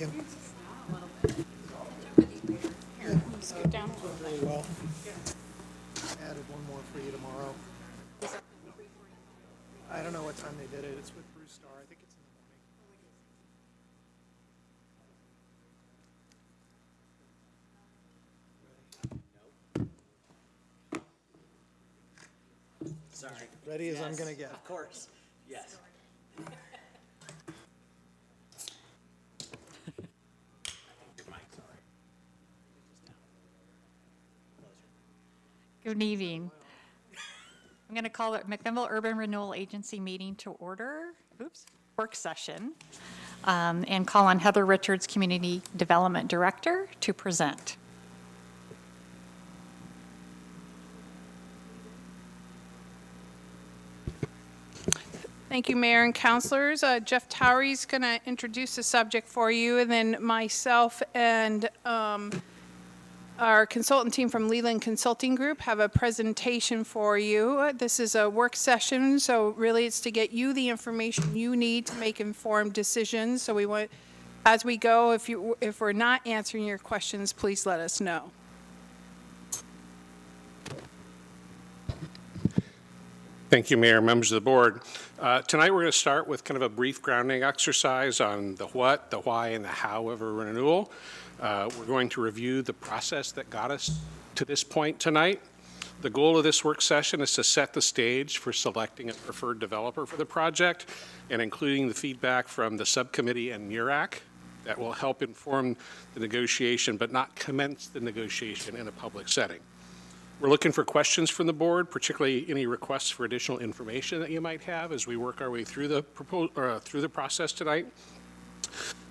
you. Scoot down. Really well. Added one more for you tomorrow. I don't know what time they did it. It's with Bruce Starr. I think it's in the Sorry. morning. Ready as I'm Yes, gonna get. Of course, yes. I think your mic's all right. Good evening. I'm going to call it McMinnville Urban Renewal Agency meeting to order, work session, and call on Heather Richards, Community Development Director, to present. Thank you, Mayor and Councilors. Jeff Towery is going to introduce the subject for you, and then myself and our consultant team from Leland Consulting Group have a presentation for you. This is a work session, so really it's to get you the information you need to make informed decisions. So we want, as we go, if we're not answering your questions, please let us know. Thank you, Mayor, members of the board. Tonight, we're going to start with kind of a brief grounding exercise on the what, the why, and the how of a renewal. We're going to review the process that got us to this point tonight. The goal of this work session is to set the stage for selecting a preferred developer for the project and including the feedback from the subcommittee and MURAC that will help inform the negotiation, but not commence the negotiation in a public setting. We're looking for questions from the board, particularly any requests for additional information that you might have as we work our way through the process tonight.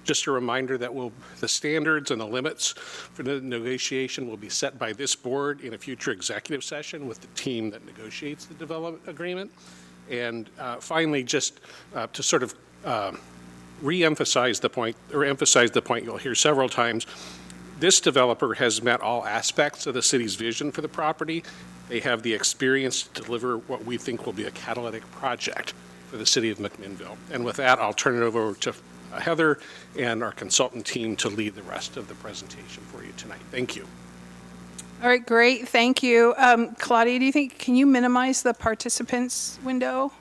Just a reminder that the standards and the limits for the negotiation will be set by this board in a future executive session with the team that negotiates the development agreement. And finally, just to sort of re-emphasize the point, or emphasize the point you'll hear several times, this developer has met all aspects of the city's vision for the property. They have the experience to deliver what we think will be a catalytic project for the city of McMinnville. And with that, I'll turn it over to Heather and our consultant team to lead the rest of the presentation for you tonight. Thank you. All right, great, thank you. Claudia, can you minimize the participants window?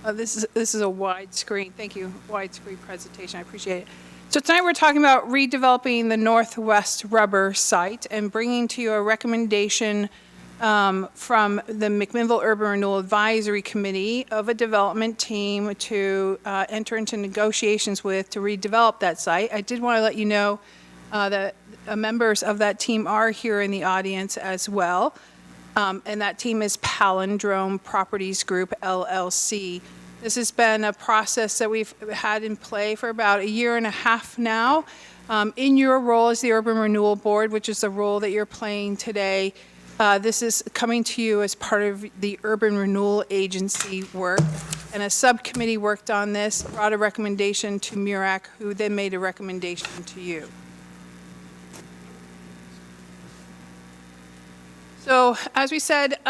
This is a wide screen, thank you, wide screen presentation, I appreciate it. So tonight we're talking about redeveloping the Northwest Rubber site and bringing to you a recommendation from the McMinnville Urban Renewal Advisory Committee of a development team to enter into negotiations with to redevelop that site. I did want to let you know that members of that team are here in the audience as well. And that team is Palindrome Properties Group, LLC. This has been a process that we've had in play for about a year and a half now. In your role as the Urban Renewal Board, which is the role that you're playing today, this is coming to you as part of the Urban Renewal Agency work. And a subcommittee worked on this, brought a recommendation to MURAC, who then made a recommendation to you. So, as we said,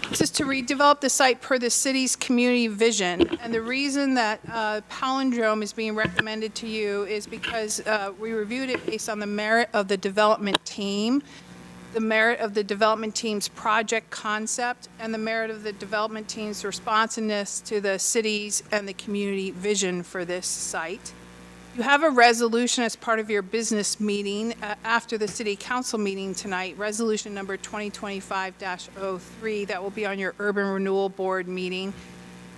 this is to redevelop the site per the city's community vision. And the reason that Palindrome is being recommended to you is because we reviewed it based on the merit of the development team, the merit of the development team's project concept, and the merit of the development team's responsiveness to the city's and the community vision for this site. You have a resolution as part of your business meeting after the city council meeting tonight, resolution number 2025-03, that will be on your Urban Renewal Board meeting.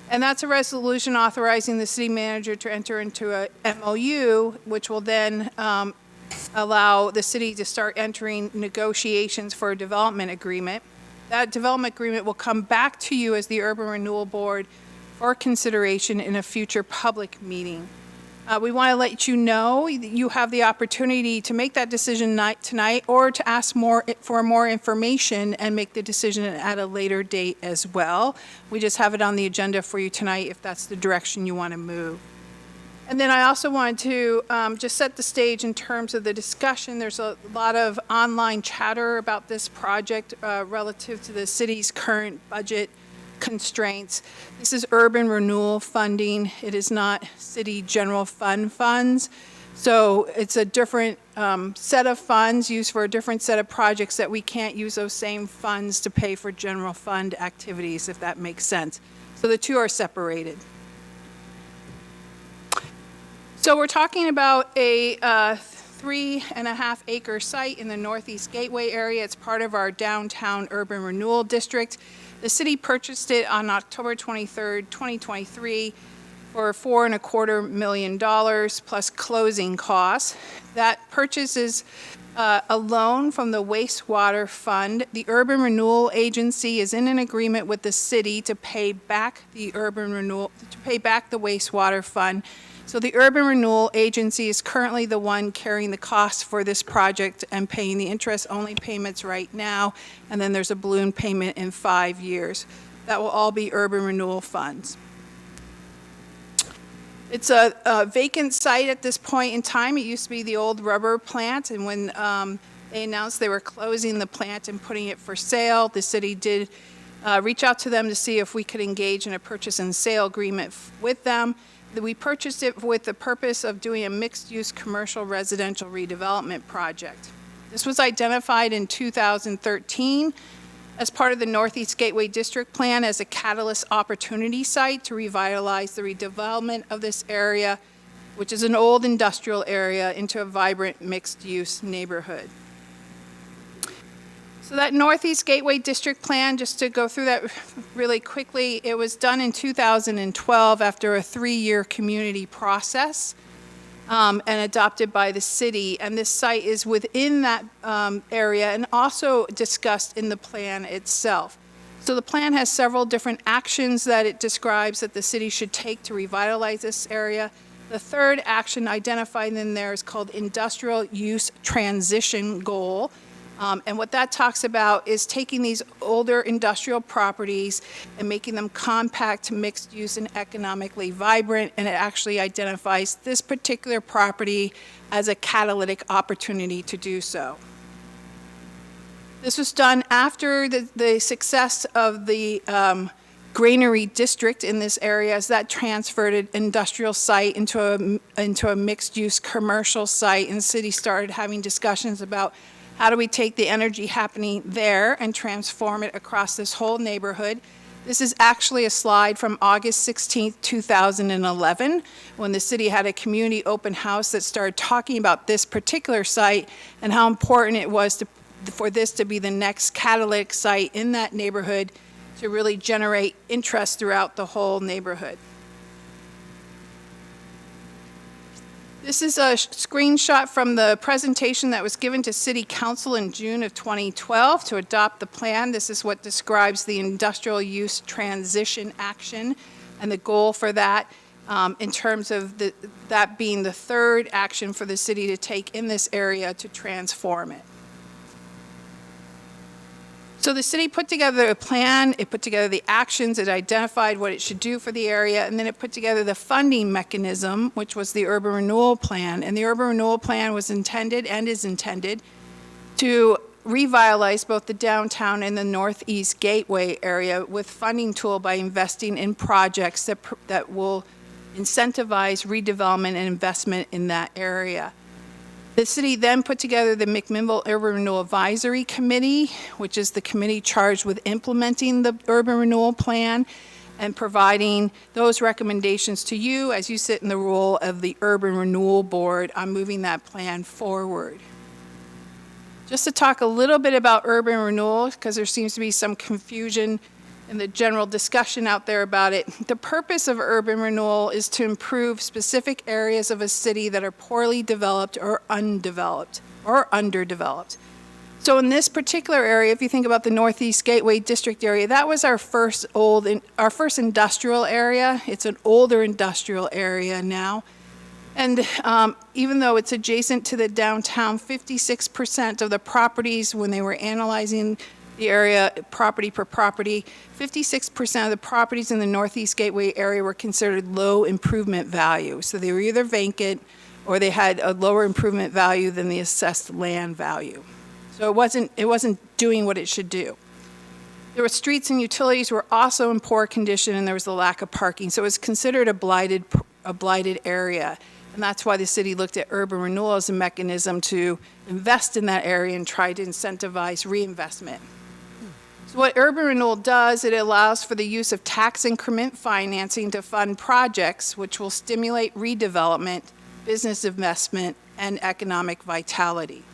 And that's a resolution authorizing the city manager to enter into a MOU, which will then allow the city to start entering negotiations for a development agreement. That development agreement will come back to you as the Urban Renewal Board for consideration in a future public meeting. We want to let you know you have the opportunity to make that decision tonight or to ask for more information and make the decision at a later date as well. We just have it on the agenda for you tonight if that's the direction you want to move. And then I also wanted to just set the stage in terms of the discussion. There's a lot of online chatter about this project relative to the city's current budget constraints. This is urban renewal funding. It is not city general fund funds. So it's a different set of funds used for a different set of projects that we can't use those same funds to pay for general fund activities, if that makes sense. So the two are separated. So we're talking about a 3.5 acre site in the Northeast Gateway area. It's part of our downtown urban renewal district. The city purchased it on October 23rd, 2023 for $4.25 million plus closing costs. That purchase is a loan from the wastewater fund. The urban renewal agency is in an agreement with the city to pay back the wastewater fund. So the urban renewal agency is currently the one carrying the cost for this project and paying the interest-only payments right now, and then there's a balloon payment in 5 years. That will all be urban renewal funds. It's a vacant site at this point in time. It used to be the old rubber plant, and when they announced they were closing the plant and putting it for sale, the city did reach out to them to see if we could engage in a purchase and sale agreement with them. We purchased it with the purpose of doing a mixed-use commercial residential redevelopment project. This was identified in 2013 as part of the Northeast Gateway District Plan as a catalyst opportunity site to revitalize the redevelopment of this area, which is an old industrial area, into a vibrant mixed-use neighborhood. So that Northeast Gateway District Plan, just to go through that really quickly, it was done in 2012 after a 3-year community process and adopted by the city. And this site is within that area and also discussed in the plan itself. So the plan has several different actions that it describes that the city should take to revitalize this area. The third action identified in there is called Industrial Use Transition Goal. And what that talks about is taking these older industrial properties and making them compact, mixed use, and economically vibrant, and it actually identifies this particular property as a catalytic opportunity to do so. This was done after the success of the granary district in this area, as that transferred an industrial site into a mixed-use commercial site, and the city started having discussions about how do we take the energy happening there and transform it across this whole neighborhood. This is actually a slide from August 16th, 2011, when the city had a community open house that started talking about this particular site and how important it was for this to be the next catalytic site in that neighborhood to really generate interest throughout the whole neighborhood. This is a screenshot from the presentation that was given to City Council in June of 2012 to adopt the plan. This is what describes the industrial use transition action and the goal for that in terms of that being the third action for the city to take in this area to transform it. So the city put together a plan, it put together the actions, it identified what it should do for the area, and then it put together the funding mechanism, which was the urban renewal plan. And the urban renewal plan was intended and is intended to revitalize both the downtown and the Northeast Gateway area with funding tool by investing in projects that will incentivize redevelopment and investment in that area. The city then put together the McMinnville Urban Renewal Advisory Committee, which is the committee charged with implementing the urban renewal plan and providing those recommendations to you as you sit in the role of the Urban Renewal Board on moving that plan forward. Just to talk a little bit about urban renewal, because there seems to be some confusion in the general discussion out there about it. The purpose of urban renewal is to improve specific areas of a city that are poorly developed or undeveloped or underdeveloped. So in this particular area, if you think about the Northeast Gateway District area, that was our first industrial area. It's an older industrial area now. And even though it's adjacent to the downtown, 56% of the properties, when they were analyzing the area property per property, 56% of the properties in the Northeast Gateway area were considered low improvement value. So they were either vacant or they had a lower improvement value than the assessed land value. So it wasn't doing what it should do. There were streets and utilities were also in poor condition, and there was a lack of parking. So it was considered a blighted area. And that's why the city looked at urban renewal as a mechanism to invest in that area and try to incentivize reinvestment. So what urban renewal does, it allows for the use of tax increment financing to fund projects which will stimulate redevelopment, business investment, and economic vitality.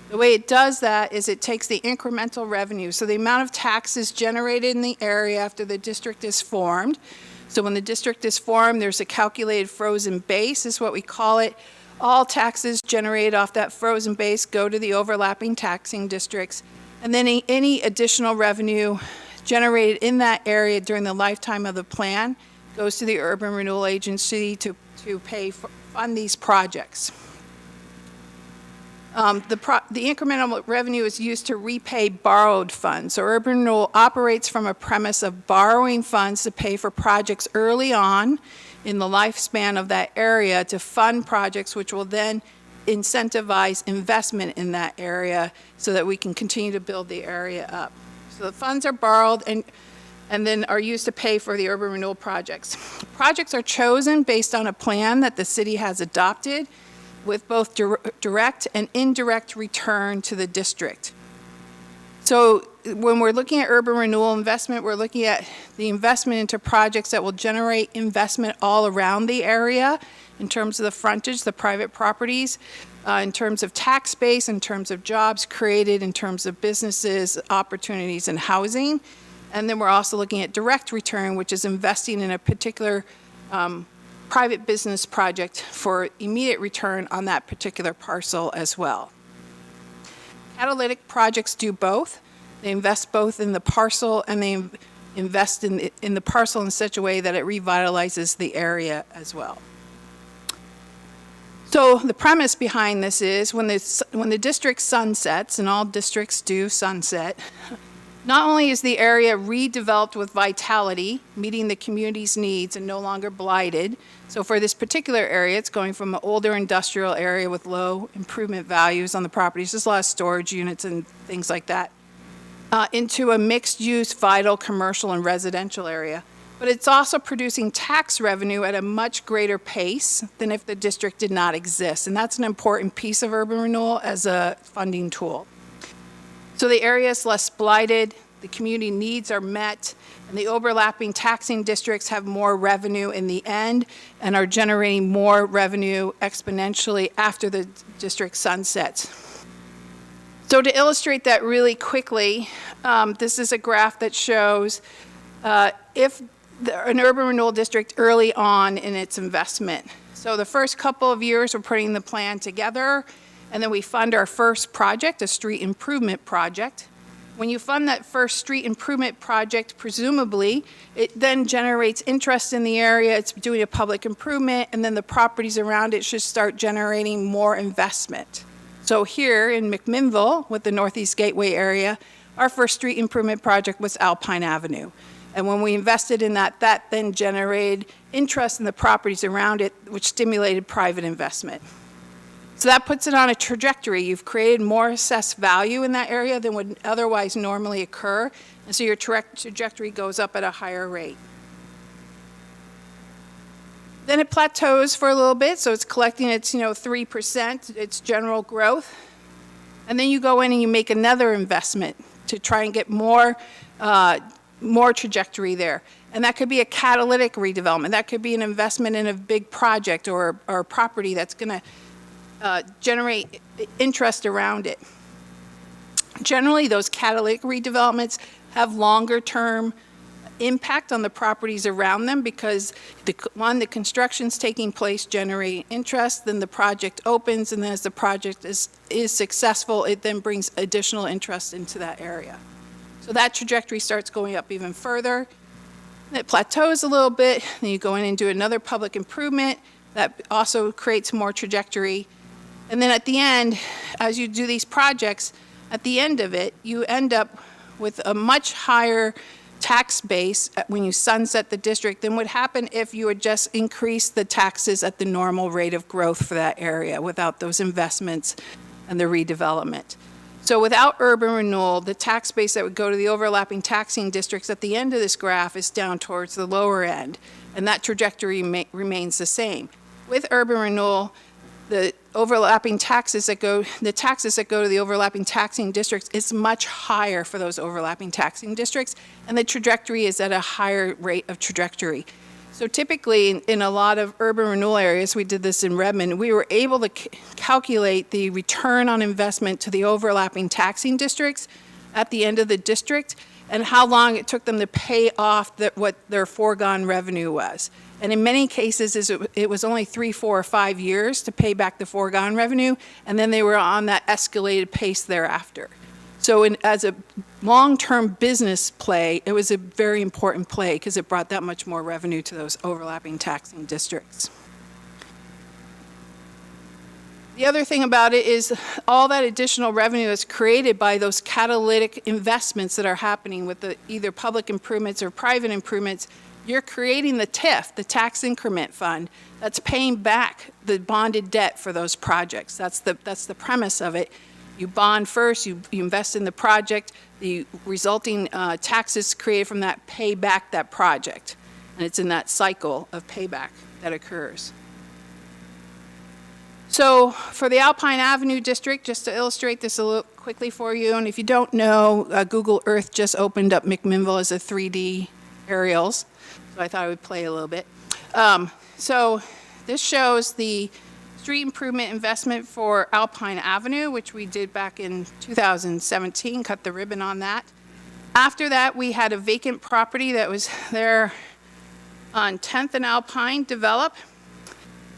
The way it does that is it takes the incremental revenue, so the amount of taxes generated in the area after the district is formed. So when the district is formed, there's a calculated frozen base, is what we call it. All taxes generated off that frozen base go to the overlapping taxing districts. And then any additional revenue generated in that area during the lifetime of the plan goes to the Urban Renewal Agency to fund these projects. The incremental revenue is used to repay borrowed funds. So urban renewal operates from a premise of borrowing funds to pay for projects early on in the lifespan of that area to fund projects which will then incentivize investment in that area so that we can continue to build the area up. So the funds are borrowed and then are used to pay for the urban renewal projects. Projects are chosen based on a plan that the city has adopted with both direct and indirect return to the district. So when we're looking at urban renewal investment, we're looking at the investment into projects that will generate investment all around the area in terms of the frontage, the private properties, in terms of tax base, in terms of jobs created, in terms of businesses, opportunities, and housing. And then we're also looking at direct return, which is investing in a particular private business project for immediate return on that particular parcel as well. Catalytic projects do both. They invest both in the parcel and they invest in the parcel in such a way that it revitalizes the area as well. So the premise behind this is when the district sunsets, and all districts do sunset, not only is the area redeveloped with vitality, meeting the community's needs and no longer blighted. So for this particular area, it's going from an older industrial area with low improvement values on the properties, there's a lot of storage units and things like that, into a mixed-use, vital commercial and residential area. But it's also producing tax revenue at a much greater pace than if the district did not exist. And that's an important piece of urban renewal as a funding tool. So the area is less blighted, the community needs are met, and the overlapping taxing districts have more revenue in the end and are generating more revenue exponentially after the district sunsets. So to illustrate that really quickly, this is a graph that shows if an urban renewal district early on in its investment. So the first couple of years we're putting the plan together, and then we fund our first project, a street improvement project. When you fund that first street improvement project, presumably, it then generates interest in the area, it's doing a public improvement, and then the properties around it should start generating more investment. So here in McMinnville, with the Northeast Gateway area, our first street improvement project was Alpine Avenue. And when we invested in that, that then generated interest in the properties around it, which stimulated private investment. So that puts it on a trajectory. You've created more assessed value in that area than would otherwise normally occur, and so your trajectory goes up at a higher rate. Then it plateaus for a little bit, so it's collecting its 3%, its general growth. And then you go in and you make another investment to try and get more trajectory there. And that could be a catalytic redevelopment. That could be an investment in a big project or a property that's going to generate interest around it. Generally, those catalytic redevelopments have longer term impact on the properties around them because the construction's taking place, generating interest, then the project opens, and then as the project is successful, it then brings additional interest into that area. So that trajectory starts going up even further. It plateaus a little bit, then you go in and do another public improvement that also creates more trajectory. And then at the end, as you do these projects, at the end of it, you end up with a much higher tax base when you sunset the district than would happen if you had just increased the taxes at the normal rate of growth for that area without those investments and the redevelopment. So without urban renewal, the tax base that would go to the overlapping taxing districts at the end of this graph is down towards the lower end, and that trajectory remains the same. With urban renewal, the taxes that go to the overlapping taxing districts is much higher for those overlapping taxing districts, and the trajectory is at a higher rate of trajectory. So typically, in a lot of urban renewal areas, we did this in Redmond, we were able to calculate the return on investment to the overlapping taxing districts at the end of the district, and how long it took them to pay off what their foregone revenue was. And in many cases, it was only 3, 4, or 5 years to pay back the foregone revenue, and then they were on that escalated pace thereafter. So as a long-term business play, it was a very important play because it brought that much more revenue to those overlapping taxing districts. The other thing about it is all that additional revenue is created by those catalytic investments that are happening with the either public improvements or private improvements. You're creating the TIF, the tax increment fund, that's paying back the bonded debt for those projects. That's the premise of it. You bond first, you invest in the project, the resulting taxes created from that pay back that project. And it's in that cycle of payback that occurs. So for the Alpine Avenue District, just to illustrate this a little quickly for you, and if you don't know, Google Earth just opened up McMinnville as a 3D aerials, so I thought I would play a little bit. So this shows the street improvement investment for Alpine Avenue, which we did back in 2017, cut the ribbon on that. After that, we had a vacant property that was there on 10th and Alpine develop.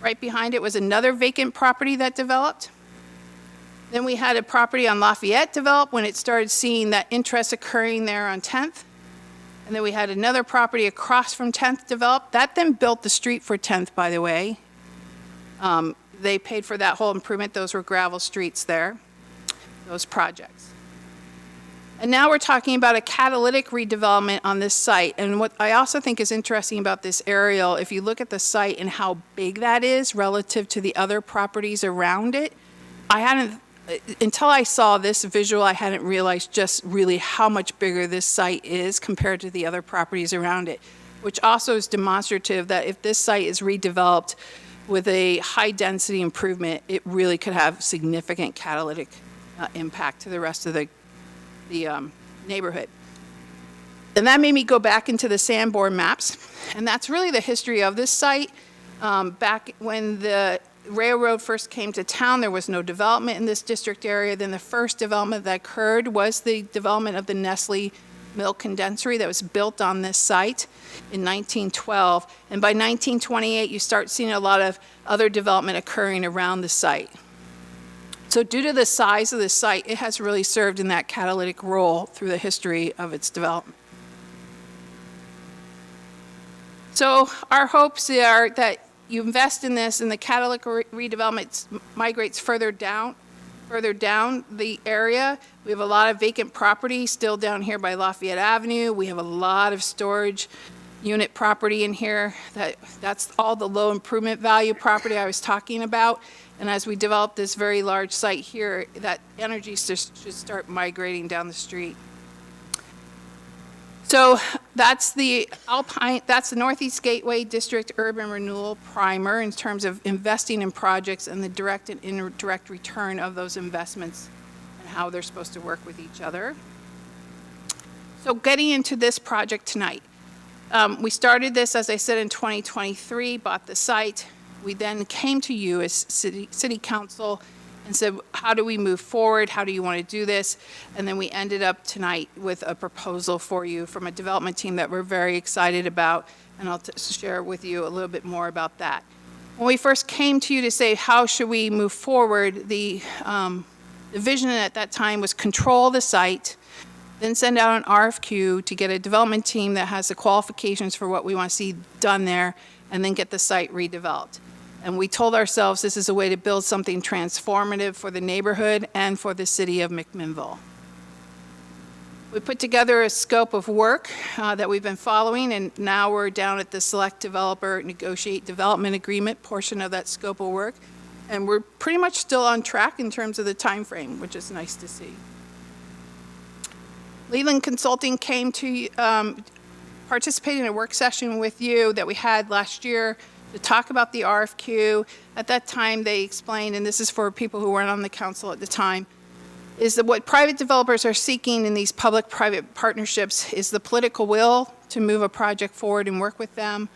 Right behind it was another vacant property that developed. Then we had a property on Lafayette develop when it started seeing that interest occurring there on 10th. And then we had another property across from 10th develop. That then built the street for 10th, by the way. They paid for that whole improvement. Those were gravel streets there, those projects. And now we're talking about a catalytic redevelopment on this site. And what I also think is interesting about this aerial, if you look at the site and how big that is relative to the other properties around it, until I saw this visual, I hadn't realized just really how much bigger this site is compared to the other properties around it, which also is demonstrative that if this site is redeveloped with a high-density improvement, it really could have significant catalytic impact to the rest of the neighborhood. And that made me go back into the Sanborn maps, and that's really the history of this site. Back when the railroad first came to town, there was no development in this district area. Then the first development that occurred was the development of the Nestle milk condensery that was built on this site in 1912. And by 1928, you start seeing a lot of other development occurring around the site. So due to the size of the site, it has really served in that catalytic role through the history of its development. So our hopes are that you invest in this and the catalytic redevelopment migrates further down the area. We have a lot of vacant property still down here by Lafayette Avenue. We have a lot of storage unit property in here. That's all the low improvement value property I was talking about. And as we develop this very large site here, that energy should start migrating down the street. So that's the Northeast Gateway District Urban Renewal Primer in terms of investing in projects and the direct and indirect return of those investments and how they're supposed to work with each other. So getting into this project tonight. We started this, as I said, in 2023, bought the site. We then came to you as City Council and said, how do we move forward? How do you want to do this? And then we ended up tonight with a proposal for you from a development team that we're very excited about, and I'll share with you a little bit more about that. When we first came to you to say, how should we move forward, the vision at that time was control the site, then send out an RFQ to get a development team that has the qualifications for what we want to see done there, and then get the site redeveloped. And we told ourselves this is a way to build something transformative for the neighborhood and for the city of McMinnville. We put together a scope of work that we've been following, and now we're down at the select developer negotiate development agreement portion of that scope of work. And we're pretty much still on track in terms of the time frame, which is nice to see. Leland Consulting came to participate in a work session with you that we had last year to talk about the RFQ. At that time, they explained, and this is for people who weren't on the council at the time, is that what private developers are seeking in these public-private partnerships is the political will to move a project forward and work with them,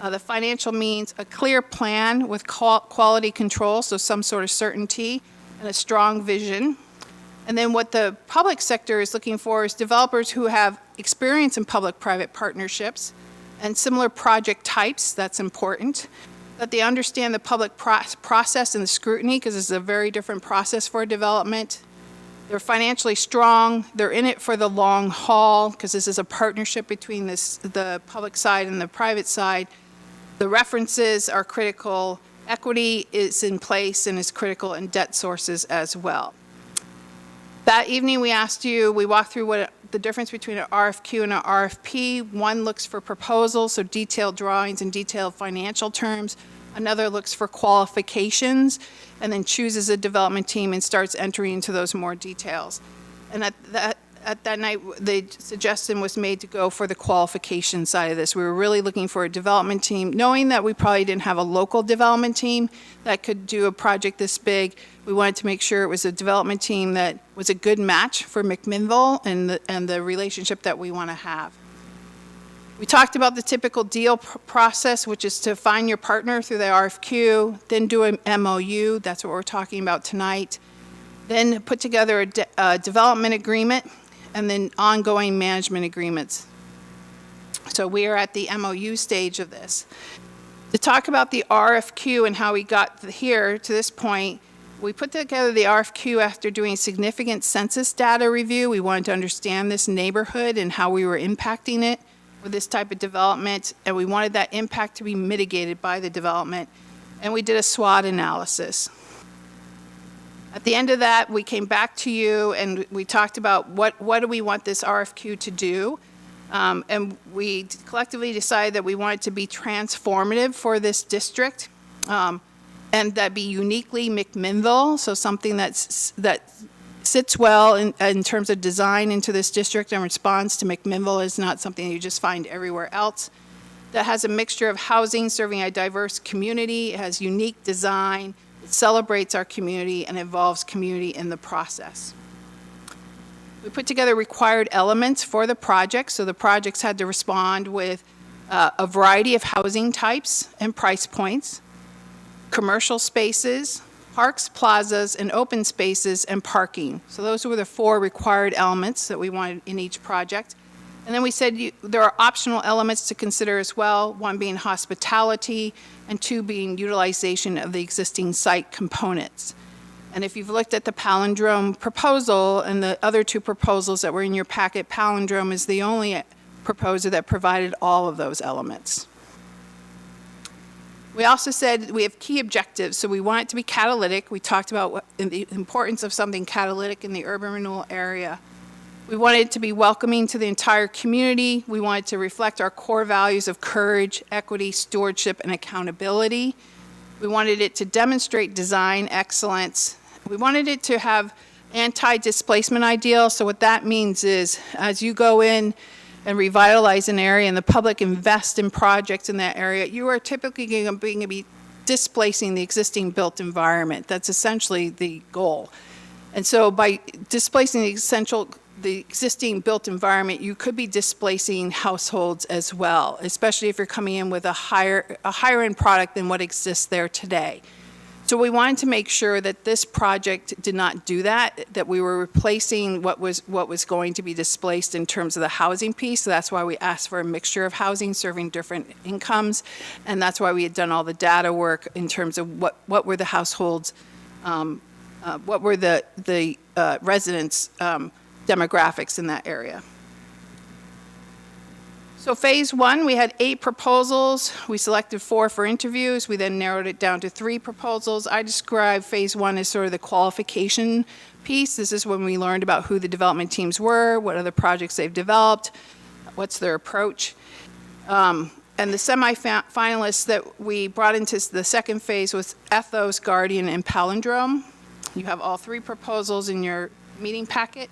the financial means, a clear plan with quality control, so some sort of certainty, and a strong vision. And then what the public sector is looking for is developers who have experience in public-private partnerships and similar project types. That's important. That they understand the public process and the scrutiny, because this is a very different process for development. They're financially strong. They're in it for the long haul, because this is a partnership between the public side and the private side. The references are critical. Equity is in place and is critical, and debt sources as well. That evening, we walked through what the difference between an RFQ and an RFP. One looks for proposals, so detailed drawings and detailed financial terms. Another looks for qualifications, and then chooses a development team and starts entering into those more details. And at that night, the suggestion was made to go for the qualification side of this. We were really looking for a development team, knowing that we probably didn't have a local development team that could do a project this big. We wanted to make sure it was a development team that was a good match for McMinnville and the relationship that we want to have. We talked about the typical deal process, which is to find your partner through the RFQ, then do an MOU, that's what we're talking about tonight, then put together a development agreement, and then ongoing management agreements. So we are at the MOU stage of this. To talk about the RFQ and how we got here to this point, we put together the RFQ after doing significant census data review. We wanted to understand this neighborhood and how we were impacting it with this type of development, and we wanted that impact to be mitigated by the development, and we did a SWOT analysis. At the end of that, we came back to you and we talked about what do we want this RFQ to do, and we collectively decided that we want it to be transformative for this district, and that be uniquely McMinnville, so something that sits well in terms of design into this district and responds to McMinnville, is not something you just find everywhere else. That has a mixture of housing serving a diverse community, it has unique design, it celebrates our community, and involves community in the process. We put together required elements for the project, so the projects had to respond with a variety of housing types and price points, commercial spaces, parks, plazas, and open spaces, and parking. So those were the 4 required elements that we wanted in each project. And then we said there are optional elements to consider as well, 1 being hospitality, and 2 being utilization of the existing site components. And if you've looked at the palindrome proposal and the other 2 proposals that were in your packet, palindrome is the only proposer that provided all of those elements. We also said we have key objectives, so we want it to be catalytic. We talked about the importance of something catalytic in the urban renewal area. We wanted it to be welcoming to the entire community. We wanted to reflect our core values of courage, equity, stewardship, and accountability. We wanted it to demonstrate design excellence. We wanted it to have anti-displacement ideals. So what that means is, as you go in and revitalize an area and the public invest in projects in that area, you are typically going to be displacing the existing built environment. That's essentially the goal. And so by displacing the existing built environment, you could be displacing households as well, especially if you're coming in with a higher end product than what exists there today. So we wanted to make sure that this project did not do that, that we were replacing what was going to be displaced in terms of the housing piece. So that's why we asked for a mixture of housing serving different incomes, and that's why we had done all the data work in terms of what were the households, what were the residents' demographics in that area. So phase 1, we had 8 proposals. We selected 4 for interviews. We then narrowed it down to 3 proposals. I describe phase 1 as sort of the qualification piece. This is when we learned about who the development teams were, what other projects they've developed, what's their approach. And the semi-finalists that we brought into the second phase was Ethos, Guardian, and Palindrome. You have all 3 proposals in your meeting packet.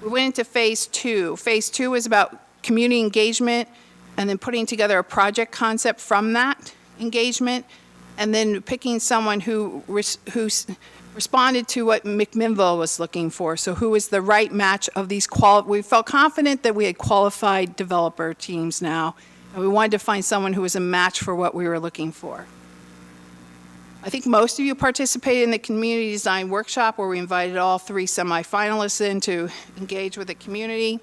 We went into phase two. Phase two was about community engagement and then putting together a project concept from that engagement, and then picking someone who responded to what McMinnville was looking for. So who was the right match of these we felt confident that we had qualified developer teams now, and we wanted to find someone who was a match for what we were looking for. I think most of you participated in the community design workshop where we invited all 3 semifinalists in to engage with the community.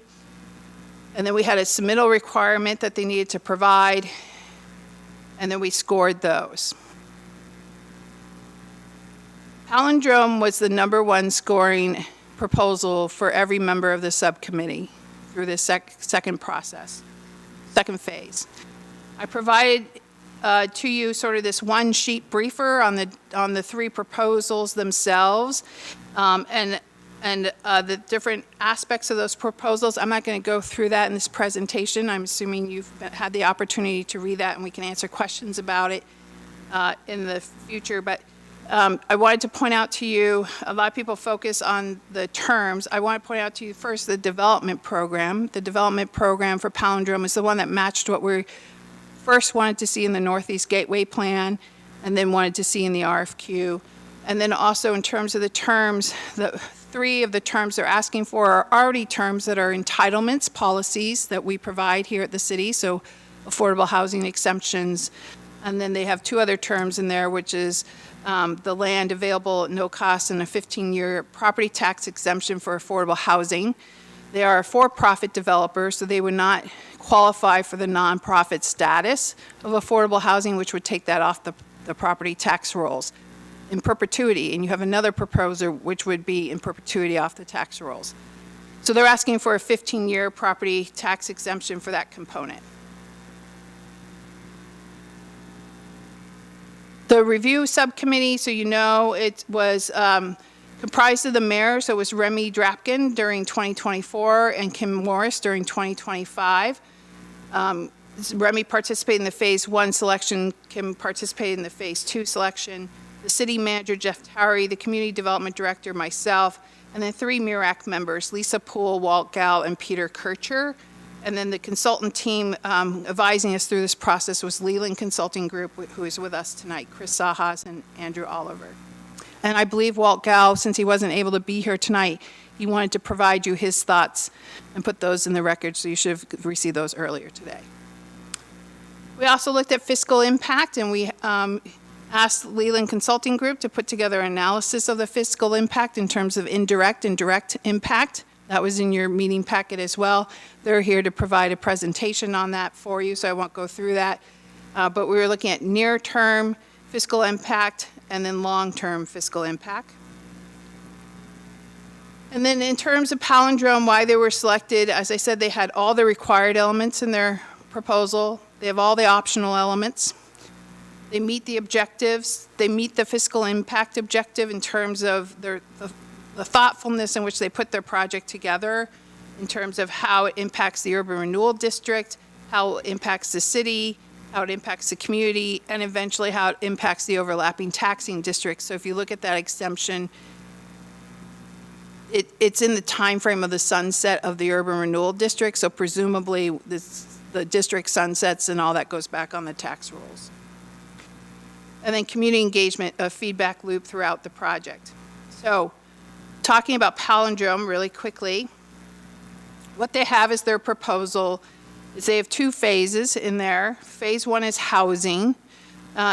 And then we had a submittal requirement that they needed to provide, and then we scored those. Palindrome was the #1 scoring proposal for every member of the subcommittee through this second phase. I provided to you sort of this one-sheet briefer on the 3 proposals themselves, and the different aspects of those proposals. I'm not going to go through that in this presentation. I'm assuming you've had the opportunity to read that, and we can answer questions about it in the future. But I wanted to point out to you, a lot of people focus on the terms. I want to point out to you first the development program. The development program for Palindrome is the one that matched what we first wanted to see in the Northeast Gateway Plan, and then wanted to see in the RFQ. And then also in terms of the terms, the 3 of the terms they're asking for are already terms that are entitlements policies that we provide here at the city, so affordable housing exemptions. And then they have 2 other terms in there, which is the land available at no cost and a 15-year property tax exemption for affordable housing. They are a for-profit developer, so they would not qualify for the nonprofit status of affordable housing, which would take that off the property tax rolls in perpetuity. And you have another proposer which would be in perpetuity off the tax rolls. So they're asking for a 15-year property tax exemption for that component. The review subcommittee, so you know, it was comprised of the mayor, so it was Remy Drapkin during 2024 and Kim Morris during 2025. Remy participated in the phase 1 selection, Kim participated in the phase 2 selection, the city manager, Jeff Towery, the community development director, myself, and then 3 MIRAC members, Lisa Poole, Walt Gall, and Peter Kircher. And then the consultant team advising us through this process was Leland Consulting Group, who is with us tonight, Chris Sajas and Andrew Oliver. And I believe Walt Gall, since he wasn't able to be here tonight, he wanted to provide you his thoughts and put those in the record, so you should have received those earlier today. We also looked at fiscal impact, and we asked Leland Consulting Group to put together an analysis of the fiscal impact in terms of indirect and direct impact. That was in your meeting packet as well. They're here to provide a presentation on that for you, so I won't go through that. But we were looking at near-term fiscal impact and then long-term fiscal impact. And then in terms of Palindrome, why they were selected, as I said, they had all the required elements in their proposal. They have all the optional elements. They meet the objectives. They meet the fiscal impact objective in terms of the thoughtfulness in which they put their project together, in terms of how it impacts the urban renewal district, how it impacts the city, how it impacts the community, and eventually how it impacts the overlapping taxing districts. So if you look at that exemption, it's in the time frame of the sunset of the urban renewal district, so presumably the district sunsets and all that goes back on the tax rolls. And then community engagement, a feedback loop throughout the project. So talking about Palindrome really quickly, what they have is their proposal is they have 2 phases in there. Phase 1 is housing.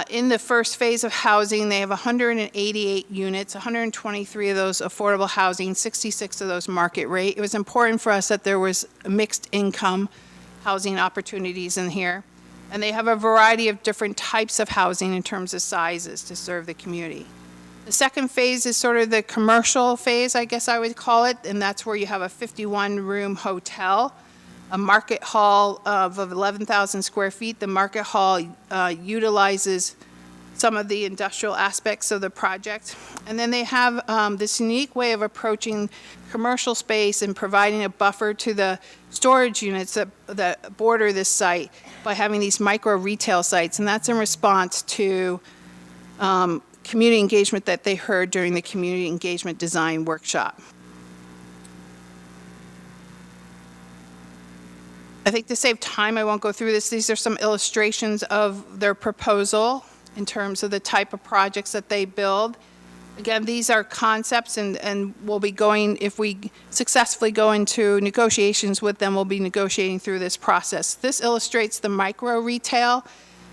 In the first phase of housing, they have 188 units, 123 of those affordable housing, 66 of those market rate. It was important for us that there was mixed income housing opportunities in here. And they have a variety of different types of housing in terms of sizes to serve the community. The second phase is sort of the commercial phase, I guess I would call it, and that's where you have a 51-room hotel, a market hall of 11,000 square feet. The market hall utilizes some of the industrial aspects of the project. And then they have this unique way of approaching commercial space and providing a buffer to the storage units that border this site by having these micro retail sites. And that's in response to community engagement that they heard during the community engagement design workshop. I think to save time, I won't go through this. These are some illustrations of their proposal in terms of the type of projects that they build. Again, these are concepts, and we'll be going, if we successfully go into negotiations with them, we'll be negotiating through this process. This illustrates the micro retail.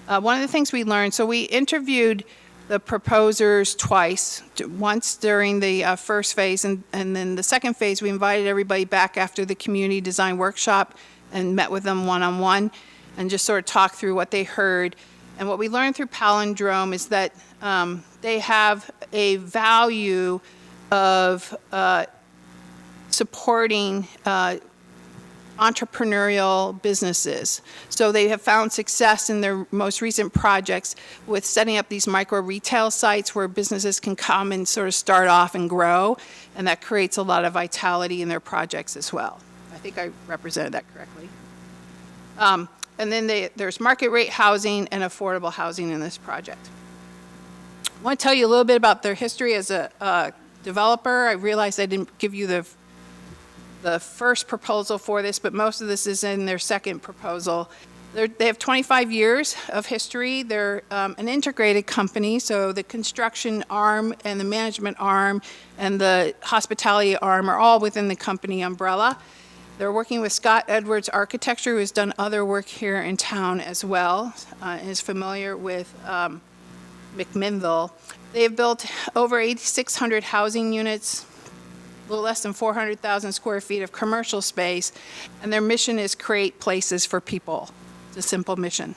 One of the things we learned, so we interviewed the proposers twice, once during the first phase, and then the second phase, we invited everybody back after the community design workshop and met with them one-on-one and just sort of talked through what they heard. And what we learned through Palindrome is that they have a value of supporting entrepreneurial businesses. So they have found success in their most recent projects with setting up these micro retail sites where businesses can come and sort of start off and grow, and that creates a lot of vitality in their projects as well. I think I represented that correctly. And then there's market rate housing and affordable housing in this project. I want to tell you a little bit about their history as a developer. I realized I didn't give you the first proposal for this, but most of this is in their second proposal. They have 25 years of history. They're an integrated company, so the construction arm and the management arm and the hospitality arm are all within the company umbrella. They're working with Scott Edwards Architecture, who has done other work here in town as well, and is familiar with McMinnville. They have built over 8,600 housing units, a little less than 400,000 square feet of commercial space, and their mission is create places for people. It's a simple mission.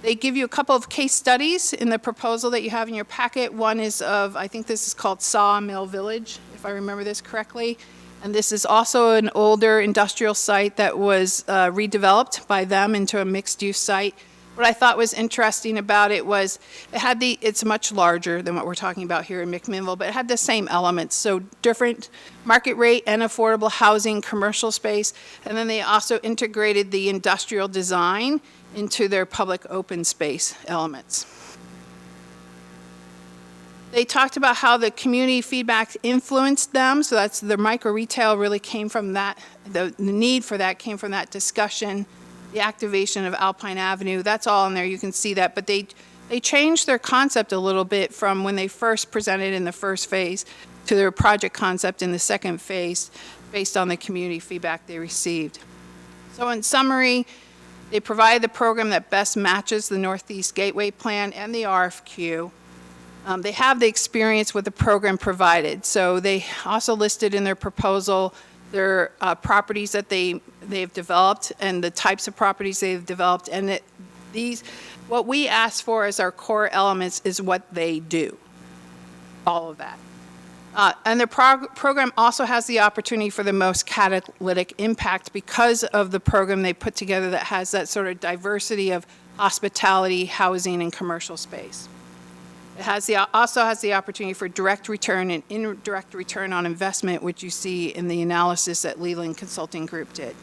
They give you a couple of case studies in the proposal that you have in your packet. One is of, I think this is called Sawmill Village, if I remember this correctly. And this is also an older industrial site that was redeveloped by them into a mixed-use site. What I thought was interesting about it was it's much larger than what we're talking about here in McMinnville, but it had the same elements. So different market rate and affordable housing, commercial space, and then they also integrated the industrial design into their public open space elements. They talked about how the community feedback influenced them, so that's the micro retail really came from that, the need for that came from that discussion, the activation of Alpine Avenue, that's all in there, you can see that, but they changed their concept a little bit from when they first presented in the first phase to their project concept in the second phase based on the community feedback they received. So in summary, they provide the program that best matches the Northeast Gateway Plan and the RFQ. They have the experience with the program provided. So they also listed in their proposal their properties that they've developed and the types of properties they've developed. And what we ask for as our core elements is what they do, all of that. And the program also has the opportunity for the most catalytic impact because of the program they put together that has that sort of diversity of hospitality, housing, and commercial space. It also has the opportunity for direct return and indirect return on investment, which you see in the analysis that Leland Consulting Group did.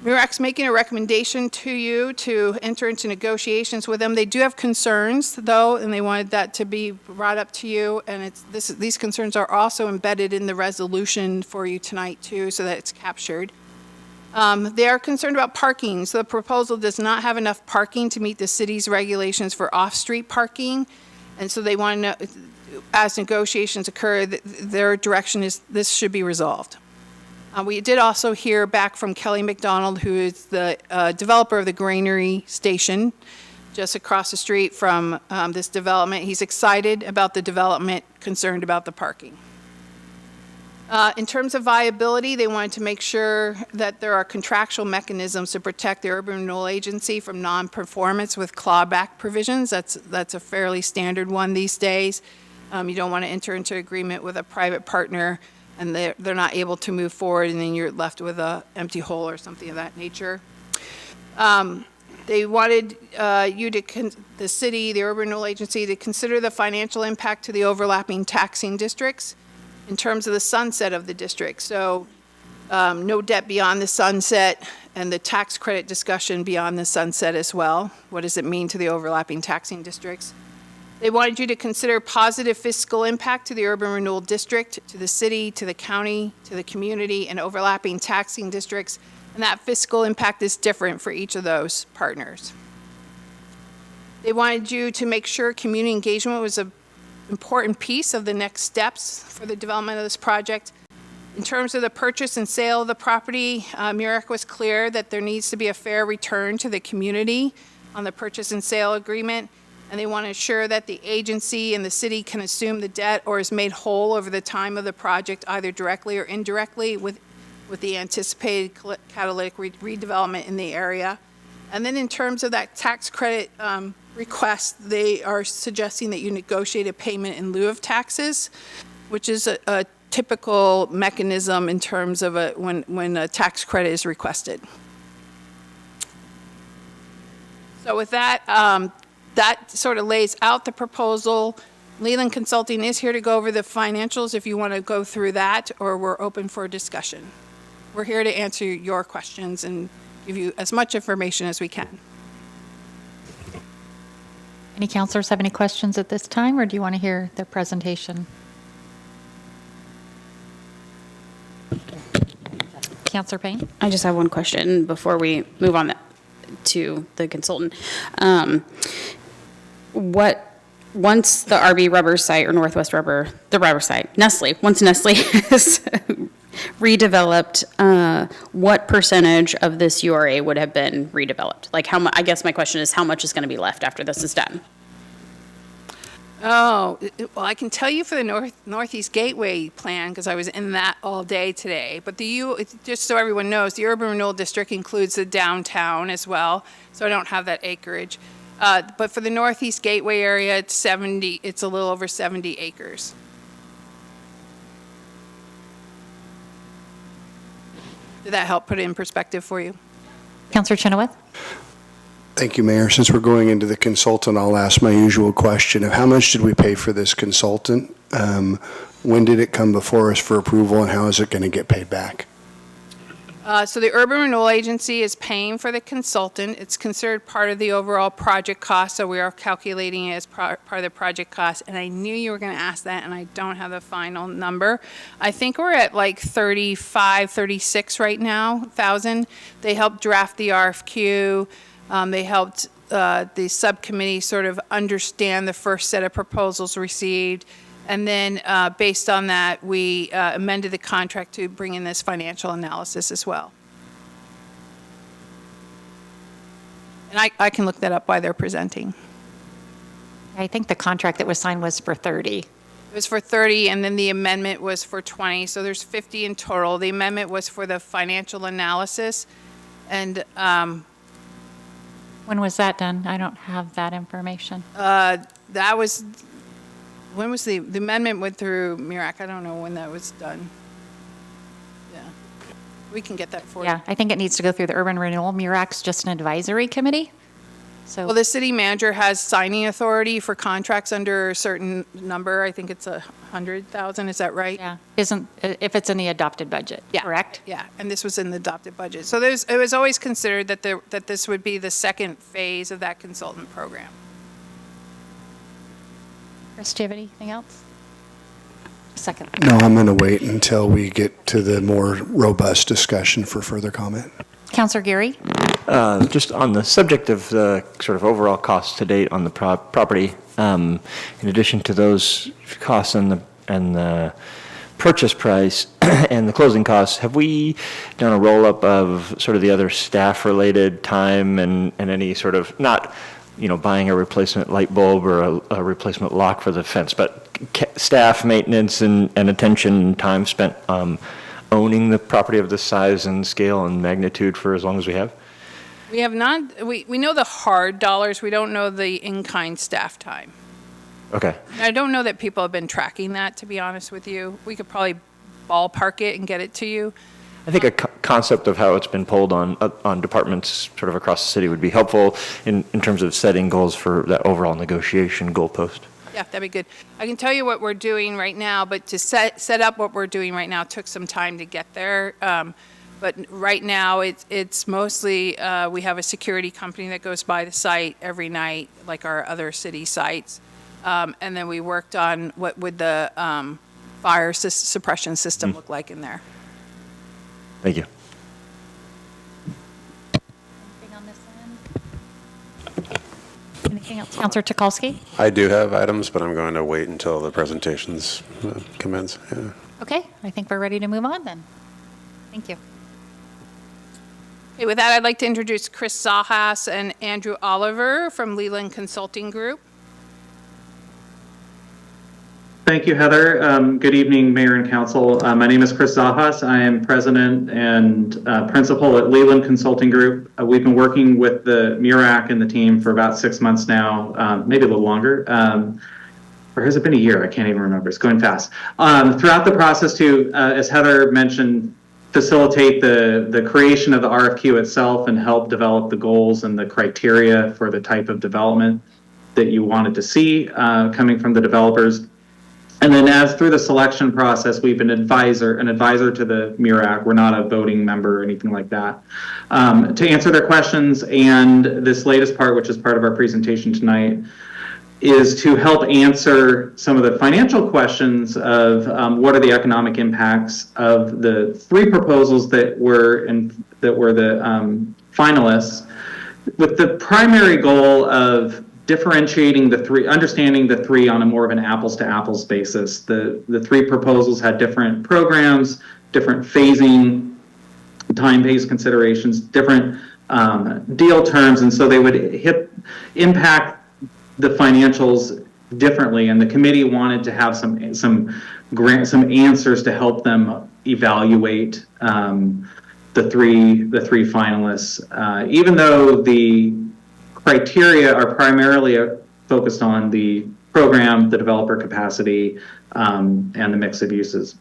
MIRAC's making a recommendation to you to enter into negotiations with them. They do have concerns, though, and they wanted that to be brought up to you. And these concerns are also embedded in the resolution for you tonight, too, so that it's captured. They are concerned about parking, so the proposal does not have enough parking to meet the city's regulations for off-street parking, and so they want to know, as negotiations occur, their direction is this should be resolved. We did also hear back from Kelly McDonald, who is the developer of the Granary Station, just across the street from this development. He's excited about the development, concerned about the parking. In terms of viability, they wanted to make sure that there are contractual mechanisms to protect the Urban Renewal Agency from non-performance with clawback provisions. That's a fairly standard one these days. You don't want to enter into agreement with a private partner and they're not able to move forward and then you're left with an empty hole or something of that nature. They wanted the city, the Urban Renewal Agency, to consider the financial impact to the overlapping taxing districts in terms of the sunset of the district. So no debt beyond the sunset and the tax credit discussion beyond the sunset as well. What does it mean to the overlapping taxing districts? They wanted you to consider positive fiscal impact to the urban renewal district, to the city, to the county, to the community, and overlapping taxing districts. And that fiscal impact is different for each of those partners. They wanted you to make sure community engagement was an important piece of the next steps for the development of this project. In terms of the purchase and sale of the property, MURAC was clear that there needs to be a fair return to the community on the purchase and sale agreement, and they want to ensure that the agency and the city can assume the debt or is made whole over the time of the project, either directly or indirectly, with the anticipated catalytic redevelopment in the area. And then in terms of that tax credit request, they are suggesting that you negotiate a payment in lieu of taxes, which is a typical mechanism in terms of when a tax credit is requested. So with that, that sort of lays out the proposal. Leland Consulting is here to go over the financials if you want to go through that, or we're open for discussion. We're here to answer your questions and give you as much information as we can. Any counselors have any questions at this time, or do you want to hear the presentation? Counselor Payne? I just have one question before we move on to the consultant. Once the RB rubber site or Northwest rubber, the rubber site, once Nestle is redeveloped, what percentage of this URA would have been redeveloped? Like I guess my question is how much is going to be left after this is done? Oh, well, I can tell you for the Northeast Gateway plan, because I was in that all day today. But just so everyone knows, the Urban Renewal District includes the downtown as well, so I don't have that acreage. But for the Northeast Gateway area, it's a little over 70 acres. Did that help put it in perspective for you? Counselor Chenoweth? Thank you, Mayor. Since we're going into the consultant, I'll ask my usual question of how much did we pay for this consultant? When did it come before us for approval, and how is it going to get paid back? So the Urban Renewal Agency is paying for the consultant. It's considered part of the overall project cost, so we are calculating it as part of the project cost. And I knew you were going to ask that, and I don't have the final number. I think we're at like 35, 36 right now, thousand. They helped draft the RFQ. They helped the subcommittee sort of understand the first set of proposals received. And then based on that, we amended the contract to bring in this financial analysis as well. And I can look that up while they're presenting. I think the contract that was signed was for 30. It was for 30, and then the amendment was for 20, so there's 50 in total. The amendment was for the financial analysis, and When was that done? I don't have that information. that was, when was the amendment went through MURAC? I don't know when that was done. Yeah, we can get that for you. Yeah, I think it needs to go through the Urban Renewal. MURAC's just an advisory committee. So, Well, the city manager has signing authority for contracts under a certain number. I think it's 100,000, is that right? yeah, if it's in the adopted budget, Yeah. correct? Yeah, and this was in the adopted budget. So it was always considered that this would be the second phase of that consultant program. Chris, do you have anything else? Second. No, I'm going to wait until we get to the more robust discussion for further comment. Counselor Geary? Just on the subject of the sort of overall costs to date on the property, in addition to those costs and the purchase price and the closing costs, have we done a roll-up of sort of the other staff-related time and any sort of, not, buying a replacement light bulb or a replacement lock for the fence, but staff maintenance and attention time spent owning the property of this size and scale and magnitude for as long as we have? We have not, we know the hard dollars. We don't know the in-kind staff time. Okay. I don't know that people have been tracking that, to be honest with you. We could probably ballpark it and get it to you. I think a concept of how it's been pulled on departments sort of across the city would be helpful in terms of setting goals for that overall negotiation goalpost. Yeah, that'd be good. I can tell you what we're doing right now, but to set up what we're doing right now took some time to get there. But right now, it's mostly, we have a security company that goes by the site every night, like our other city sites. And then we worked on what would the fire suppression system look like in there. Thank you. Anything on this end? Anything else? Counselor Tukalski? I do have items, but I'm going to wait until the presentations commence. Yeah. Okay, I think we're ready to move on then. Thank you. Okay, with that, I'd like to introduce Chris Zahas and Andrew Oliver from Leland Consulting Group. Thank you, Heather. Good evening, Mayor and Council. My name is Chris Zahas. I am President and Principal at Leland Consulting Group. We've been working with the MURAC and the team for about 6 months now, maybe a little longer. Or has it been a year? I can't even remember. It's going fast. Throughout the process to, as Heather mentioned, facilitate the creation of the RFQ itself and help develop the goals and the criteria for the type of development that you wanted to see coming from the developers. And then as through the selection process, we've been an advisor to the MURAC. We're not a voting member or anything like that. To answer their questions, and this latest part, which is part of our presentation tonight, is to help answer some of the financial questions of what are the economic impacts of the 3 proposals that were the finalists, with the primary goal of differentiating the 3, understanding the 3 on a more of an apples to apples basis. The 3 proposals had different programs, different phasing, time-based considerations, different deal terms, and so they would impact the financials differently. And the committee wanted to have some answers to help them evaluate the three finalists, even though the criteria are primarily focused on the program, the developer capacity, and the mix of uses.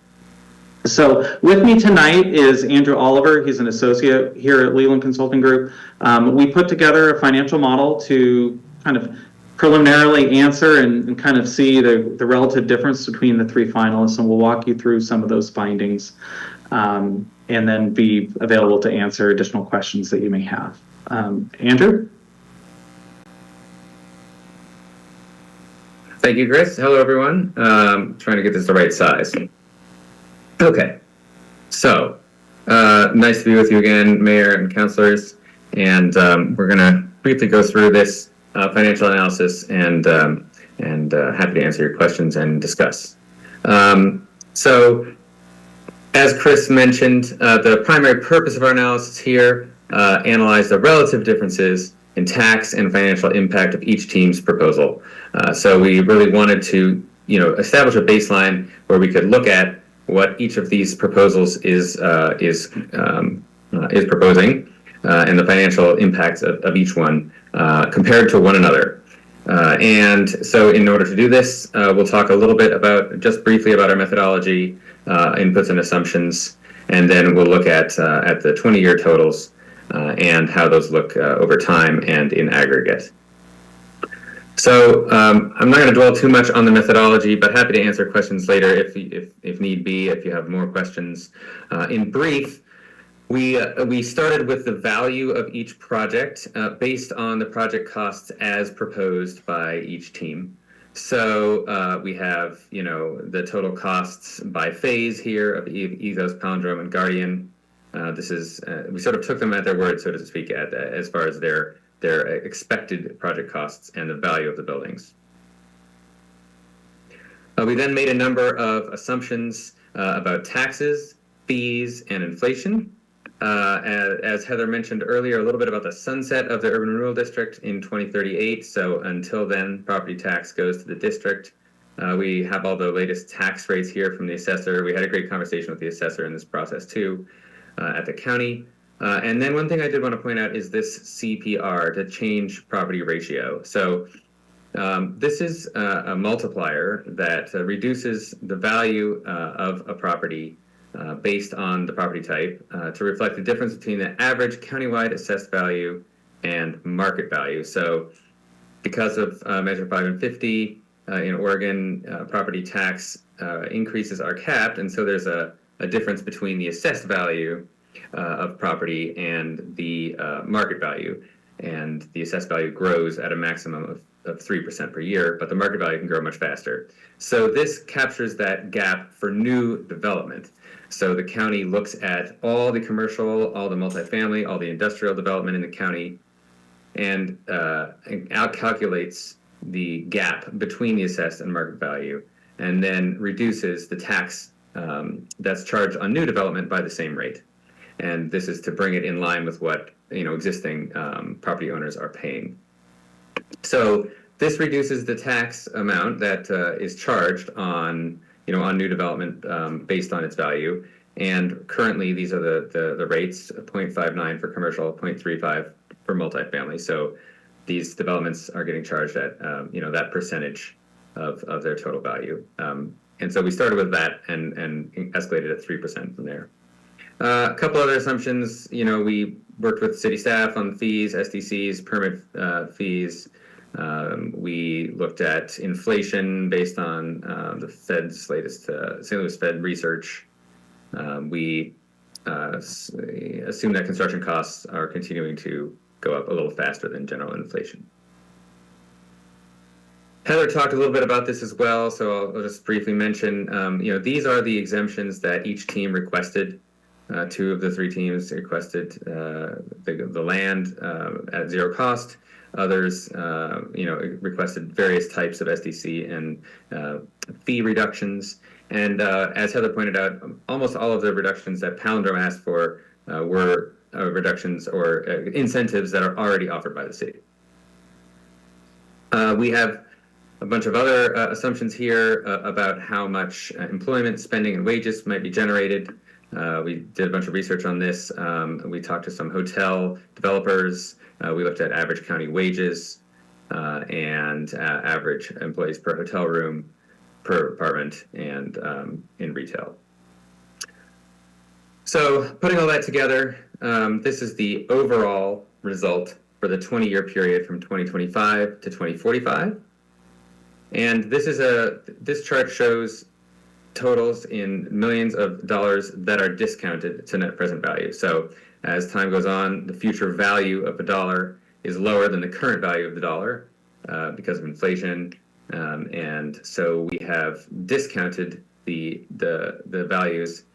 So with me tonight is Andrew Oliver. He's an associate here at Leland Consulting Group. We put together a financial model to kind of preliminarily answer and kind of see the relative difference between the 3 finalists, and we'll walk you through some of those findings and then be available to answer additional questions that you may have. Andrew? Thank you, Chris. Hello, everyone. Trying to get this the right size. Okay. So, nice to be with you again, Mayor and councilors. And we're going to briefly go through this financial analysis and happy to answer your questions and discuss. So, as Chris mentioned, the primary purpose of our analysis here analyze the relative differences in tax and financial impact of each team's proposal. So we really wanted to, establish a baseline where we could look at what each of these proposals is proposing and the financial impacts of each one compared to one another. And so in order to do this, we'll talk a little bit just briefly about our methodology, inputs and assumptions, and then we'll look at the 20-year totals and how those look over time and in aggregate. So I'm not going to dwell too much on the methodology, but happy to answer questions later if need be, if you have more questions. In brief, we started with the value of each project based on the project costs as proposed by each team. So we have, the total costs by phase here of Ethos, Palindrome, and Guardian. This is we sort of took them at their word, so to speak, as far as their expected project costs and the value of the buildings. We then made a number of assumptions about taxes, fees, and inflation. As Heather mentioned earlier, a little bit about the sunset of the Urban Renewal District in 2038. So until then, property tax goes to the district. We have all the latest tax rates here from the assessor. We had a great conversation with the assessor in this process too at the county. And then one thing I did want to point out is this CPR, to change property ratio. So this is a multiplier that reduces the value of a property based on the property type to reflect the difference between the average countywide assessed value and market value. So because of Measure 5 and 50 in Oregon, property tax increases are capped, and so there's a difference between the assessed value of property and the market value, and the assessed value grows at a maximum of 3% per year, but the market value can grow much faster. So this captures that gap for new development. So the county looks at all the commercial, all the multifamily, all the industrial development in the county, and out-calculates the gap between the assessed and market value, and then reduces the tax that's charged on new development by the same rate. And this is to bring it in line with what existing property owners are paying. So this reduces the tax amount that is charged on on new development based on its value. And currently, these are the rates: 0.59 for commercial, 0.35 for multifamily. So these developments are getting charged at that percentage of their total value. And so we started with that and escalated at 3% from there. A couple other assumptions. We worked with city staff on the fees, SDCs, permit fees. We looked at inflation based on the Fed's latest St. Louis Fed research. We assume that construction costs are continuing to go up a little faster than general inflation. Heather talked a little bit about this as well, so I'll just briefly mention, these are the exemptions that each team requested. Two of the three teams requested the land at zero cost. Others, requested various types of SDC and fee reductions. And as Heather pointed out, almost all of the reductions that Palindrome asked for were reductions or incentives that are already offered by the city. We have a bunch of other assumptions here about how much employment, spending, and wages might be generated. We did a bunch of research on this. We talked to some hotel developers. We looked at average county wages and average employees per hotel room, per apartment, and in retail. So putting all that together, this is the overall result for the 20-year period from 2025 to 2045. And this chart shows totals in millions of dollars that are discounted to net present value. So as time goes on, the future value of a dollar is lower than the current value of the dollar because of inflation. And so we have discounted the values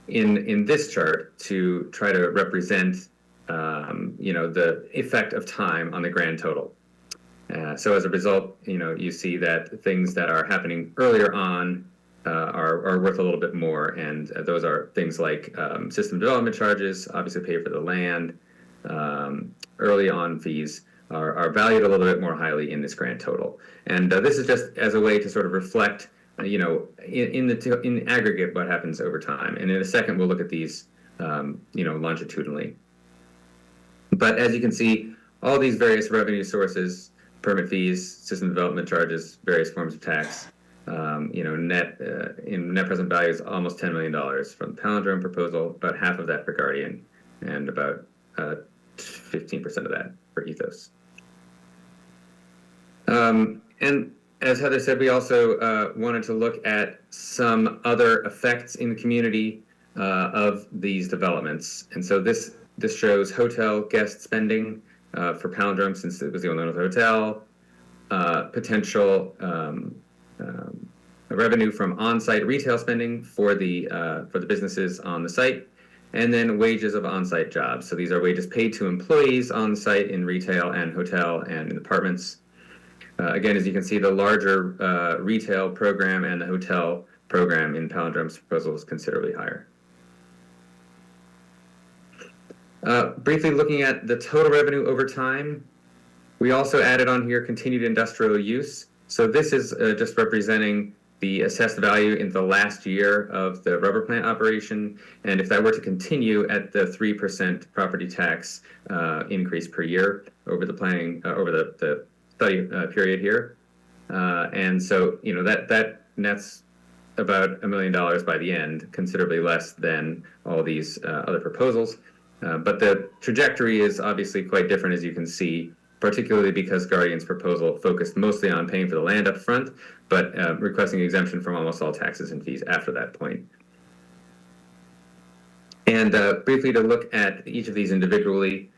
in this chart to try to represent the effect of time on the grand total. So as a result, you see that things that are happening earlier on are worth a little bit more, and those are things like system development charges, obviously pay for the land. Early on fees are valued a little bit more highly in this grand total. And this is just as a way to sort of reflect, in aggregate what happens over time. And in a second, we'll look at these, longitudinally. But as you can see, all these various revenue sources, permit fees, system development charges, various forms of tax, net present value is almost $10 million from the Palindrome proposal, about half of that for Guardian, and about 15% of that for Ethos. And as Heather said, we also wanted to look at some other effects in the community of these developments. And so this shows hotel guest spending for Palindrome, since it was the only one with a hotel, potential revenue from on-site retail spending for the businesses on the site, and then wages of on-site jobs. So these are wages paid to employees on-site in retail and hotel and in apartments. Again, as you can see, the larger retail program and the hotel program in Palindrome's proposal is considerably higher. Briefly looking at the total revenue over time, we also added on here continued industrial use. So this is just representing the assessed value in the last year of the rubber plant operation. And if that were to continue at the 3% property tax increase per year over the planning, over the study period here. And so, that nets about $1 million by the end, considerably less than all these other proposals. But the trajectory is obviously quite different, as you can see, particularly because Guardian's proposal focused mostly on paying for the land up front, but requesting exemption from almost all taxes and fees after that point. And briefly to look at each of these individually,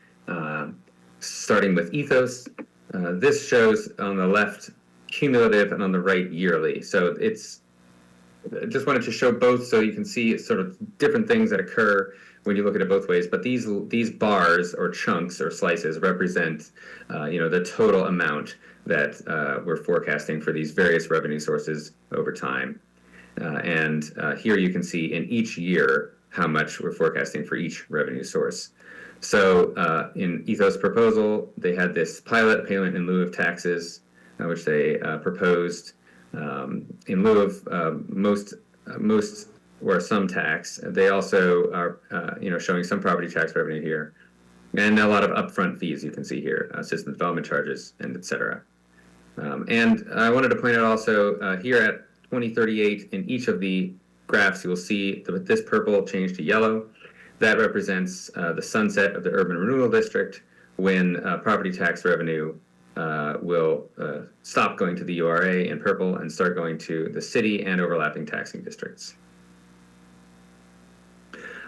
starting with Ethos, This shows on the left cumulative and on the right yearly. So I just wanted to show both so you can see sort of different things that occur when you look at it both ways. But these bars or chunks or slices represent, the total amount that we're forecasting for these various revenue sources over time. And here you can see in each year how much we're forecasting for each revenue source. So in Ethos proposal, they had this pilot payment in lieu of taxes, which they proposed in lieu of most or some tax. They also are, showing some property tax revenue here, and a lot of upfront fees you can see here, system development charges, and et cetera. And I wanted to point out also here at 2038, in each of the graphs, you will see this purple change to yellow. That represents the sunset of the urban renewal district, when property tax revenue will stop going to the URA in purple and start going to the city and overlapping taxing districts.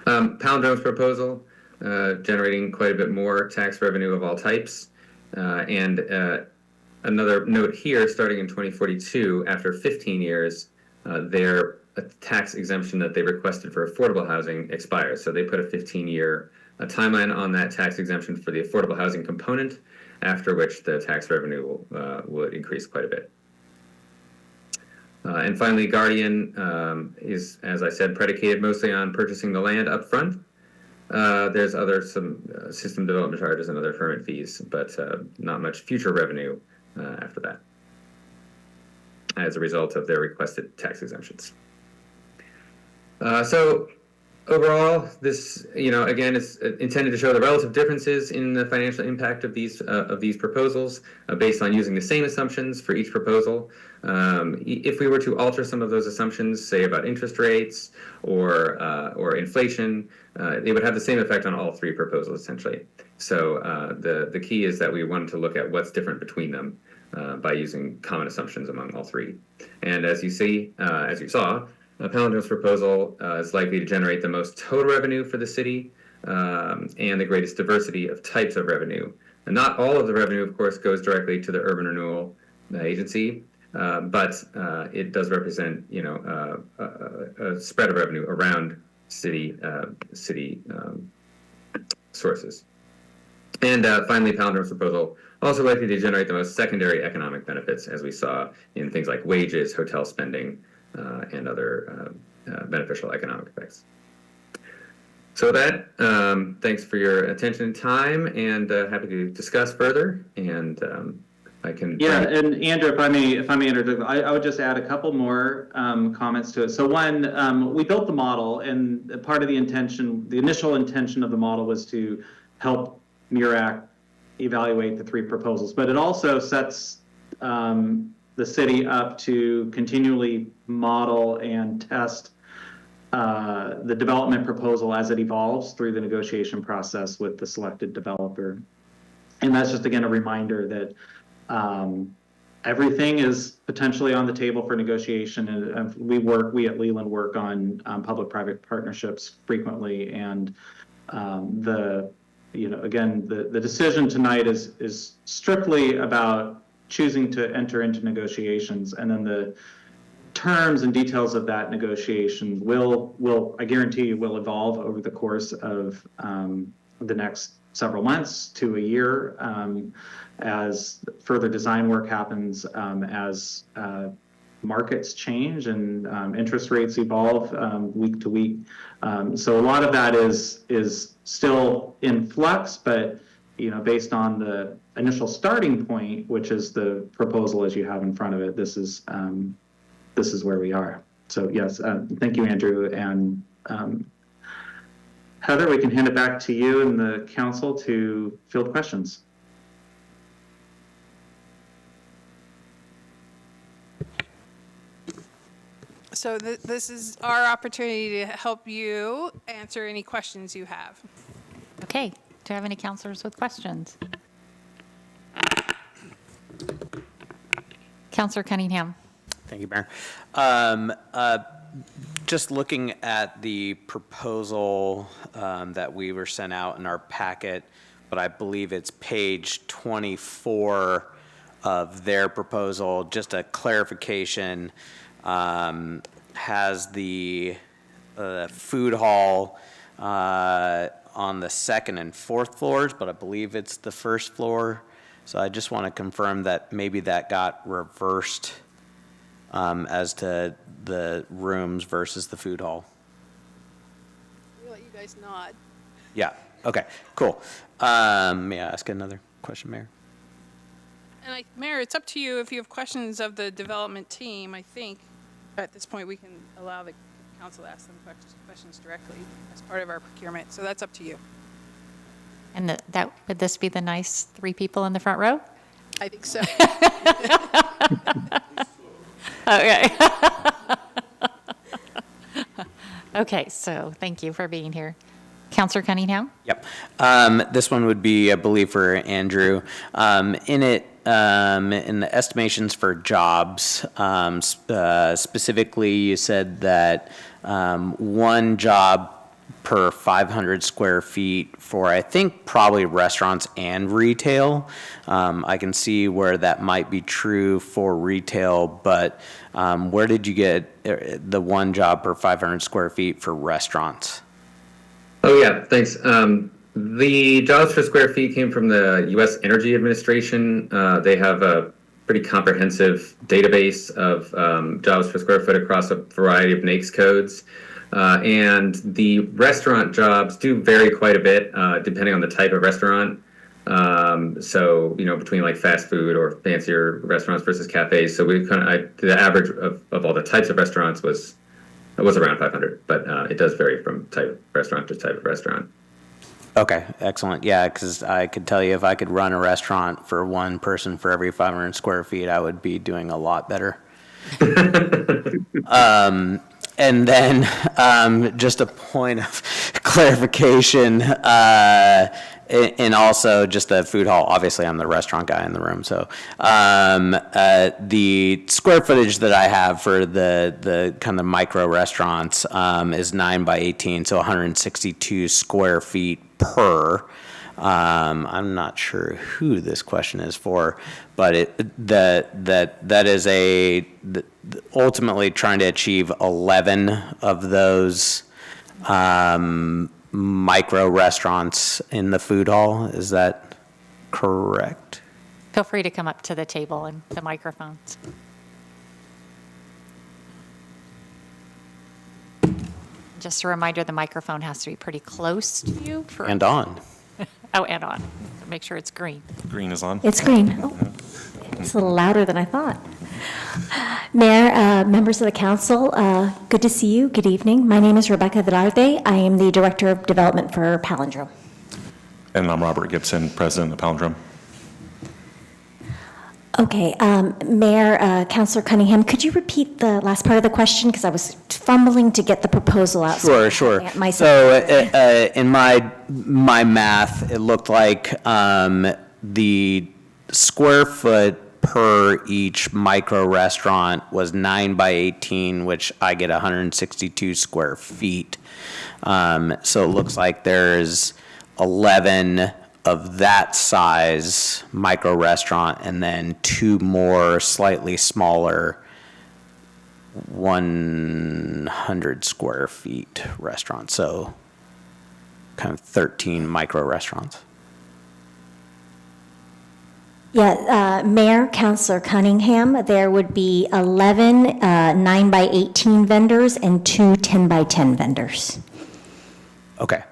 Palindrome's proposal, generating quite a bit more tax revenue of all types. And another note here, starting in 2042, after 15 years, their tax exemption that they requested for affordable housing expires. So they put a 15-year timeline on that tax exemption for the affordable housing component, after which the tax revenue will increase quite a bit. And finally, Guardian is, as I said, predicated mostly on purchasing the land up front. There's some system development charges and other permit fees, but not much future revenue after that as a result of their requested tax exemptions. So overall, this, again, is intended to show the relative differences in the financial impact of these proposals based on using the same assumptions for each proposal. If we were to alter some of those assumptions, say about interest rates or inflation, they would have the same effect on all three proposals essentially. So the key is that we wanted to look at what's different between them by using common assumptions among all three. And as you saw, Palindrome's proposal is likely to generate the most total revenue for the city and the greatest diversity of types of revenue. And not all of the revenue, of course, goes directly to the urban renewal agency, but it does represent, a spread of revenue around city sources. And finally, Palindrome's proposal also likely to generate the most secondary economic benefits, as we saw in things like wages, hotel spending, and other beneficial economic effects. So with that, thanks for your attention and time, and happy to discuss further. And I can. Yeah, and Andrew, if I may interject, I would just add a couple more comments to it. So one, we built the model, and part of the initial intention of the model was to help MURAC evaluate the three proposals, but it also sets the city up to continually model and test the development proposal as it evolves through the negotiation process with the selected developer. And that's just, again, a reminder that everything is potentially on the table for negotiation. And we at Leland work on public-private partnerships frequently. And the decision tonight is strictly about choosing to enter into negotiations, and then the terms and details of that negotiation will I guarantee you will evolve over the course of the next several months to a year as further design work happens, as markets change and interest rates evolve week to week. So a lot of that is still in flux, but based on the initial starting point, which is the proposal as you have in front of it, this is where we are. So yes, thank you, Andrew. And Heather, we can hand it back to you and the council to field questions. So this is our opportunity to help you answer any questions you have. Okay, do you have any counselors with questions? Counselor Cunningham. Thank you, Mayor. Just looking at the proposal that we were sent out in our packet, but I believe it's page 24. of their proposal, just a clarification, has the food hall on the second and fourth floors, but I believe it's the first floor. So I just want to confirm that maybe that got reversed as to the rooms versus the food hall. We'll let you guys nod. Yeah, okay, cool. May I ask another question, Mayor? And Mayor, it's up to you if you have questions of the development team. I think at this point we can allow the council to ask them questions directly as part of our procurement. So that's up to you. And would this be the nice 3 people in the front row? I think so. Okay. Okay, so thank you for being here. Counselor Cunningham? Yep. This one would be, I believe, for Andrew. In the estimations for jobs, specifically, you said that 1 job per 500 square feet for, I think, probably restaurants and retail. I can see where that might be true for retail, but where did you get the 1 job per 500 square feet for restaurants? Oh, yeah, thanks. The jobs per square feet came from the U.S. Energy Administration. They have a pretty comprehensive database of jobs per square foot across a variety of NAICS codes. And the restaurant jobs do vary quite a bit depending on the type of restaurant. So, between like fast food or fancier restaurants versus cafes. So the average of all the types of restaurants was around 500, but it does vary from type of restaurant to type of restaurant. Okay, excellent. Yeah, because I could tell you if I could run a restaurant for 1 person for every 500 square feet, I would be doing a lot better. And then just a point of clarification, and also just the food hall. Obviously, I'm the restaurant guy in the room, so the square footage that I have for the kind of micro restaurants is 9 by 18, so 162 square feet per. I'm not sure who this question is for, but that is ultimately trying to achieve 11 of those micro restaurants in the food hall. Is that correct? Feel free to come up to the table and the microphones. Just a reminder, the microphone has to be pretty close to you. And on. Oh, and on. Make sure it's green. Green is on. It's green. Oh, it's a little louder than I thought. Mayor, members of the council, good to see you. Good evening. My name is Rebecca Velarde. I am the Director of Development for Palindrome. And I'm Robert Gibson, President of Palindrome. Okay, Mayor, Councilor Cunningham, could you repeat the last part of the question? Because I was fumbling to get the proposal out. Sure. So in my math, it looked like the square foot per each micro restaurant was 9 by 18, which I get 162 square feet. So it looks like there's 11 of that size micro restaurant, and then 2 more slightly smaller 100 square feet restaurants. So kind of 13 micro restaurants. Yeah, Mayor, Councilor Cunningham, there would be 11 9 by 18 vendors and 2 10 by 10 vendors. Okay.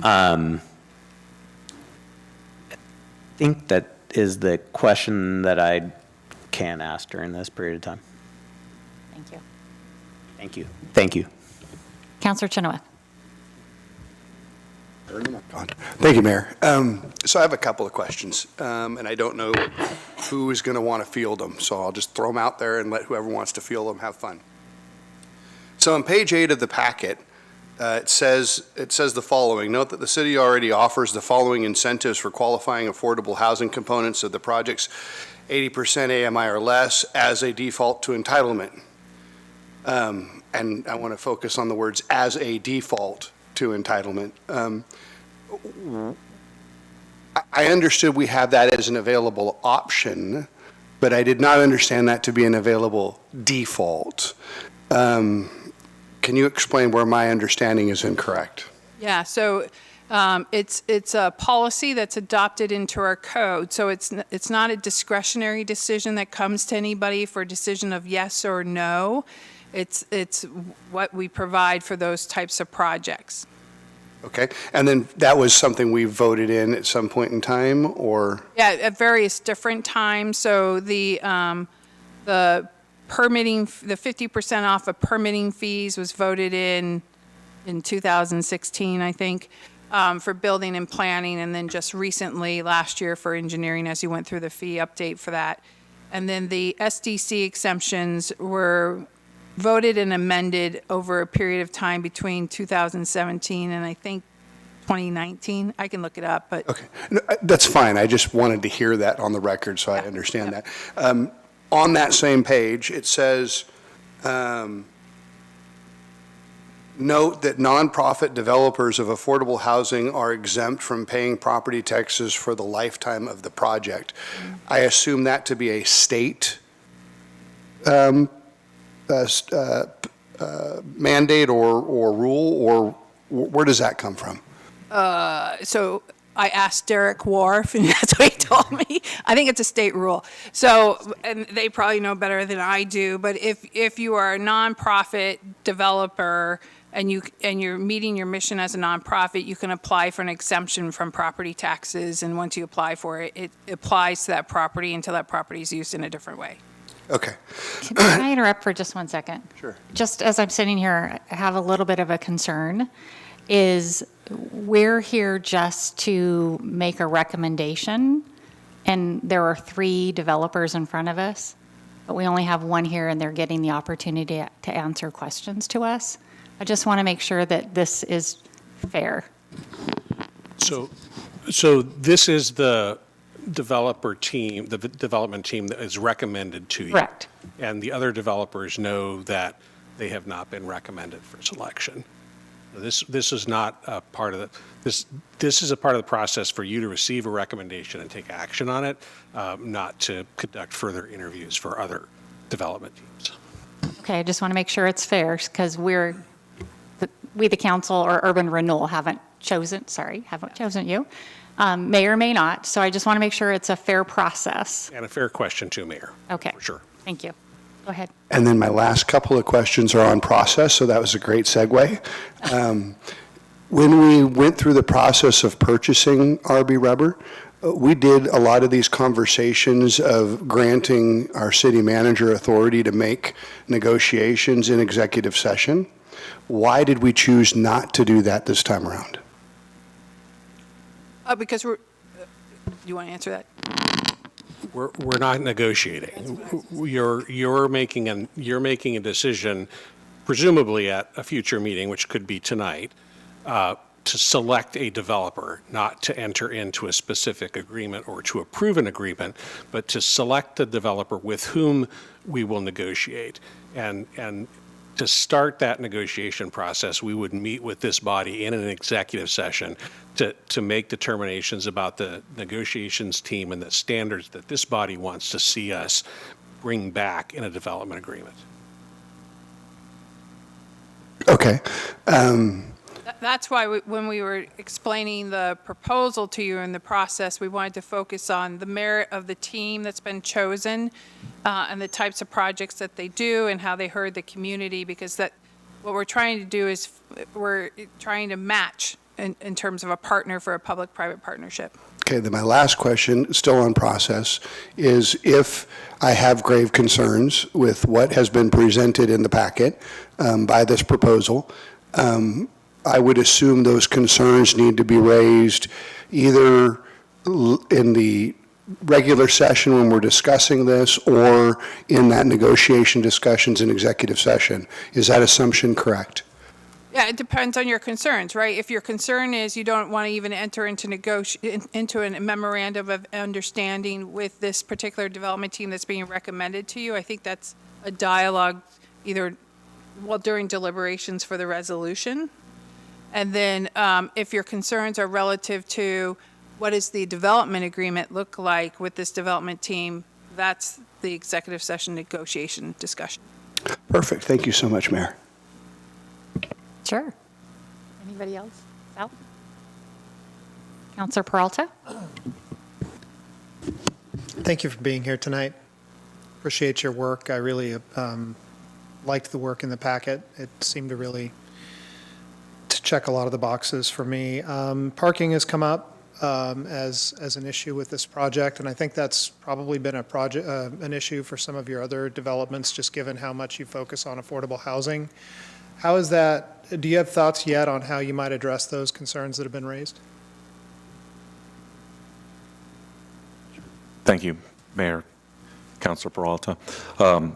I think that is the question that I can ask during this period of time. Thank you. Thank you. Counselor Chenoweth. Thank you, Mayor. So I have a couple of questions, and I don't know who is going to want to field them, so I'll just throw them out there and let whoever wants to field them have fun. So on page 8 of the packet, it says the following. Note that the city already offers the following incentives for qualifying affordable housing components of the project's 80% AMI or less as a default to entitlement. And I want to focus on the words "as a default to entitlement." I understood we have that as an available option, but I did not understand that to be an available default. Can you explain where my understanding is incorrect? Yeah, so it's a policy that's adopted into our code. So it's not a discretionary decision that comes to anybody for a decision of yes or no. It's what we provide for those types of projects. Okay, and then that was something we voted in at some point in time, or? Yeah, at various different times. So the permitting, the 50% off of permitting fees was voted in 2016, I think, for building and planning, and then just recently, last year, for engineering, as you went through the fee update for that. And then the SDC exemptions were voted and amended over a period of time between 2017 and I think 2019. I can look it up, but. Okay, no, that's fine. I just wanted to hear that on the record so I understand that. On that same page, it says, note that nonprofit developers of affordable housing are exempt from paying property taxes for the lifetime of the project. I assume that to be a state mandate or rule, or where does that come from? So I asked Derek Wharf, and that's what he told me. I think it's a state rule. So, and they probably know better than I do, but if you are a nonprofit developer and you're meeting your mission as a nonprofit, you can apply for an exemption from property taxes, and once you apply for it, it applies to that property until that property is used in a different way. Okay. Can I interrupt for just 1 second? Sure. Just as I'm sitting here, I have a little bit of a concern, is we're here just to make a recommendation, and there are 3 developers in front of us, but we only have 1 here, and they're getting the opportunity to answer questions to us. I just want to make sure that this is fair. So this is the developer team, the development team that is recommended to you. Correct. And the other developers know that they have not been recommended for selection. This is not a part of this is a part of the process for you to receive a recommendation and take action on it, not to conduct further interviews for other development teams. Okay, I just want to make sure it's fair, because we, the council, or Urban Renewal, haven't chosen you. May or may not, so I just want to make sure it's a fair process. And a fair question too, Mayor. Okay. For sure. Thank you. Go ahead. And then my last couple of questions are on process, so that was a great segue. When we went through the process of purchasing RB Rubber, we did a lot of these conversations of granting our city manager authority to make negotiations in executive session. Why did we choose not to do that this time around? Because do you want to answer that? We're not negotiating. You're making a decision, presumably at a future meeting, which could be tonight, to select a developer, not to enter into a specific agreement or to approve an agreement, but to select the developer with whom we will negotiate. And to start that negotiation process, we would meet with this body in an executive session to make determinations about the negotiations team and the standards that this body wants to see us bring back in a development agreement. Okay. That's why when we were explaining the proposal to you in the process, we wanted to focus on the merit of the team that's been chosen and the types of projects that they do and how they heard the community, because what we're trying to do is we're trying to match in terms of a partner for a public-private partnership. Okay, then my last question, still on process, is if I have grave concerns with what has been presented in the packet by this proposal, I would assume those concerns need to be raised either in the regular session when we're discussing this or in that negotiation discussions in executive session. Is that assumption correct? Yeah, it depends on your concerns, right? If your concern is you don't want to even enter into a memorandum of understanding with this particular development team that's being recommended to you, I think that's a dialogue during deliberations for the resolution. And then if your concerns are relative to what does the development agreement look like with this development team, that's the executive session negotiation discussion. Perfect. Thank you so much, Mayor. Sure. Anybody else? Sal? Counselor Peralta? Thank you for being here tonight. Appreciate your work. I really liked the work in the packet. It seemed to really to check a lot of the boxes for me. Parking has come up as an issue with this project, and I think that's probably been an issue for some of your other developments, just given how much you focus on affordable housing. How is that? Do you have thoughts yet on how you might address those concerns that have been raised? Thank you, Mayor, Councilor Peralta.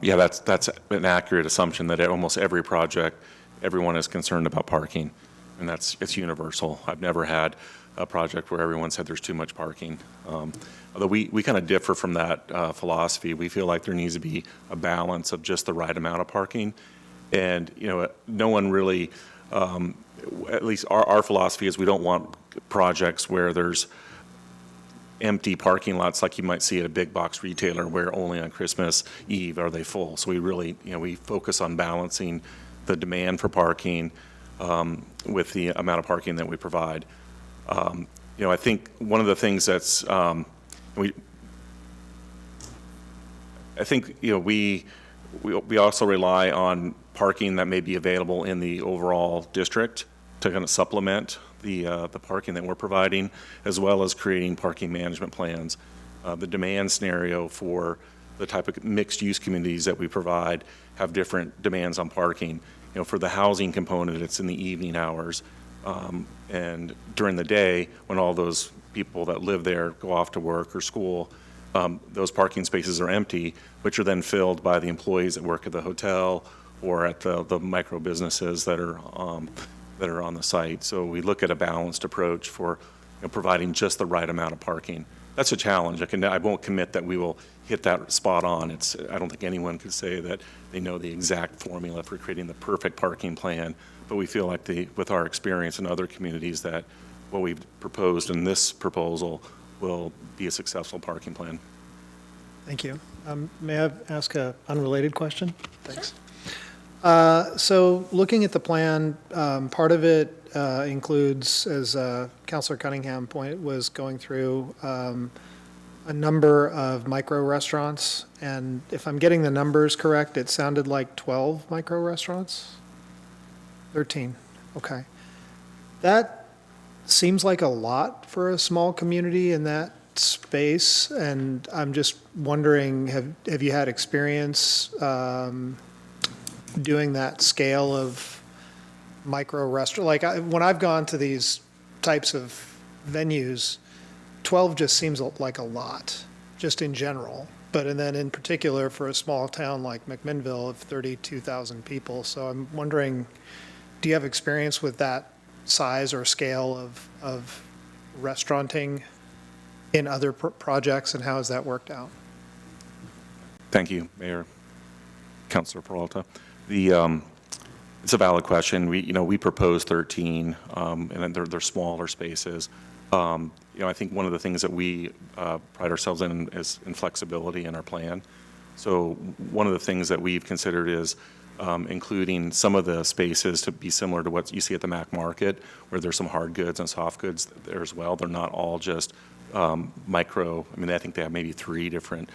Yeah, that's an accurate assumption that at almost every project, everyone is concerned about parking, and it's universal. I've never had a project where everyone said there's too much parking. Although we kind of differ from that philosophy. We feel like there needs to be a balance of just the right amount of parking. And, no one really, at least our philosophy is we don't want projects where there's empty parking lots like you might see at a big box retailer where only on Christmas Eve are they full. So we really, we focus on balancing the demand for parking with the amount of parking that we provide. I think one of the things that's, we also rely on parking that may be available in the overall district to kind of supplement the parking that we're providing, as well as creating parking management plans. The demand scenario for the type of mixed-use communities that we provide have different demands on parking. For the housing component, it's in the evening hours. And during the day, when all those people that live there go off to work or school, those parking spaces are empty, which are then filled by the employees that work at the hotel or at the micro businesses that are on the site. So we look at a balanced approach for providing just the right amount of parking. That's a challenge. I won't commit that we will hit that spot on. I don't think anyone could say that they know the exact formula for creating the perfect parking plan, but we feel like with our experience in other communities that what we've proposed in this proposal will be a successful parking plan. Thank you. May I ask an unrelated question? Thanks. So looking at the plan, part of it includes, as Councilor Cunningham was going through, a number of micro restaurants. And if I'm getting the numbers correct, it sounded like 12 micro restaurants? 13, okay. That seems like a lot for a small community in that space. And I'm just wondering, have you had experience doing that scale of micro restaurant? Like when I've gone to these types of venues, 12 just seems like a lot, just in general. And then in particular for a small town like McMinnville of 32,000 people. So I'm wondering, do you have experience with that size or scale of restauranting in other projects, and how has that worked out? Thank you, Mayor, Councilor Peralta. It's a valid question. We propose 13, and they're smaller spaces. I think one of the things that we pride ourselves in is in flexibility in our plan. So one of the things that we've considered is including some of the spaces to be similar to what you see at the Mac Market, where there's some hard goods and soft goods there as well. They're not all just micro. I think they have maybe 3 different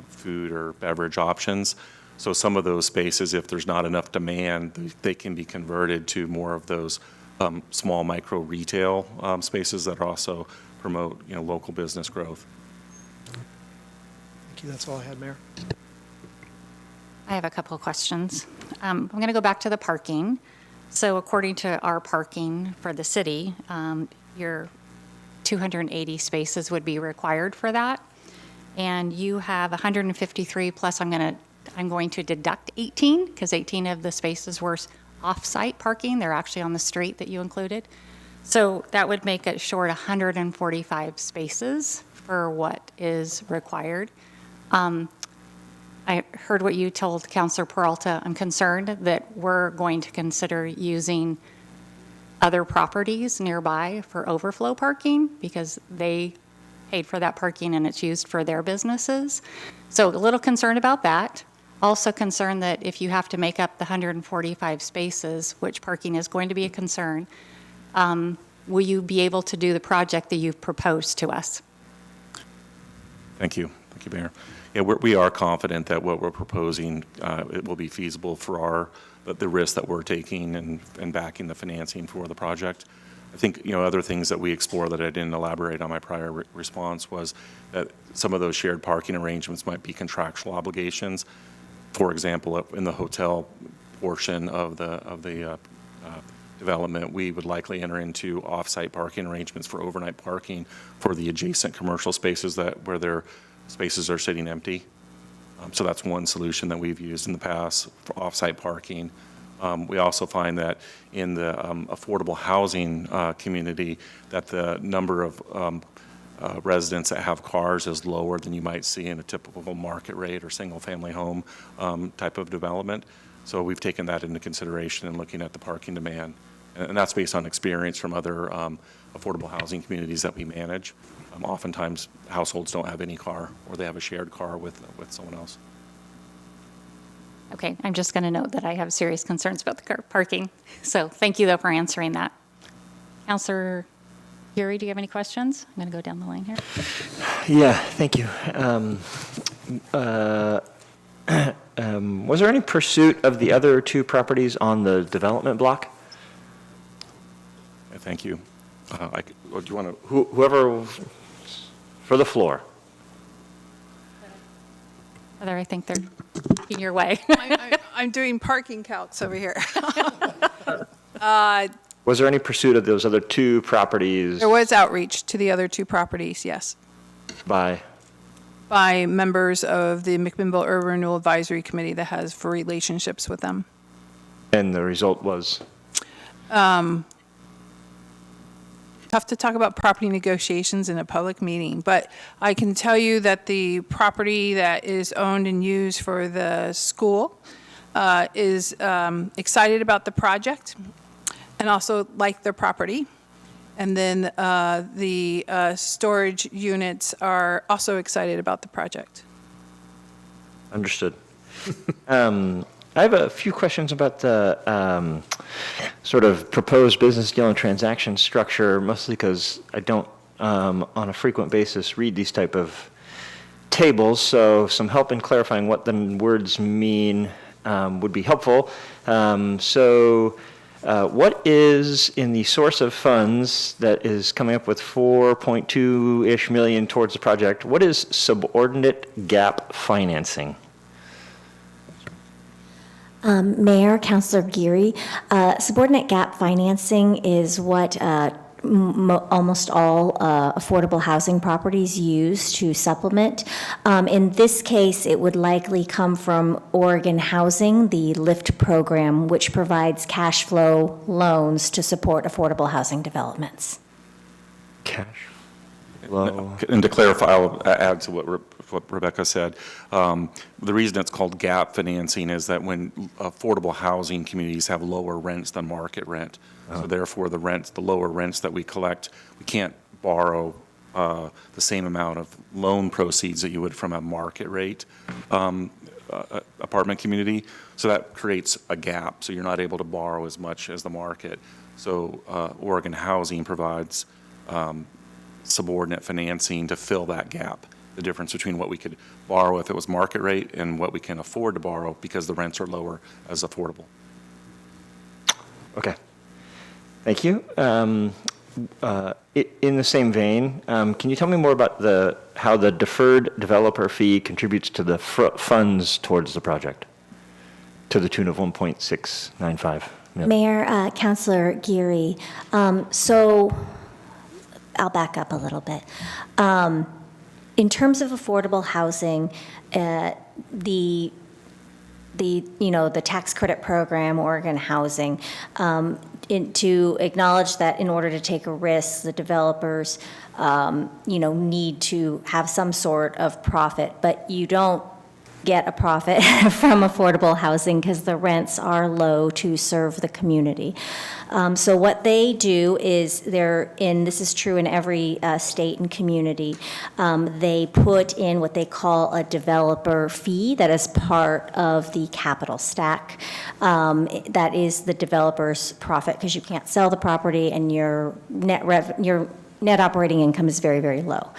food or beverage options. So some of those spaces, if there's not enough demand, they can be converted to more of those small micro retail spaces that also promote local business growth. Thank you. That's all I had, Mayor. I have a couple of questions. I'm going to go back to the parking. So according to our parking for the city, your 280 spaces would be required for that. And you have 153 plus I'm going to deduct 18 because 18 of the spaces were off-site parking. They're actually on the street that you included. So that would make it short 145 spaces for what is required. I heard what you told Councilor Peralta. I'm concerned that we're going to consider using other properties nearby for overflow parking because they paid for that parking and it's used for their businesses. So a little concerned about that. Also concerned that if you have to make up the 145 spaces, which parking is going to be a concern, will you be able to do the project that you've proposed to us? Thank you. Thank you, Mayor. Yeah, we are confident that what we're proposing, it will be feasible for the risk that we're taking and backing the financing for the project. I think, other things that we explore that I didn't elaborate on my prior response was that some of those shared parking arrangements might be contractual obligations. For example, in the hotel portion of the development, we would likely enter into off-site parking arrangements for overnight parking for the adjacent commercial spaces where their spaces are sitting empty. So that's one solution that we've used in the past for off-site parking. We also find that in the affordable housing community, that the number of residents that have cars is lower than you might see in a typical market rate or single-family home type of development. So we've taken that into consideration in looking at the parking demand. And that's based on experience from other affordable housing communities that we manage. Oftentimes, households don't have any car, or they have a shared car with someone else. Okay, I'm just going to note that I have serious concerns about the car parking. So thank you, though, for answering that. Councilor Yuri, do you have any questions? I'm going to go down the line here. Yeah, thank you. Was there any pursuit of the other two properties on the development block? Thank you. Do you want to? Whoever, for the floor. Heather, I think they're in your way. I'm doing parking counts over here. Was there any pursuit of those other two properties? There was outreach to the other two properties, yes, By? by members of the McMinnville Urban Renewal Advisory Committee that has relationships with them. And the result was? Tough to talk about property negotiations in a public meeting, but I can tell you that the property that is owned and used for the school is excited about the project and also like their property. And then the storage units are also excited about the project. Understood. I have a few questions about the sort of proposed business deal and transaction structure, mostly because I don't, on a frequent basis, read these type of tables, so some help in clarifying what the words mean would be helpful. What is in the source of funds that is coming up with 4.2-ish million towards the project? What is subordinate gap financing? Mayor, Councilor Geary, subordinate gap financing is what almost all affordable housing properties use to supplement. In this case, it would likely come from Oregon Housing, the LIFT program, which provides cash flow loans to support affordable housing developments. Cash flow. And to clarify, I'll add to what Rebecca said. The reason it's called gap financing is that when affordable housing communities have lower rents than market rent, so therefore the lower rents that we collect, we can't borrow the same amount of loan proceeds that you would from a market rate apartment community. So that creates a gap. So you're not able to borrow as much as the market. So Oregon Housing provides subordinate financing to fill that gap, the difference between what we could borrow if it was market rate and what we can afford to borrow because the rents are lower as affordable. Okay. Thank you. In the same vein, can you tell me more about how the deferred developer fee contributes to the funds towards the project to the tune of 1.695 million? Mayor, Councilor Geary, so I'll back up a little bit. In terms of affordable housing, the tax credit program, Oregon Housing, to acknowledge that in order to take a risk, the developers, need to have some sort of profit, but you don't get a profit from affordable housing because the rents are low to serve the community. So what they do is this is true in every state and community, they put in what they call a developer fee that is part of the capital stack. That is the developer's profit because you can't sell the property and your net operating income is very, very low.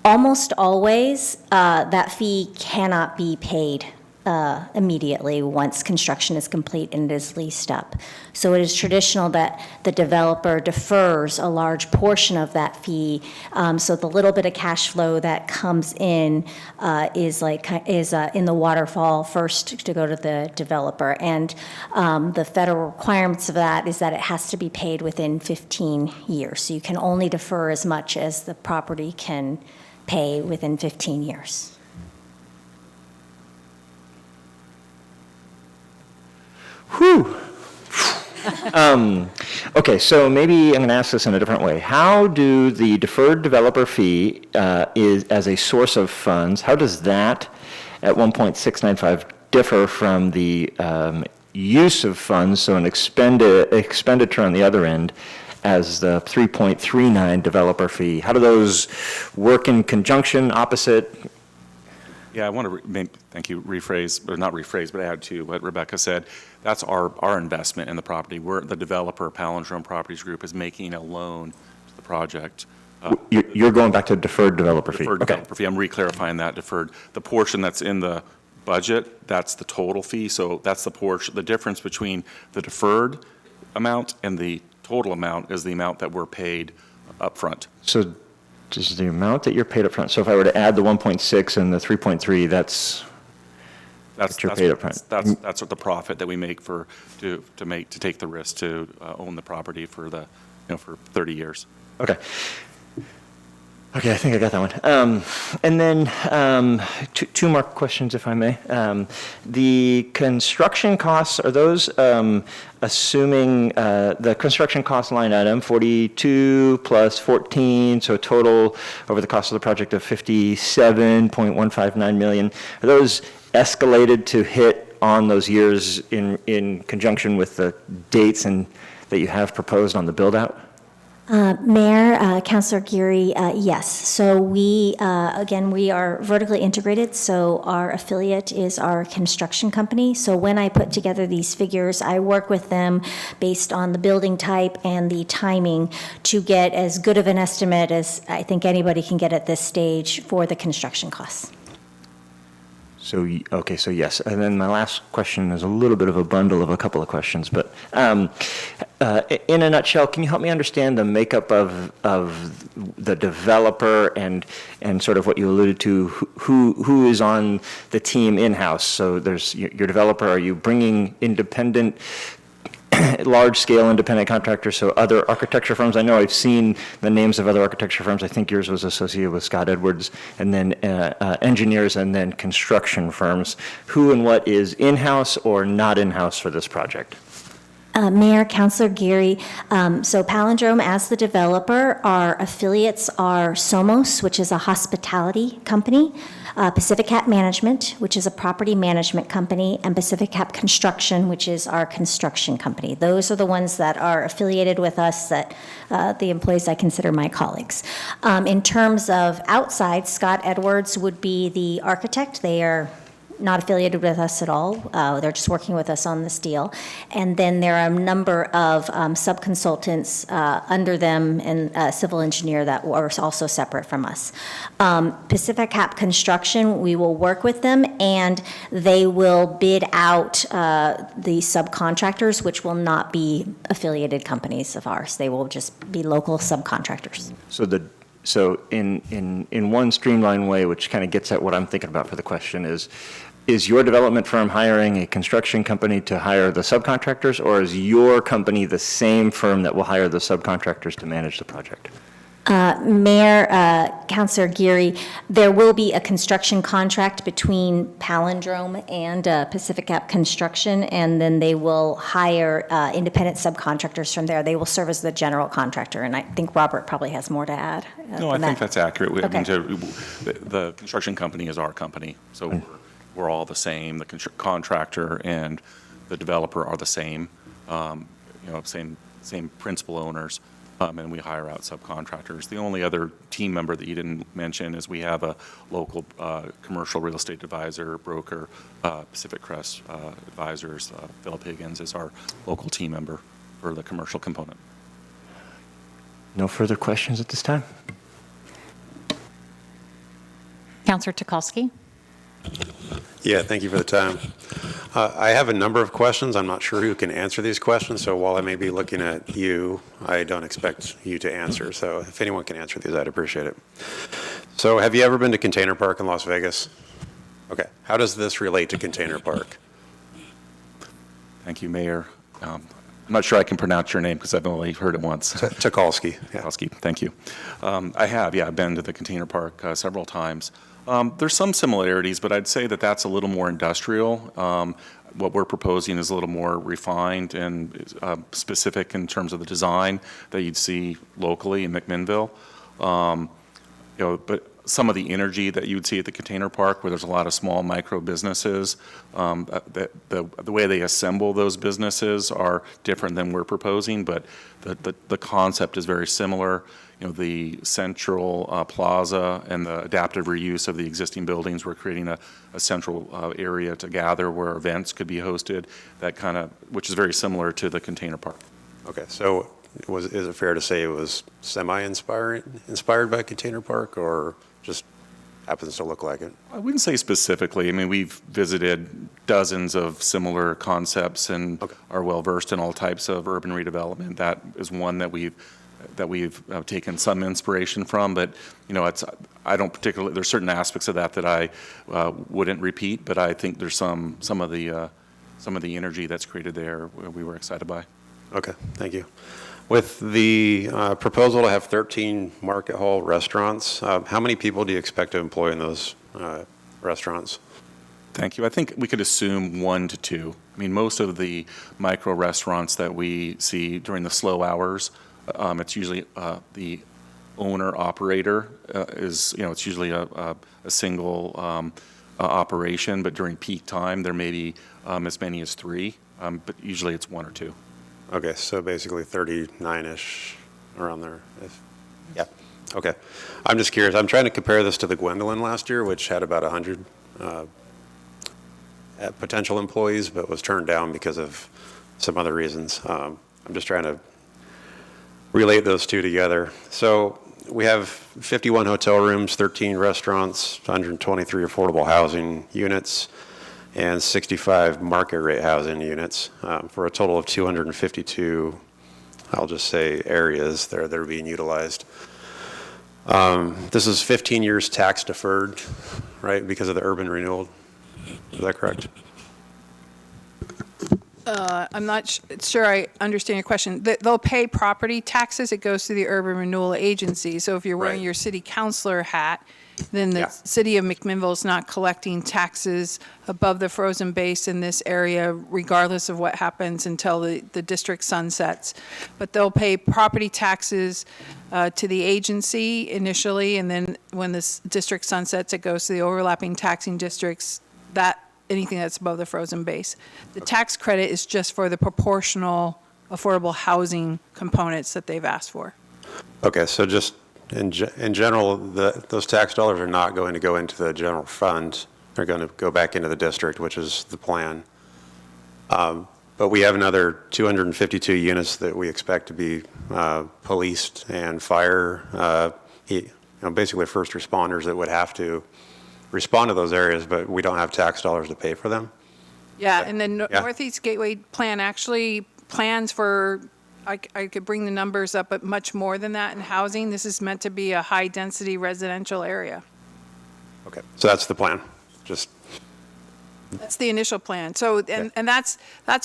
Almost always, that fee cannot be paid immediately once construction is complete and it is leased up. So it is traditional that the developer defers a large portion of that fee. So the little bit of cash flow that comes in is in the waterfall first to go to the developer. And the federal requirements of that is that it has to be paid within 15 years. So you can only defer as much as the property can pay within 15 years. Whew. Okay, so maybe I'm going to ask this in a different way. How do the deferred developer fee is as a source of funds, how does that at 1.695 differ from the use of funds, so an expenditure on the other end, as the 3.39 developer fee? How do those work in conjunction, opposite? Yeah, I want to, thank you, rephrase, or not rephrase, but add to what Rebecca said. That's our investment in the property. We're, the developer, Palindrome Properties Group, is making a loan to the project. You're going back to deferred developer fee. Deferred developer fee. I'm re-clarifying that deferred. The portion that's in the budget, that's the total fee. So that's the portion, the difference between the deferred amount and the total amount is the amount that we're paid upfront. So is the amount that you're paid up front? So if I were to add the 1.6 and the 3.3, that's what you're paid up front. That's what the profit that we make to take the risk to own the property for for 30 years. Okay. Okay, I think I got that one. And then two more questions, if I may. The construction costs, are those assuming the construction cost line item, 42 plus 14, so a total over the cost of the project of $57.159 million. Are those escalated to hit on those years in conjunction with the dates that you have proposed on the build-out? Mayor, Councilor Geary, yes. So we are vertically integrated, so our affiliate is our construction company. So when I put together these figures, I work with them based on the building type and the timing to get as good of an estimate as I think anybody can get at this stage for the construction costs. So, okay, so yes. And then my last question is a little bit of a bundle of a couple of questions, but in a nutshell, can you help me understand the makeup of the developer and sort of what you alluded to, who is on the team in-house? So there's your developer, are you bringing independent, large-scale independent contractors, so other architecture firms? I know I've seen the names of other architecture firms. I think yours was associated with Scott Edwards, and then engineers, and then construction firms. Who and what is in-house or not in-house for this project? Mayor, Councilor Geary, so Palindrome as the developer, our affiliates are Somos, which is a hospitality company, Pacific Cap Management, which is a property management company, and Pacific Cap Construction, which is our construction company. Those are the ones that are affiliated with us, that the employees I consider my colleagues. In terms of outside, Scott Edwards would be the architect. They are not affiliated with us at all. They're just working with us on this deal. And then there are a number of sub-consultants under them and a civil engineer that are also separate from us. Pacific Cap Construction, we will work with them, and they will bid out the subcontractors, which will not be affiliated companies of ours. They will just be local subcontractors. So in one streamlined way, which kind of gets at what I'm thinking about for the question, is your development firm hiring a construction company to hire the subcontractors, or is your company the same firm that will hire the subcontractors to manage the project? Mayor, Councilor Geary, there will be a construction contract between Palindrome and Pacific Gap Construction, and then they will hire independent subcontractors from there. They will serve as the general contractor, and I think Robert probably has more to add. No, I think that's accurate. I mean, Okay. the construction company is our company, so we're all the same. The contractor and the developer are the same, same principal owners. And we hire out subcontractors. The only other team member that you didn't mention is we have a local commercial real estate advisor, broker, Pacific Crest Advisors. Philip Higgins is our local team member for the commercial component. No further questions at this time? Counselor Tukalski? Yeah, thank you for the time. I have a number of questions. I'm not sure who can answer these questions, so while I may be looking at you, I don't expect you to answer. So if anyone can answer these, I'd appreciate it. So have you ever been to Container Park in Las Vegas? Okay. How does this relate to Container Park? Thank you, Mayor. I'm not sure I can pronounce your name because I've only heard it once. Tukalski. Yeah. Tukalski, thank you. I've been to the Container Park several times. There's some similarities, but I'd say that that's a little more industrial. What we're proposing is a little more refined and specific in terms of the design that you'd see locally in McMinnville. But some of the energy that you would see at the Container Park, where there's a lot of small micro businesses, the way they assemble those businesses are different than we're proposing, but the concept is very similar. The central plaza and the adaptive reuse of the existing buildings. We're creating a central area to gather where events could be hosted, which is very similar to the Container Park. Okay, so is it fair to say it was inspired by Container Park, or just happens to look like it? I wouldn't say specifically. I mean, we've visited dozens of similar concepts and are well-versed in all types of urban redevelopment. That is one that we've taken some inspiration from, but I don't particularly. There's certain aspects of that I wouldn't repeat, but I think there's some of the energy that's created there we were excited by. Okay, thank you. With the proposal to have 13 market hall restaurants, how many people do you expect to employ in those restaurants? Thank you. I think we could assume 1 to 2. I mean, most of the micro restaurants that we see during the slow hours, it's usually the owner operator it's usually a single operation, but during peak time there may be as many as 3, but usually it's 1 or 2. Okay, so basically 39-ish around there. Yeah. Okay. I'm just curious. I'm trying to compare this to the Gwendolyn last year, which had about 100 potential employees, but was turned down because of some other reasons. I'm just trying to relate those two together. So we have 51 hotel rooms, 13 restaurants, 123 affordable housing units, and 65 market rate housing units, for a total of 252, I'll just say, areas that are being utilized. This is 15 years tax deferred, right, because of the urban renewal. Is that correct? I'm not sure I understand your question. They'll pay property taxes. It goes to the Urban Renewal Agency. So if you're wearing Right. your city councilor hat, then the city of McMinnville is not collecting taxes above the frozen base in this area, regardless of what happens until the district sunsets. But they'll pay property taxes to the agency initially, and then when this district sunsets, it goes to the overlapping taxing districts, anything that's above the frozen base. The tax credit is just for the proportional affordable housing components that they've asked for. Okay, so just in general, those tax dollars are not going to go into the general fund. They're going to go back into the district, which is the plan. But we have another 252 units that we expect to be policed and fire, basically first responders that would have to respond to those areas, but we don't have tax dollars to pay for them. Yeah, and the Yeah. Northeast Gateway Plan actually plans for, I could bring the numbers up, but much more than that in housing. This is meant to be a high-density residential area. Okay, so that's the plan. That's the initial plan. So, and that's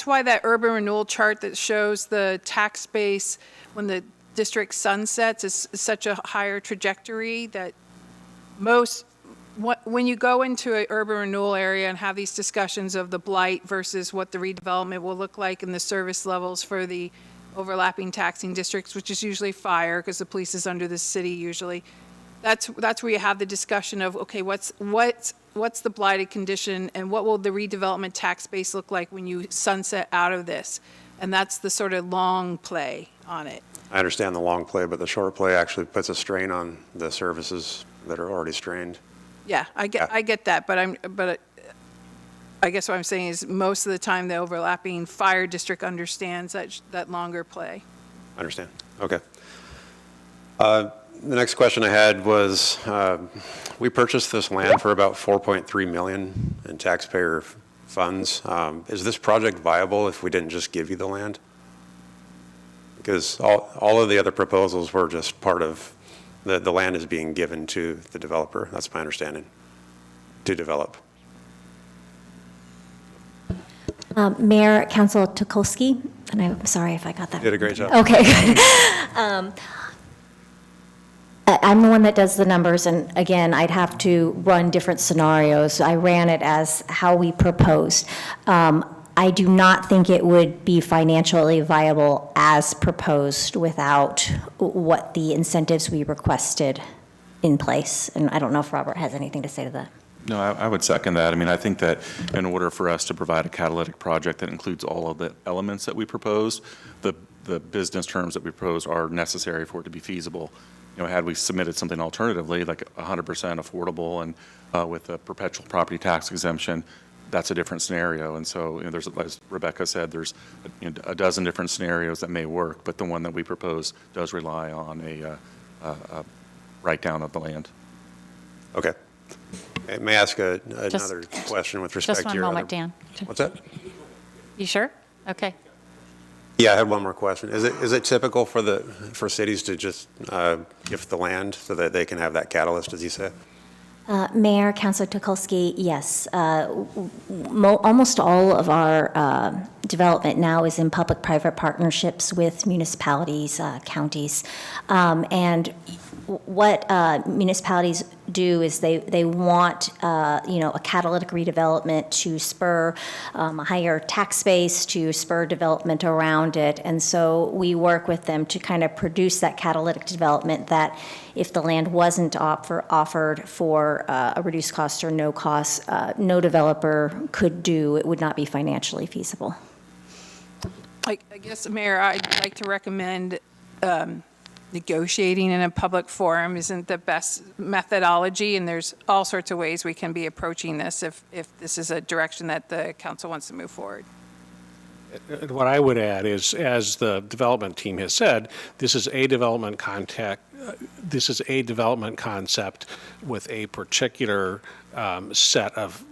why that urban renewal chart that shows the tax base, when the district sunsets is such a higher trajectory that when you go into an urban renewal area and have these discussions of the blight versus what the redevelopment will look like and the service levels for the overlapping taxing districts, which is usually fire, because the police is under the city usually, that's where you have the discussion of, okay, what's the blighted condition and what will the redevelopment tax base look like when you sunset out of this? And that's the sort of long play on it. I understand the long play, but the short play actually puts a strain on the services that are already strained. Yeah, I get that, but I guess what I'm saying is most of the time the overlapping fire district understands that longer play. Understand. Okay. The next question I had was, we purchased this land for about $4.3 million in taxpayer funds. Is this project viable if we didn't just give you the land? Because all of the other proposals were just part of the land is being given to the developer. That's my understanding, to develop. Mayor, Council Tukolsky, and I'm sorry if I got that. You did a great job. Okay. I'm the one that does the numbers, and again, I'd have to run different scenarios. I ran it as how we proposed. I do not think it would be financially viable as proposed without what the incentives we requested in place. And I don't know if Robert has anything to say to that. No, I would second that. I mean, I think that in order for us to provide a catalytic project that includes all of the elements that we proposed, the business terms that we proposed are necessary for it to be feasible. You know, had we submitted something alternatively, like 100% affordable and with a perpetual property tax exemption, that's a different scenario. And so, you know, there's, as Rebecca said, there's a dozen different scenarios that may work, but the one that we propose does rely on a write-down of the land. Okay. May I ask another question with respect Just to your one moment, Dan. What's that? You sure? Okay. Yeah, I had one more question. Is it typical for cities to just gift the land so that they can have that catalyst, as you said? Mayor, Councilor Tukolsky, yes. Almost all of our development now is in public-private partnerships with municipalities, counties. And what municipalities do is they want, a catalytic redevelopment to spur a higher tax base, to spur development around it. And so we work with them to kind of produce that catalytic development that if the land wasn't offered for a reduced cost or no cost, no developer could do. It would not be financially feasible. I guess, Mayor, I'd like to recommend negotiating in a public forum isn't the best methodology, and there's all sorts of ways we can be approaching this if this is a direction that the council wants to move forward. What I would add is, as the development team has said, this is a development concept with a particular set of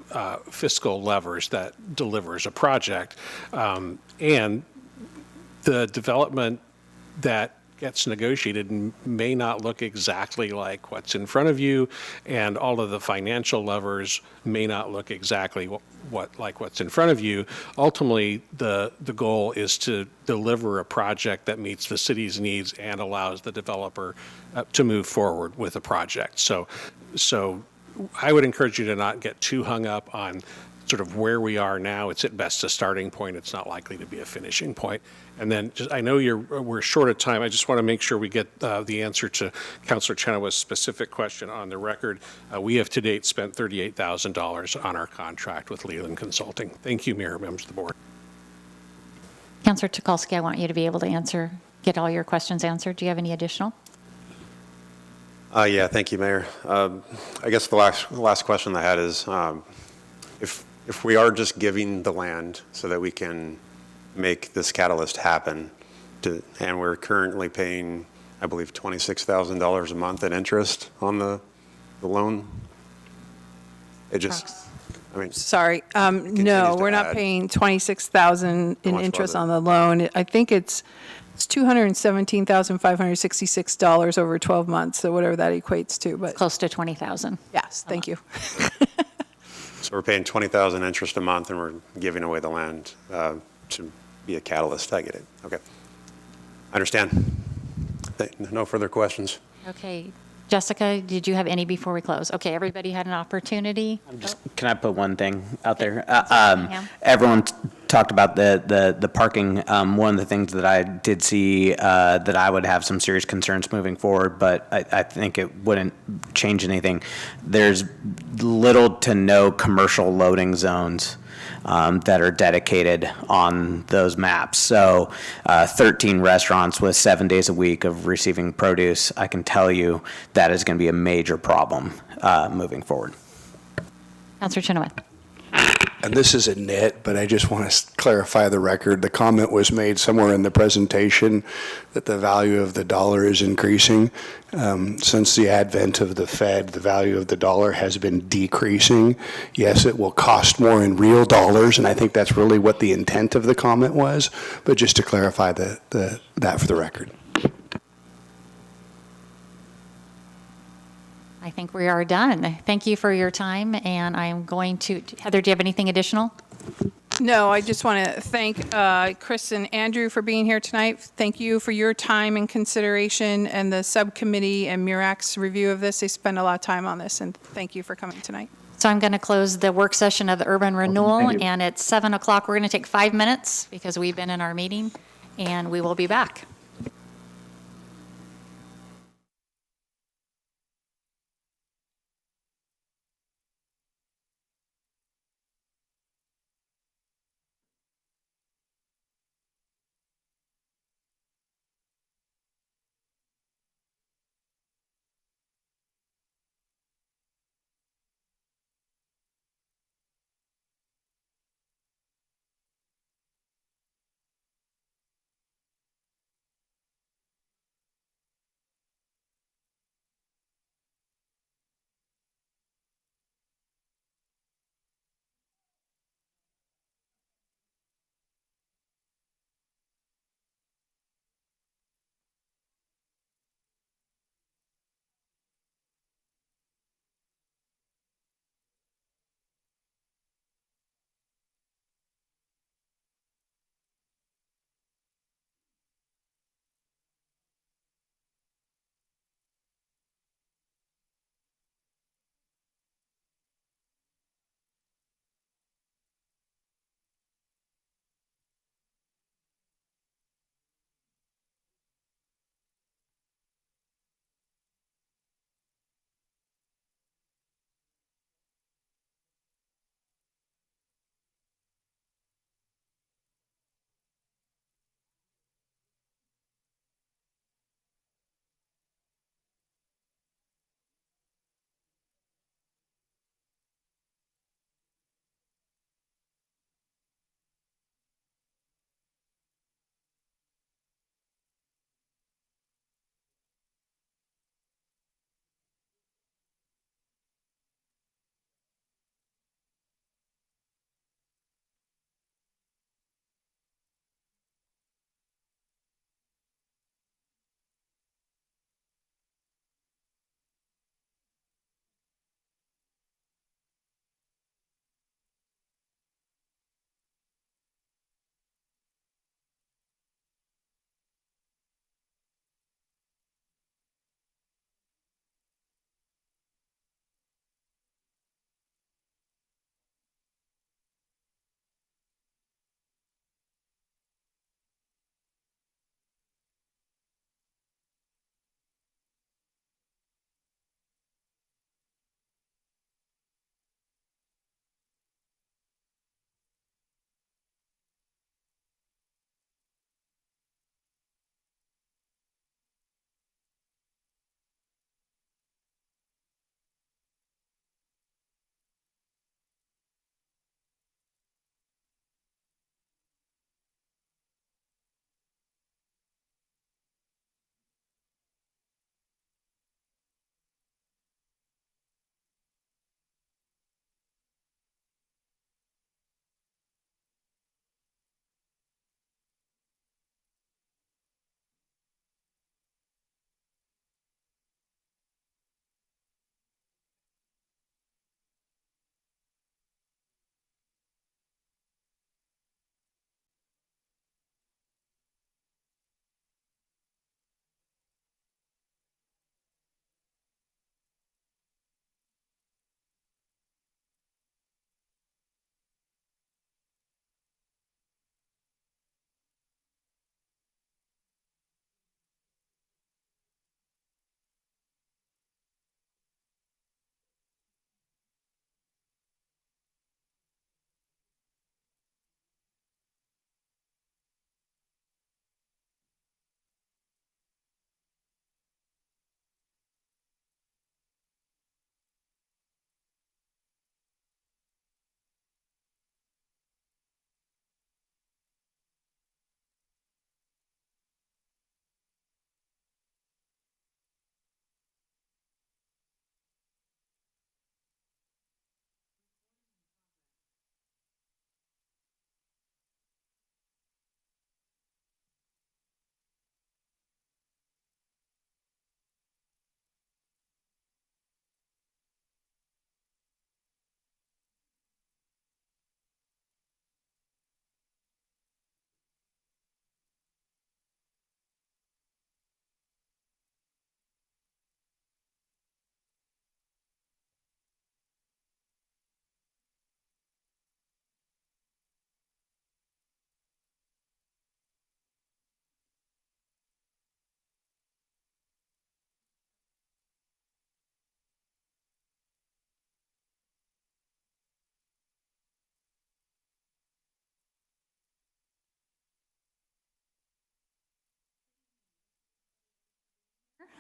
fiscal levers that delivers a project. And the development that gets negotiated may not look exactly like what's in front of you, and all of the financial levers may not look exactly like what's in front of you. Ultimately, the goal is to deliver a project that meets the city's needs and allows the developer to move forward with a project. So I would encourage you to not get too hung up on sort of where we are now. It's at best a starting point. It's not likely to be a finishing point. And then I know we're short of time. I just want to make sure we get the answer to Councilor Chenoweth's specific question on the record. We have to date spent $38,000 on our contract with Leland Consulting. Thank you, Mayor, members of the board. Councilor Tukolsky, I want you to be able to get all your questions answered. Do you have any additional? Yeah, thank you, Mayor. I guess the last question I had is, if we are just giving the land so that we can make this catalyst happen, and we're currently paying, I believe, $26,000 a month in interest on the loan, it just, I mean. Sorry, no, we're not paying $26,000 in interest on the loan. I think it's $217,566 over 12 months, so whatever that equates to, but. Close to 20,000. Yes, thank you. So we're paying $20,000 interest a month, and we're giving away the land to be a catalyst. I get it. Okay. I understand. No further questions. Okay. Jessica, did you have any before we close? Okay, everybody had an opportunity. Can I put one thing out there? Cunningham. Everyone talked about the parking. One of the things that I did see that I would have some serious concerns moving forward, but I think it wouldn't change anything. There's little to no commercial loading zones that are dedicated on those maps. So 13 restaurants with 7 days a week of receiving produce, I can tell you that is going to be a major problem moving forward. Councilor Chenoweth. And this is a nit, but I just want to clarify the record. The comment was made somewhere in the presentation that the value of the dollar is increasing. Since the advent of the Fed, the value of the dollar has been decreasing. Yes, it will cost more in real dollars, and I think that's really what the intent of the comment was, but just to clarify that for the record. I think we are done. Thank you for your time, and I'm going to, Heather, do you have anything additional? No, I just want to thank Chris and Andrew for being here tonight. Thank you for your time and consideration, and the subcommittee and MURAC's review of this. They spend a lot of time on this, and thank you for coming tonight. So I'm going to close the work session of the Urban Renewal, and at 7 o'clock, we're going to take 5 minutes because we've been in our meeting, and we will be back.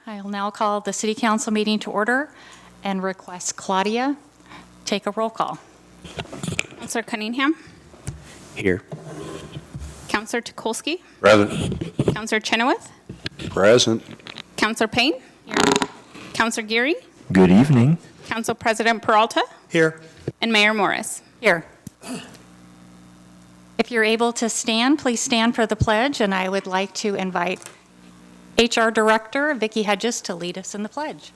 I'll now call the city council meeting to order and request Claudia take a roll call. Counselor Cunningham, Here. Counselor Tukolsky, Present. Counselor Chenoweth, Present. Counselor Payne, Counselor Geary, Good evening. Council President Peralta, Here. and Mayor Morris. Here. If you're able to stand, please stand for the pledge, and I would like to invite HR Director Vicki Hedges to lead us in the pledge.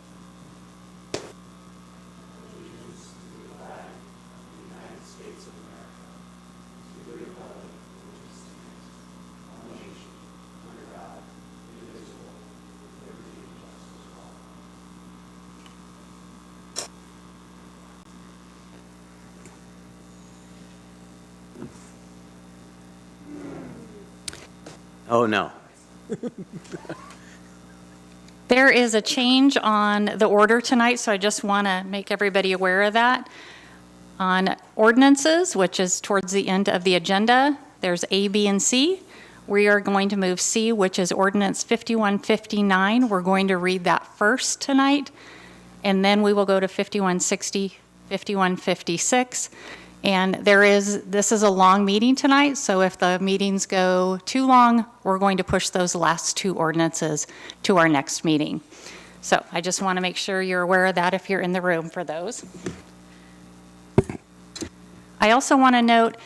Oh, no. There is a change on the order tonight, so I just want to make everybody aware of that. On ordinances, which is towards the end of the agenda, there's A, B, and C. We are going to move C, which is ordinance 5159. We're going to read that first tonight, and then we will go to 5160, 5156. And this is a long meeting tonight, so if the meetings go too long, we're going to push those last two ordinances to our next meeting. So I just want to make sure you're aware of that if you're in the room for those. I also want to note,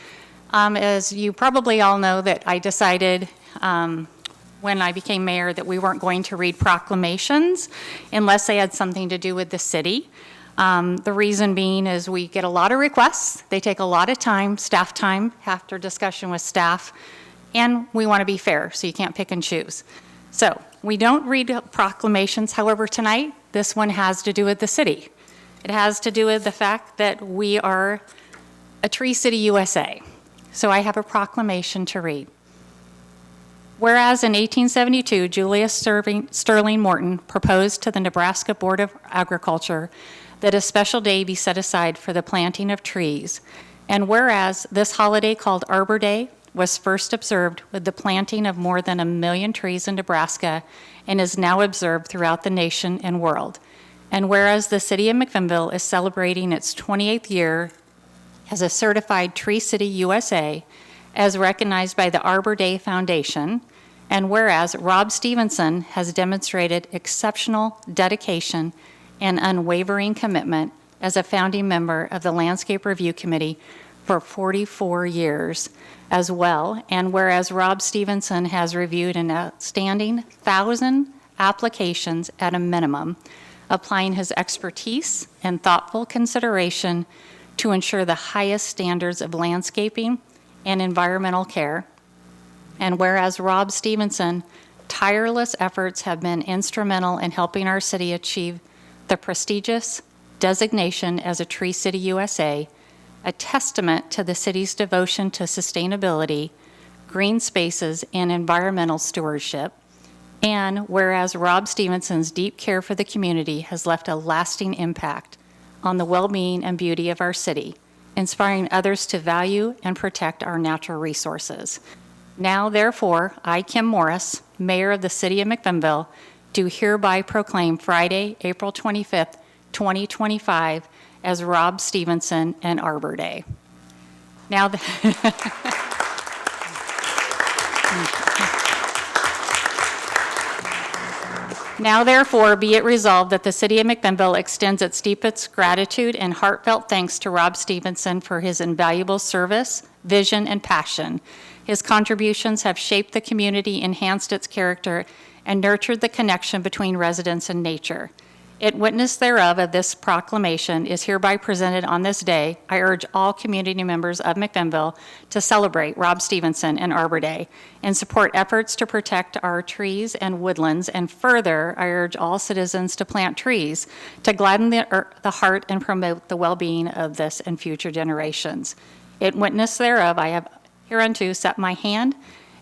as you probably all know, that I decided when I became mayor that we weren't going to read proclamations unless they had something to do with the city. The reason being is we get a lot of requests. They take a lot of time, staff time, after discussion with staff, and we want to be fair, so you can't pick and choose. So we don't read proclamations. However, tonight, this one has to do with the city. It has to do with the fact that we are a Tree City USA. So I have a proclamation to read. Whereas in 1872, Julius Sterling Morton proposed to the Nebraska Board of Agriculture that a special day be set aside for the planting of trees. And whereas this holiday called Arbor Day was first observed with the planting of more than 1 million trees in Nebraska and is now observed throughout the nation and world. And whereas the city of McMinnville is celebrating its 28th year as a certified Tree City USA, as recognized by the Arbor Day Foundation, and whereas Rob Stevenson has demonstrated exceptional dedication and unwavering commitment as a founding member of the Landscape Review Committee for 44 years as well, and whereas Rob Stevenson has reviewed an outstanding 1,000 applications at a minimum, applying his expertise and thoughtful consideration to ensure the highest standards of landscaping and environmental care, and whereas Rob Stevenson tireless efforts have been instrumental in helping our city achieve the prestigious designation as a Tree City USA, a testament to the city's devotion to sustainability, green spaces, and environmental stewardship. And whereas Rob Stevenson's deep care for the community has left a lasting impact on the well-being and beauty of our city, inspiring others to value and protect our natural resources. Now, therefore, I, Kim Morris, Mayor of the City of McMinnville, do hereby proclaim Friday, April 25th, 2025 as Rob Stevenson and Arbor Day. Now, Now, therefore, be it resolved that the City of McMinnville extends its deepest gratitude and heartfelt thanks to Rob Stevenson for his invaluable service, vision, and passion. His contributions have shaped the community, enhanced its character, and nurtured the connection between residents and nature. In witness thereof of this proclamation is hereby presented on this day. I urge all community members of McMinnville to celebrate Rob Stevenson and Arbor Day and support efforts to protect our trees and woodlands. And further, I urge all citizens to plant trees to gladden the heart and promote the well-being of this and future generations. In witness thereof, I have hereunto set my hand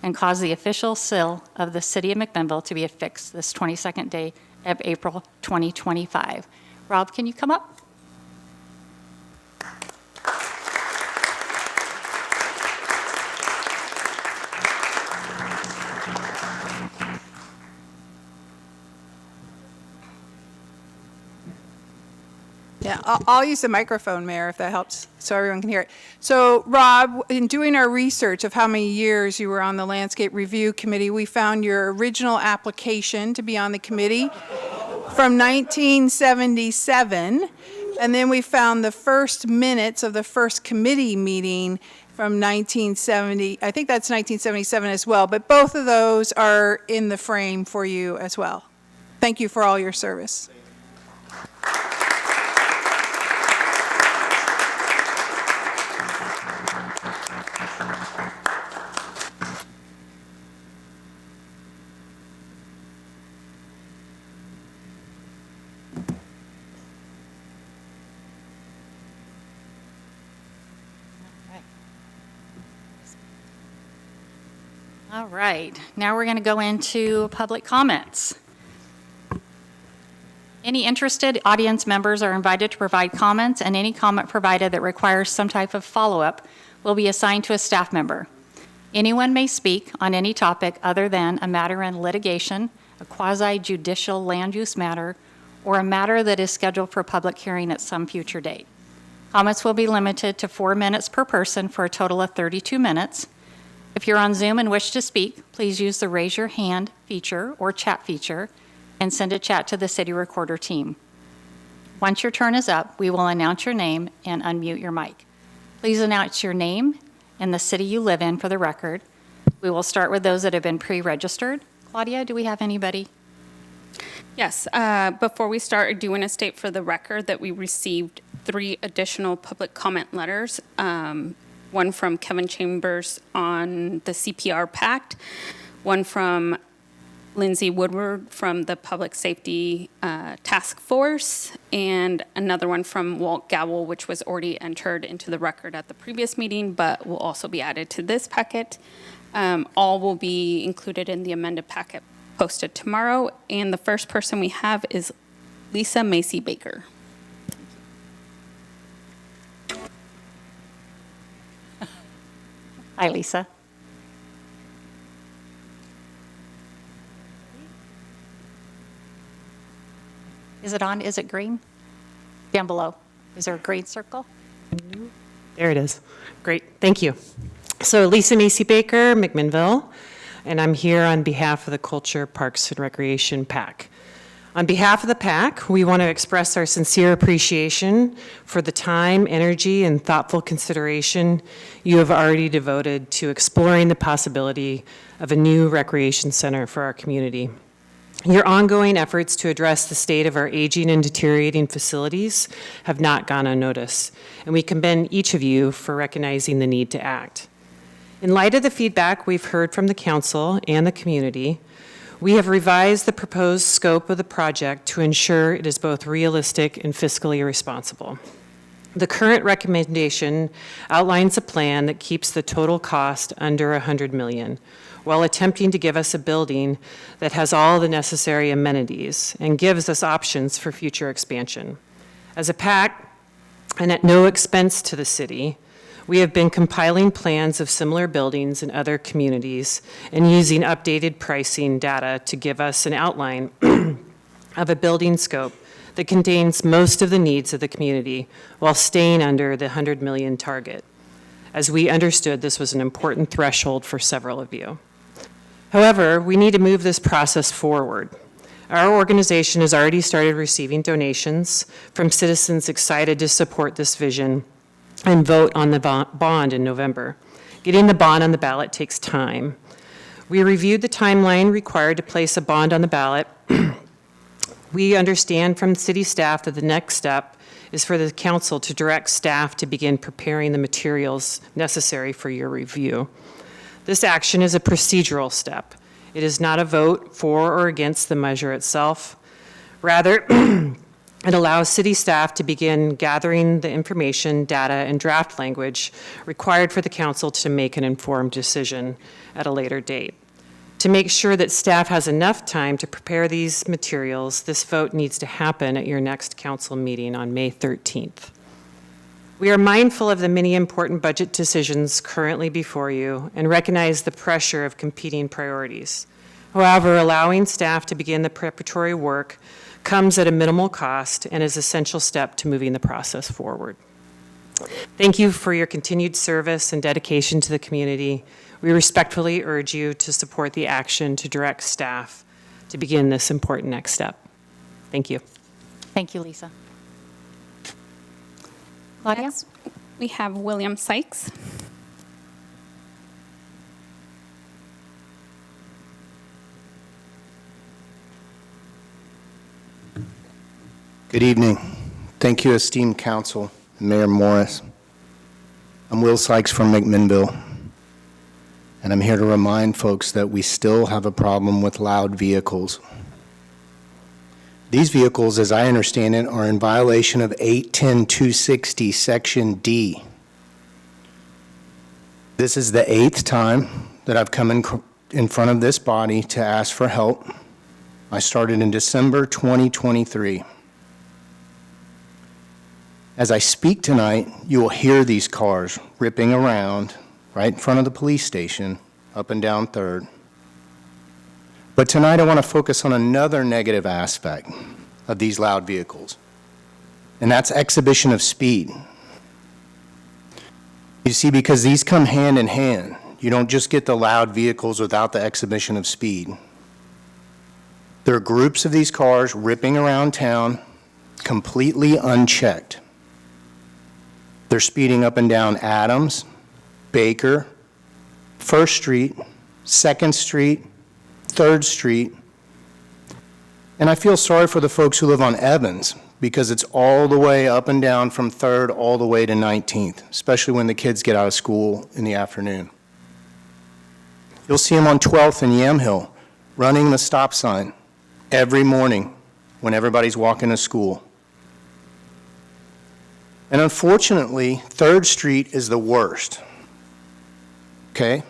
and caused the official seal of the City of McMinnville to be affixed this 22nd day of April 2025. Rob, can you come up? Yeah, I'll use the microphone, Mayor, if that helps, so everyone can hear it. So, Rob, in doing our research of how many years you were on the Landscape Review Committee, we found your original application to be on the committee from 1977, and then we found the first minutes of the first committee meeting from 1970, I think that's 1977 as well, but both of those are in the frame for you as well. Thank you for all your service. All right, now we're going to go into public comments. Any interested audience members are invited to provide comments, and any comment provided that requires some type of follow-up will be assigned to a staff member. Anyone may speak on any topic other than a matter in litigation, a quasi-judicial land use matter, or a matter that is scheduled for public hearing at some future date. Comments will be limited to 4 minutes per person for a total of 32 minutes. If you're on Zoom and wish to speak, please use the raise your hand feature or chat feature and send a chat to the city recorder team. Once your turn is up, we will announce your name and unmute your mic. Please announce your name and the city you live in for the record. We will start with those that have been pre-registered. Claudia, do we have anybody? Yes, before we start, I do want to state for the record that we received 3 additional public comment letters. One from Kevin Chambers on the CPR Pact, one from Lindsay Woodward from the Public Safety Task Force, and another one from Walt Gowell, which was already entered into the record at the previous meeting, but will also be added to this packet. All will be included in the amended packet posted tomorrow, and the first person we have is Lisa Macy Baker. Hi, Lisa. Is it on? Is it green? Down below. Is there a green circle? There it is. Great, thank you. So Lisa Macy Baker, McMinnville, and I'm here on behalf of the Culture, Parks, and Recreation PAC. On behalf of the PAC, we want to express our sincere appreciation for the time, energy, and thoughtful consideration you have already devoted to exploring the possibility of a new recreation center for our community. Your ongoing efforts to address the state of our aging and deteriorating facilities have not gone unnoticed, and we commend each of you for recognizing the need to act. In light of the feedback we've heard from the council and the community, we have revised the proposed scope of the project to ensure it is both realistic and fiscally responsible. The current recommendation outlines a plan that keeps the total cost under $100 million, while attempting to give us a building that has all the necessary amenities and gives us options for future expansion. As a PAC, and at no expense to the city, we have been compiling plans of similar buildings in other communities and using updated pricing data to give us an outline of a building scope that contains most of the needs of the community while staying under the $100 million target. As we understood, this was an important threshold for several of you. However, we need to move this process forward. Our organization has already started receiving donations from citizens excited to support this vision and vote on the bond in November. Getting the bond on the ballot takes time. We reviewed the timeline required to place a bond on the ballot. We understand from city staff that the next step is for the council to direct staff to begin preparing the materials necessary for your review. This action is a procedural step. It is not a vote for or against the measure itself. Rather, it allows city staff to begin gathering the information, data, and draft language required for the council to make an informed decision at a later date. To make sure that staff has enough time to prepare these materials, this vote needs to happen at your next council meeting on May 13th. We are mindful of the many important budget decisions currently before you and recognize the pressure of competing priorities. However, allowing staff to begin the preparatory work comes at a minimal cost and is an essential step to moving the process forward. Thank you for your continued service and dedication to the community. We respectfully urge you to support the action to direct staff to begin this important next step. Thank you. Thank you, Lisa. Claudia? Next, we have William Sykes. Good evening. Thank you, esteemed council, Mayor Morris. I'm Will Sykes from McMinnville, and I'm here to remind folks that we still have a problem with loud vehicles. These vehicles, as I understand it, are in violation of 810-260, Section D. This is the 8th time that I've come in front of this body to ask for help. I started in December 2023. As I speak tonight, you will hear these cars ripping around right in front of the police station, up and down 3rd. But tonight I want to focus on another negative aspect of these loud vehicles, and that's exhibition of speed. You see, because these come hand in hand, you don't just get the loud vehicles without the exhibition of speed. There are groups of these cars ripping around town completely unchecked. They're speeding up and down Adams, Baker, 1st Street, 2nd Street, 3rd Street. And I feel sorry for the folks who live on Evans because it's all the way up and down from 3rd all the way to 19th, especially when the kids get out of school in the afternoon. You'll see them on 12th and Yamhill running the stop sign every morning when everybody's walking to school. And unfortunately, 3rd Street is the worst, okay?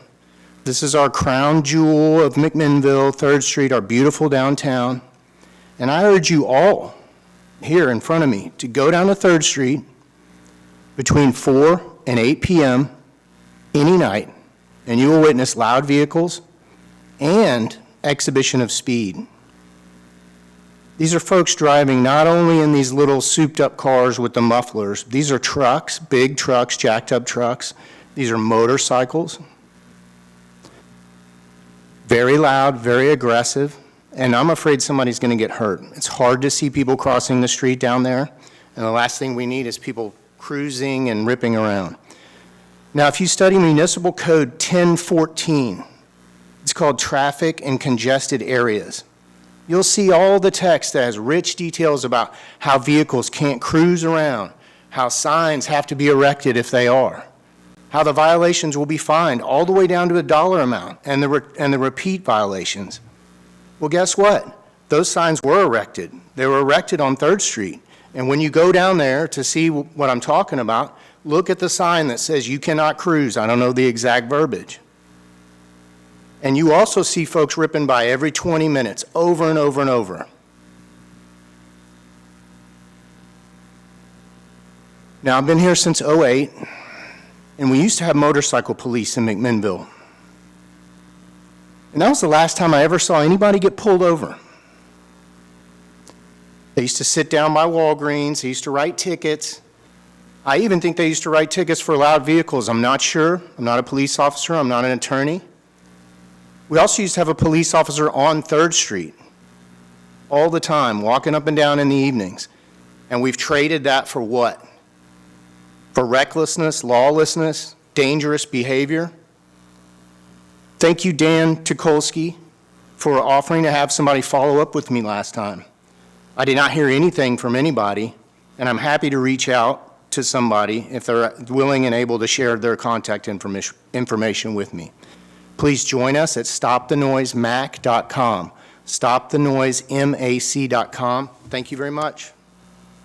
This is our crown jewel of McMinnville, 3rd Street, our beautiful downtown. And I urge you all here in front of me to go down to 3rd Street between 4 and 8 p.m. any night, and you will witness loud vehicles and exhibition of speed. These are folks driving not only in these little souped-up cars with the mufflers. These are trucks, big trucks, jacked-up trucks. These are motorcycles. Very loud, very aggressive, and I'm afraid somebody's going to get hurt. It's hard to see people crossing the street down there, and the last thing we need is people cruising and ripping around. Now, if you study Municipal Code 1014, it's called Traffic in Congested Areas. You'll see all the text that has rich details about how vehicles can't cruise around, how signs have to be erected if they are, how the violations will be fined all the way down to a dollar amount, and the repeat violations. Well, guess what? Those signs were erected. They were erected on 3rd Street. And when you go down there to see what I'm talking about, look at the sign that says you cannot cruise. I don't know the exact verbiage. And you also see folks ripping by every 20 minutes, over and over and over. Now, I've been here since '08, and we used to have motorcycle police in McMinnville. And that was the last time I ever saw anybody get pulled over. They used to sit down by Walgreens, they used to write tickets. I even think they used to write tickets for loud vehicles. I'm not sure. I'm not a police officer, I'm not an attorney. We also used to have a police officer on 3rd Street all the time, walking up and down in the evenings. And we've traded that for what? For recklessness, lawlessness, dangerous behavior. Thank you, Dan Tukolsky, for offering to have somebody follow up with me last time. I did not hear anything from anybody, and I'm happy to reach out to somebody if they're willing and able to share their contact information with me. Please join us at stopthenoisemac.com, stopthenoisemac.com. Thank you very much.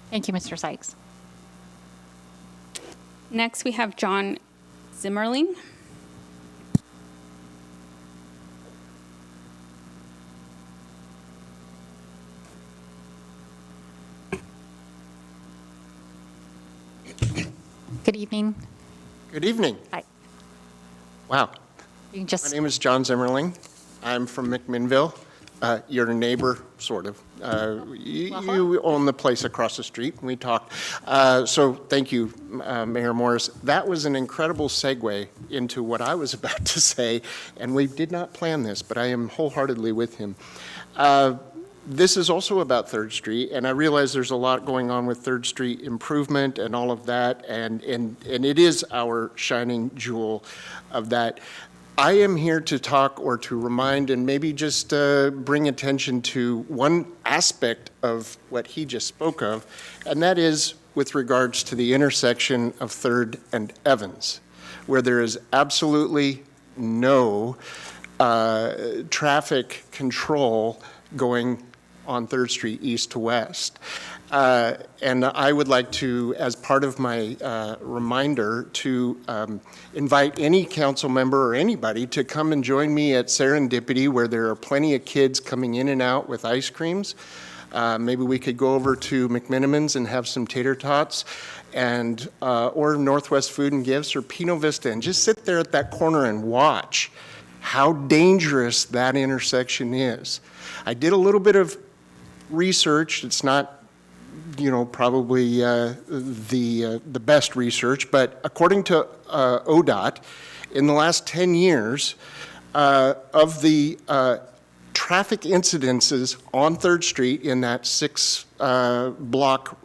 Thank you, Mr. Sykes. Next, we have John Zimmerling. Good evening. Good evening. Hi. Wow. You can just My name is John Zimmerling. I'm from McMinnville. Your neighbor, sort of. You own the place across the street, and we talked. So thank you, Mayor Morris. That was an incredible segue into what I was about to say, and we did not plan this, but I am wholeheartedly with him. This is also about 3rd Street, and I realize there's a lot going on with 3rd Street improvement and all of that, and it is our shining jewel of that. I am here to talk or to remind and maybe just bring attention to one aspect of what he just spoke of, and that is with regards to the intersection of 3rd and Evans, where there is absolutely no traffic control going on 3rd Street east to west. And I would like to, as part of my reminder, to invite any council member or anybody to come and join me at Serendipity, where there are plenty of kids coming in and out with ice creams. Maybe we could go over to McMinnville's and have some tater tots, and or Northwest Food and Gifts or Pino Vista, and just sit there at that corner and watch how dangerous that intersection is. I did a little bit of research. It's not, probably the best research, but according to ODOT, in the last 10 years, of the traffic incidences on 3rd Street in that 6-block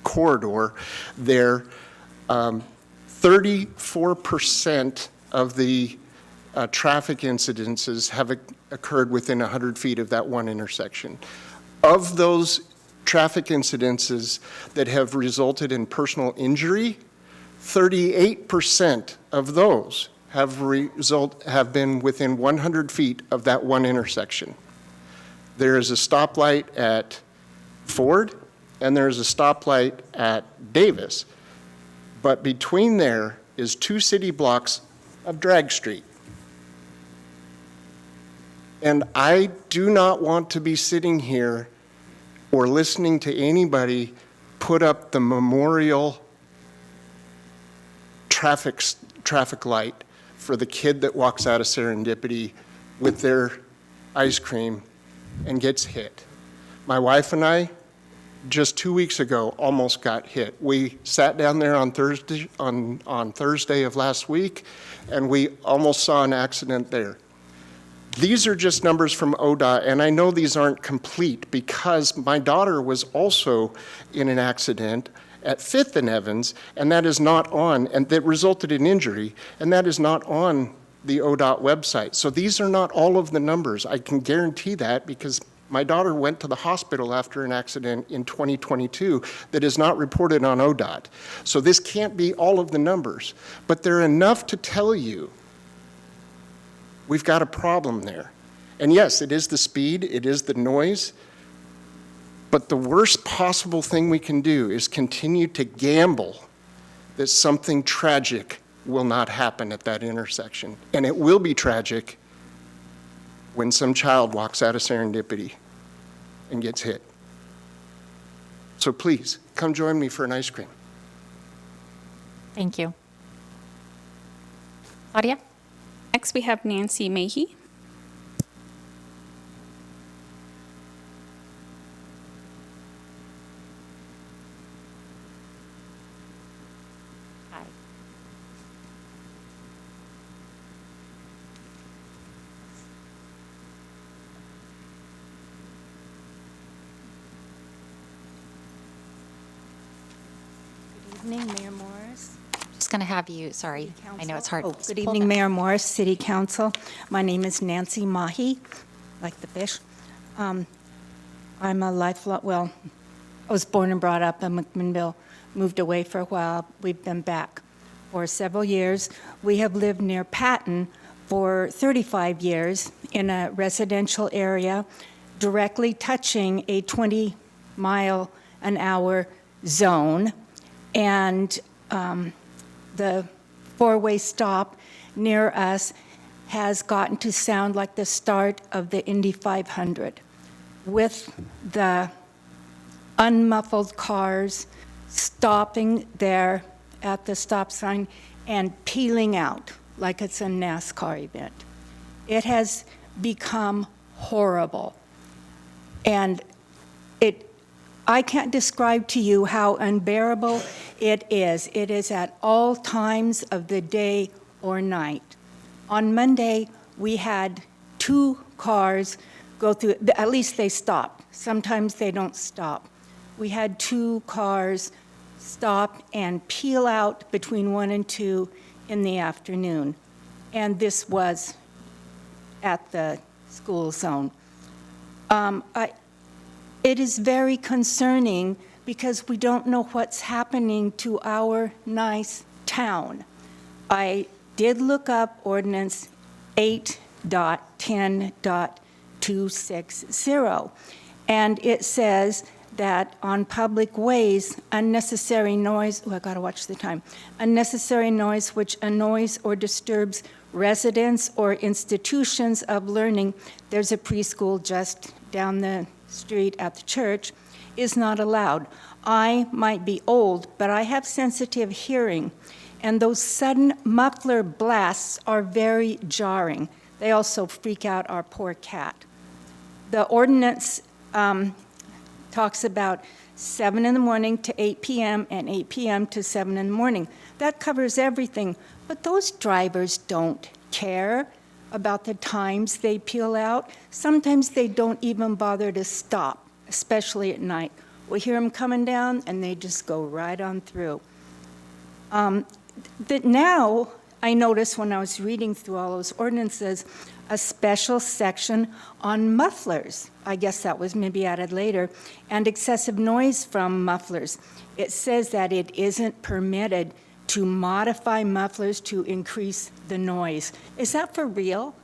corridor there, 34% of the traffic incidences have occurred within 100 feet of that one intersection. Of those traffic incidences that have resulted in personal injury, 38% of those have been within 100 feet of that one intersection. There is a stoplight at Ford, and there is a stoplight at Davis, but between there is 2 city blocks of Drag Street. And I do not want to be sitting here or listening to anybody put up the memorial traffic light for the kid that walks out of Serendipity with their ice cream and gets hit. My wife and I, just 2 weeks ago, almost got hit. We sat down there on Thursday of last week, and we almost saw an accident there. These are just numbers from ODOT, and I know these aren't complete because my daughter was also in an accident at 5th and Evans, and that is not on, and that resulted in injury, and that is not on the ODOT website. So these are not all of the numbers. I can guarantee that because my daughter went to the hospital after an accident in 2022 that is not reported on ODOT. So this can't be all of the numbers, but they're enough to tell you we've got a problem there. And yes, it is the speed, it is the noise, but the worst possible thing we can do is continue to gamble that something tragic will not happen at that intersection. And it will be tragic when some child walks out of Serendipity and gets hit. So please, come join me for an ice cream. Thank you. Claudia? Next, we have Nancy Mahey. Hi. Good evening, Mayor Morris. Just going to have you, sorry, I know it's hard. Oh, good evening, Mayor Morris, City Council. My name is Nancy Mahi, like the fish. I'm a lifelong, well, I was born and brought up in McMinnville, moved away for a while. We've been back for several years. We have lived near Patton for 35 years in a residential area directly touching a 20-mile-an-hour zone. And the four-way stop near us has gotten to sound like the start of the Indy 500, with the unmuffled cars stopping there at the stop sign and peeling out like it's a NASCAR event. It has become horrible. And I can't describe to you how unbearable it is. It is at all times of the day or night. On Monday, we had 2 cars go through, at least they stopped. Sometimes they don't stop. We had 2 cars stop and peel out between 1 and 2 in the afternoon. And this was at the school zone. It is very concerning because we don't know what's happening to our nice town. I did look up ordinance 8.10.260, and it says that on public ways, unnecessary noise, I gotta watch the time, unnecessary noise which annoys or disturbs residents or institutions of learning, there's a preschool just down the street at the church, is not allowed. I might be old, but I have sensitive hearing, and those sudden muffler blasts are very jarring. They also freak out our poor cat. The ordinance talks about 7 in the morning to 8 p.m. and 8 p.m. to 7 in the morning. That covers everything, but those drivers don't care about the times they peel out. Sometimes they don't even bother to stop, especially at night. We hear them coming down, and they just go right on through. That now, I noticed when I was reading through all those ordinances, a special section on mufflers. I guess that was maybe added later, and excessive noise from mufflers. It says that it isn't permitted to modify mufflers to increase the noise. Is that for real?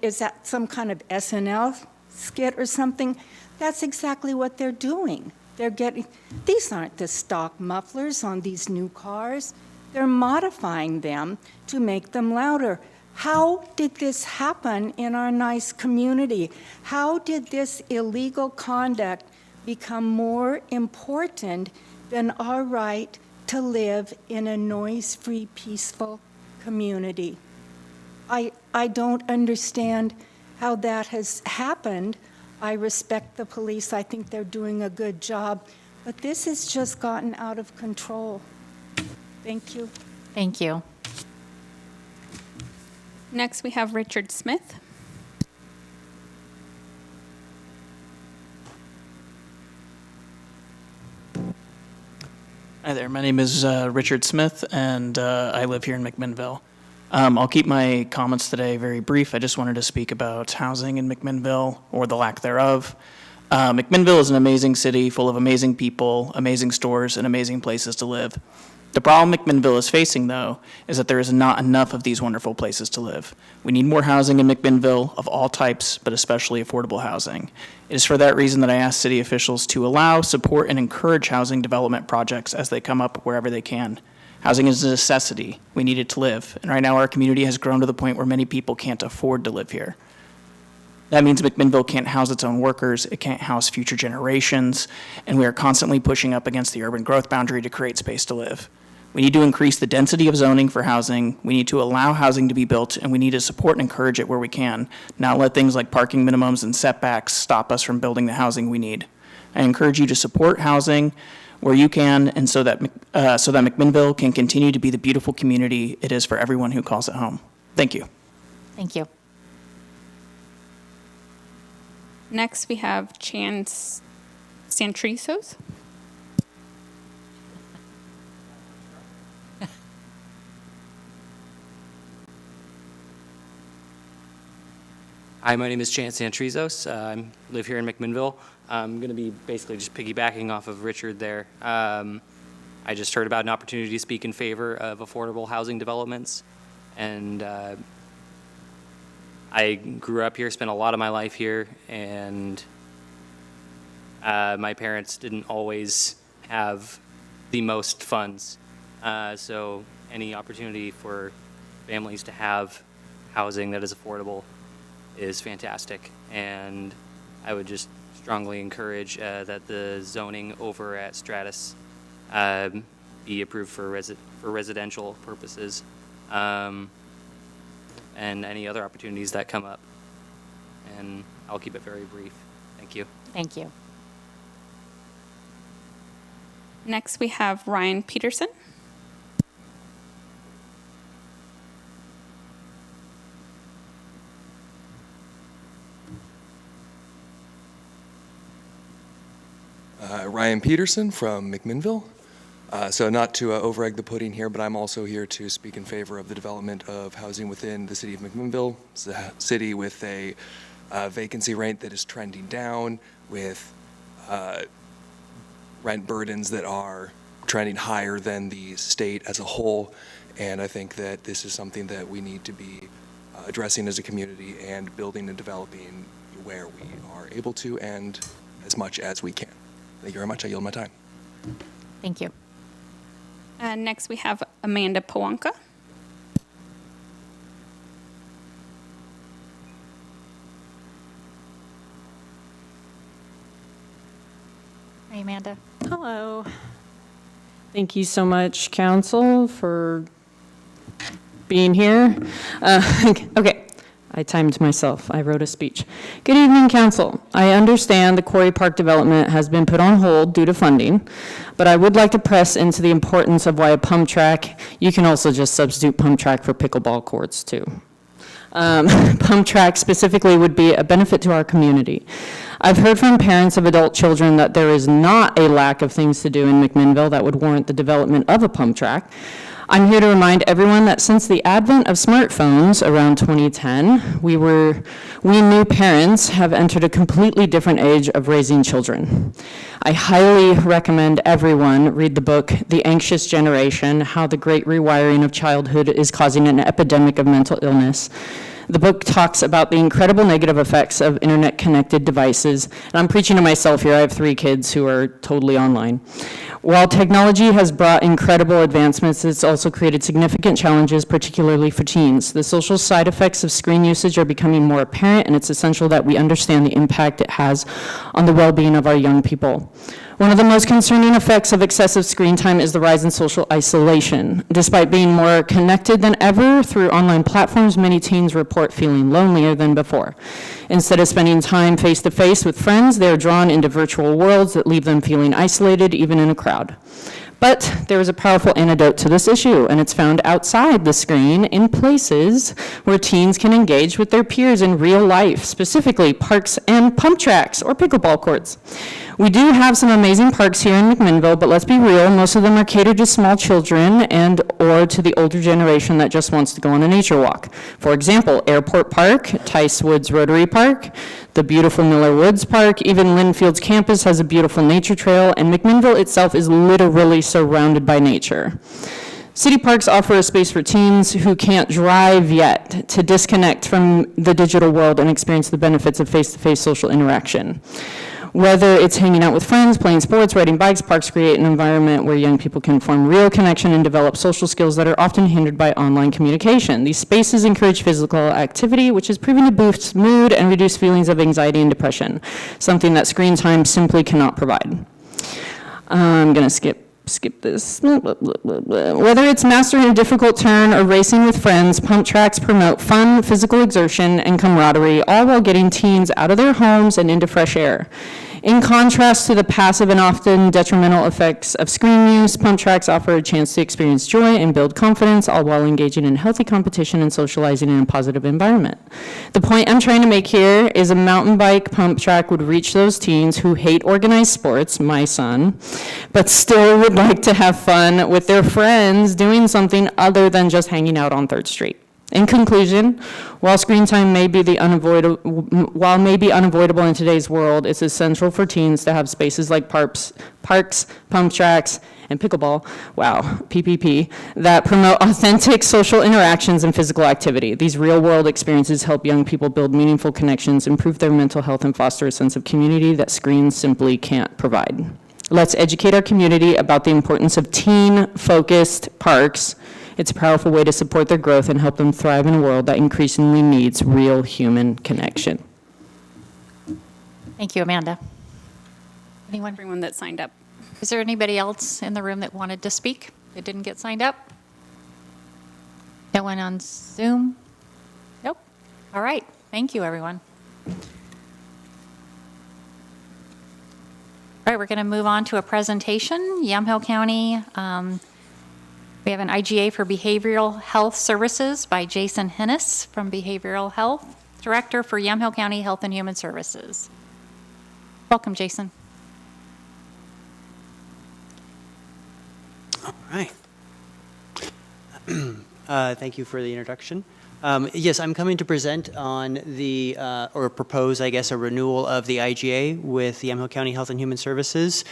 Is that some kind of SNL skit or something? That's exactly what they're doing. These aren't the stock mufflers on these new cars. They're modifying them to make them louder. How did this happen in our nice community? How did this illegal conduct become more important than our right to live in a noise-free, peaceful community? I don't understand how that has happened. I respect the police. I think they're doing a good job. But this has just gotten out of control. Thank you. Thank you. Next, we have Richard Smith. Hi there, my name is Richard Smith, and I live here in McMinnville. I'll keep my comments today very brief. I just wanted to speak about housing in McMinnville, or the lack thereof. McMinnville is an amazing city full of amazing people, amazing stores, and amazing places to live. The problem McMinnville is facing, though, is that there is not enough of these wonderful places to live. We need more housing in McMinnville of all types, but especially affordable housing. It is for that reason that I ask city officials to allow, support, and encourage housing development projects as they come up wherever they can. Housing is a necessity. We need it to live. And right now our community has grown to the point where many people can't afford to live here. That means McMinnville can't house its own workers, it can't house future generations, and we are constantly pushing up against the urban growth boundary to create space to live. We need to increase the density of zoning for housing, we need to allow housing to be built, and we need to support and encourage it where we can, not let things like parking minimums and setbacks stop us from building the housing we need. I encourage you to support housing where you can, and so that McMinnville can continue to be the beautiful community it is for everyone who calls it home. Thank you. Thank you. Next, we have Chance Santrisos. Hi, my name is Chance Santrizos. I live here in McMinnville. I'm going to be basically just piggybacking off of Richard there. I just heard about an opportunity to speak in favor of affordable housing developments. And I grew up here, spent a lot of my life here, and my parents didn't always have the most funds. So any opportunity for families to have housing that is affordable is fantastic, and I would just strongly encourage that the zoning over at Stratus be approved for residential purposes, and any other opportunities that come up. and I'll keep it very brief. Thank you. Thank you. Next, we have Ryan Peterson. Ryan Peterson from McMinnville. So not to over-egg the pudding here, but I'm also here to speak in favor of the development of housing within the city of McMinnville. It's a city with a vacancy rate that is trending down, with rent burdens that are trending higher than the state as a whole. And I think that this is something that we need to be addressing as a community and building and developing where we are able to and as much as we can. Thank you very much. I yield my time. Thank you. Next, we have Amanda Pawanka. Hi, Amanda. Hello. Thank you so much, Council, for being here. Okay, I timed myself. I wrote a speech. Good evening, Council. I understand the Quarry Park development has been put on hold due to funding, but I would like to press into the importance of why a pump track, you can also just substitute pump track for pickleball courts too. Pump track specifically would be a benefit to our community. I've heard from parents of adult children that there is not a lack of things to do in McMinnville that would warrant the development of a pump track. I'm here to remind everyone that since the advent of smartphones around 2010, we new parents have entered a completely different age of raising children. I highly recommend everyone read the book, The Anxious Generation: How the Great Rewiring of Childhood is Causing an Epidemic of Mental Illness. The book talks about the incredible negative effects of internet-connected devices. And I'm preaching to myself here. I have 3 kids who are totally online. While technology has brought incredible advancements, it's also created significant challenges, particularly for teens. The social side effects of screen usage are becoming more apparent, and it's essential that we understand the impact it has on the well-being of our young people. One of the most concerning effects of excessive screen time is the rise in social isolation. Despite being more connected than ever through online platforms, many teens report feeling lonelier than before. Instead of spending time face-to-face with friends, they are drawn into virtual worlds that leave them feeling isolated, even in a crowd. But there is a powerful antidote to this issue, and it's found outside the screen in places where teens can engage with their peers in real life, specifically parks and pump tracks or pickleball courts. We do have some amazing parks here in McMinnville, but let's be real, most of them are catered to small children and or to the older generation that just wants to go on a nature walk. For example, Airport Park, Tice Woods Rotary Park, the beautiful Miller Woods Park, even Linfield's campus has a beautiful nature trail, and McMinnville itself is literally surrounded by nature. City parks offer a space for teens who can't drive yet to disconnect from the digital world and experience the benefits of face-to-face social interaction. Whether it's hanging out with friends, playing sports, riding bikes, parks create an environment where young people can form real connection and develop social skills that are often hindered by online communication. These spaces encourage physical activity, which is proven to boost mood and reduce feelings of anxiety and depression, something that screen time simply cannot provide. I'm going to skip this. Whether it's mastering a difficult turn or racing with friends, pump tracks promote fun, physical exertion, and camaraderie, all while getting teens out of their homes and into fresh air. In contrast to the passive and often detrimental effects of screen use, pump tracks offer a chance to experience joy and build confidence, all while engaging in healthy competition and socializing in a positive environment. The point I'm trying to make here is a mountain bike pump track would reach those teens who hate organized sports, my son, but still would like to have fun with their friends doing something other than just hanging out on 3rd Street. In conclusion, while screen time may be unavoidable in today's world, it's essential for teens to have spaces like parks, pump tracks, and pickleball, PPP, that promote authentic social interactions and physical activity. These real-world experiences help young people build meaningful connections, improve their mental health, and foster a sense of community that screens simply can't provide. Let's educate our community about the importance of teen-focused parks. It's a powerful way to support their growth and help them thrive in a world that increasingly needs real human connection. Thank you, Amanda. Anyone? Everyone that signed up. Is there anybody else in the room that wanted to speak that didn't get signed up? No one on Zoom? Nope. All right. Thank you, everyone. All right, we're going to move on to a presentation. Yamhill County, we have an IGA for Behavioral Health Services by Jason Hennis from Behavioral Health, Director for Yamhill County Health and Human Services. Welcome, Jason. All right. Thank you for the introduction. Yes, I'm coming to present on the, or propose, I guess, a renewal of the IGA with the Yamhill County Health and Human Services.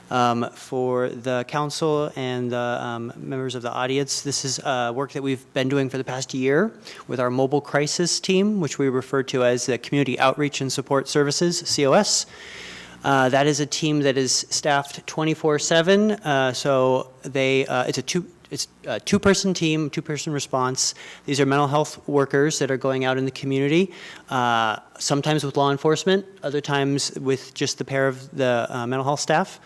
For the council and the members of the audience, this is work that we've been doing for the past year with our mobile crisis team, which we refer to as the Community Outreach and Support Services, COS. That is a team that is staffed 24/7. So it's a two-person team, two-person response. These are mental health workers that are going out in the community, sometimes with law enforcement, other times with just the pair of the mental health staff.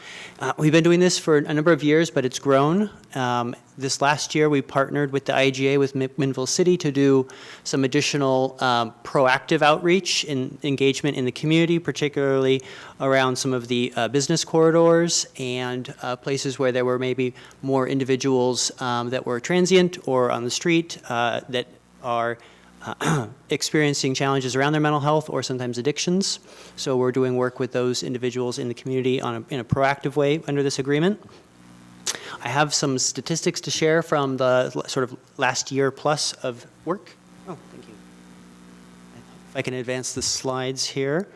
We've been doing this for a number of years, but it's grown. This last year, we partnered with the IGA with McMinnville City to do some additional proactive outreach and engagement in the community, particularly around some of the business corridors and places where there were maybe more individuals that were transient or on the street that are experiencing challenges around their mental health or sometimes addictions. So we're doing work with those individuals in the community in a proactive way under this agreement. I have some statistics to share from the sort of last year plus of work. Oh, thank you. If I can advance the slides here.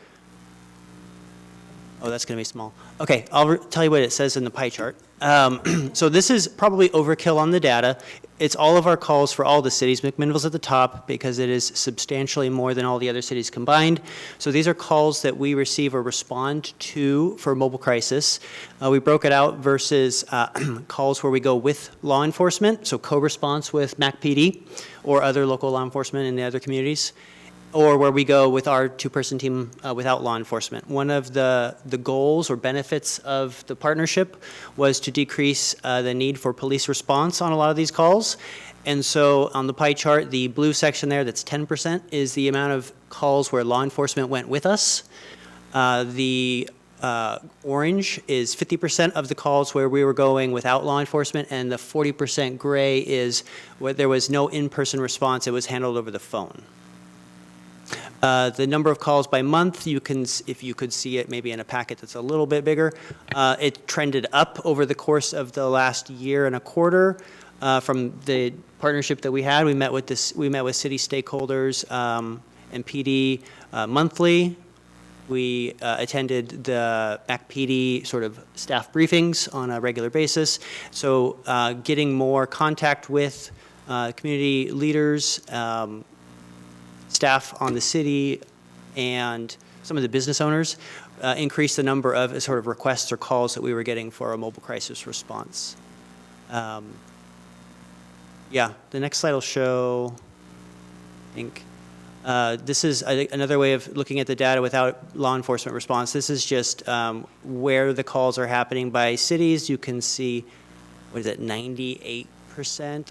Oh, that's going to be small. Okay, I'll tell you what it says in the pie chart. So this is probably overkill on the data. It's all of our calls for all the cities. McMinnville's at the top because it is substantially more than all the other cities combined. So these are calls that we receive or respond to for mobile crisis. We broke it out versus calls where we go with law enforcement, so co-response with MacPD or other local law enforcement in the other communities, or where we go with our two-person team without law enforcement. One of the goals or benefits of the partnership was to decrease the need for police response on a lot of these calls. And so on the pie chart, the blue section there, that's 10%, is the amount of calls where law enforcement went with us. The orange is 50% of the calls where we were going without law enforcement, and the 40% gray is where there was no in-person response, it was handled over the phone. The number of calls by month, if you could see it maybe in a packet that's a little bit bigger, it trended up over the course of the last year and a quarter from the partnership that we had. We met with city stakeholders and PD monthly. We attended the MacPD sort of staff briefings on a regular basis. So getting more contact with community leaders, staff on the city, and some of the business owners increased the number of sort of requests or calls that we were getting for a mobile crisis response. Yeah, the next slide will show, I think, this is another way of looking at the data without law enforcement response. This is just where the calls are happening by cities. You can see, what is it, 98%,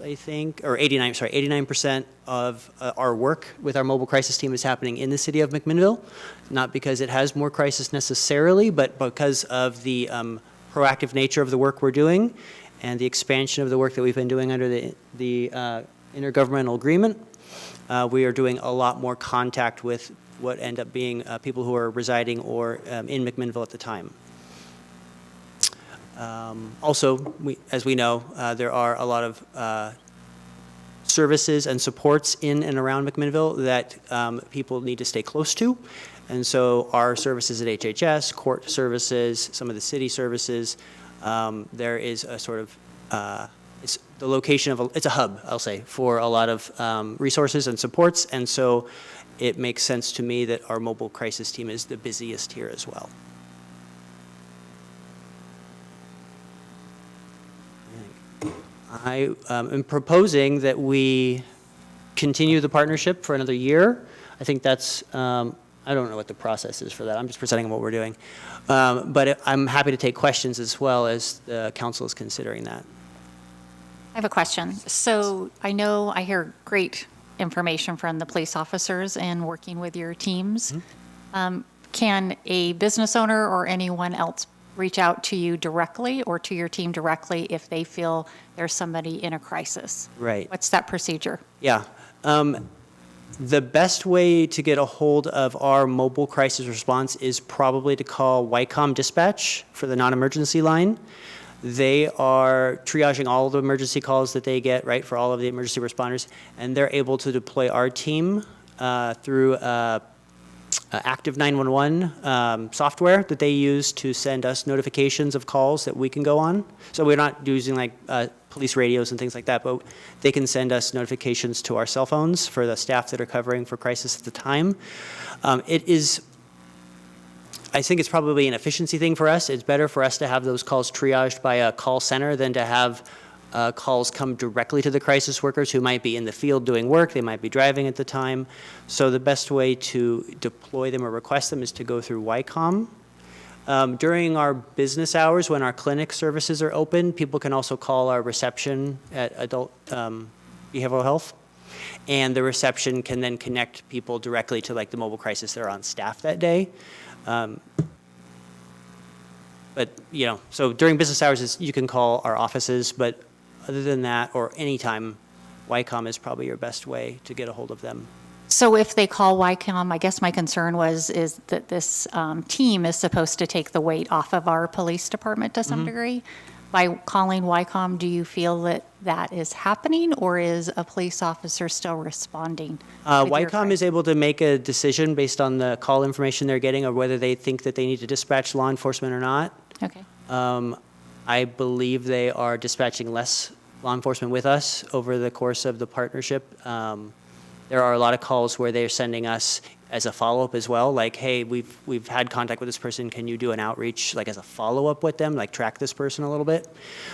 I think, or 89% of our work with our mobile crisis team is happening in the city of McMinnville, not because it has more crisis necessarily, but because of the proactive nature of the work we're doing and the expansion of the work that we've been doing under the intergovernmental agreement. We are doing a lot more contact with what end up being people who are residing or in McMinnville at the time. Also, as we know, there are a lot of services and supports in and around McMinnville that people need to stay close to. And so our services at HHS, court services, some of the city services, there is a sort of, it's the location of, it's a hub, I'll say, for a lot of resources and supports. And so it makes sense to me that our mobile crisis team is the busiest here as well. I am proposing that we continue the partnership for another year. I think that's, I don't know what the process is for that. I'm just presenting what we're doing. But I'm happy to take questions as well as the council is considering that. I have a question. So I know I hear great information from the police officers and working with your teams. Mm-hmm. Can a business owner or anyone else reach out to you directly or to your team directly if they feel there's somebody in a crisis? Right. What's that procedure? Yeah. The best way to get a hold of our mobile crisis response is probably to call YCOM dispatch for the non-emergency line. They are triaging all the emergency calls that they get, right, for all of the emergency responders, and they're able to deploy our team through Active 911 software that they use to send us notifications of calls that we can go on. So we're not using like police radios and things like that, but they can send us notifications to our cell phones for the staff that are covering for crisis at the time. I think it's probably an efficiency thing for us. It's better for us to have those calls triaged by a call center than to have calls come directly to the crisis workers who might be in the field doing work, they might be driving at the time. So the best way to deploy them or request them is to go through YCOM. During our business hours, when our clinic services are open, people can also call our reception at Adult Behavioral Health. And the reception can then connect people directly to like the mobile crisis that are on staff that day. But, you know, so during business hours, you can call our offices, but other than that, or anytime, YCOM is probably your best way to get a hold of them. So if they call YCOM, I guess my concern is that this team is supposed to take the weight off of our police department to some degree. By calling YCOM, do you feel that that is happening, or is a police officer still responding? YCOM is able to make a decision based on the call information they're getting or whether they think that they need to dispatch law enforcement or not. Okay. I believe they are dispatching less law enforcement with us over the course of the partnership. There are a lot of calls where they're sending us as a follow-up as well, like, hey, we've had contact with this person, can you do an outreach, like as a follow-up with them, like track this person a little bit?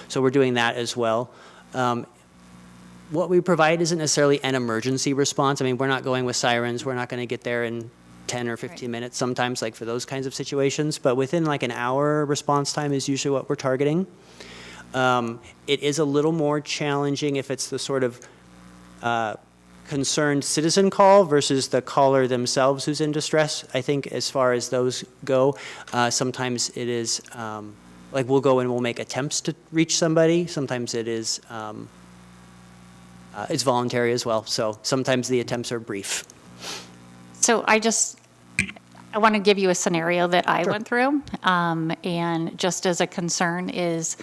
So we're doing that as well. What we provide isn't necessarily an emergency response. I mean, we're not going with sirens, we're not gonna get there in 10 or 15 minutes sometimes, like for those kinds of situations, but within like an hour response time is usually what we're targeting. It is a little more challenging if it's the sort of concerned citizen call versus the caller themselves who's in distress. I think as far as those go, sometimes it is, like we'll go and we'll make attempts to reach somebody. Sometimes it is, it's voluntary as well. So sometimes the attempts are brief. So I want to give you a scenario that I went through. And just as a concern is,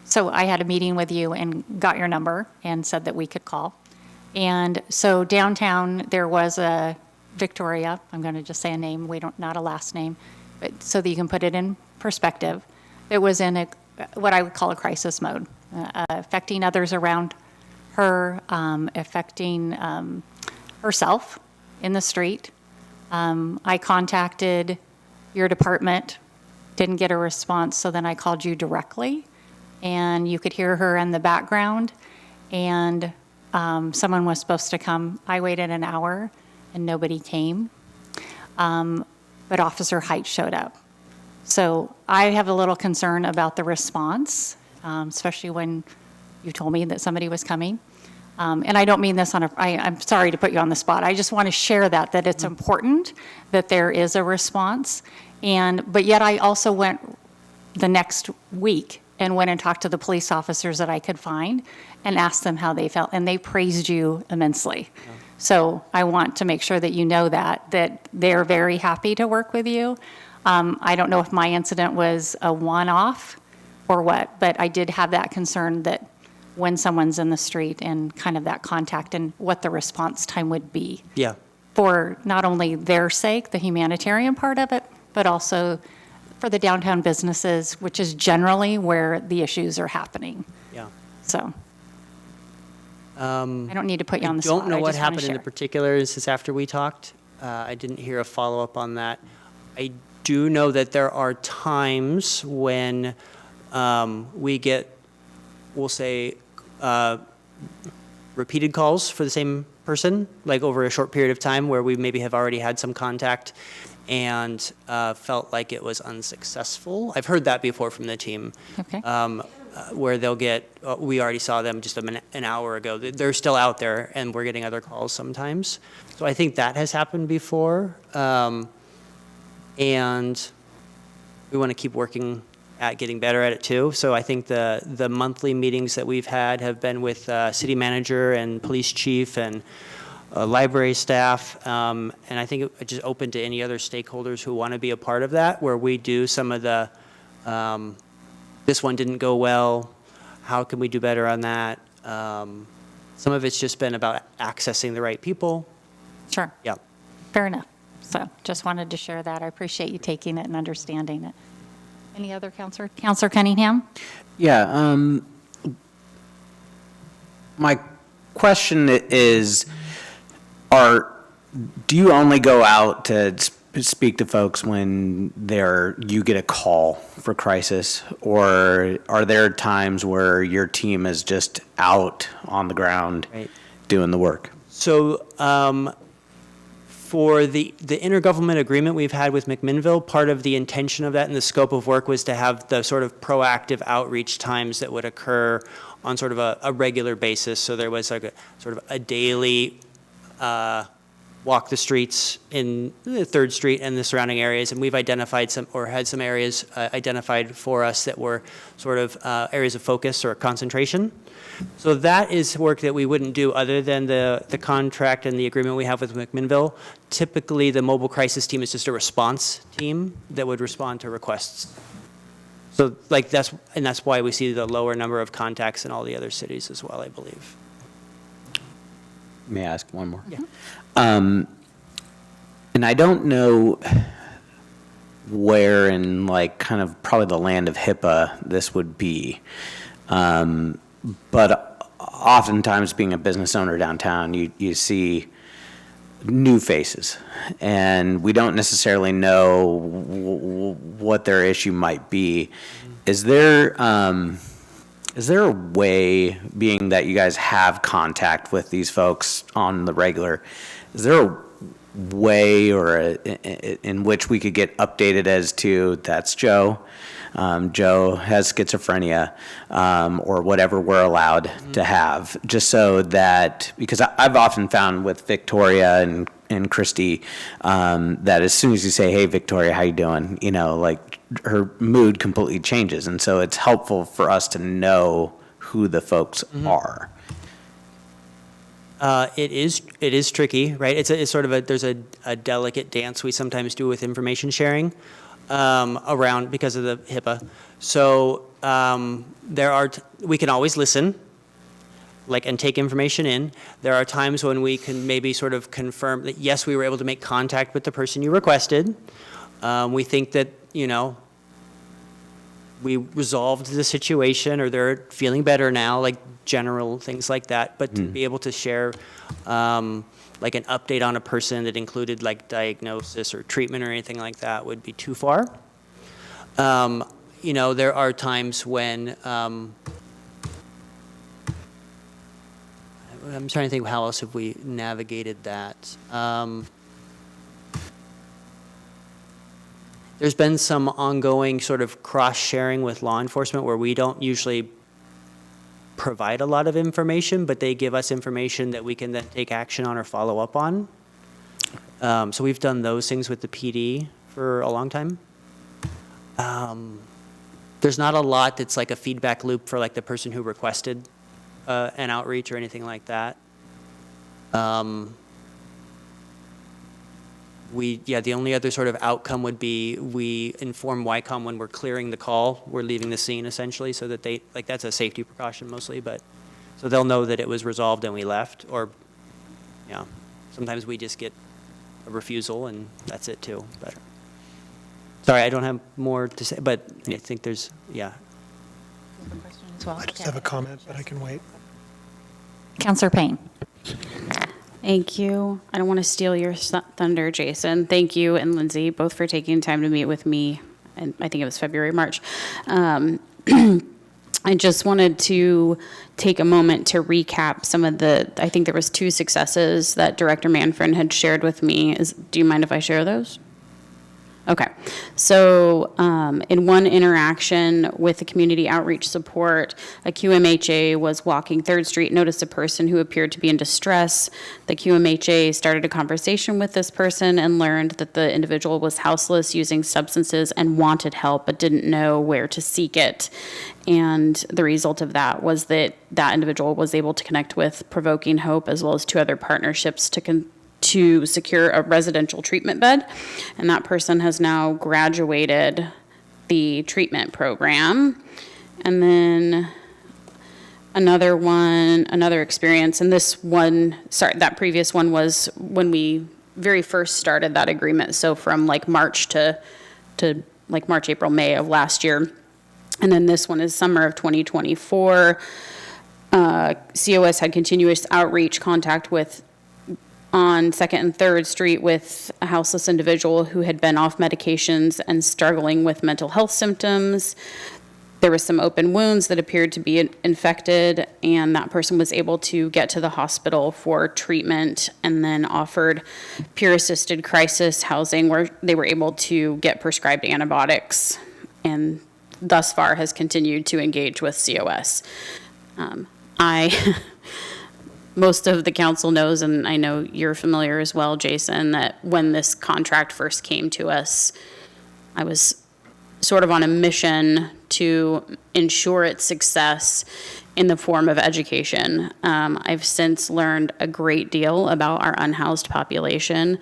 so I had a meeting with you and got your number and said that we could call. And so downtown, there was a Victoria, I'm going to just say a name, not a last name, but so that you can put it in perspective. It was in what I would call a crisis mode, affecting others around her, affecting herself in the street. I contacted your department, didn't get a response, so then I called you directly, and you could hear her in the background, and someone was supposed to come. I waited an hour and nobody came, but Officer Height showed up. So I have a little concern about the response, especially when you told me that somebody was coming. And I don't mean this I'm sorry to put you on the spot. I just want to share that it's important that there is a response. But yet I also went the next week and went and talked to the police officers that I could find and asked them how they felt, and they praised you immensely. Yeah. So I want to make sure that you know that they're very happy to work with you. I don't know if my incident was a one-off or what, but I did have that concern that when someone's in the street and kind of that contact and what the response time would be. Yeah. For not only their sake, the humanitarian part of it, but also for the downtown businesses, which is generally where the issues are happening. Yeah. So I don't need to put you on the spot. I don't know what happened in the particulars since after we talked. I didn't hear a follow-up on that. I do know that there are times when we get, we'll say, repeated calls for the same person, like over a short period of time where we maybe have already had some contact and felt like it was unsuccessful. I've heard that before from the team. Okay. Where they'll get, we already saw them just an hour ago. They're still out there, and we're getting other calls sometimes. So I think that has happened before. And we want to keep working at getting better at it too. So I think the monthly meetings that we've had have been with city manager and police chief and library staff, and I think it's just open to any other stakeholders who want to be a part of that, where we do some of the, this one didn't go well, how can we do better on that? Some of it's just been about accessing the right people. Sure. Yeah. Fair enough. So just wanted to share that. I appreciate you taking it and understanding it. Any other counselor? Counselor Cunningham? Yeah, my question is, do you only go out to speak to folks when you get a call for crisis, or are there times where your team is just out on the ground doing the work? So for the intergovernment agreement we've had with McMinnville, part of the intention of that and the scope of work was to have the sort of proactive outreach times that would occur on sort of a regular basis. So there was like a sort of a daily walk the streets in the 3rd Street and the surrounding areas, and we've identified had some areas identified for us that were sort of areas of focus or concentration. So that is work that we wouldn't do other than the contract and the agreement we have with McMinnville. Typically, the mobile crisis team is just a response team that would respond to requests. So like that's why we see the lower number of contacts in all the other cities as well, I believe. May I ask one more? Yeah. And I don't know where in like kind of probably the land of HIPAA this would be. But oftentimes being a business owner downtown, you see new faces, and we don't necessarily know what their issue might be. Is there a way, being that you guys have contact with these folks on the regular, is there a way in which we could get updated as to that's Joe? Joe has schizophrenia, or whatever we're allowed to have, just so that, because I've often found with Victoria and Christy, that as soon as you say, hey, Victoria, how you doing? Like her mood completely changes. And so it's helpful for us to know who the folks are. It is tricky, right? It's sort of there's a delicate dance we sometimes do with information sharing around because of the HIPAA. So we can always listen, and take information in. There are times when we can maybe sort of confirm that yes, we were able to make contact with the person you requested. We think that we resolved the situation, or they're feeling better now, like general things like that. But to be able to share like an update on a person that included like diagnosis or treatment or anything like that would be too far. There are times when I'm trying to think how else have we navigated that. There's been some ongoing sort of cross-sharing with law enforcement where we don't usually provide a lot of information, but they give us information that we can then take action on or follow up on. So we've done those things with the PD for a long time. There's not a lot that's like a feedback loop for like the person who requested an outreach or anything like that. The only other sort of outcome would be we inform YCOM when we're clearing the call, we're leaving the scene essentially, so that that's a safety precaution mostly, but so they'll know that it was resolved and we left, or sometimes we just get a refusal and that's it too. But sorry, I don't have more to say, but I think there's I just have a comment, but I can wait. Counselor Payne. Thank you. I don't want to steal your thunder, Jason. Thank you and Lindsay both for taking time to meet with me. And I think it was February, March. I just wanted to take a moment to recap some of I think there was 2 successes that Director Manfred had shared with me. Do you mind if I share those? Okay, so in one interaction with the community outreach support, a QMHA was walking 3rd Street, noticed a person who appeared to be in distress. The QMHA started a conversation with this person and learned that the individual was houseless, using substances, and wanted help, but didn't know where to seek it. And the result of that was that that individual was able to connect with Provoking Hope, as well as 2 other partnerships to secure a residential treatment bed, and that person has now graduated the treatment program. And then another experience, and this one, that previous one was when we very first started that agreement, so from like March to like March, April, May of last year. And then this one is summer of 2024. COS had continuous outreach contact on 2nd and 3rd Street with a houseless individual who had been off medications and struggling with mental health symptoms. There were some open wounds that appeared to be infected, and that person was able to get to the hospital for treatment and then offered peer-assisted crisis housing where they were able to get prescribed antibiotics, and thus far has continued to engage with COS. Most of the council knows, and I know you're familiar as well, Jason, that when this contract first came to us, I was sort of on a mission to ensure its success in the form of education. I've since learned a great deal about our unhoused population,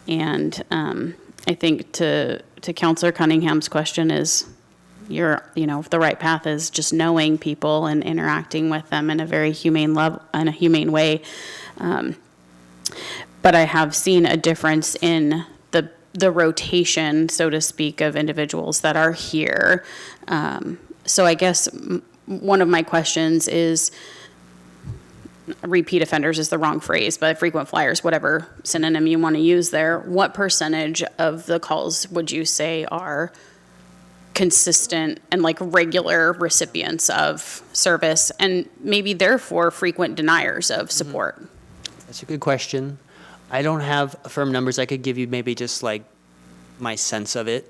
and I think to Councilor Cunningham's question is, the right path is just knowing people and interacting with them in a very humane way. But I have seen a difference in the rotation, so to speak, of individuals that are here. So I guess one of my questions is, repeat offenders is the wrong phrase, but frequent flyers, whatever synonym you want to use there, what percentage of the calls would you say are consistent and like regular recipients of service, and maybe therefore frequent deniers of support? That's a good question. I don't have firm numbers. I could give you maybe just like my sense of it.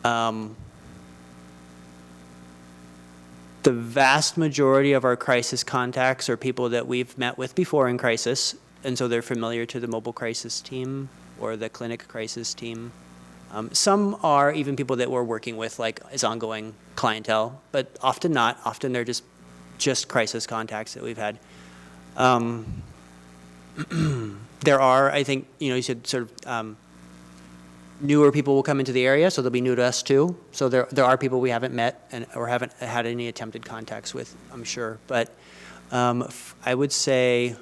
The vast majority of our crisis contacts are people that we've met with before in crisis, and so they're familiar to the mobile crisis team or the clinic crisis team. Some are even people that we're working with, like as ongoing clientele, but often not. Often they're just crisis contacts that we've had. There are, I think, you said sort of newer people will come into the area, so they'll be new to us too. So there are people we haven't met or haven't had any attempted contacts with, I'm sure. But I would say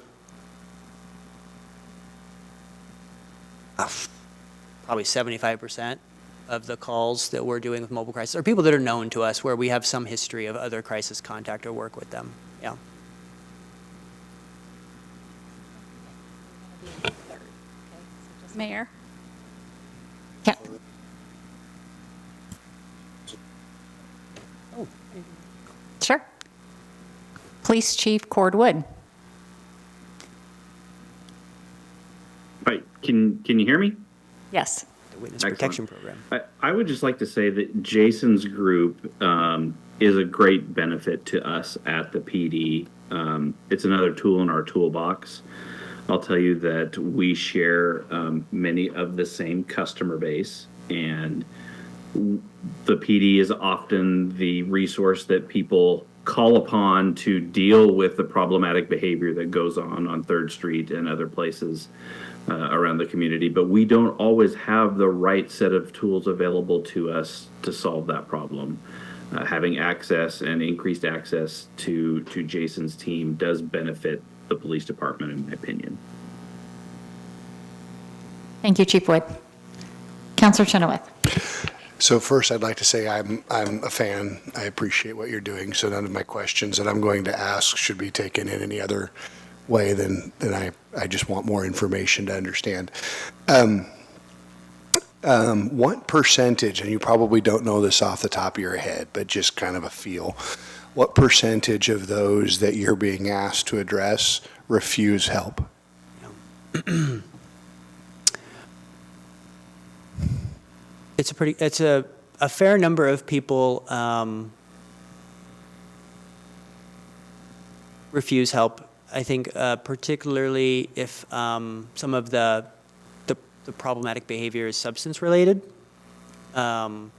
probably 75% of the calls that we're doing with mobile crisis are people that are known to us, where we have some history of other crisis contact or work with them. Yeah. Mayor? Yeah. Sure. Police Chief Cord Wood. Right. Can you hear me? Yes. The Witness Protection Program. I would just like to say that Jason's group is a great benefit to us at the PD. It's another tool in our toolbox. I'll tell you that we share many of the same customer base, and the PD is often the resource that people call upon to deal with the problematic behavior that goes on 3rd Street and other places around the community. But we don't always have the right set of tools available to us to solve that problem. Having access and increased access to Jason's team does benefit the police department, in my opinion. Thank you, Chief Wood. Councilor Chenoweth. So first, I'd like to say I'm a fan. I appreciate what you're doing. So none of my questions that I'm going to ask should be taken in any other way than I just want more information to understand. What percentage, and you probably don't know this off the top of your head, but just kind of a feel, what percentage of those that you're being asked to address refuse help? It's a fair number of people refuse help. I think particularly if some of the problematic behavior is substance related. And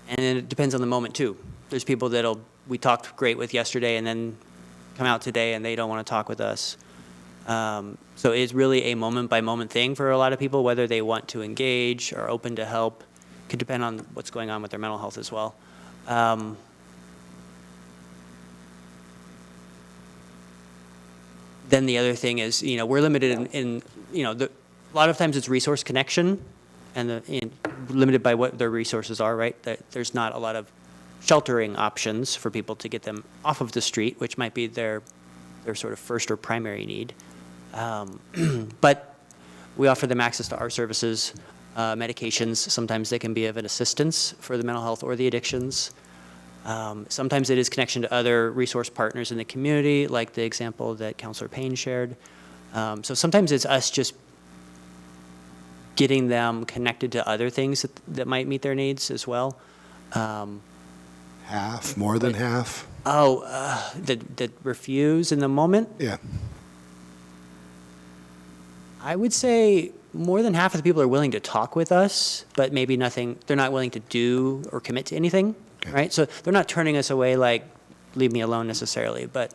it depends on the moment too. There's people we talked great with yesterday and then come out today and they don't want to talk with us. So it's really a moment by moment thing for a lot of people, whether they want to engage or open to help. Could depend on what's going on with their mental health as well. Then the other thing is, we're limited in a lot of times it's resource connection and limited by what their resources are, right? There's not a lot of sheltering options for people to get them off of the street, which might be their sort of first or primary need. But we offer them access to our services, medications. Sometimes they can be of an assistance for the mental health or the addictions. Sometimes it is connection to other resource partners in the community, like the example that Councilor Payne shared. So sometimes it's us just getting them connected to other things that might meet their needs as well. Half, more than half? That refuse in the moment? Yeah. I would say more than half of the people are willing to talk with us, but maybe they're not willing to do or commit to anything, right? So they're not turning us away like, leave me alone necessarily, but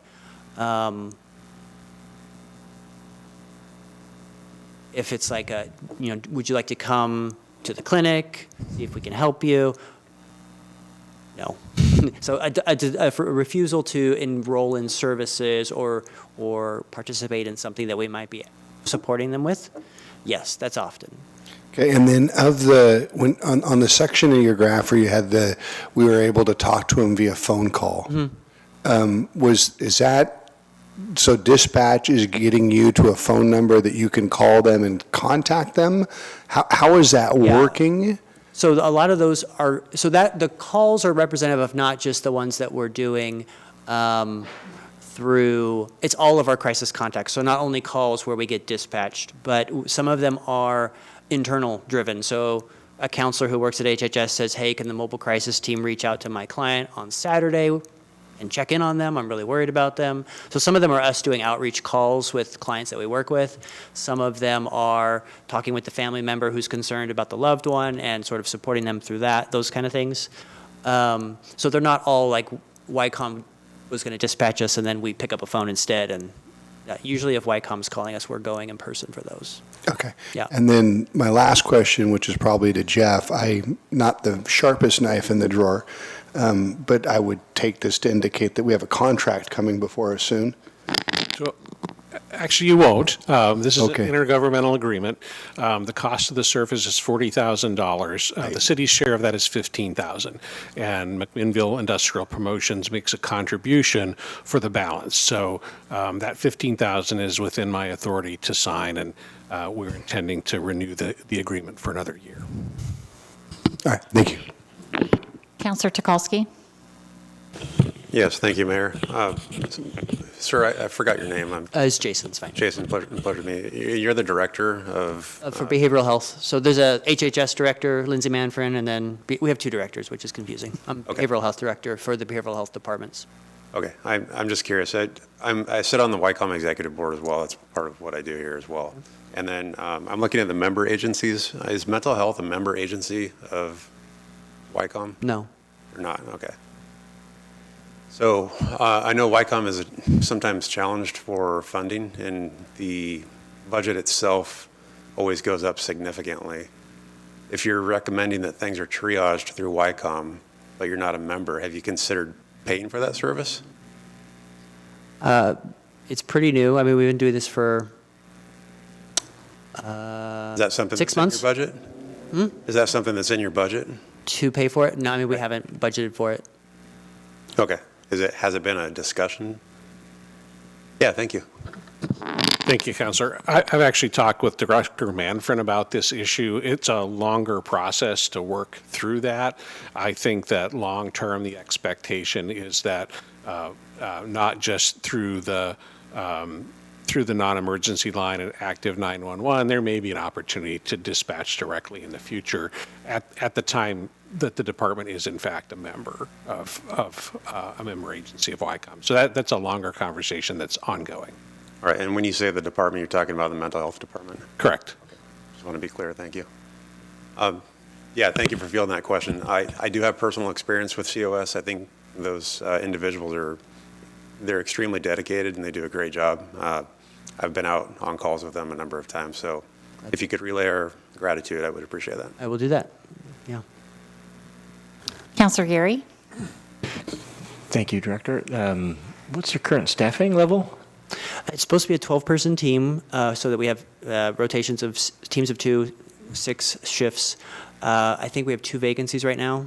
if it's like would you like to come to the clinic, see if we can help you? No. So a refusal to enroll in services or participate in something that we might be supporting them with, yes, that's often. Okay, and then on the section of your graph where you had we were able to talk to them via phone call. Mm-hmm. So dispatch is getting you to a phone number that you can call them and contact them? How is that working? So a lot of those the calls are representative of not just the ones that we're doing it's all of our crisis contacts. So not only calls where we get dispatched, but some of them are internal driven. So a counselor who works at HHS says, hey, can the mobile crisis team reach out to my client on Saturday and check in on them? I'm really worried about them. So some of them are us doing outreach calls with clients that we work with. Some of them are talking with the family member who's concerned about the loved one and sort of supporting them through those kind of things. So they're not all like YCOM was going to dispatch us and then we pick up a phone instead. And usually if YCOM's calling us, we're going in person for those. Okay. Yeah. And then my last question, which is probably to Jeff, not the sharpest knife in the drawer, but I would take this to indicate that we have a contract coming before us soon. So, actually, you won't. This is Okay. an intergovernmental agreement. The cost of the service is $40,000. The city's share of that is $15,000. And McMinnville Industrial Promotions makes a contribution for the balance. So that $15,000 is within my authority to sign, and we're intending to renew the agreement for another year. All right, thank you. Counselor Tukalski? Yes, thank you, Mayor. Sir, I forgot your name. It's Jason, it's fine. Jason, pleasure to meet you. You're the director of... For behavioral health. So there's a HHS director, Lindsay Manfrin, and then we have two directors, which is confusing. I'm behavioral health director for the behavioral health departments. Okay, I'm just curious. I sit on the YCOM executive board as well. That's part of what I do here as well. And then I'm looking at the member agencies. Is mental health a member agency of YCOM? No. Or not? Okay. So I know YCOM is sometimes challenged for funding, and the budget itself always goes up significantly. If you're recommending that things are triaged through YCOM, but you're not a member, have you considered paying for that service? It's pretty new. I mean, we've been doing this for Is that something 6 that's months. in your budget? Is that something that's in your budget? To pay for it? No, I mean, we haven't budgeted for it. Okay. Has it been a discussion? Yeah, thank you. Thank you, Counselor. I've actually talked with Director Manfrin about this issue. It's a longer process to work through that. I think that long-term, the expectation is that not just through the through the non-emergency line at active 911, there may be an opportunity to dispatch directly in the future at the time that the department is in fact a member of a member agency of YCOM. So that's a longer conversation that's ongoing. All right, and when you say the department, you're talking about the mental health department? Correct. Just want to be clear, thank you. Yeah, thank you for fielding that question. I do have personal experience with COS. I think those individuals they're extremely dedicated and they do a great job. I've been out on calls with them a number of times, so if you could relay our gratitude, I would appreciate that. I will do that. Yeah. Counselor Geary? Thank you, Director. What's your current staffing level? It's supposed to be a 12-person team, so that we have rotations of teams of 2, 6 shifts. I think we have 2 vacancies right now.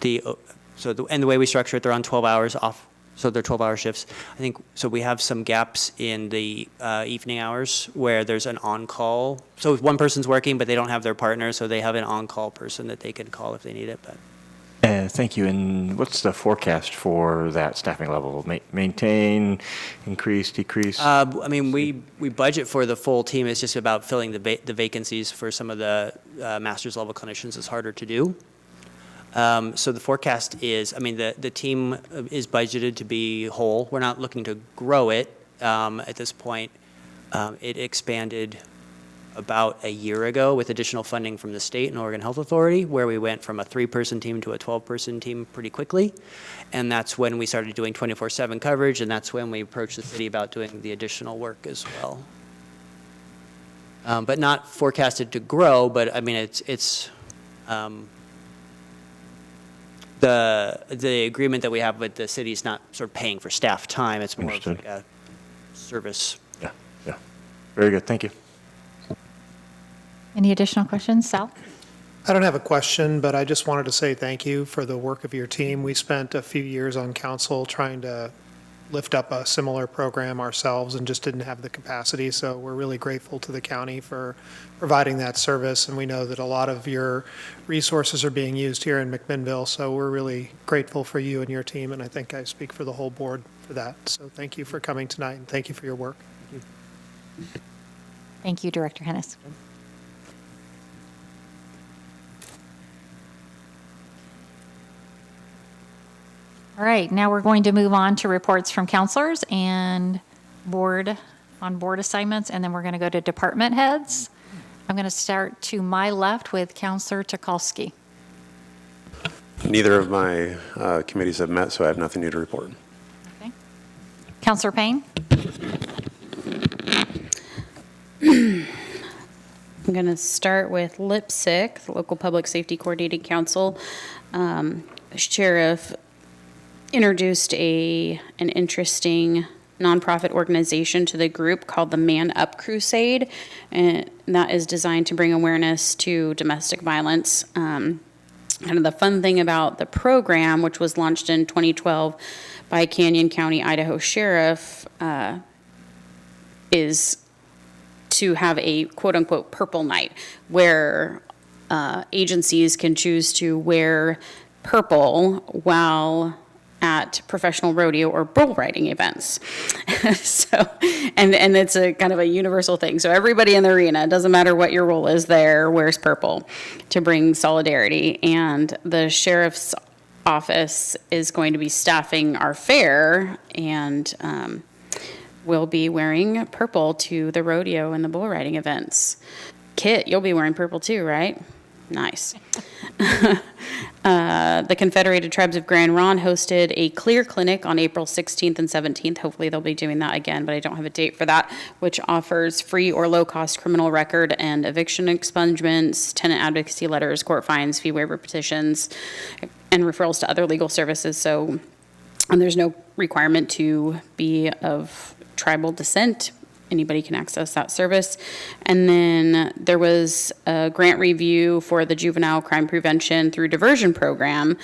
And the way we structure it, they're on 12 hours off, so they're 12-hour shifts. I think so. We have some gaps in the evening hours where there's an on-call. So if one person's working, but they don't have their partner, so they have an on-call person that they can call if they need it. But Thank you. And what's the forecast for that staffing level? Maintain, increase, decrease? I mean, we budget for the full team. It's just about filling the vacancies for some of the master's level clinicians. It's harder to do. So the forecast is, I mean, the team is budgeted to be whole. We're not looking to grow it at this point. It expanded about a year ago with additional funding from the state and Oregon Health Authority, where we went from a 3-person team to a 12-person team pretty quickly. And that's when we started doing 24/7 coverage, and that's when we approached the city about doing the additional work as well. But not forecasted to grow, but I mean, it's the agreement that we have with the city is not sort of paying for staff time. It's more of like a service. Yeah. Very good. Thank you. Any additional questions? Sal? I don't have a question, but I just wanted to say thank you for the work of your team. We spent a few years on council trying to lift up a similar program ourselves and just didn't have the capacity. So we're really grateful to the county for providing that service. And we know that a lot of your resources are being used here in McMinnville. So we're really grateful for you and your team. And I think I speak for the whole board for that. So thank you for coming tonight and thank you for your work. Thank you, Director Hennis. All right, now we're going to move on to reports from counselors and board assignments, and then we're going to go to department heads. I'm going to start to my left with Counselor Tukalski. Neither of my committees have met, so I have nothing new to report. Okay. Counselor Payne? I'm going to start with LIPSIC, the Local Public Safety Coordinating Council. Sheriff introduced an interesting nonprofit organization to the group called the Man Up Crusade, and that is designed to bring awareness to domestic violence. Kind of the fun thing about the program, which was launched in 2012 by Canyon County, Idaho Sheriff, is to have a quote-unquote purple night, where agencies can choose to wear purple while at professional rodeo or bull riding events. So, and it's a kind of a universal thing. So everybody in the arena, it doesn't matter what your role is there, wears purple to bring solidarity. And the sheriff's office is going to be staffing our fair, and we'll be wearing purple to the rodeo and the bull riding events. Kit, you'll be wearing purple too, right? Nice. The Confederated Tribes of Grand Ronde hosted a clear clinic on April 16th and 17th. Hopefully they'll be doing that again, but I don't have a date for that, which offers free or low-cost criminal record and eviction expungements, tenant advocacy letters, court fines, fee waiver petitions, and referrals to other legal services. So there's no requirement to be of tribal descent. Anybody can access that service. And then there was a grant review for the Juvenile Crime Prevention through Diversion Program.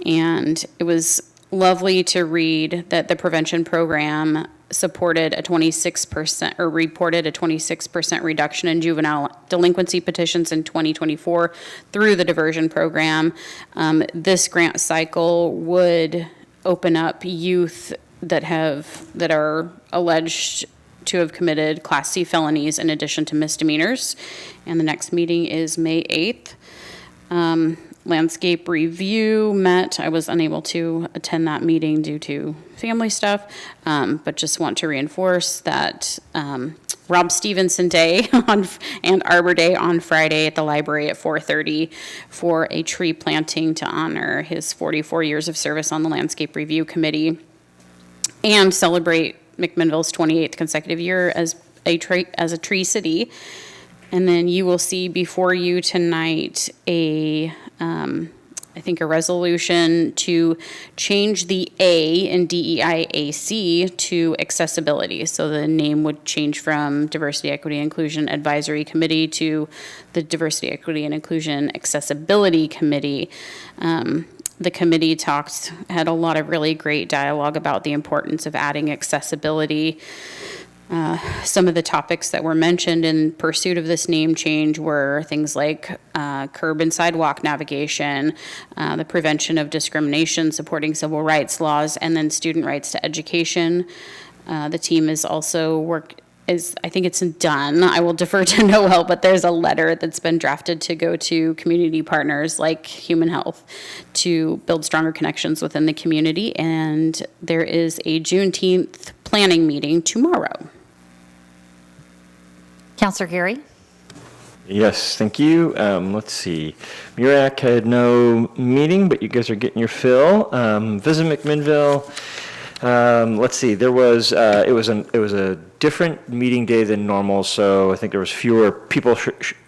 And it was lovely to read that the prevention program supported a 26% or reported a 26% reduction in juvenile delinquency petitions in 2024 through the diversion program. This grant cycle would open up youth that are alleged to have committed Class C felonies in addition to misdemeanors. And the next meeting is May 8th. Landscape review met. I was unable to attend that meeting due to family stuff, but just want to reinforce that Rob Stevenson Day and Arbor Day on Friday at the library at 4:30 for a tree planting to honor his 44 years of service on the Landscape Review Committee and celebrate McMinnville's 28th consecutive year as a tree city. And then you will see before you tonight I think a resolution to change the A in DEIAC to accessibility. So the name would change from Diversity, Equity, and Inclusion Advisory Committee to the Diversity, Equity, and Inclusion Accessibility Committee. The committee had a lot of really great dialogue about the importance of adding accessibility. Some of the topics that were mentioned in pursuit of this name change were things like curb and sidewalk navigation, the prevention of discrimination, supporting civil rights laws, and then student rights to education. The team is also I think it's done. I will defer to Noel, but there's a letter that's been drafted to go to community partners like Human Health to build stronger connections within the community. And there is a Juneteenth planning meeting tomorrow. Counselor Geary? Yes, thank you. Let's see. MURAC had no meeting, but you guys are getting your fill. Visit McMinnville. Let's see. There was it was a different meeting day than normal, so I think there was fewer people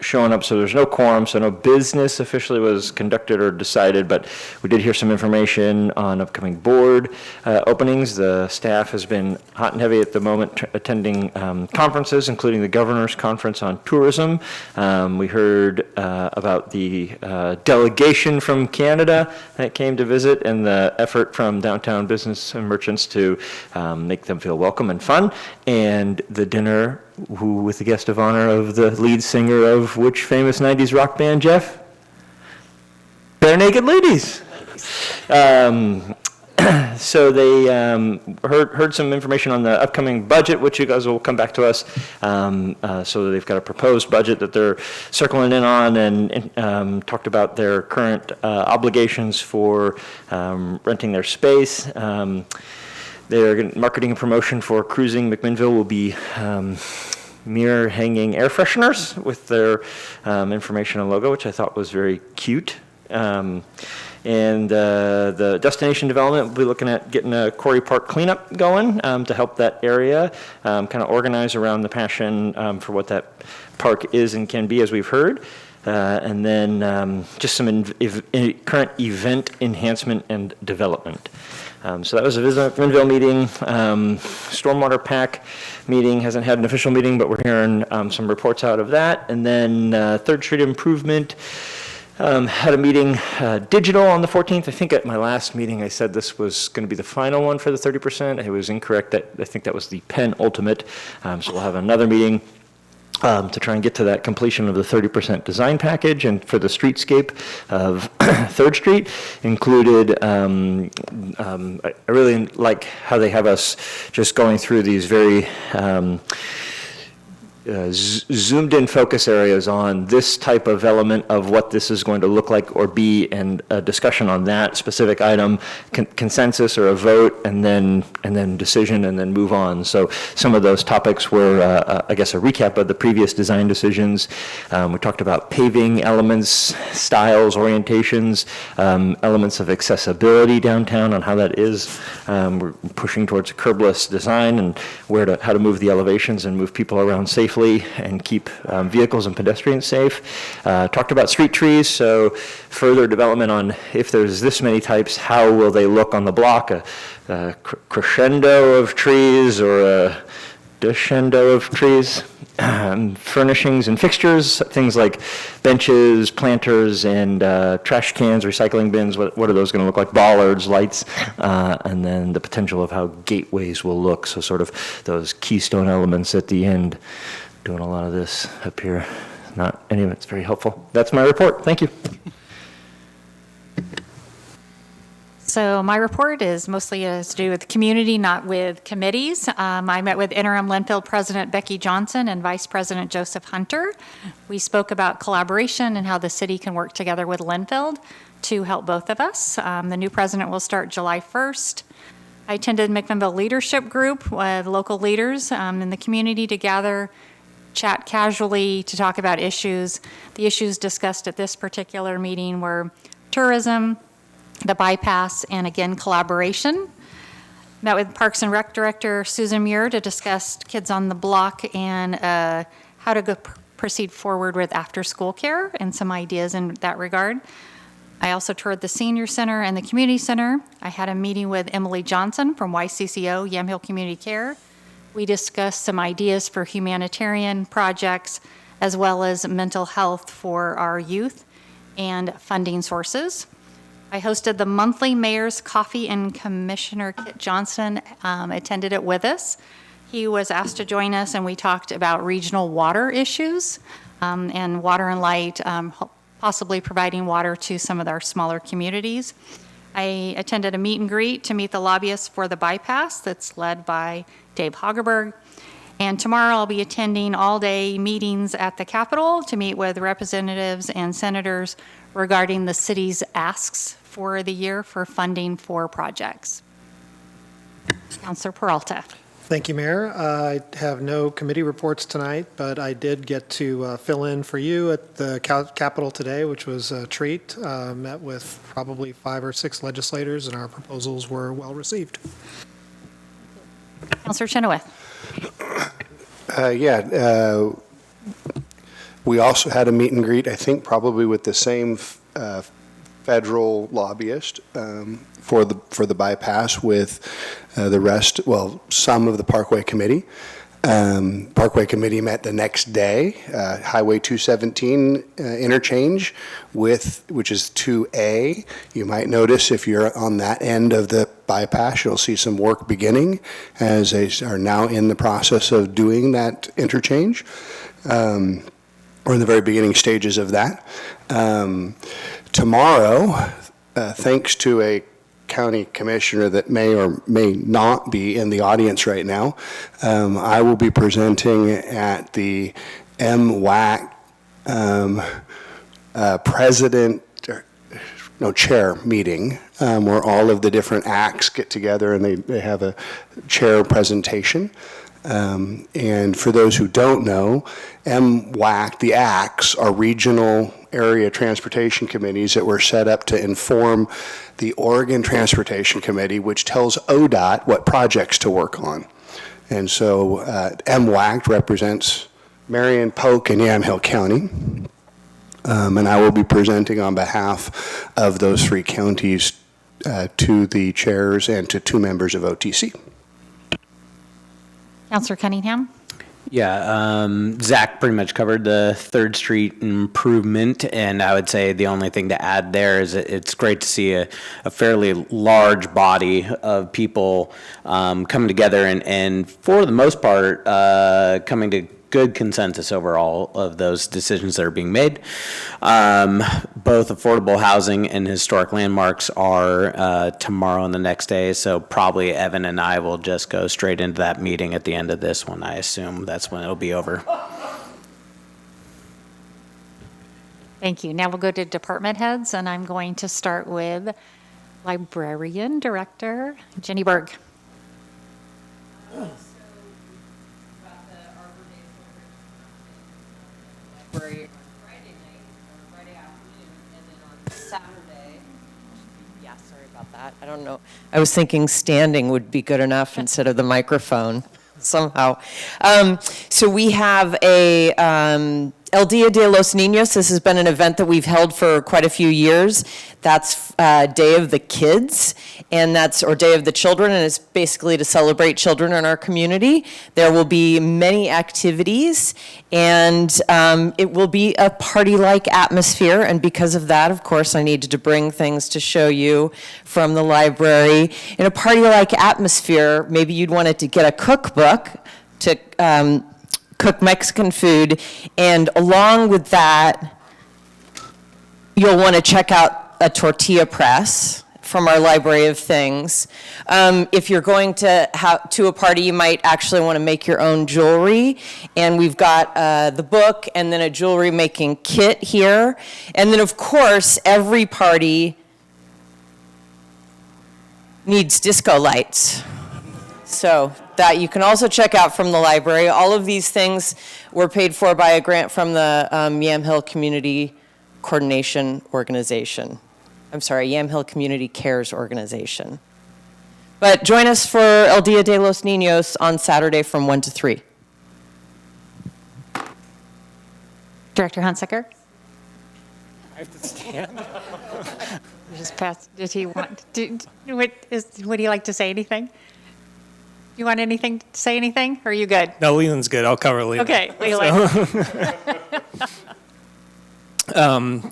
showing up, so there's no quorum, so no business officially was conducted or decided, but we did hear some information on upcoming board openings. The staff has been hot and heavy at the moment attending conferences, including the Governor's Conference on Tourism. We heard about the delegation from Canada that came to visit and the effort from downtown business and merchants to make them feel welcome and fun. And the dinner, with the guest of honor of the lead singer of which famous 90s rock band, Jeff? Bare Naked Ladies. So they heard some information on the upcoming budget, which you guys will come back to us. So they've got a proposed budget that they're circling in on, and talked about their current obligations for renting their space. Their marketing and promotion for Cruising McMinnville will be mirror hanging air fresheners with their information and logo, which I thought was very cute. And the destination development, we'll be looking at getting a Quarry Park cleanup going to help that area kind of organize around the passion for what that park is and can be, as we've heard. And then just some current event enhancement and development. So that was a Visit McMinnville meeting. Stormwater PAC meeting hasn't had an official meeting, but we're hearing some reports out of that. And then 3rd Street Improvement had a meeting digital on the 14th. I think at my last meeting I said this was going to be the final one for the 30%. I was incorrect. I think that was the penultimate. So we'll have another meeting to try and get to that completion of the 30% design package. And for the streetscape of 3rd Street included, I really like how they have us just going through these very zoomed in focus areas on this type of element of what this is going to look like or be, and a discussion on that specific item, consensus or a vote, and then decision, and then move on. So some of those topics were, I guess, a recap of the previous design decisions. We talked about paving elements, styles, orientations, elements of accessibility downtown on how that is. We're pushing towards a curbless design and how to move the elevations and move people around safely and keep vehicles and pedestrians safe. Talked about street trees, so further development on if there's this many types, how will they look on the block, a crescendo of trees or a descendo of trees. Furnishings and fixtures, things like benches, planters, and trash cans, recycling bins. What are those going to look like? Bollards, lights, and then the potential of how gateways will look. So sort of those keystone elements at the end. Doing a lot of this up here. Not any of it's very helpful. That's my report. Thank you. So my report is mostly has to do with community, not with committees. I met with interim Linfield President Becky Johnson and Vice President Joseph Hunter. We spoke about collaboration and how the city can work together with Linfield to help both of us. The new president will start July 1st. I attended McMinnville Leadership Group with local leaders in the community to gather, chat casually to talk about issues. The issues discussed at this particular meeting were tourism, the bypass, and again, collaboration. Met with Parks and Rec Director Susan Muir to discuss Kids on the Block and how to proceed forward with after-school care and some ideas in that regard. I also toured the Senior Center and the Community Center. I had a meeting with Emily Johnson from YCCO, Yamhill Community Care. We discussed some ideas for humanitarian projects as well as mental health for our youth and funding sources. I hosted the monthly Mayor's Coffee, and Commissioner Kit Johnson attended it with us. He was asked to join us, and we talked about regional water issues and Water and Light, possibly providing water to some of our smaller communities. I attended a meet and greet to meet the lobbyists for the bypass that's led by Dave Hagerberg. And tomorrow I'll be attending all-day meetings at the Capitol to meet with representatives and senators regarding the city's asks for the year for funding for projects. Councilor Peralta. Thank you, Mayor. I have no committee reports tonight, but I did get to fill in for you at the Capitol today, which was a treat. Met with probably 5 or 6 legislators, and our proposals were well received. Councilor Chenoweth. We also had a meet and greet, I think probably with the same federal lobbyist for the bypass with the rest, well, some of the Parkway Committee. Parkway Committee met the next day, Highway 217 interchange which is 2A. You might notice if you're on that end of the bypass, you'll see some work beginning as they are now in the process of doing that interchange, or in the very beginning stages of that. Tomorrow, thanks to a county commissioner that may or may not be in the audience right now, I will be presenting at the MWAC chair meeting, where all of the different acts get together and they have a chair presentation. And for those who don't know, MWAC, the ACTs, are regional area transportation committees that were set up to inform the Oregon Transportation Committee, which tells ODOT what projects to work on. And so MWAC represents Marion, Polk, and Yamhill County. And I will be presenting on behalf of those 3 counties to the chairs and to 2 members of OTC. Councilor Cunningham. Yeah, Zach pretty much covered the 3rd Street improvement, and I would say the only thing to add there is it's great to see a fairly large body of people coming together and for the most part, coming to good consensus overall of those decisions that are being made. Both affordable housing and historic landmarks are tomorrow and the next day, so probably Evan and I will just go straight into that meeting at the end of this one. I assume that's when it'll be over. Thank you. Now we'll go to department heads, and I'm going to start with Librarian Director Jenny Berg. Friday night or Friday afternoon, and then on Saturday. Yeah, sorry about that. I don't know. I was thinking standing would be good enough instead of the microphone somehow. So we have a El Dia de los Niños. This has been an event that we've held for quite a few years. That's Day of the Kids, or Day of the Children, and it's basically to celebrate children in our community. There will be many activities, and it will be a party-like atmosphere, and because of that, of course, I needed to bring things to show you from the library. In a party-like atmosphere, maybe you'd wanted to get a cookbook to cook Mexican food, and along with that, you'll want to check out a tortilla press from our library of things. If you're going to a party, you might actually want to make your own jewelry. And we've got the book and then a jewelry making kit here. And then, of course, every party needs disco lights. So that you can also check out from the library. All of these things were paid for by a grant from the Yamhill Community Coordination Organization. I'm sorry, Yamhill Community Cares Organization. But join us for El Dia de los Niños on Saturday from 1 to 3. Director Hunsaker? I have to stand. Just pass, did he want, would he like to say anything? You want anything, to say anything, or are you good? No, Leland's good. I'll cover Leland. Okay, Leland.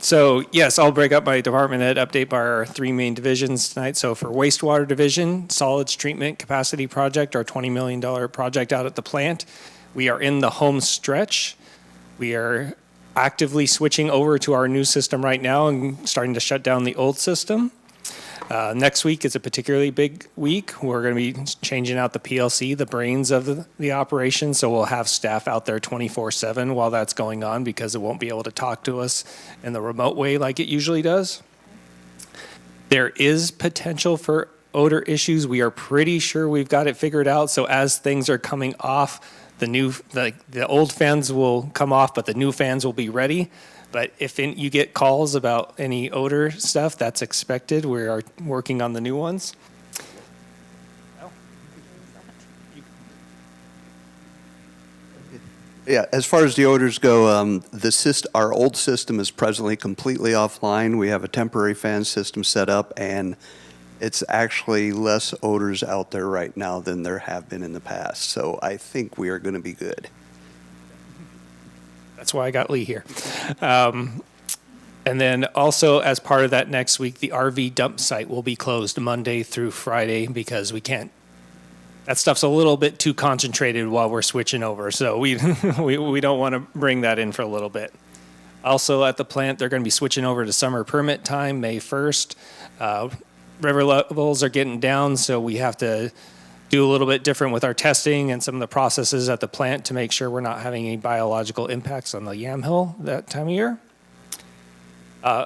So yes, I'll break up my department head update by our three main divisions tonight. So for wastewater division, solids treatment capacity project, our $20 million project out at the plant. We are in the home stretch. We are actively switching over to our new system right now and starting to shut down the old system. Next week is a particularly big week. We're going to be changing out the PLC, the brains of the operation, so we'll have staff out there 24/7 while that's going on because it won't be able to talk to us in the remote way like it usually does. There is potential for odor issues. We are pretty sure we've got it figured out, so as things are coming off, the old fans will come off, but the new fans will be ready. But if you get calls about any odor stuff, that's expected. We are working on the new ones. Yeah, as far as the odors go, our old system is presently completely offline. We have a temporary fan system set up, and it's actually less odors out there right now than there have been in the past. So I think we are going to be good. That's why I got Lee here. And then also as part of that next week, the RV dump site will be closed Monday through Friday because we can't, that stuff's a little bit too concentrated while we're switching over. So we don't want to bring that in for a little bit. Also at the plant, they're going to be switching over to summer permit time, May 1st. River levels are getting down, so we have to do a little bit different with our testing and some of the processes at the plant to make sure we're not having any biological impacts on the Yamhill that time of year.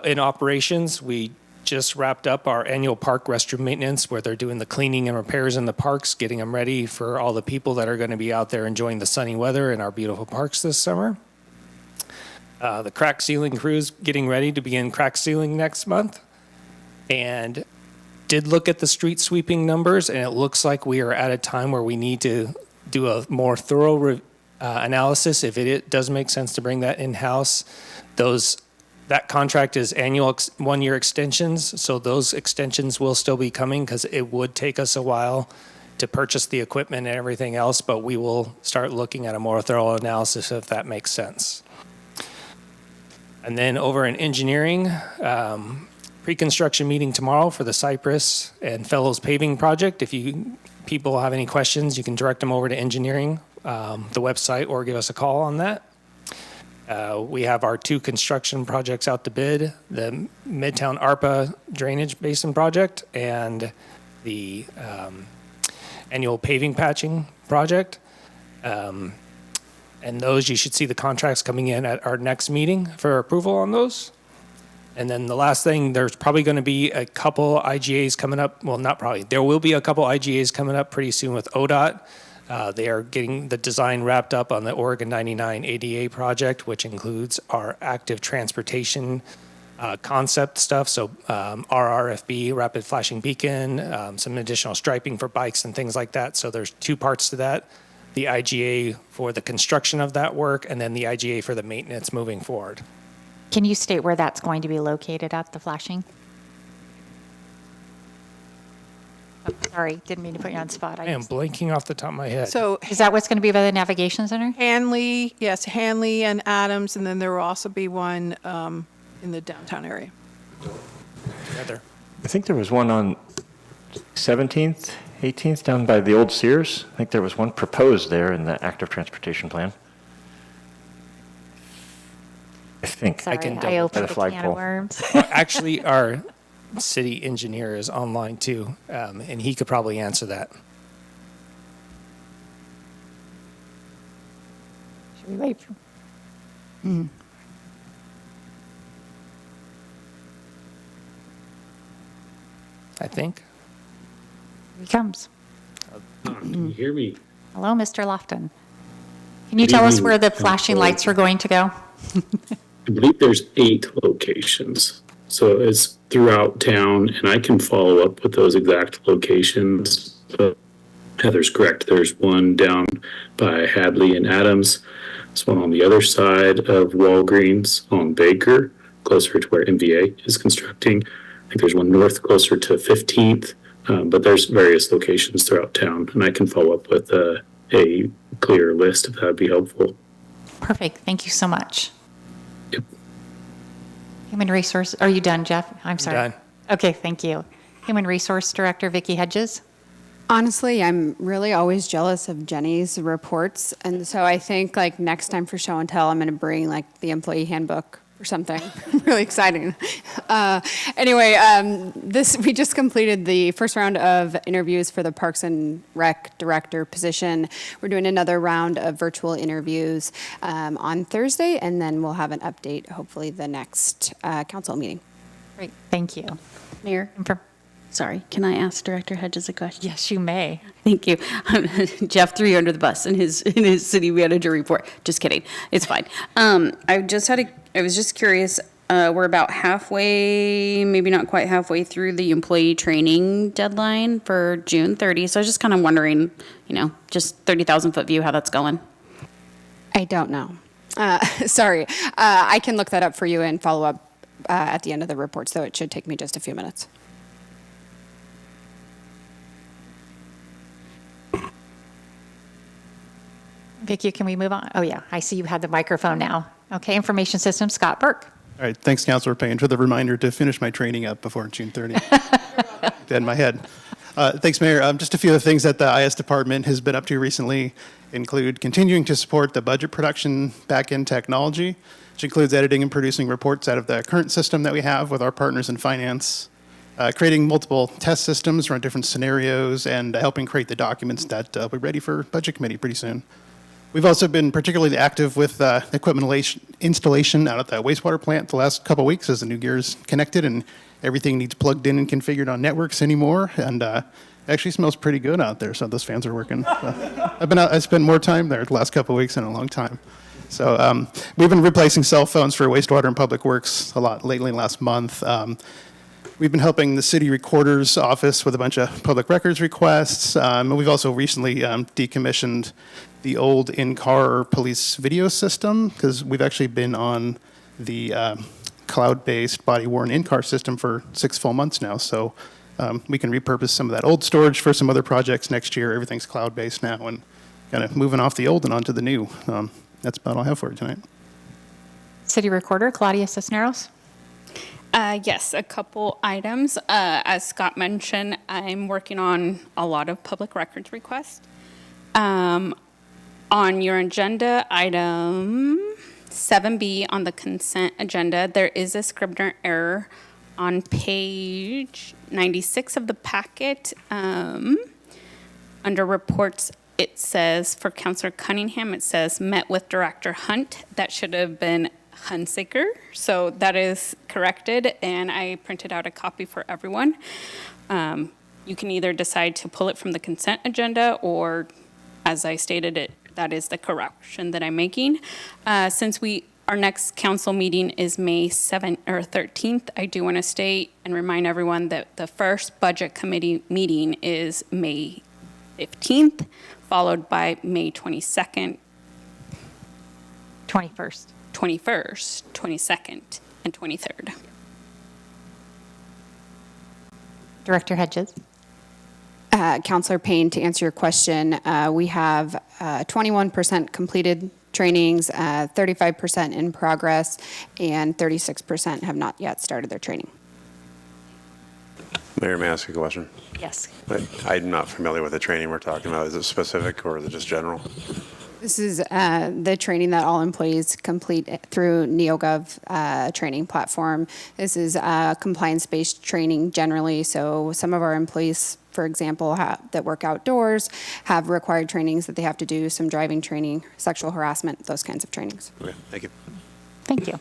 In operations, we just wrapped up our annual park restroom maintenance where they're doing the cleaning and repairs in the parks, getting them ready for all the people that are going to be out there enjoying the sunny weather in our beautiful parks this summer. The crack sealing crew's getting ready to begin crack sealing next month. And did look at the street sweeping numbers, and it looks like we are at a time where we need to do a more thorough analysis. If it does make sense to bring that in-house, that contract is annual one-year extensions, so those extensions will still be coming because it would take us a while to purchase the equipment and everything else, but we will start looking at a more thorough analysis if that makes sense. And then over in engineering, pre-construction meeting tomorrow for the Cypress and Fellows paving project. If people have any questions, you can direct them over to engineering, the website, or give us a call on that. We have our two construction projects out to bid, the Midtown ARPA drainage basin project and the annual paving patching project. And those, you should see the contracts coming in at our next meeting for approval on those. And then the last thing, there's probably going to be a couple IGAs coming up. Well, not probably. There will be a couple IGAs coming up pretty soon with ODOT. They are getting the design wrapped up on the Oregon 99 ADA project, which includes our active transportation concept stuff. So RRFB, rapid flashing beacon, some additional striping for bikes and things like that. So there's two parts to that. The IGA for the construction of that work, and then the IGA for the maintenance moving forward. Can you state where that's going to be located at, the flashing? Oh, sorry, didn't mean to put you on the spot. I am blanking off the top of my head. So is that what's going to be by the Navigation Center? Hanley, yes, Hanley and Adams, and then there will also be one in the downtown area. Together. I think there was one on 17th, 18th, down by the old Sears. I think there was one proposed there in the active transportation plan. I think. Sorry, I can I opened the a can of flagpole. worms. Actually, city engineer is online too, and he could probably answer that. Should we wait for? I think. Here he comes. Can you hear me? Hello, Mr. Lofton. Can you Good tell us evening, where the flashing Council. lights are going to go? I believe there's 8 locations. So it's throughout town, and I can follow up with those exact locations. But Heather's correct. There's one down by Hadley and Adams. There's one on the other side of Walgreens on Baker, closer to where MVA is constructing. I think there's one north closer to 15th, but there's various locations throughout town, and I can follow up with a clear list if that would be helpful. Perfect. Thank you so much. Yep. Human Resource, are you done, Jeff? I'm sorry. Done. Okay, thank you. Human Resource Director Vicki Hedges. Honestly, I'm really always jealous of Jenny's reports. And so I think like next time for show and tell, I'm going to bring like the employee handbook or something really exciting. Anyway, we just completed the first round of interviews for the Parks and Rec director position. We're doing another round of virtual interviews on Thursday, and then we'll have an update, hopefully the next council meeting. Great, thank you. Mayor, sorry, can I ask Director Hedges a question? Yes, you may. Thank you. Jeff threw you under the bus in his city manager report. Just kidding. It's fine. I was just curious. We're about halfway, maybe not quite halfway through the employee training deadline for June 30. So I was just kind of wondering, just 30,000 foot view, how that's going. I don't know. Sorry. I can look that up for you and follow up at the end of the report, so it should take me just a few minutes. Vicki, can we move on? Oh, yeah, I see you had the microphone now. Okay, Information Systems, Scott Burke. All right, thanks, Councilor Payne, for the reminder to finish my training up before June 30th. Dead in my head. Thanks, Mayor. Just a few of the things that the IS department has been up to recently include continuing to support the budget production back-end technology, which includes editing and producing reports out of the current system that we have with our partners in finance, creating multiple test systems around different scenarios, and helping create the documents that will be ready for Budget Committee pretty soon. We've also been particularly active with equipment installation out at the wastewater plant the last couple of weeks as the new gear is connected and everything needs plugged in and configured on networks anymore. And it actually smells pretty good out there, so those fans are working. I spent more time there the last couple of weeks in a long time. So we've been replacing cell phones for wastewater and public works a lot lately last month. We've been helping the city recorder's office with a bunch of public records requests. And we've also recently decommissioned the old in-car police video system because we've actually been on the cloud-based body-worn in-car system for 6 full months now. So we can repurpose some of that old storage for some other projects next year. Everything's cloud-based now and kind of moving off the old and onto the new. That's about all I have for you tonight. City Recorder, Claudia Cisneros. Yes, a couple items. As Scott mentioned, I'm working on a lot of public records requests. On your agenda, item 7B on the consent agenda, there is a Scribner error on page 96 of the packet. Under reports, it says, for Councilor Cunningham, it says, met with Director Hunt. That should have been Hunsaker. So that is corrected, and I printed out a copy for everyone. You can either decide to pull it from the consent agenda, or as I stated it, that is the correction that I'm making. Since our next council meeting is May 7th or 13th, I do want to state and remind everyone that the first budget committee meeting is May 15th, followed by May 22nd. 21st. 22nd, and 23rd. Director Hedges. Councilor Payne, to answer your question, we have 21% completed trainings, 35% in progress, and 36% have not yet started their training. Mayor, may I ask a question? Yes. I'm not familiar with the training we're talking about. Is it specific or is it just general? This is the training that all employees complete through NeoGov training platform. This is compliance-based training generally. So some of our employees, for example, that work outdoors have required trainings that they have to do, some driving training, sexual harassment, those kinds of trainings. Okay, thank you. Thank you.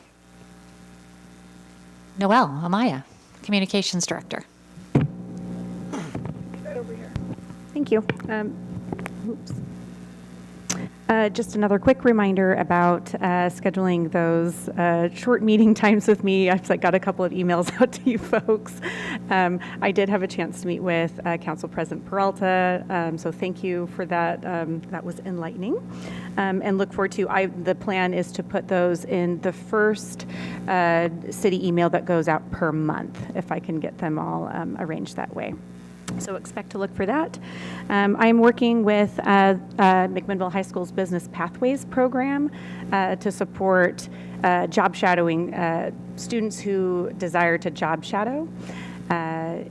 Noelle Amaya, Communications Director. Thank you. Oops. Just another quick reminder about scheduling those short meeting times with me. I've got a couple of emails out to you folks. I did have a chance to meet with Council President Peralta, so thank you for that. That was enlightening. And look forward to, the plan is to put those in the first city email that goes out per month, if I can get them all arranged that way. So expect to look for that. I'm working with McMinnville High School's Business Pathways program to support job shadowing students who desire to job shadow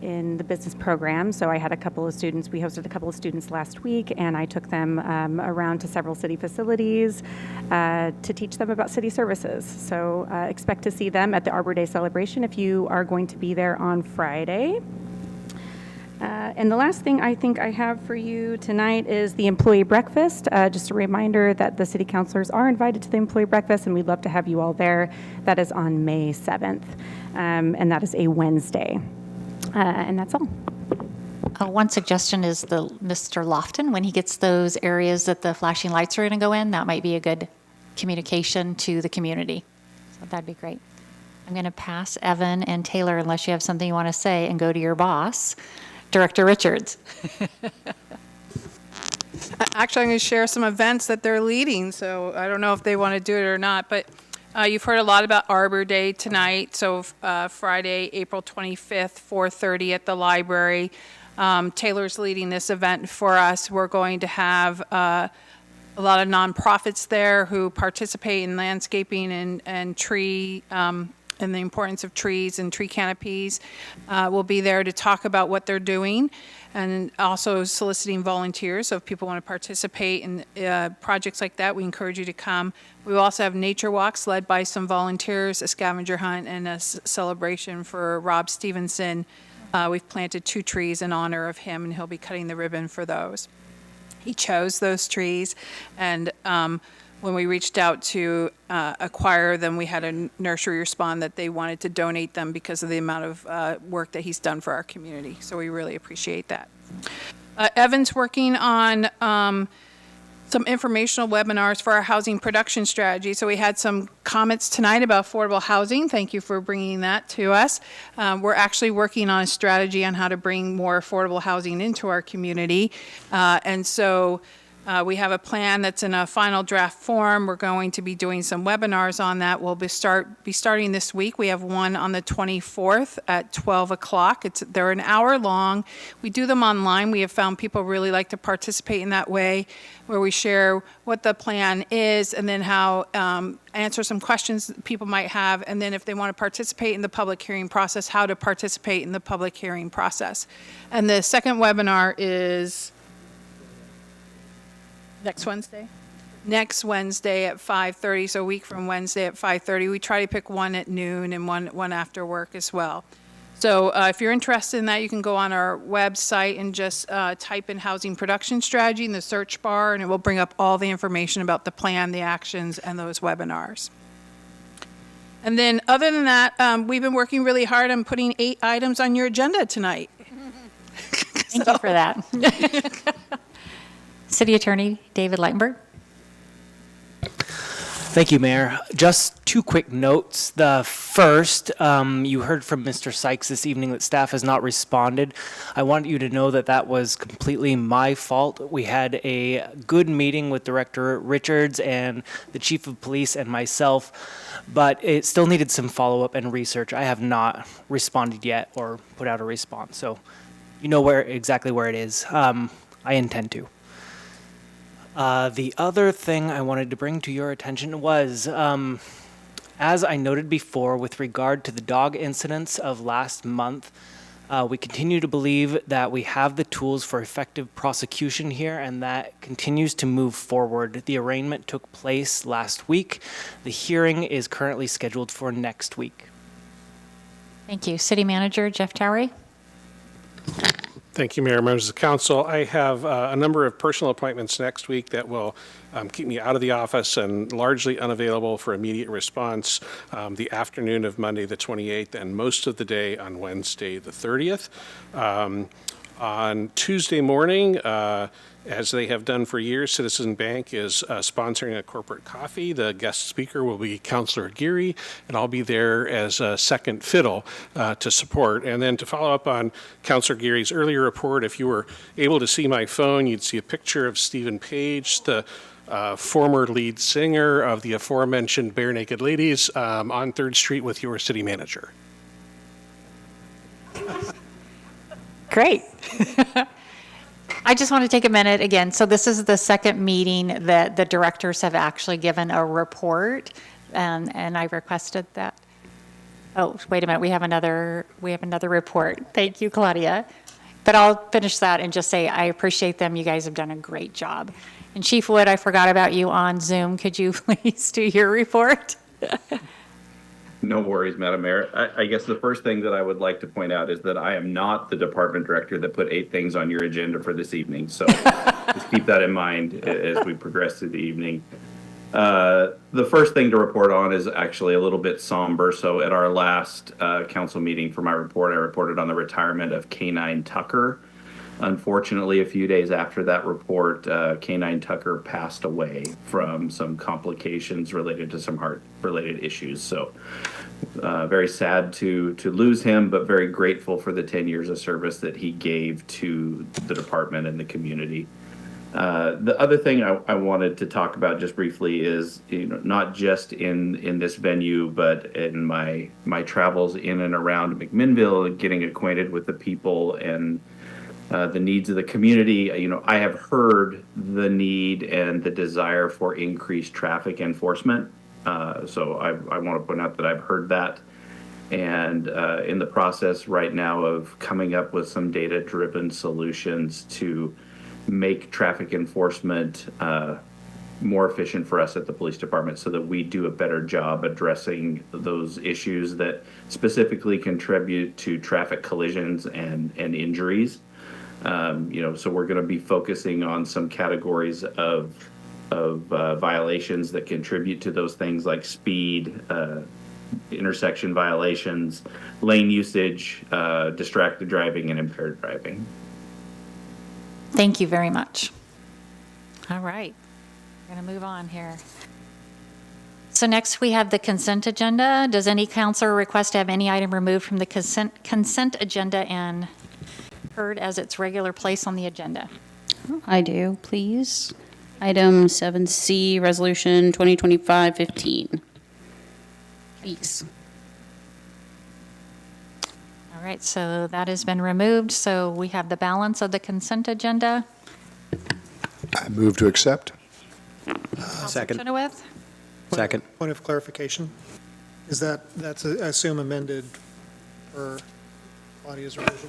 in the business program. So I had a couple of students, we hosted a couple of students last week, and I took them around to several city facilities to teach them about city services. So expect to see them at the Arbor Day celebration if you are going to be there on Friday. And the last thing I think I have for you tonight is the employee breakfast. Just a reminder that the city councilors are invited to the employee breakfast, and we'd love to have you all there. That is on May 7th, and that is a Wednesday. And that's all. One suggestion is Mr. Lofton, when he gets those areas that the flashing lights are going to go in, that might be a good communication to the community. So that'd be great. I'm going to pass Evan and Taylor, unless you have something you want to say, and go to your boss, Director Richards. Actually, I'm going to share some events that they're leading, so I don't know if they want to do it or not, but you've heard a lot about Arbor Day tonight, so Friday, April 25th, 4:30 at the library. Taylor's leading this event for us. We're going to have a lot of nonprofits there who participate in landscaping and tree and the importance of trees and tree canopies. We'll be there to talk about what they're doing and also soliciting volunteers. So if people want to participate in projects like that, we encourage you to come. We will also have nature walks led by some volunteers, a scavenger hunt, and a celebration for Rob Stevenson. We've planted 2 trees in honor of him, and he'll be cutting the ribbon for those. He chose those trees, and when we reached out to acquire them, we had a nursery respond that they wanted to donate them because of the amount of work that he's done for our community. So we really appreciate that. Evan's working on some informational webinars for our housing production strategy. So we had some comments tonight about affordable housing. Thank you for bringing that to us. We're actually working on a strategy on how to bring more affordable housing into our community. And so we have a plan that's in a final draft form. We're going to be doing some webinars on that. We'll be starting this week. We have one on the 24th at 12 o'clock. They're an hour long. We do them online. We have found people really like to participate in that way, where we share what the plan is and then how answer some questions that people might have, and then if they want to participate in the public hearing process, how to participate in the public hearing process. And the second webinar is next Wednesday? Next Wednesday at 5:30, so a week from Wednesday at 5:30. We try to pick one at noon and one after work as well. So if you're interested in that, you can go on our website and just type in housing production strategy in the search bar, and it will bring up all the information about the plan, the actions, and those webinars. And then other than that, we've been working really hard on putting 8 items on your agenda tonight. Thank you for that. City Attorney David Leitenberg. Thank you, Mayor. Just 2 quick notes. The first, you heard from Mr. Sykes this evening that staff has not responded. I want you to know that that was completely my fault. We had a good meeting with Director Richards and the Chief of Police and myself, but it still needed some follow-up and research. I have not responded yet or put out a response, so you know exactly where it is. I intend to. The other thing I wanted to bring to your attention was, as I noted before, with regard to the dog incidents of last month, We continue to believe that we have the tools for effective prosecution here, and that continues to move forward. The arraignment took place last week. The hearing is currently scheduled for next week. Thank you. City Manager Jeff Towery. Thank you, Mayor, members of the council. I have a number of personal appointments next week that will keep me out of the office and largely unavailable for immediate response the afternoon of Monday, the 28th, and most of the day on Wednesday, the 30th. On Tuesday morning, as they have done for years, Citizen Bank is sponsoring a corporate coffee. The guest speaker will be Councilor Geary, and I'll be there as a second fiddle to support. And then to follow up on Councilor Geary's earlier report, if you were able to see my phone, you'd see a picture of Stephen Page, the former lead singer of the aforementioned Bare Naked Ladies, on 3rd Street with your city manager. Great. I just want to take a minute again. So this is the second meeting that the directors have actually given a report, and I requested that. Oh, wait a minute. We have another report. Thank you, Claudia. But I'll finish that and just say I appreciate them. You guys have done a great job. And Chief Wood, I forgot about you on Zoom. Could you please do your report? No worries, Madam Mayor. I guess the first thing that I would like to point out is that I am not the department director that put 8 things on your agenda for this evening. So just keep that in mind as we progress through the evening. The first thing to report on is actually a little bit somber. So at our last council meeting for my report, I reported on the retirement of K9 Tucker. Unfortunately, a few days after that report, K9 Tucker passed away from some complications related to some heart-related issues. So very sad to lose him, but very grateful for the 10 years of service that he gave to the department and the community. The other thing I wanted to talk about just briefly is, not just in this venue, but in my travels in and around McMinnville, getting acquainted with the people and the needs of the community. I have heard the need and the desire for increased traffic enforcement. So I want to point out that I've heard that, and in the process right now of coming up with some data-driven solutions to make traffic enforcement more efficient for us at the police department so that we do a better job addressing those issues that specifically contribute to traffic collisions and injuries. So we're going to be focusing on some categories of violations that contribute to those things like speed, intersection violations, lane usage, distracted driving, and impaired driving. Thank you very much. All right, we're going to move on here. So next we have the consent agenda. Does any counselor request to have any item removed from the consent agenda and heard as its regular place on the agenda? I do, please. Item 7C, Resolution 2025-15. Please. All right, so that has been removed. So we have the balance of the consent agenda. I move to accept. Second. Chenoweth? Second. Point of clarification, is that's, I assume, amended for Claudia's revision?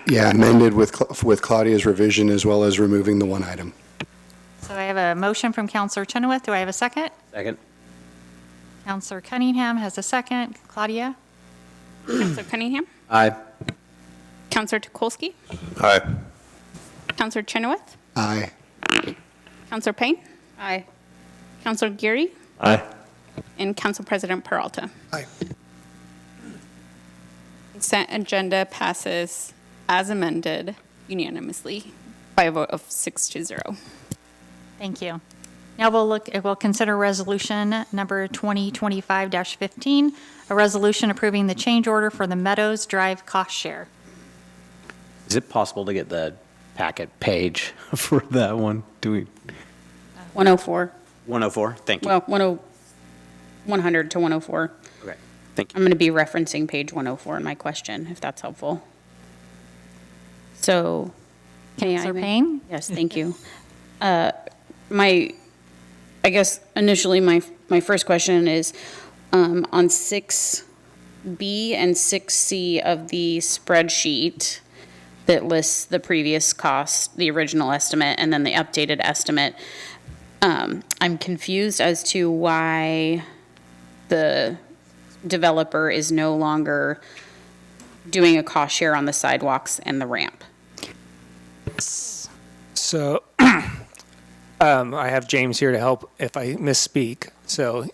Yeah, amended with Claudia's revision as well as removing the one item. So I have a motion from Counselor Chenoweth. Do I have a second? Second. Counselor Cunningham has a second. Claudia? Counselor Cunningham? Aye. Counselor Tukolsky? Aye. Counselor Chenoweth? Aye. Counselor Payne? Aye. Counselor Geary? Aye. And Council President Peralta. Aye. Consent agenda passes as amended unanimously by a vote of 6-0. Thank you. Now we'll consider resolution number 2025-15, a resolution approving the change order for the Meadows Drive cost share. Is it possible to get the packet page for that one? Do we? 104. 104, thank you. Well, 100 to 104. Okay, thank you. I'm going to be referencing page 104 in my question, if that's helpful. So, Counselor Payne? Yes, thank you. I guess initially my first question is on 6 B and 6C of the spreadsheet that lists the previous cost, the original estimate, and then the updated estimate. I'm confused as to why the developer is no longer doing a cost share on the sidewalks and the ramp. So I have James here to help if I misspeak, so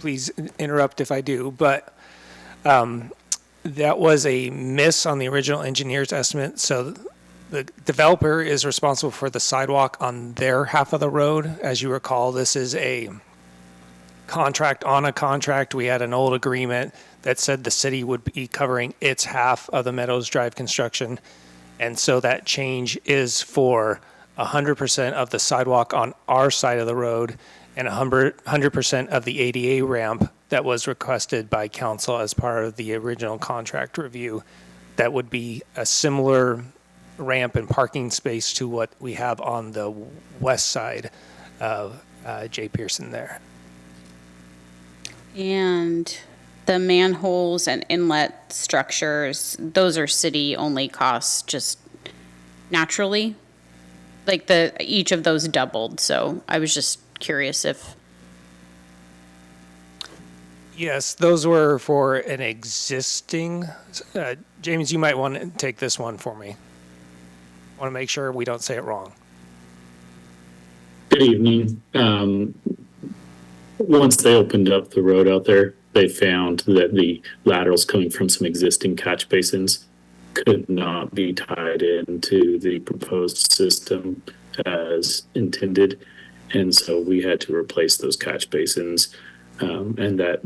please interrupt if I do. But that was a miss on the original engineer's estimate. So the developer is responsible for the sidewalk on their half of the road. As you recall, this is a contract on a contract. We had an old agreement that said the city would be covering its half of the Meadows Drive construction. And so that change is for 100% of the sidewalk on our side of the road and 100% of the ADA ramp that was requested by council as part of the original contract review. That would be a similar ramp and parking space to what we have on the west side of J. Pearson there. And the manholes and inlet structures, those are city-only costs just naturally? Like each of those doubled, so I was just curious if... Yes, those were for an existing, James, you might want to take this one for me. Want to make sure we don't say it wrong. Good evening. Once they opened up the road out there, they found that the laterals coming from some existing catch basins could not be tied into the proposed system as intended. And so we had to replace those catch basins. And that,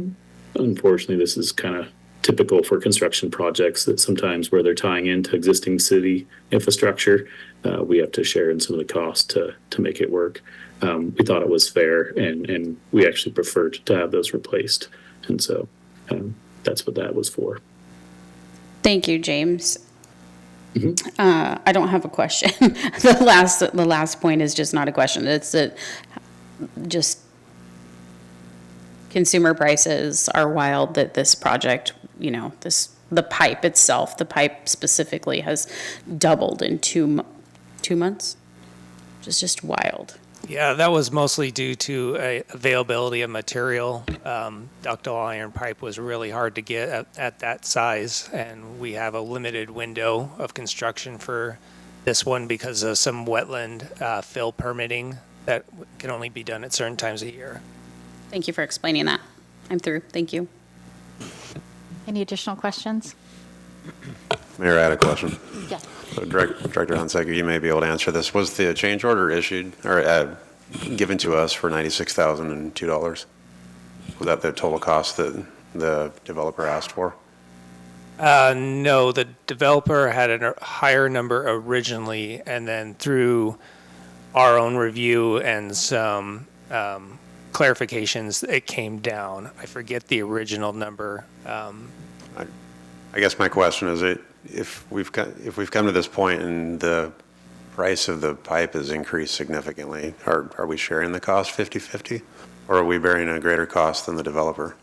unfortunately, this is kind of typical for construction projects, that sometimes where they're tying into existing city infrastructure, we have to share in some of the costs to make it work. We thought it was fair, and we actually preferred to have those replaced. And so that's what that was for. Thank you, James. I don't have a question. The last point is just not a question. It's just consumer prices are wild that this project, the pipe itself, the pipe specifically has doubled in 2 months, which is just wild. Yeah, that was mostly due to availability of material. Ductile iron pipe was really hard to get at that size, and we have a limited window of construction for this one because of some wetland fill permitting that can only be done at certain times of year. Thank you for explaining that. I'm through. Thank you. Any additional questions? Mayor, I had a question. Yes. So Director Hunsaker, you may be able to answer this. Was the change order issued or given to us for $96,002? Was that the total cost that the developer asked for? No, the developer had a higher number originally, and then through our own review and some clarifications, it came down. I forget the original number. I guess my question is, if we've come to this point and the price of the pipe has increased significantly, are we sharing the cost 50-50, or are we bearing a greater cost than the developer?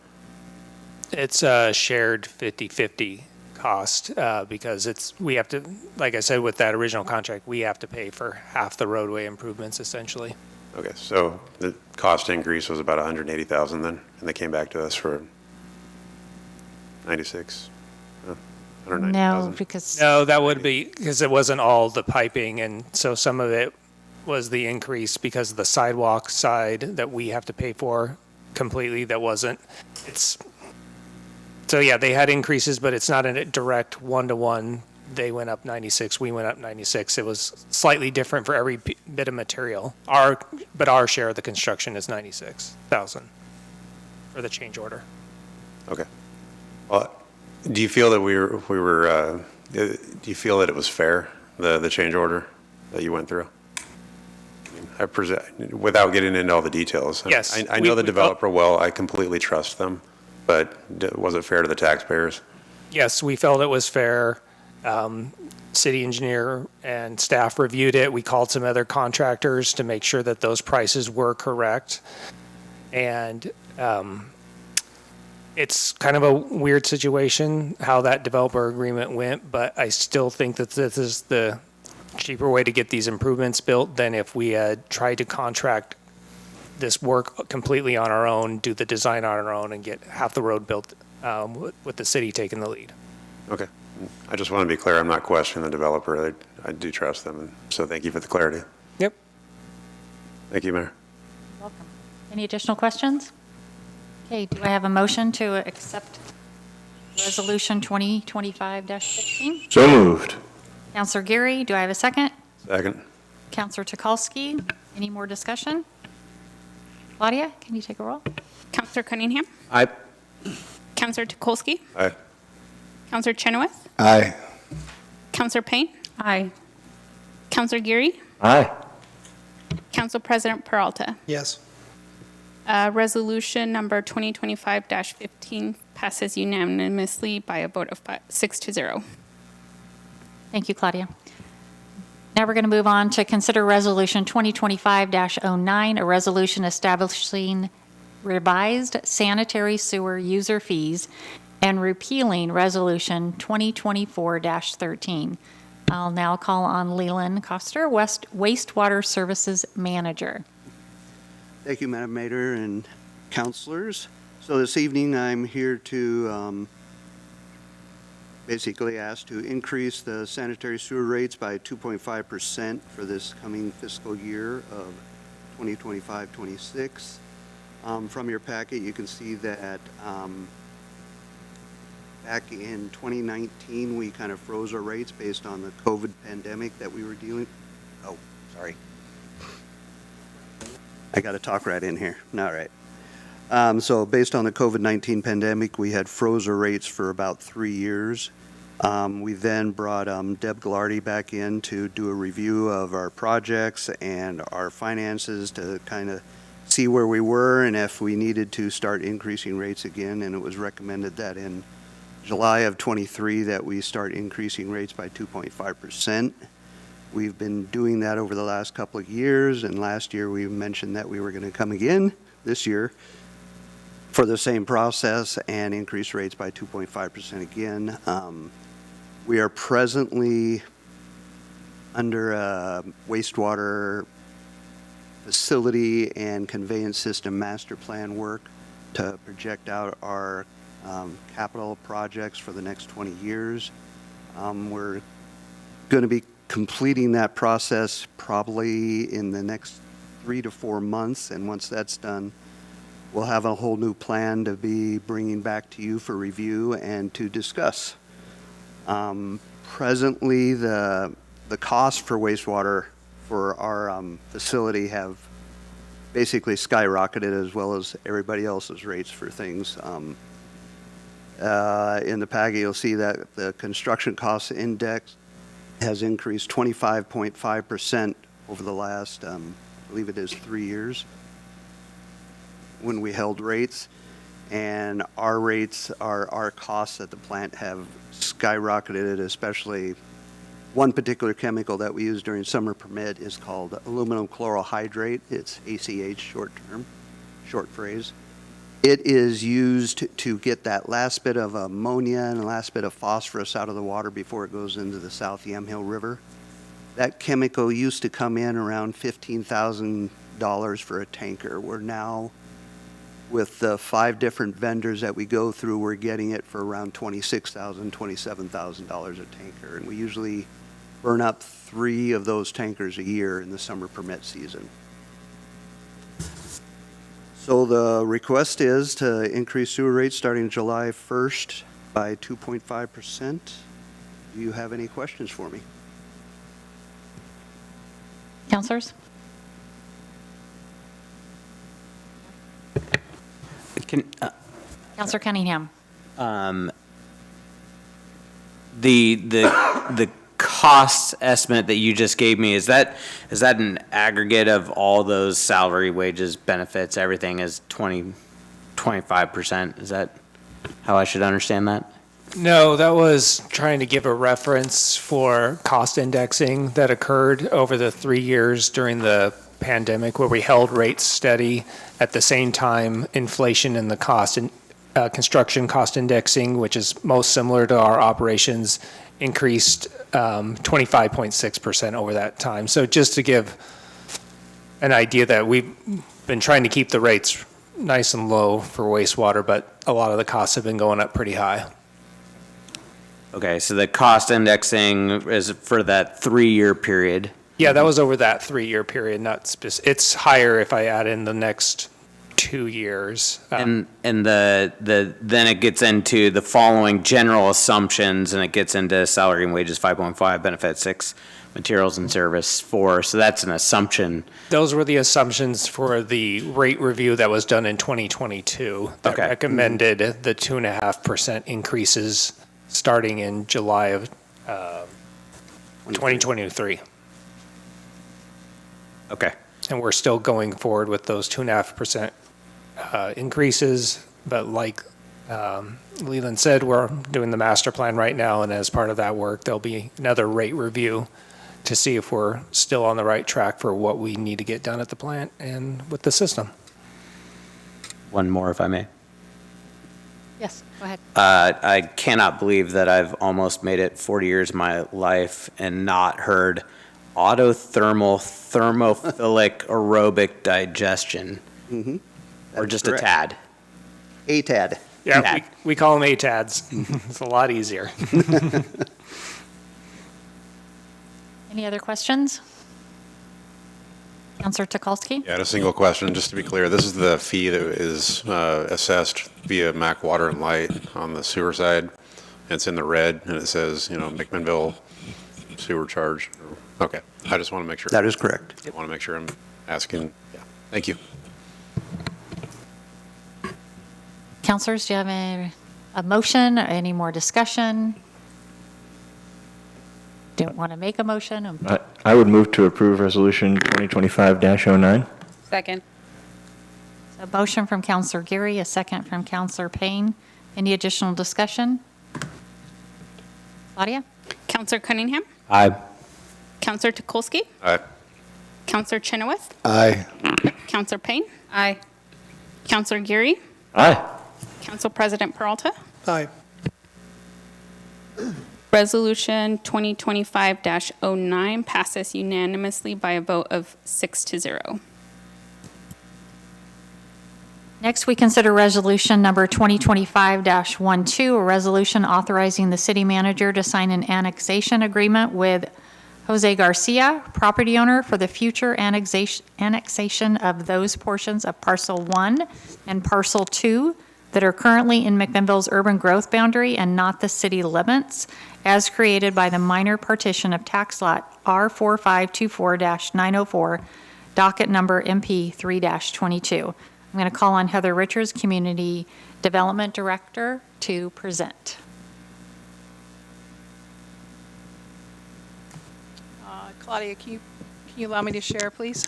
It's a shared 50-50 cost because we have to, like I said, with that original contract, we have to pay for half the roadway improvements essentially. Okay, so the cost increase was about $180,000 then, and they came back to us for 96. No, because no, that would be because it wasn't all the piping, and so some of it was the increase because of the sidewalk side that we have to pay for completely. That wasn't. So yeah, they had increases, but it's not a direct one-to-one. They went up 96, we went up 96. It was slightly different for every bit of material. But our share of the construction is 96,000 for the change order. Okay. Well, do you feel that do you feel that it was fair, the change order that you went through? Without getting into all the details. Yes. I know the developer well. I completely trust them, but was it fair to the taxpayers? Yes, we felt it was fair. City engineer and staff reviewed it. We called some other contractors to make sure that those prices were correct. And it's kind of a weird situation how that developer agreement went, but I still think that this is the cheaper way to get these improvements built than if we had tried to contract this work completely on our own, do the design on our own, and get half the road built with the city taking the lead. Okay. I just want to be clear, I'm not questioning the developer. I do trust them, and so thank you for the clarity. Yep. Thank you, Mayor. Welcome. Any additional questions? Okay, do I have a motion to accept Resolution 2025-15? So moved. Counselor Geary, do I have a second? Second. Counselor Tukalski, any more discussion? Claudia, can you take a roll? Counselor Cunningham? Aye. Counselor Tukolsky? Aye. Counselor Chenoweth? Aye. Counselor Payne? Aye. Counselor Geary? Aye. Council President Peralta? Yes. Resolution number 2025-15 passes unanimously by a vote of 6-0. Thank you, Claudia. Now we're going to move on to consider Resolution 2025-09, a resolution establishing revised sanitary sewer user fees and repealing Resolution 2024-13. I'll now call on Leland Coster, Wastewater Services Manager. Thank you, Madam Mayor and councilors. So this evening, I'm here to basically ask to increase the sanitary sewer rates by 2.5% for this coming fiscal year of 2025-26. From your packet, you can see that back in 2019, we kind of froze our rates based on the COVID pandemic that we were dealing. Oh, sorry. I got to talk right in here. All right. So based on the COVID-19 pandemic, we had froze our rates for about 3 years. We then brought Deb Ghilardi back in to do a review of our projects and our finances to kind of see where we were and if we needed to start increasing rates again. And it was recommended that in July of 23 that we start increasing rates by 2.5%. We've been doing that over the last couple of years, and last year we mentioned that we were going to come again this year for the same process and increase rates by 2.5% again. We are presently under a wastewater facility and conveyance system master plan work to project out our capital projects for the next 20 years. We're going to be completing that process probably in the next 3 to 4 months, and once that's done, we'll have a whole new plan to be bringing back to you for review and to discuss. Presently, the costs for wastewater for our facility have basically skyrocketed, as well as everybody else's rates for things. In the packet, you'll see that the construction cost index has increased 25.5% over the last, I believe it is 3 years, when we held rates. And our rates, our costs at the plant have skyrocketed, especially one particular chemical that we use during summer permit is called aluminum chlorohydrate. It's ACH short phrase. It is used to get that last bit of ammonia and the last bit of phosphorus out of the water before it goes into the South Yamhill River. That chemical used to come in around $15,000 for a tanker. We're now, with the 5 different vendors that we go through, we're getting it for around $26,000, $27,000 a tanker. And we usually burn up 3 of those tankers a year in the summer permit season. So the request is to increase sewer rates starting July 1st by 2.5%. Do you have any questions for me? Councilors? Counselor Cunningham. The cost estimate that you just gave me, is that an aggregate of all those salary, wages, benefits, everything is 25%? Is that how I should understand that? No, that was trying to give a reference for cost indexing that occurred over the 3 years during the pandemic, where we held rates steady at the same time inflation and the cost construction cost indexing, which is most similar to our operations, increased 25.6% over that time. So just to give an idea that we've been trying to keep the rates nice and low for wastewater, but a lot of the costs have been going up pretty high. Okay, so the cost indexing is for that 3-year period. Yeah, that was over that 3-year period, not it's higher if I add in the next 2 years. And then it gets into the following general assumptions, and it gets into salary and wages 5.5, benefit 6, materials and service 4. So that's an assumption. Those were the assumptions for the rate review that was done in 2022 that Okay. recommended the 2.5% increases starting in July of 2023. Okay. And we're still going forward with those 2.5% increases, but like Leland said, we're doing the master plan right now, and as part of that work, there'll be another rate review to see if we're still on the right track for what we need to get done at the plant and with the system. One more, if I may. Yes, go ahead. I cannot believe that I've almost made it 40 years of my life and not heard autothermal thermophilic aerobic digestion. Mm-hmm. Or just a tad. A tad. Yeah, Tad. we call them ATADs. It's a lot easier. Any other questions? Counselor Tukalski? Yeah, a single question, just to be clear. This is the fee that is assessed via MAC Water and Light on the sewer side. It's in the red, and it says, McMinnville sewer charge. Okay, I just want to make sure. That is correct. I want to make sure I'm asking. Yeah, thank you. Counselors, do you have a motion or any more discussion? Don't want to make a motion? I would move to approve Resolution 2025-09. Second. A motion from Counselor Geary, a second from Counselor Payne. Any additional discussion? Claudia? Counselor Cunningham? Aye. Counselor Tukolsky? Aye. Counselor Chenoweth? Aye. Counselor Payne? Aye. Counselor Geary? Aye. Council President Peralta? Aye. Resolution 2025-09 passes unanimously by a vote of 6-0. Next, we consider resolution number 2025-12, a resolution authorizing the city manager to sign an annexation agreement with Jose Garcia, property owner, for the future annexation of those portions of Parcel 1 and Parcel 2 that are currently in McMinnville's urban growth boundary and not the city limits, as created by the minor partition of tax lot R4524-904, docket number MP 3-22. I'm going to call on Heather Richards, Community Development Director, to present. Claudia, can you allow me to share, please?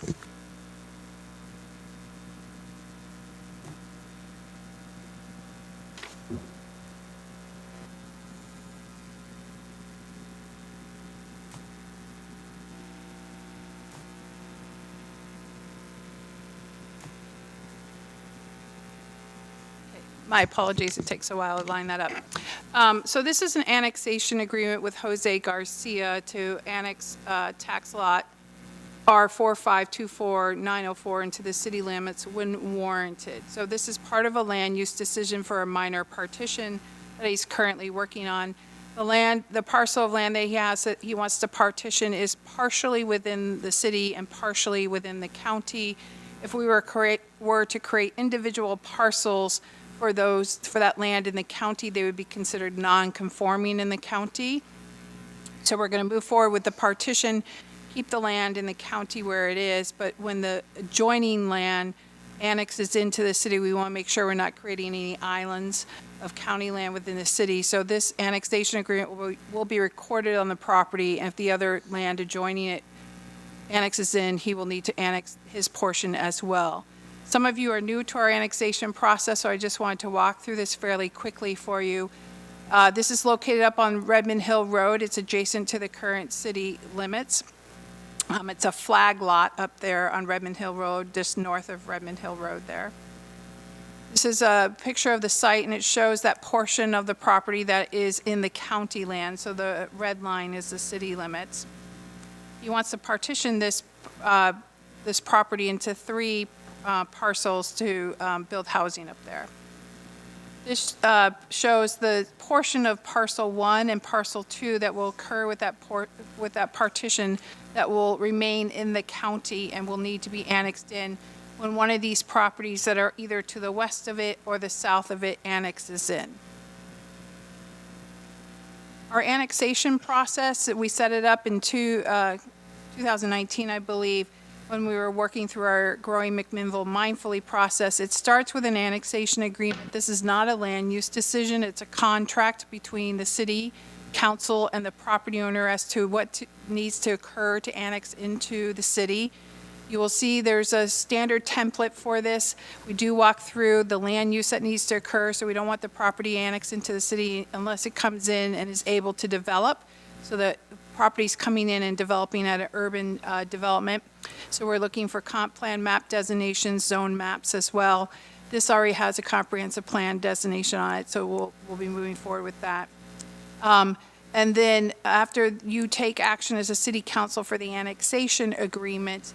My apologies, it takes a while to line that up. So this is an annexation agreement with Jose Garcia to annex tax lot R4524-904 into the city limits when warranted. So this is part of a land use decision for a minor partition that he's currently working on. The parcel of land that he has that he wants to partition is partially within the city and partially within the county. If we were to create individual parcels for that land in the county, they would be considered non-conforming in the county. So we're going to move forward with the partition, keep the land in the county where it is, but when the adjoining land annexes into the city, we want to make sure we're not creating any islands of county land within the city. So this annexation agreement will be recorded on the property, and if the other land adjoining it annexes in, he will need to annex his portion as well. Some of you are new to our annexation process, so I just wanted to walk through this fairly quickly for you. This is located up on Redmond Hill Road. It's adjacent to the current city limits. It's a flag lot up there on Redmond Hill Road, just north of Redmond Hill Road there. This is a picture of the site, and it shows that portion of the property that is in the county land. So the red line is the city limits. He wants to partition this property into 3 parcels to build housing up there. This shows the portion of parcel 1 and parcel 2 that will occur with that partition that will remain in the county and will need to be annexed in when one of these properties that are either to the west of it or the south of it annexes in. Our annexation process, we set it up in 2019, I believe, when we were working through our Growing McMinnville Mindfully process. It starts with an annexation agreement. This is not a land use decision. It's a contract between the city council and the property owner as to what needs to occur to annex into the city. You will see there's a standard template for this. We do walk through the land use that needs to occur, so we don't want the property annexed into the city unless it comes in and is able to develop. So the property's coming in and developing at an urban development. So we're looking for comp plan map designations, zone maps as well. This already has a comprehensive plan designation on it, so we'll be moving forward with that. And then after you take action as a city council for the annexation agreement,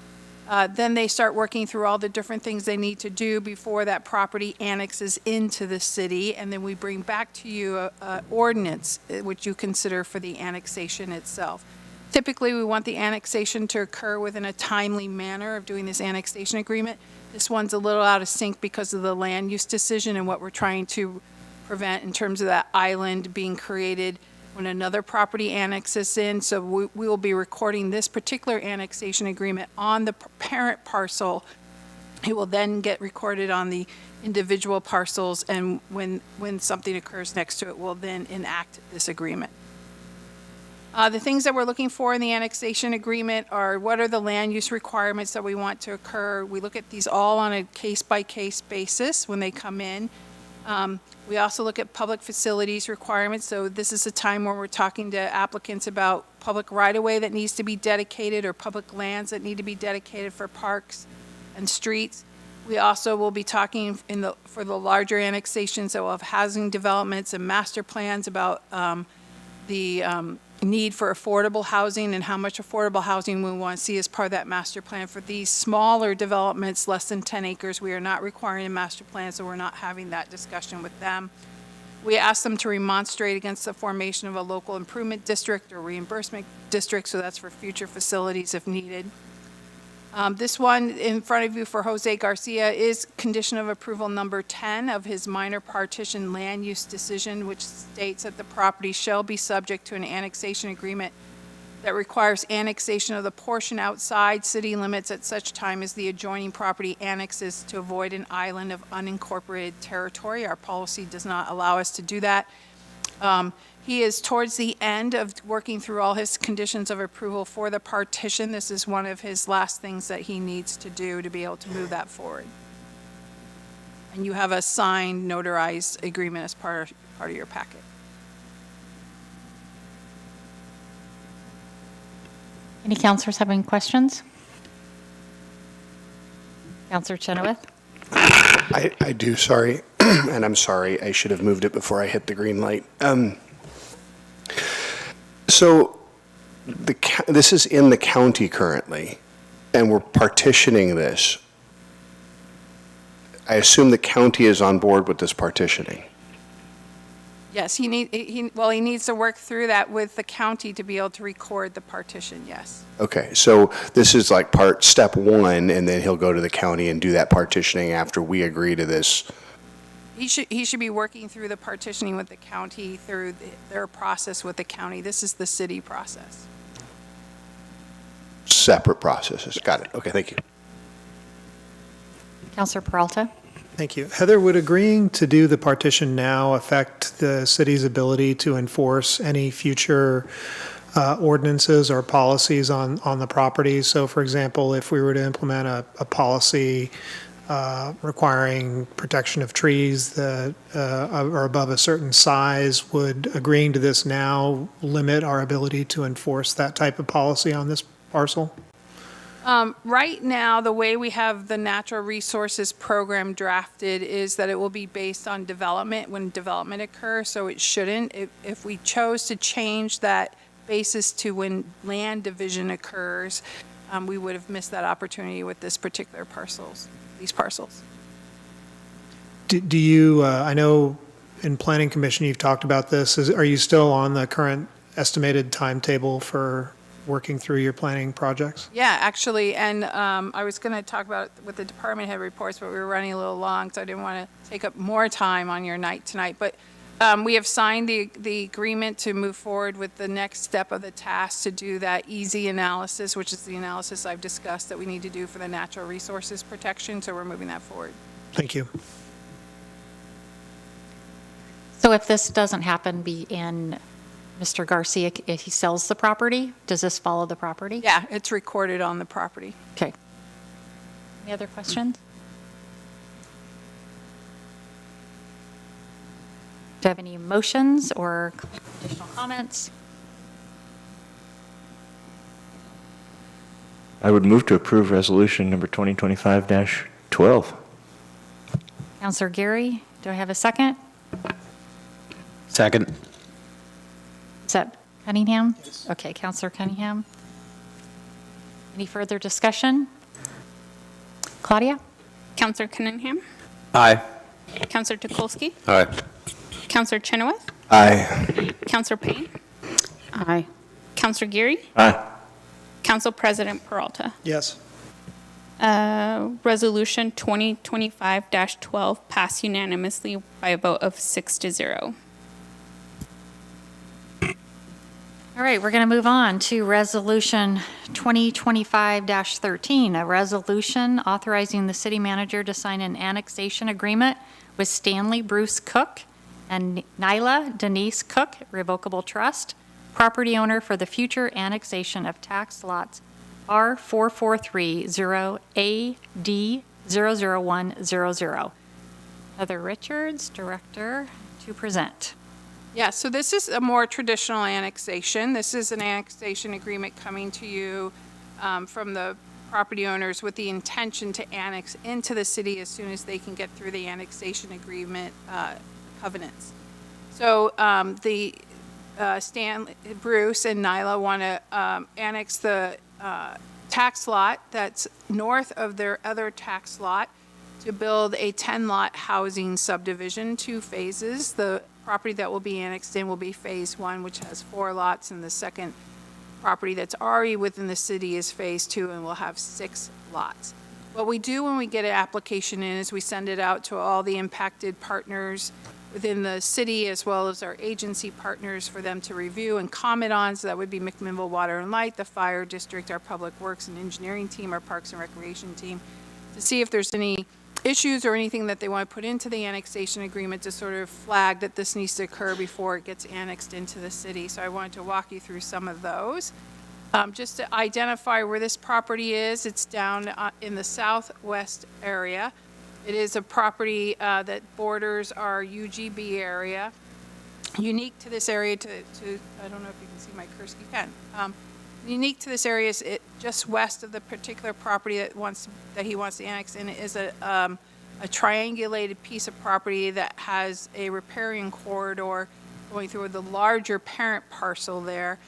then they start working through all the different things they need to do before that property annexes into the city. And then we bring back to you an ordinance, which you consider for the annexation itself. Typically, we want the annexation to occur within a timely manner of doing this annexation agreement. This one's a little out of sync because of the land use decision and what we're trying to prevent in terms of that island being created when another property annexes in. So we will be recording this particular annexation agreement on the parent parcel. It will then get recorded on the individual parcels, and when something occurs next to it, we'll then enact this agreement. The things that we're looking for in the annexation agreement are what are the land use requirements that we want to occur. We look at these all on a case-by-case basis when they come in. We also look at public facilities requirements. So this is a time where we're talking to applicants about public right-of-way that needs to be dedicated or public lands that need to be dedicated for parks and streets. We also will be talking for the larger annexations that will have housing developments and master plans about the need for affordable housing and how much affordable housing we want to see as part of that master plan. For these smaller developments, less than 10 acres, we are not requiring a master plan, so we're not having that discussion with them. We ask them to remonstrate against the formation of a local improvement district or reimbursement district, so that's for future facilities if needed. This one in front of you for Jose Garcia is condition of approval number 10 of his minor partition land use decision, which states that the property shall be subject to an annexation agreement that requires annexation of the portion outside city limits at such time as the adjoining property annexes to avoid an island of unincorporated territory. Our policy does not allow us to do that. He is towards the end of working through all his conditions of approval for the partition. This is one of his last things that he needs to do to be able to move that forward. And you have a signed, notarized agreement as part of your packet. Any counselors have any questions? Counselor Chenoweth? I do, sorry. And I'm sorry, I should have moved it before I hit the green light. So this is in the county currently, and we're partitioning this. I assume the county is on board with this partitioning. Yes, he needs to work through that with the county to be able to record the partition, yes. Okay, so this is like step 1, and then he'll go to the county and do that partitioning after we agree to this. He should be working through the partitioning with the county through their process with the county. This is the city process. Separate processes. Got it. Okay, thank you. Counselor Peralta? Thank you. Heather, would agreeing to do the partition now affect the city's ability to enforce any future ordinances or policies on the property? So, for example, if we were to implement a policy requiring protection of trees that are above a certain size, would agreeing to this now limit our ability to enforce that type of policy on this parcel? Right now, the way we have the natural resources program drafted is that it will be based on development, when development occurs, so it shouldn't. If we chose to change that basis to when land division occurs, we would have missed that opportunity with this particular these parcels. Do you, I know in Planning Commission you've talked about this, are you still on the current estimated timetable for working through your planning projects? Yeah, actually, and I was going to talk about it with the department head reports, but we were running a little long, so I didn't want to take up more time on your night tonight. But we have signed the agreement to move forward with the next step of the task to do that easy analysis, which is the analysis I've discussed that we need to do for the natural resources protection, so we're moving that forward. Thank you. So if this doesn't happen, Mr. Garcia, if he sells the property, does this follow the property? Yeah, it's recorded on the property. Okay. Any other questions? Do you have any motions or additional comments? I would move to approve resolution number 2025-12. Counselor Gary, do I have a second? Second. Is that Cunningham? Yes. Okay, Counselor Cunningham. Any further discussion? Claudia? Counselor Cunningham, Aye. Counselor Tukolsky, Aye. Counselor Chenoweth, Aye. Counselor Payne, Aye. Counselor Geary, Aye. Council President Peralta. Yes. Resolution 2025-12 passed unanimously by a vote of 6-0. All right, we're going to move on to Resolution 2025-13, a resolution authorizing the city manager to sign an annexation agreement with Stanley Bruce Cook and Nyla Denise Cook Revocable Trust, property owner for the future annexation of tax lots R4430AD00100. Heather Richards, Director, to present. Yeah, so this is a more traditional annexation. This is an annexation agreement coming to you from the property owners with the intention to annex into the city as soon as they can get through the annexation agreement covenants. So the Stanley, Bruce and Nyla want to annex the tax lot that's north of their other tax lot to build a 10-lot housing subdivision, 2 phases. The property that will be annexed in will be Phase 1, which has 4 lots, and the second property that's already within the city is Phase 2, and will have 6 lots. What we do when we get an application in is we send it out to all the impacted partners within the city, as well as our agency partners, for them to review and comment on. So that would be McMinnville Water and Light, the Fire District, our Public Works and Engineering team, our Parks and Recreation team, to see if there's any issues or anything that they want to put into the annexation agreement to sort of flag that this needs to occur before it gets annexed into the city. So I wanted to walk you through some of those. Just to identify where this property is, it's down in the southwest area. It is a property that borders our UGB area. Unique to this area, I don't know if you can see my cursor, you can. Unique to this area is it just west of the particular property that he wants to annex in is a triangulated piece of property that has a riparian corridor going through the larger parent parcel there.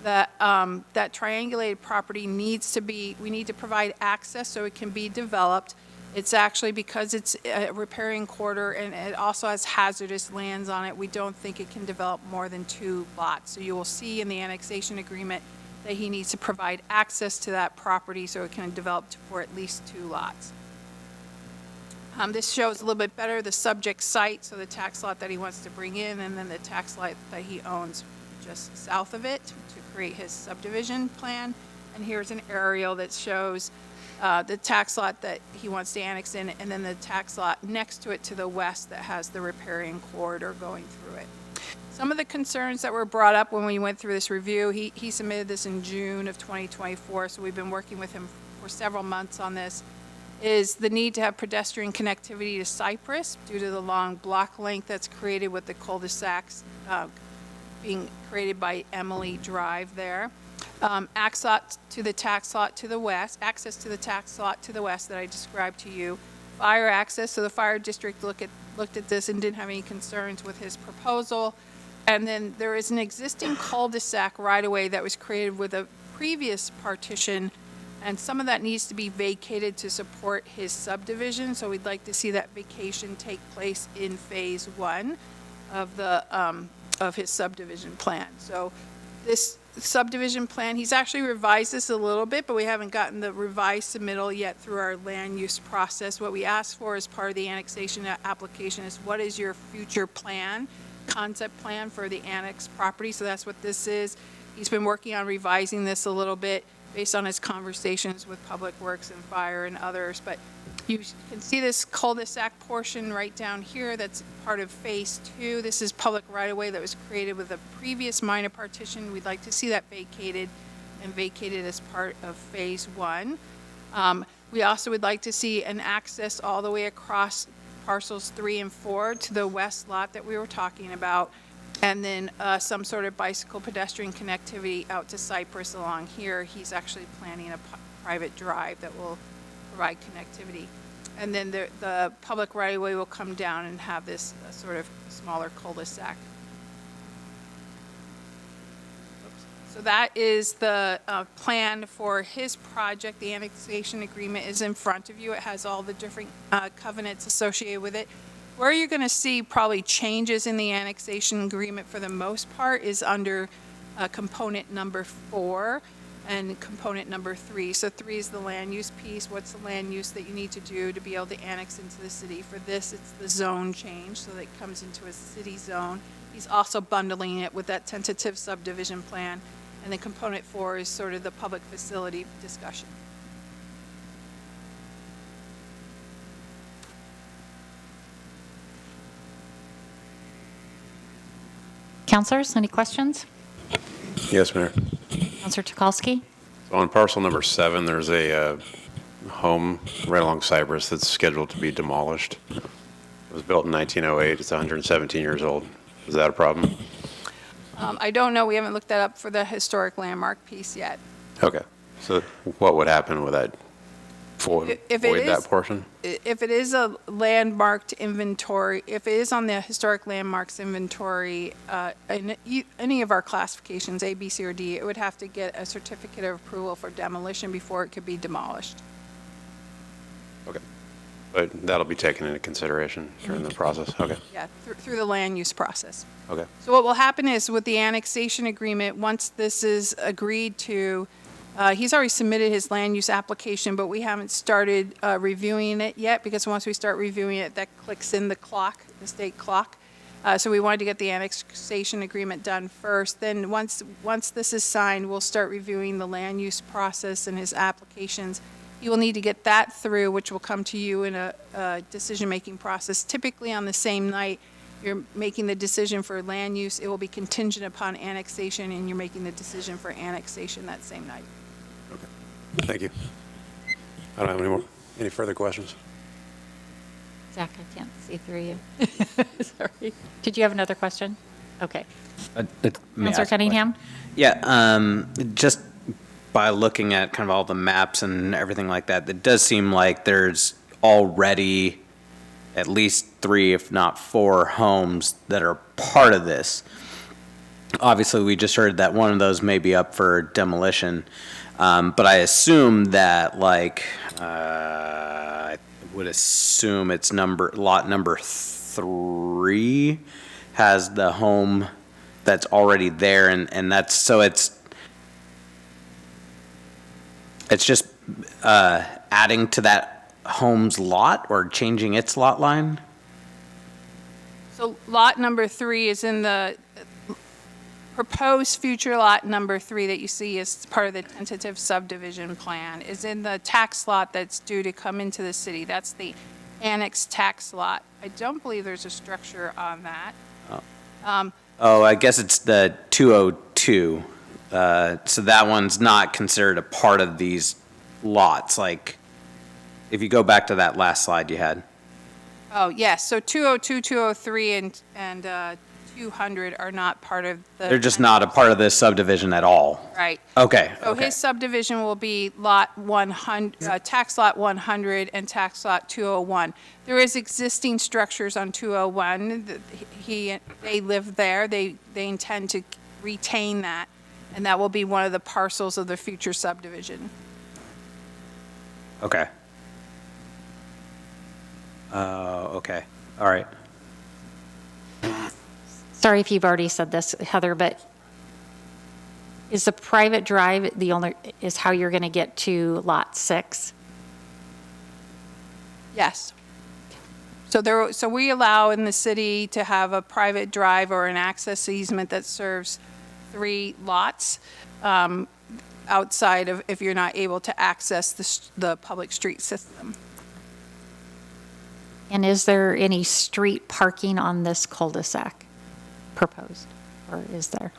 That triangulated property we need to provide access so it can be developed. It's actually, because it's a riparian corridor and it also has hazardous lands on it, we don't think it can develop more than 2 lots. So you will see in the annexation agreement that he needs to provide access to that property so it can develop for at least 2 lots. This shows a little bit better the subject site, so the tax lot that he wants to bring in, and then the tax lot that he owns just south of it to create his subdivision plan. And here's an aerial that shows the tax lot that he wants to annex in, and then the tax lot next to it to the west that has the riparian corridor going through it. Some of the concerns that were brought up when we went through this review, he submitted this in June of 2024, so we've been working with him for several months on this, is the need to have pedestrian connectivity to Cypress due to the long block length that's created with the cul-de-sacs being created by Emily Drive there. access to the tax lot to the west that I described to you. Fire access, so the fire district looked at this and didn't have any concerns with his proposal. And then there is an existing cul-de-sac right-of-way that was created with a previous partition, and some of that needs to be vacated to support his subdivision, so we'd like to see that vacation take place in phase 1 of his subdivision plan. So this subdivision plan, he's actually revised this a little bit, but we haven't gotten the revised submittal yet through our land use process. What we asked for as part of the annexation application is, what is your future plan, concept plan for the annex property? So that's what this is. He's been working on revising this a little bit based on his conversations with Public Works and Fire and others, but you can see this cul-de-sac portion right down here that's part of phase 2. This is public right-of-way that was created with a previous minor partition. We'd like to see that vacated as part of phase 1. We also would like to see an access all the way across parcels 3 and 4 to the west lot that we were talking about, and then some sort of bicycle pedestrian connectivity out to Cypress along here. He's actually planning a private drive that will provide connectivity. And then the public right-of-way will come down and have this sort of smaller cul-de-sac. So that is the plan for his project. The annexation agreement is in front of you. It has all the different covenants associated with it. Where you're going to see probably changes in the annexation agreement for the most part is under component number 4 and component number 3. So 3 is the land use piece. What's the land use that you need to do to be able to annex into the city? For this, it's the zone change, so that it comes into a city zone. He's also bundling it with that tentative subdivision plan. And then component 4 is sort of the public facility discussion. Councilors, any questions? Yes, Mayor. Councilor Tukalski? So on parcel number 7, there's a home right along Cypress that's scheduled to be demolished. It was built in 1908. It's 117 years old. Is that a problem? I don't know. We haven't looked that up for the historic landmark piece yet. Okay. So what would happen with that? Void that portion? If it is a landmarked inventory, if it is on the historic landmarks inventory, in any of our classifications, A, B, C, or D, it would have to get a certificate of approval for demolition before it could be demolished. Okay. But that'll be taken into consideration during the process? Okay. Yeah, through the land use process. Okay. So what will happen is with the annexation agreement, once this is agreed to, he's already submitted his land use application, but we haven't started reviewing it yet, because once we start reviewing it, that clicks in the clock, the state clock. So we wanted to get the annexation agreement done first. Then once this is signed, we'll start reviewing the land use process and his applications. You will need to get that through, which will come to you in a decision-making process. Typically on the same night you're making the decision for land use, it will be contingent upon annexation, and you're making the decision for annexation that same night. Thank you. I don't have any further questions. Zach, I can't see through you. Sorry. Did you have another question? Okay. Councilor Cunningham? Yeah, just by looking at kind of all the maps and everything like that, it does seem like there's already at least 3, if not 4 homes that are part of this. Obviously, we just heard that one of those may be up for demolition. But I assume that, I would assume it's lot number 3 has the home that's already there, and that's, so it's just adding to that home's lot or changing its lot line? So lot number 3 is in the proposed future lot number 3 that you see as part of the tentative subdivision plan is in the tax lot that's due to come into the city. That's the annex tax lot. I don't believe there's a structure on that. I guess it's the 202. So that one's not considered a part of these lots. Like, if you go back to that last slide you had. Oh, yes. So 202, 203, and 200 are not part of the. They're just not a part of this subdivision at all. Right. Okay, So okay. his subdivision will be lot 100, tax lot 100 and tax lot 201. There is existing structures on 201. They live there. They intend to retain that, and that will be one of the parcels of the future subdivision. Okay. Okay, all right. Sorry if you've already said this, Heather, but is the private drive is how you're going to get to lot 6? Yes. So we allow in the city to have a private drive or an access easement that serves 3 lots outside of if you're not able to access the public street system. And is there any street parking on this cul-de-sac proposed, or is there?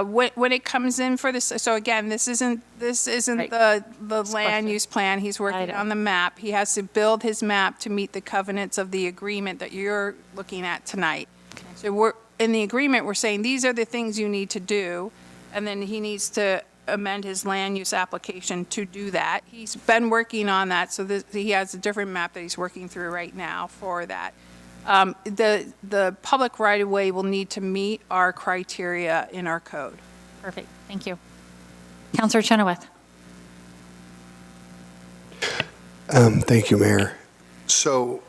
When it comes in for this, so again, this isn't Right. the land use plan. He's working on the map. He has to build his map to meet the covenants of the agreement that you're looking at tonight. So in the agreement, we're saying these are the things you need to do, and then he needs to amend his land use application to do that. He's been working on that, so he has a different map that he's working through right now for that. The public right-of-way will need to meet our criteria in our code. Perfect, thank you. Councilor Chenoweth? Thank you, Mayor. So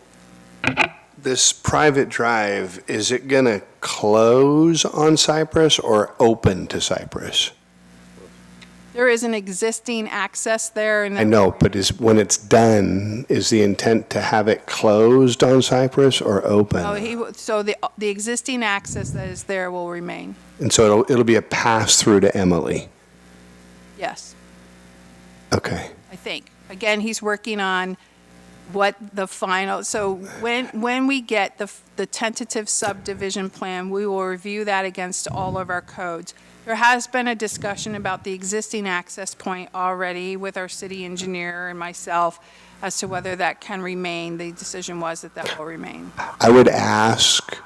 this private drive, is it going to close on Cypress or open to Cypress? There is an existing access there. And I know, but when it's done, is the intent to have it closed on Cypress or open? So the existing access that is there will remain. And so it'll be a pass-through to Emily? Yes, Okay. I think. Again, he's working on what the final, so when we get the tentative subdivision plan, we will review that against all of our codes. There has been a discussion about the existing access point already with our city engineer and myself as to whether that can remain. The decision was that that will remain. I would ask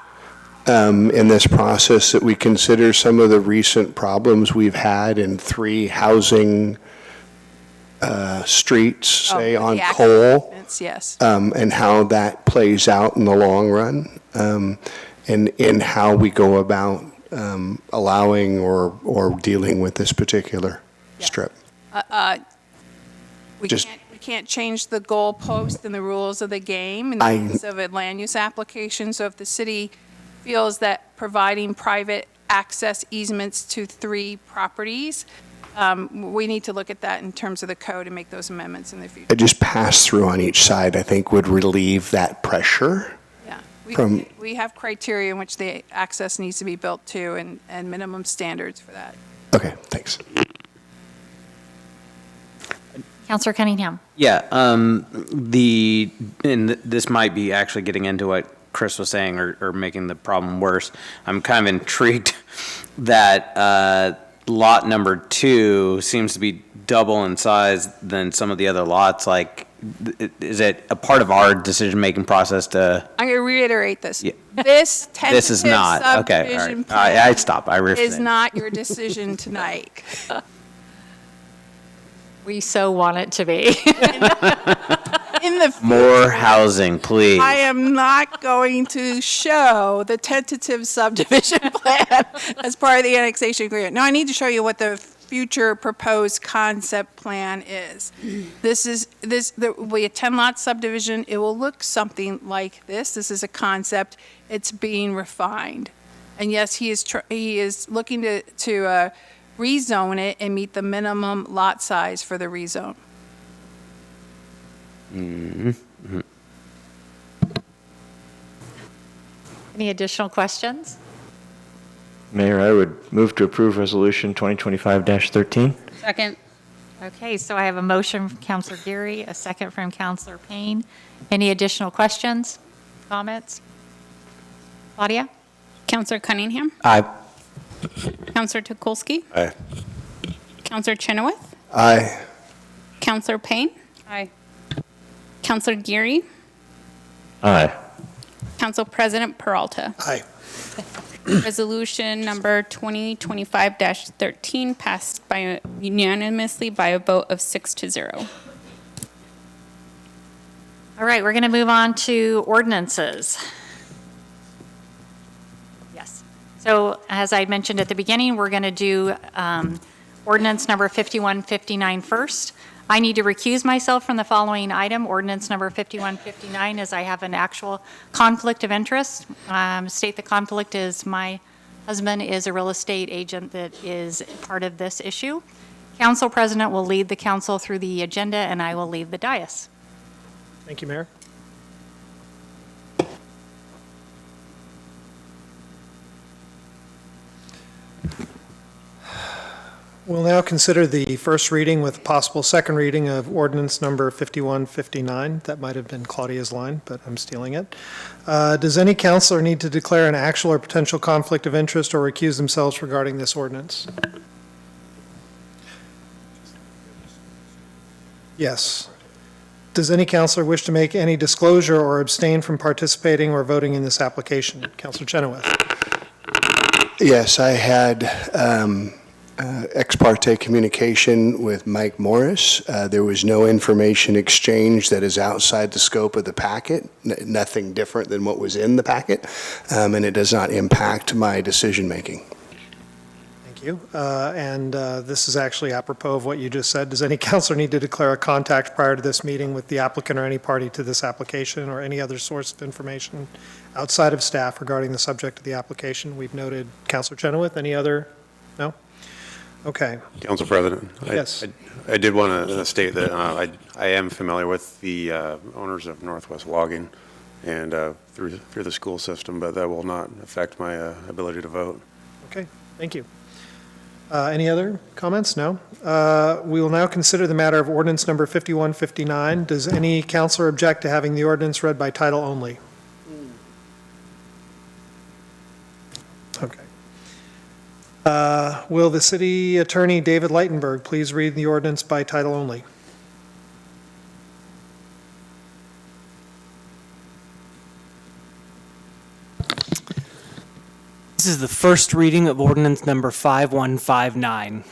in this process that we consider some of the recent problems we've had in 3 housing streets, say on The access Cole, easements, yes. and how that plays out in the long run, and in how we go about allowing or dealing with this particular strip. We Just- can't change the goalpost and the rules of the game in the case of a land use application. So if the city feels that providing private access easements to 3 properties, we need to look at that in terms of the code and make those amendments in the future. Just pass through on each side, I think, would relieve that pressure. Yeah. We have criteria in which the access needs to be built to and minimum standards for that. Okay, thanks. Councilor Cunningham? Yeah, and this might be actually getting into what Chris was saying or making the problem worse. I'm kind of intrigued that lot number 2 seems to be double in size than some of the other lots. Like, is it a part of our decision-making process to? I'm going to reiterate this. Yeah. This tentative This is not, okay, all subdivision right. plan I stop, I refrain. is not your decision tonight. We so want it to be. In the More housing, please. I am not going to show the tentative subdivision plan as part of the annexation agreement. No, I need to show you what the future proposed concept plan is. There will be a 10-lot subdivision. It will look something like this. This is a concept. It's being refined. And yes, he is looking to rezone it and meet the minimum lot size for the rezone. Mm-hmm. Any additional questions? Mayor, I would move to approve Resolution 2025-13. Second. Okay, so I have a motion from Councilor Geary, a second from Councilor Payne. Any additional questions, comments? Claudia? Councillor Cunningham? Aye. Councillor Tukulski? Aye. Councillor Chenoweth? Aye. Councillor Payne? Aye. Councillor Geary? Aye. Council President Peralta? Aye. Resolution number 2025-13 passed unanimously by a vote of 6-0. All right, we're going to move on to ordinances. Yes. So as I mentioned at the beginning, we're going to do ordinance number 5159 first. I need to recuse myself from the following item, ordinance number 5159, as I have an actual conflict of interest. State the conflict is my husband is a real estate agent that is part of this issue. Council President will lead the council through the agenda, and I will leave the dais. Thank you, Mayor. We'll now consider the first reading with possible second reading of ordinance number 5159. That might have been Claudia's line, but I'm stealing it. Does any counselor need to declare an actual or potential conflict of interest or recuse themselves regarding this ordinance? Yes. Does any counselor wish to make any disclosure or abstain from participating or voting in this application? Counselor Chenoweth. Yes, I had ex parte communication with Mike Morris. There was no information exchange that is outside the scope of the packet, nothing different than what was in the packet, and it does not impact my decision-making. Thank you. And this is actually apropos of what you just said. Does any counselor need to declare a contact prior to this meeting with the applicant or any party to this application or any other source of information outside of staff regarding the subject of the application? We've noted Counselor Chenoweth. Any other? No? Okay. Council President. Yes. I did want to state that I am familiar with the owners of Northwest Logging and through the school system, but that will not affect my ability to vote. Okay, thank you. Any other comments? No? We will now consider the matter of ordinance number 5159. Does any counselor object to having the ordinance read by title only? Okay. Will the city attorney, David Leitenberg, please read the ordinance by title only? This is the first reading of ordinance number 5159.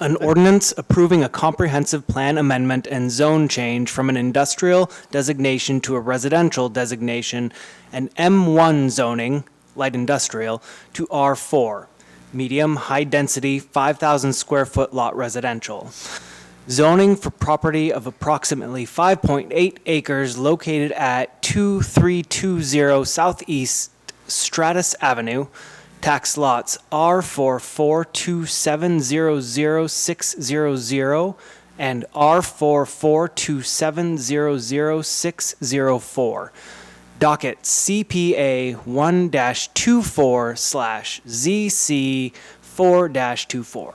An ordinance approving a comprehensive plan amendment and zone change from an industrial designation to a residential designation and M1 zoning, light industrial, to R4, medium, high-density, 5,000 square foot lot residential. Zoning for property of approximately 5.8 acres located at 2320 Southeast Stratus Avenue, tax lots R4427000600 and R4427000604. Docket CPA 1-24/ZC4-24.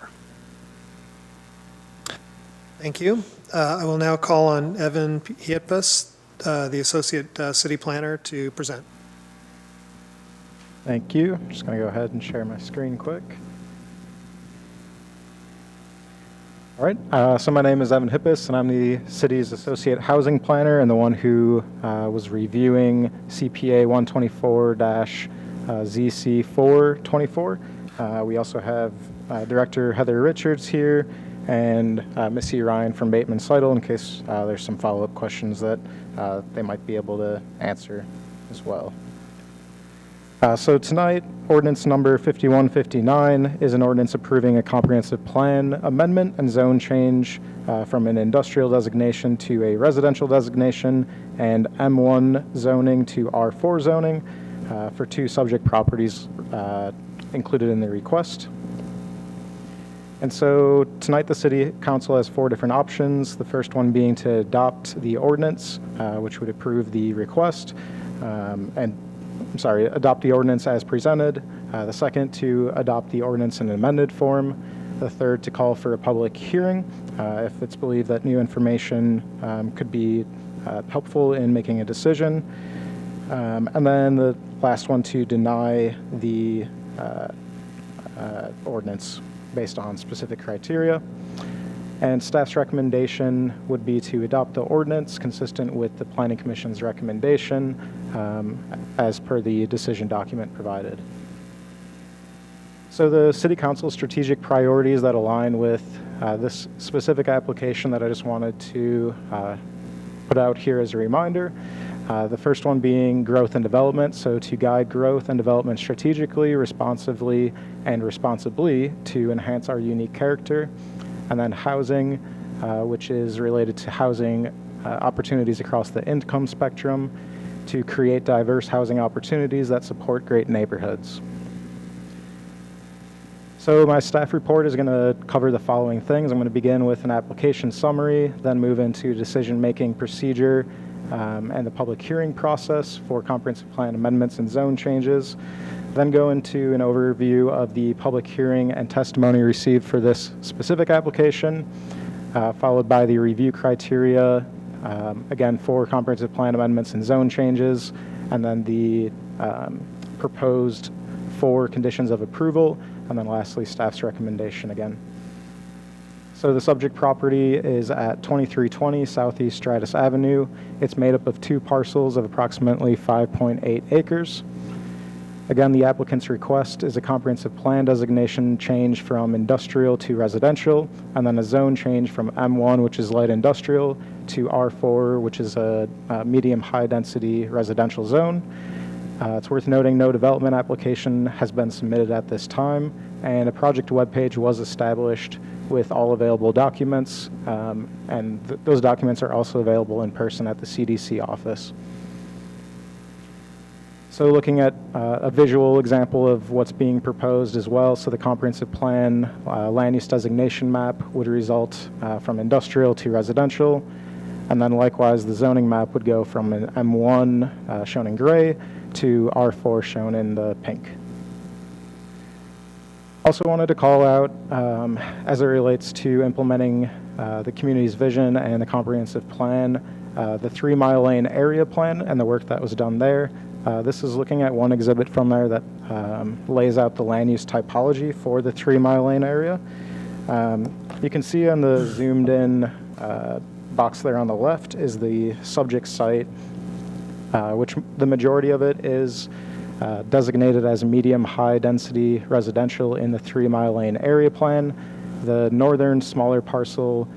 Thank you. I will now call on Evan Hietbus, the Associate City Planner, to present. Thank you. I'm just going to go ahead and share my screen quick. All right, so my name is Evan Hippis, and I'm the city's associate housing planner and the one who was reviewing CPA 124-ZC424. We also have Director Heather Richards here and Missy Ryan from Bateman Seidel in case there's some follow-up questions that they might be able to answer as well. So tonight, ordinance number 5159 is an ordinance approving a comprehensive plan amendment and zone change from an industrial designation to a residential designation and M1 zoning to R4 zoning for two subject properties included in the request. And so tonight the City Council has four different options. The first one being to adopt the ordinance, which would approve the request, adopt the ordinance as presented. The second, to adopt the ordinance in an amended form. The third, to call for a public hearing if it's believed that new information could be helpful in making a decision. And then the last one, to deny the ordinance based on specific criteria. And staff's recommendation would be to adopt the ordinance consistent with the Planning Commission's recommendation as per the decision document provided. So the City Council's strategic priorities that align with this specific application that I just wanted to put out here as a reminder. The first one being growth and development, so to guide growth and development strategically, responsively, and responsibly to enhance our unique character. And then housing, which is related to housing opportunities across the income spectrum, to create diverse housing opportunities that support great neighborhoods. So my staff report is going to cover the following things. I'm going to begin with an application summary, then move into decision-making procedure and the public hearing process for comprehensive plan amendments and zone changes, then go into an overview of the public hearing and testimony received for this specific application, followed by the review criteria, again, for comprehensive plan amendments and zone changes, and then the proposed 4 conditions of approval, and then lastly, staff's recommendation again. So the subject property is at 2320 Southeast Stratus Avenue. It's made up of 2 parcels of approximately 5.8 acres. Again, the applicant's request is a comprehensive plan designation change from industrial to residential, and then a zone change from M1, which is light industrial, to R4, which is a medium high density residential zone. It's worth noting no development application has been submitted at this time, and a project webpage was established with all available documents, and those documents are also available in person at the CDC office. So looking at a visual example of what's being proposed as well, so the comprehensive plan land use designation map would result from industrial to residential, and then likewise the zoning map would go from an M1 shown in gray to R4 shown in the pink. Also wanted to call out, as it relates to implementing the community's vision and the comprehensive plan, the 3 Mile Lane area plan and the work that was done there. This is looking at one exhibit from there that lays out the land use typology for the 3 Mile Lane area. You can see on the zoomed in box there on the left is the subject site, which the majority of it is designated as medium high density residential in the 3 Mile Lane area plan. The northern smaller parcel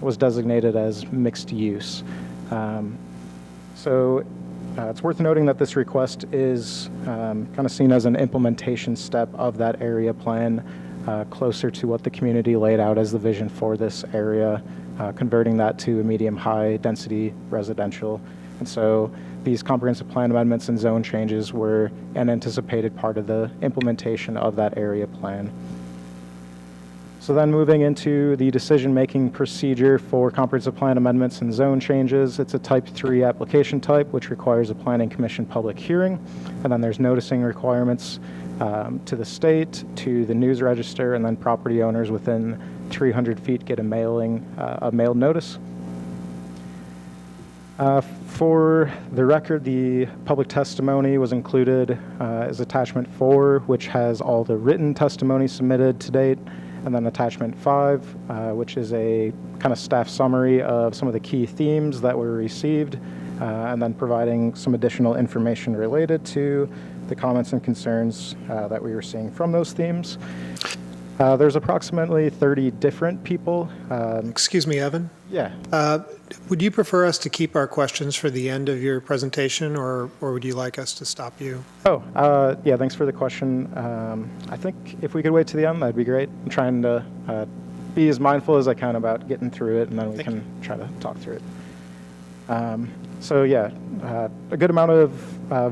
was designated as mixed use. It's worth noting that this request is kind of seen as an implementation step of that area plan, closer to what the community laid out as the vision for this area, converting that to a medium high density residential. And so these comprehensive plan amendments and zone changes were an anticipated part of the implementation of that area plan. So then moving into the decision-making procedure for comprehensive plan amendments and zone changes, it's a type 3 application type, which requires a planning commission public hearing. And then there's noticing requirements to the state, to the news register, and then property owners within 300 feet get a mailed notice. For the record, the public testimony was included as attachment 4, which has all the written testimony submitted to date, and then attachment 5, which is a kind of staff summary of some of the key themes that were received, and then providing some additional information related to the comments and concerns that we were seeing from those themes. There's approximately 30 different people. Excuse me, Evan? Yeah. Would you prefer us to keep our questions for the end of your presentation, or would you like us to stop you? Yeah, thanks for the question. I think if we could wait to the end, that'd be great. I'm trying to be as mindful as I can about getting through it, and then we can try to talk through it. A good amount of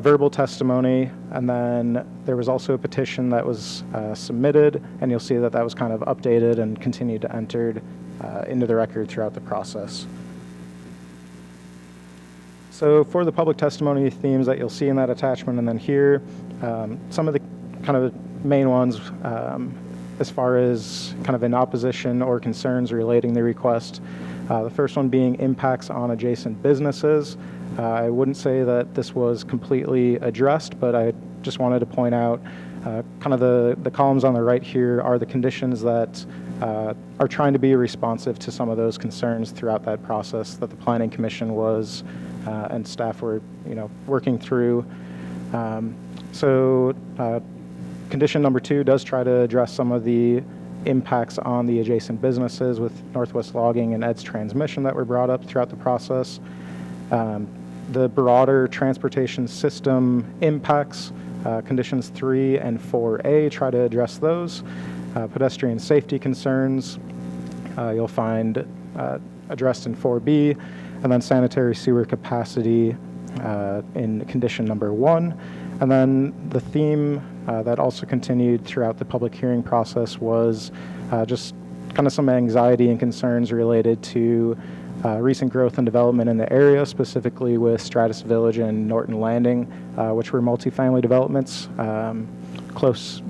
verbal testimony, and then there was also a petition that was submitted, and you'll see that that was kind of updated and continued to enter into the record throughout the process. So for the public testimony themes that you'll see in that attachment and then here, some of the kind of main ones as far as kind of in opposition or concerns relating the request. The first one being impacts on adjacent businesses. I wouldn't say that this was completely addressed, but I just wanted to point out Kind of the columns on the right here are the conditions that are trying to be responsive to some of those concerns throughout that process that the Planning Commission was and staff were, working through. Condition number 2 does try to address some of the impacts on the adjacent businesses with Northwest Logging and Ed's Transmission that were brought up throughout the process. The broader transportation system impacts, conditions 3 and 4A try to address those. Pedestrian safety concerns you'll find addressed in 4B, and then sanitary sewer capacity in condition number 1. And then the theme that also continued throughout the public hearing process was just kind of some anxiety and concerns related to recent growth and development in the area, specifically with Stratus Village and Norton Landing, which were multifamily developments close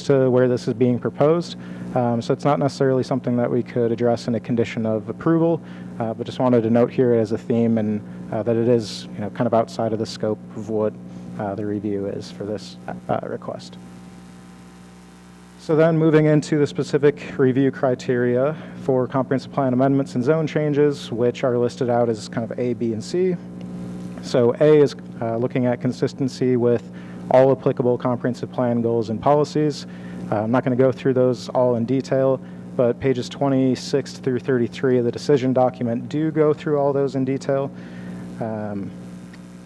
to where this is being proposed. So it's not necessarily something that we could address in a condition of approval, but just wanted to note here as a theme and that it is kind of outside of the scope of what the review is for this request. So then moving into the specific review criteria for comprehensive plan amendments and zone changes, which are listed out as kind of A, B, and C. So A is looking at consistency with all applicable comprehensive plan goals and policies. I'm not going to go through those all in detail, but pages 26 through 33 of the decision document do go through all those in detail.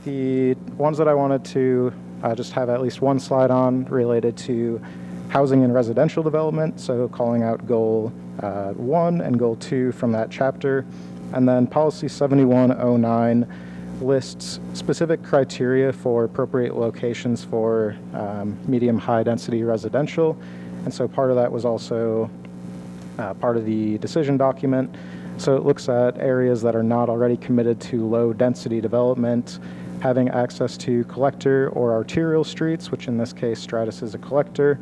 The ones that I wanted to just have at least one slide on related to housing and residential development, so calling out goal 1 and goal 2 from that chapter. And then policy 7109 lists specific criteria for appropriate locations for medium high density residential. And so part of that was also part of the decision document. So it looks at areas that are not already committed to low density development, having access to collector or arterial streets, which in this case Stratus is a collector.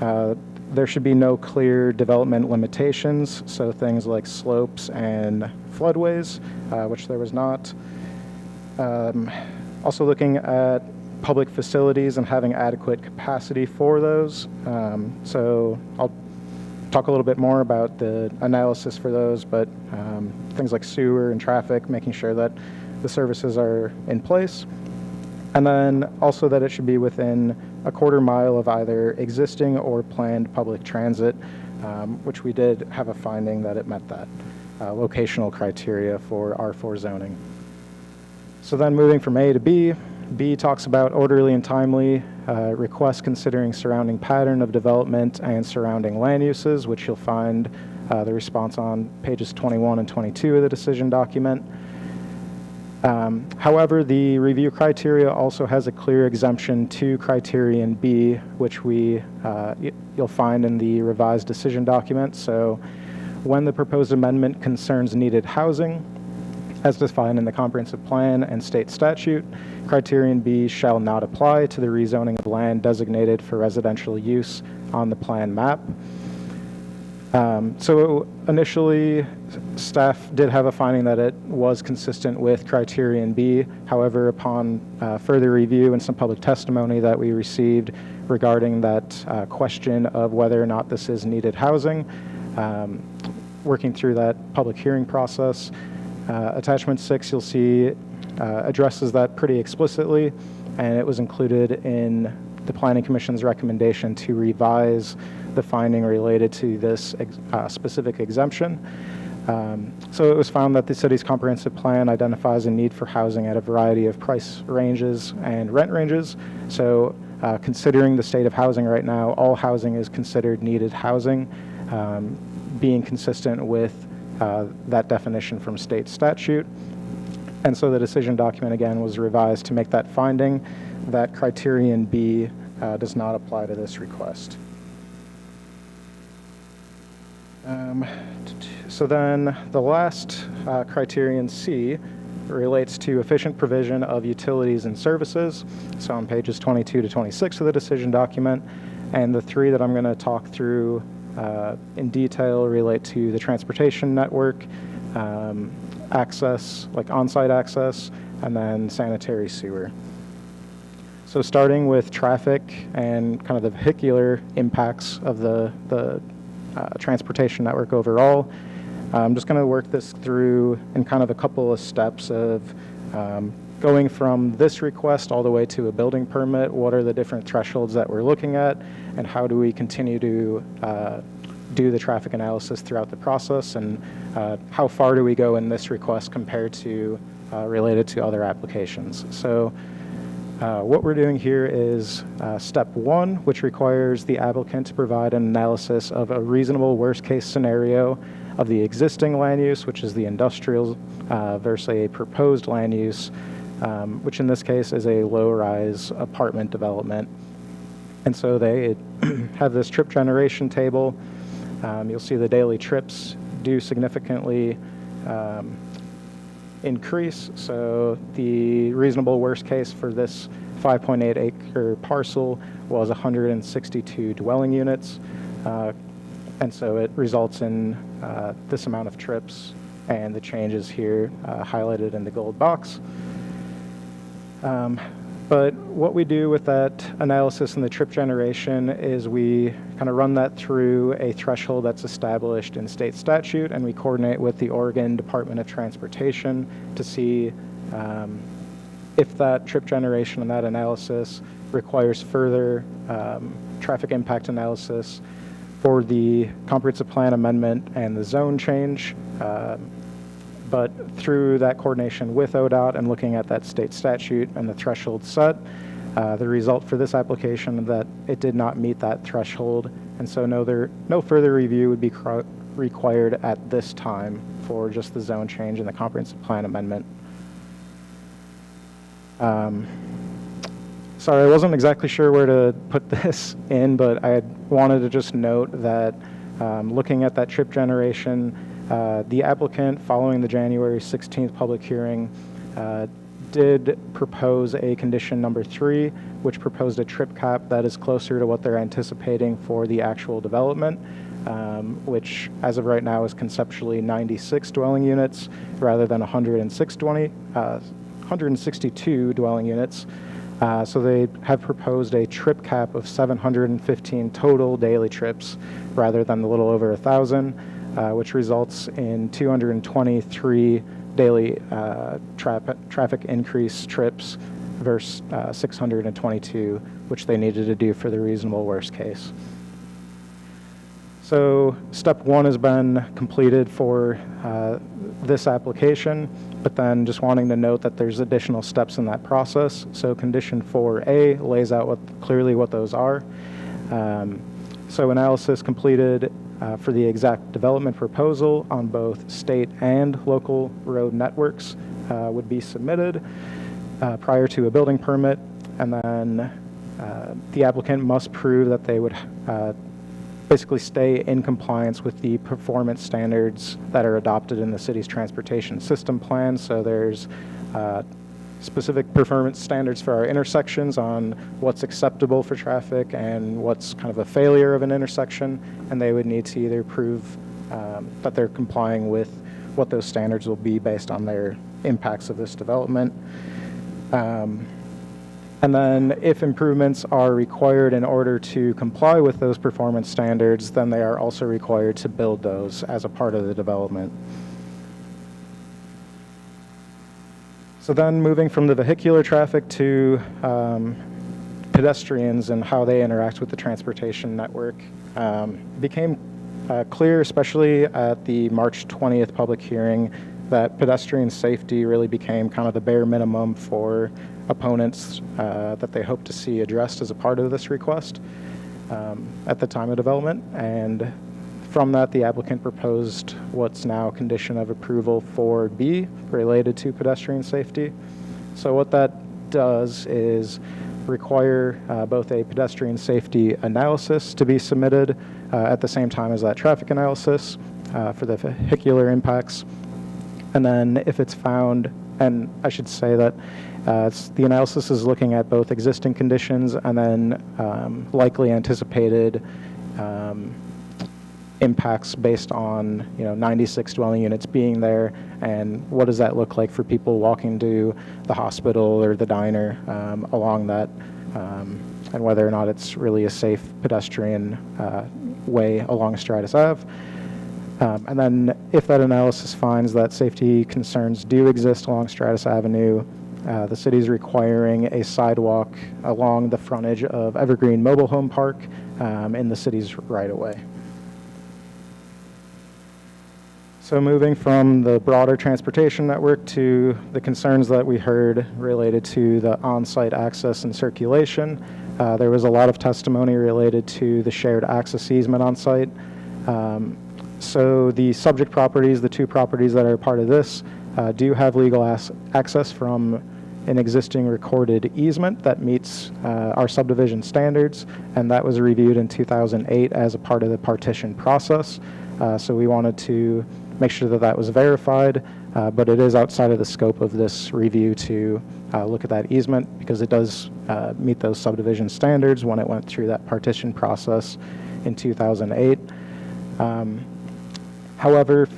There should be no clear development limitations, so things like slopes and floodways, which there was not. Also looking at public facilities and having adequate capacity for those. So I'll talk a little bit more about the analysis for those, but things like sewer and traffic, making sure that the services are in place. And then also that it should be within a quarter mile of either existing or planned public transit, which we did have a finding that it met that locational criteria for R4 zoning. So then moving from A to B, B talks about orderly and timely requests considering surrounding pattern of development and surrounding land uses, which you'll find the response on pages 21 and 22 of the decision document. However, the review criteria also has a clear exemption to criterion B, which you'll find in the revised decision document. So when the proposed amendment concerns needed housing, as defined in the comprehensive plan and state statute, criterion B shall not apply to the rezoning of land designated for residential use on the plan map. So initially, staff did have a finding that it was consistent with criterion B. However, upon further review and some public testimony that we received regarding that question of whether or not this is needed housing, working through that public hearing process, attachment 6 you'll see addresses that pretty explicitly, and it was included in the Planning Commission's recommendation to revise the finding related to this specific exemption. So it was found that the city's comprehensive plan identifies a need for housing at a variety of price ranges and rent ranges. So considering the state of housing right now, all housing is considered needed housing, being consistent with that definition from state statute. And so the decision document again was revised to make that finding that criterion B does not apply to this request. So then the last criterion C relates to efficient provision of utilities and services. So on pages 22 to 26 of the decision document, and the three that I'm going to talk through in detail relate to the transportation network, access, like on-site access, and then sanitary sewer. So starting with traffic and kind of the vehicular impacts of the transportation network overall, I'm just going to work this through in kind of a couple of steps of going from this request all the way to a building permit. What are the different thresholds that we're looking at, and how do we continue to do the traffic analysis throughout the process, and how far do we go in this request compared to related to other applications. So what we're doing here is step 1, which requires the applicant to provide an analysis of a reasonable worst-case scenario of the existing land use, which is the industrial, versus a proposed land use, which in this case is a low-rise apartment development. And so they have this trip generation table. You'll see the daily trips do significantly increase. So the reasonable worst case for this 5.8 acre parcel was 162 dwelling units. And so it results in this amount of trips, and the changes here highlighted in the gold box. But what we do with that analysis and the trip generation is we kind of run that through a threshold that's established in state statute, and we coordinate with the Oregon Department of Transportation to see if that trip generation and that analysis requires further traffic impact analysis for the comprehensive plan amendment and the zone change. But through that coordination with ODOT and looking at that state statute and the threshold set, the result for this application that it did not meet that threshold, and so no further review would be required at this time for just the zone change and the comprehensive plan amendment. Sorry, I wasn't exactly sure where to put this in, but I wanted to just note that looking at that trip generation, the applicant, following the January 16th public hearing, did propose a condition number 3, which proposed a trip cap that is closer to what they're anticipating for the actual development, which as of right now is conceptually 96 dwelling units rather than 162 dwelling units. So they have proposed a trip cap of 715 total daily trips rather than the little over 1,000, which results in 223 daily traffic increase trips versus 622, which they needed to do for the reasonable worst case. So step 1 has been completed for this application, but then just wanting to note that there's additional steps in that process. So condition 4A lays out clearly what those are. So analysis completed for the exact development proposal on both state and local road networks would be submitted prior to a building permit, and then the applicant must prove that they would basically stay in compliance with the performance standards that are adopted in the city's transportation system plan. So there's specific performance standards for our intersections on what's acceptable for traffic and what's kind of a failure of an intersection, and they would need to either prove that they're complying with what those standards will be based on their impacts of this development. And then if improvements are required in order to comply with those performance standards, then they are also required to build those as a part of the development. So then moving from the vehicular traffic to pedestrians and how they interact with the transportation network became clear, especially at the March 20th public hearing, that pedestrian safety really became kind of the bare minimum for opponents that they hope to see addressed as a part of this request at the time of development. And from that, the applicant proposed what's now condition of approval 4B related to pedestrian safety. So what that does is require both a pedestrian safety analysis to be submitted at the same time as that traffic analysis for the vehicular impacts. And then if it's found, and I should say that the analysis is looking at both existing conditions and then likely anticipated impacts based on 96 dwelling units being there, and what does that look like for people walking to the hospital or the diner along that and whether or not it's really a safe pedestrian way along Stratus Ave. And then if that analysis finds that safety concerns do exist along Stratus Avenue, the city is requiring a sidewalk along the frontage of Evergreen Mobile Home Park in the city's right-of-way. So moving from the broader transportation network to the concerns that we heard related to the on-site access and circulation, there was a lot of testimony related to the shared access easement on site. So the subject properties, the two properties that are part of this, do have legal access from an existing recorded easement that meets our subdivision standards, and that was reviewed in 2008 as a part of the partition process. So we wanted to make sure that that was verified, but it is outside of the scope of this review to look at that easement because it does meet those subdivision standards when it went through that partition process in 2008. However,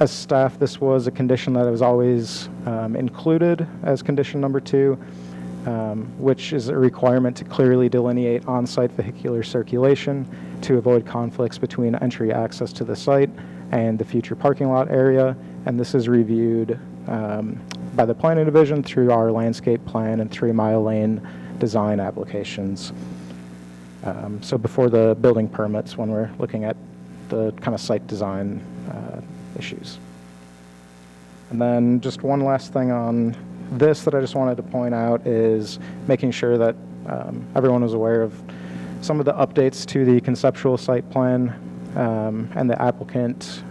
as staff, this was a condition that was always included as condition number 2, which is a requirement to clearly delineate on-site vehicular circulation to avoid conflicts between entry access to the site and the future parking lot area. And this is reviewed by the planning division through our landscape plan and 3-mile lane design applications. So before the building permits, when we're looking at the kind of site design issues. And then just one last thing on this that I just wanted to point out is making sure that everyone was aware of some of the updates to the conceptual site plan and the applicant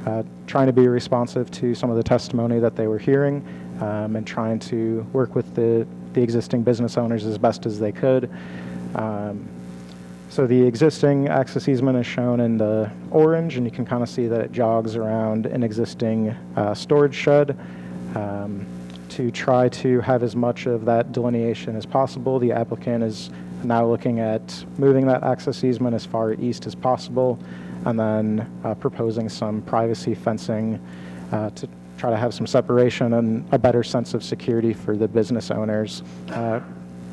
trying to be responsive to some of the testimony that they were hearing and trying to work with the existing business owners as best as they could. So the existing access easement is shown in the orange, and you can kind of see that it jogs around an existing storage shed. To try to have as much of that delineation as possible, the applicant is now looking at moving that access easement as far east as possible, and then proposing some privacy fencing to try to have some separation and a better sense of security for the business owners,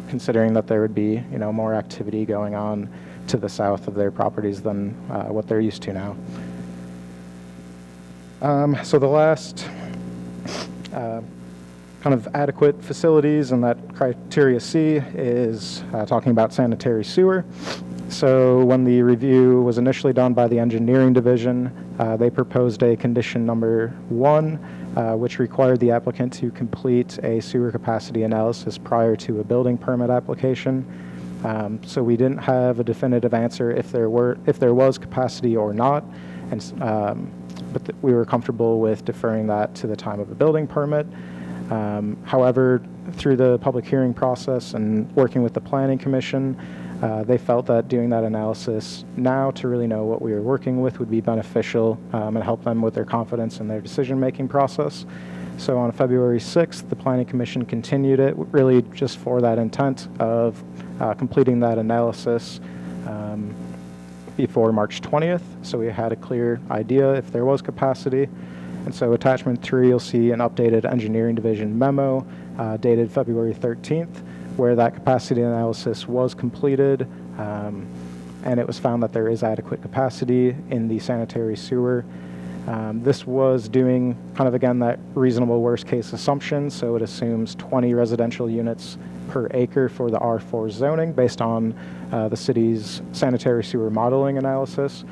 considering that there would be, more activity going on to the south of their properties than what they're used to now. So the last kind of adequate facilities and that criteria C is talking about sanitary sewer. So when the review was initially done by the engineering division, they proposed a condition number 1, which required the applicant to complete a sewer capacity analysis prior to a building permit application. So we didn't have a definitive answer if there was capacity or not, and but we were comfortable with deferring that to the time of a building permit. However, through the public hearing process and working with the Planning Commission, they felt that doing that analysis now to really know what we were working with would be beneficial and help them with their confidence in their decision-making process. So on February 6th, the Planning Commission continued it really just for that intent of completing that analysis before March 20th. So we had a clear idea if there was capacity. And so attachment 3, you'll see an updated engineering division memo dated February 13th, where that capacity analysis was completed, and it was found that there is adequate capacity in the sanitary sewer. This was doing kind of, again, that reasonable worst case assumption, so it assumes 20 residential units per acre for the R4 zoning based on the city's sanitary sewer modeling analysis.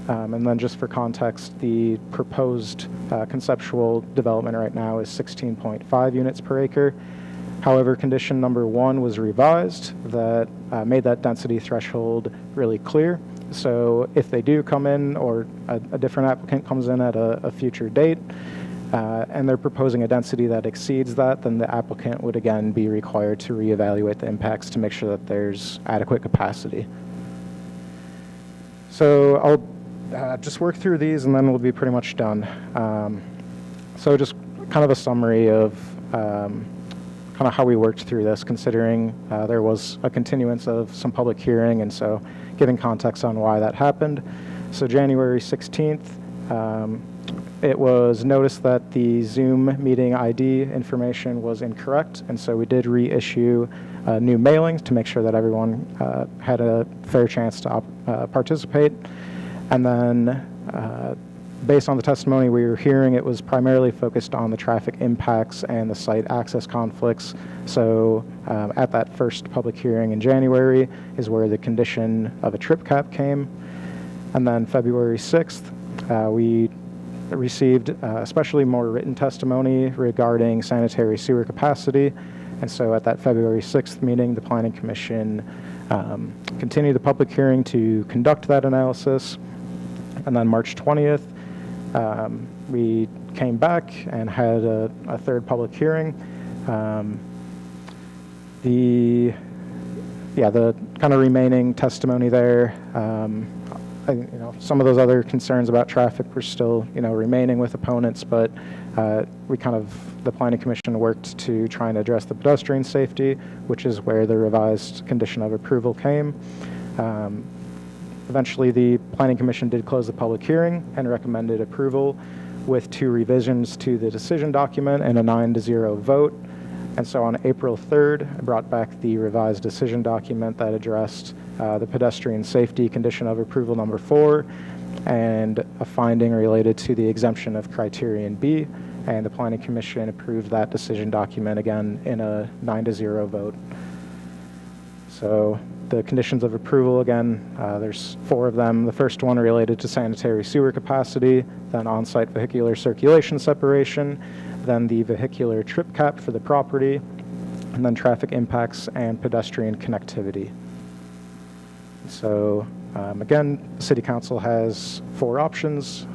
And then just for context, the proposed conceptual development right now is 16.5 units per acre. However, condition number 1 was revised that made that density threshold really clear. So if they do come in, or a different applicant comes in at a future date, and they're proposing a density that exceeds that, then the applicant would again be required to reevaluate the impacts to make sure that there's adequate capacity. So I'll just work through these and then we'll be pretty much done. So just kind of a summary of kind of how we worked through this, considering there was a continuance of some public hearing, and so giving context on why that happened. So January 16th, It was noticed that the Zoom meeting ID information was incorrect, and so we did reissue new mailings to make sure that everyone had a fair chance to participate. And then, based on the testimony we were hearing, it was primarily focused on the traffic impacts and the site access conflicts. So at that first public hearing in January is where the condition of a trip cap came. And then February 6th, we received especially more written testimony regarding sanitary sewer capacity. And so at that February 6th meeting, the Planning Commission continued the public hearing to conduct that analysis. And then March 20th, we came back and had a third public hearing. The kind of remaining testimony there, some of those other concerns about traffic were still, remaining with opponents, but the Planning Commission worked to try and address the pedestrian safety, which is where the revised condition of approval came. Eventually, the Planning Commission did close the public hearing and recommended approval with 2 revisions to the decision document and a 9-0 vote. And so on April 3rd, I brought back the revised decision document that addressed the pedestrian safety condition of approval number 4 and a finding related to the exemption of criterion B. And the Planning Commission approved that decision document again in a 9-0 vote. So the conditions of approval, again, there's 4 of them. The first one related to sanitary sewer capacity, then on-site vehicular circulation separation, then the vehicular trip cap for the property, and then traffic impacts and pedestrian connectivity. So again, the City Council has 4 options.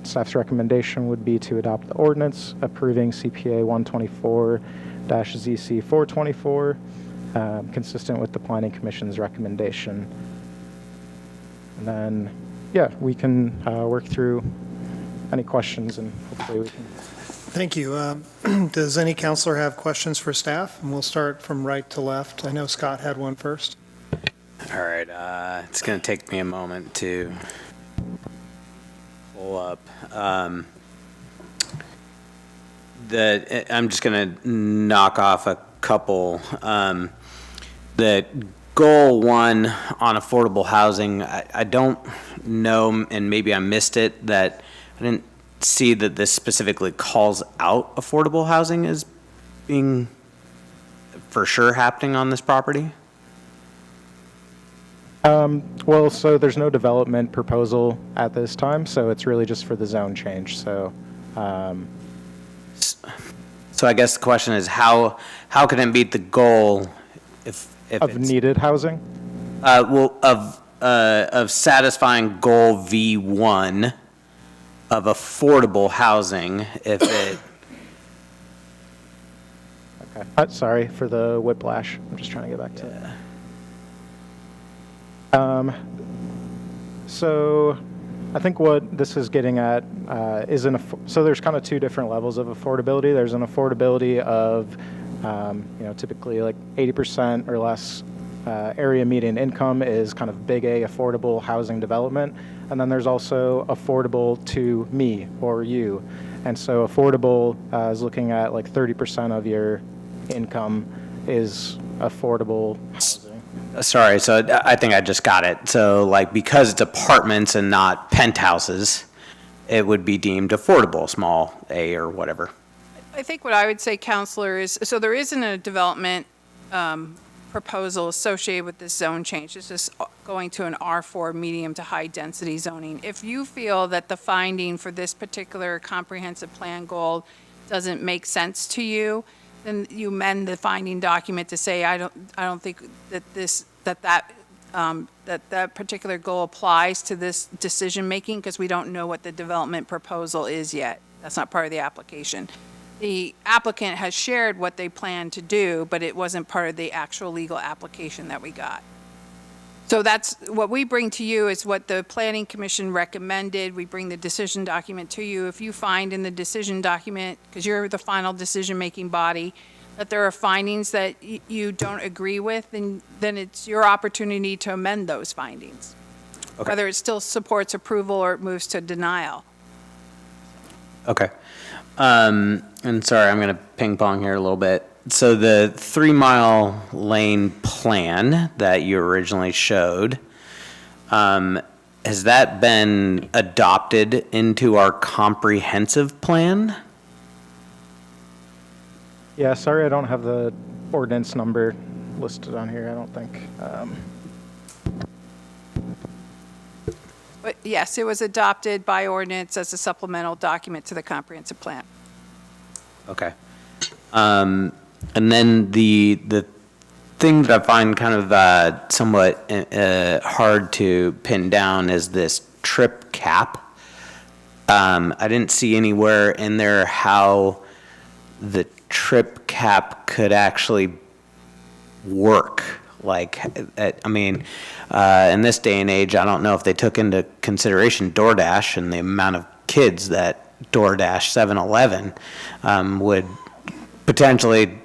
Staff's recommendation would be to adopt the ordinance approving CPA 124-ZC 424, consistent with the Planning Commission's recommendation. And then, we can work through any questions and hopefully we can. Thank you. Does any counselor have questions for staff? And we'll start from right to left. I know Scott had one first. All right, it's going to take me a moment to pull up. I'm just going to knock off a couple. The goal 1 on affordable housing, I don't know, and maybe I missed it, that I didn't see that this specifically calls out affordable housing as being for sure happening on this property. Well, so there's no development proposal at this time, so it's really just for the zone change. So, so I guess the question is how can it meet the goal if of it's, needed housing? Of satisfying goal V1 of affordable housing if it. Okay. Sorry for the whiplash. I'm just trying to get back to it. So I think what this is getting at is so there's kind of 2 different levels of affordability. There's an affordability of, typically like 80% or less area median income is kind of big A affordable housing development. And then there's also affordable to me or you. And so affordable is looking at like 30% of your income is affordable housing. Sorry, so I think I just got it. So like because it's apartments and not penthouses, it would be deemed affordable, small a or whatever. I think what I would say, Counselor, is so there isn't a development proposal associated with this zone change. It's just going to an R4 medium to high density zoning. If you feel that the finding for this particular comprehensive plan goal doesn't make sense to you, then you amend the finding document to say, I don't think that that particular goal applies to this decision making because we don't know what the development proposal is yet. That's not part of the application. The applicant has shared what they plan to do, but it wasn't part of the actual legal application that we got. So that's what we bring to you is what the Planning Commission recommended. We bring the decision document to you. If you find in the decision document, because you're the final decision-making body, that there are findings that you don't agree with, then it's your opportunity to amend those findings. Okay. Whether it still supports approval or it moves to denial. Okay. And sorry, I'm going to ping pong here a little bit. So the 3-mile lane plan that you originally showed, has that been adopted into our comprehensive plan? Yeah, sorry, I don't have the ordinance number listed on here, I don't think. But yes, it was adopted by ordinance as a supplemental document to the comprehensive plan. Okay. And then the thing that I find kind of somewhat hard to pin down is this trip cap. I didn't see anywhere in there how the trip cap could actually work. Like, I mean, in this day and age, I don't know if they took into consideration DoorDash and the amount of kids that DoorDash 7-Eleven would potentially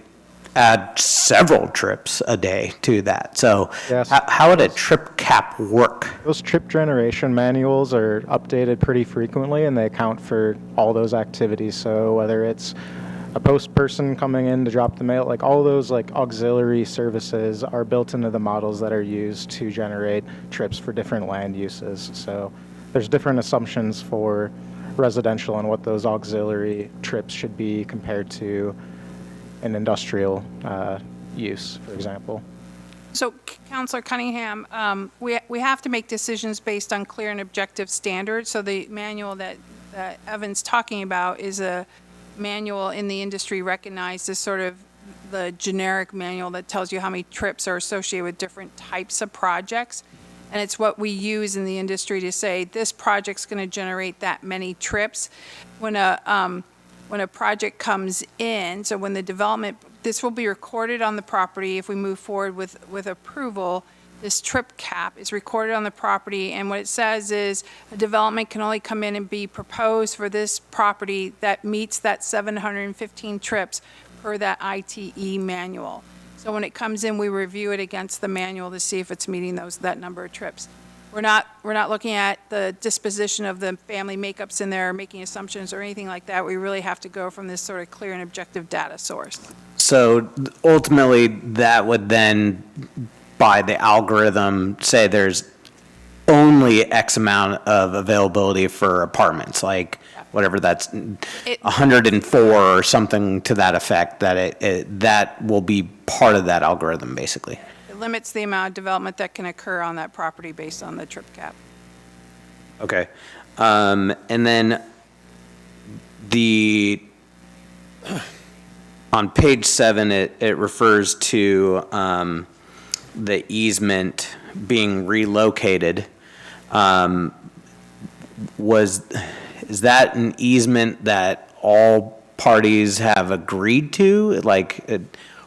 add several trips a day to that. So Yes. how would a trip cap work? Those trip generation manuals are updated pretty frequently, and they account for all those activities. So whether it's a post person coming in to drop the mail, like all those like auxiliary services are built into the models that are used to generate trips for different land uses. So there's different assumptions for residential and what those auxiliary trips should be compared to an industrial use, for example. So, Councilor Cunningham, we have to make decisions based on clear and objective standards. So the manual that Evan's talking about is a manual in the industry recognized as sort of the generic manual that tells you how many trips are associated with different types of projects. And it's what we use in the industry to say, this project's going to generate that many trips. When a project comes in, so when the development, this will be recorded on the property if we move forward with approval. This trip cap is recorded on the property, and what it says is a development can only come in and be proposed for this property that meets that 715 trips per that ITE manual. So when it comes in, we review it against the manual to see if it's meeting that number of trips. We're not looking at the disposition of the family makeups in there, making assumptions or anything like that. We really have to go from this sort of clear and objective data source. So ultimately, that would then, by the algorithm, say there's only X amount of availability for apartments, like whatever that's 104 or something to that effect, that that will be part of that algorithm, basically. It limits the amount of development that can occur on that property based on the trip cap. Okay. And then on page 7, it refers to the easement being relocated. Is that an easement that all parties have agreed to,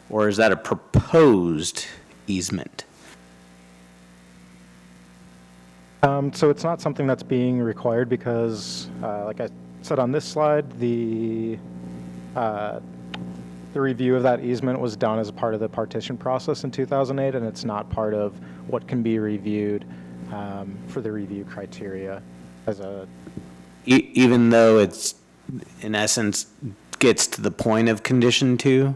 or is that a proposed easement? So it's not something that's being required because, like I said on this slide, the review of that easement was done as a part of the partition process in 2008, and it's not part of what can be reviewed for the review criteria as a... Even though it's, in essence, gets to the point of condition 2?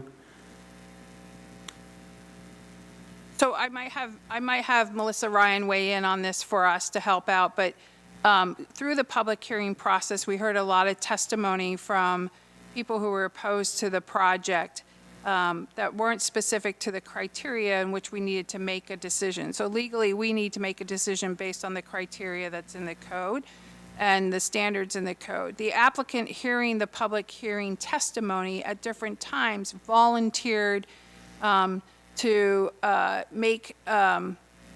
So I might have Melissa Ryan weigh in on this for us to help out, but through the public hearing process, we heard a lot of testimony from people who were opposed to the project that weren't specific to the criteria in which we needed to make a decision. So legally, we need to make a decision based on the criteria that's in the code and the standards in the code. The applicant hearing the public hearing testimony at different times volunteered to make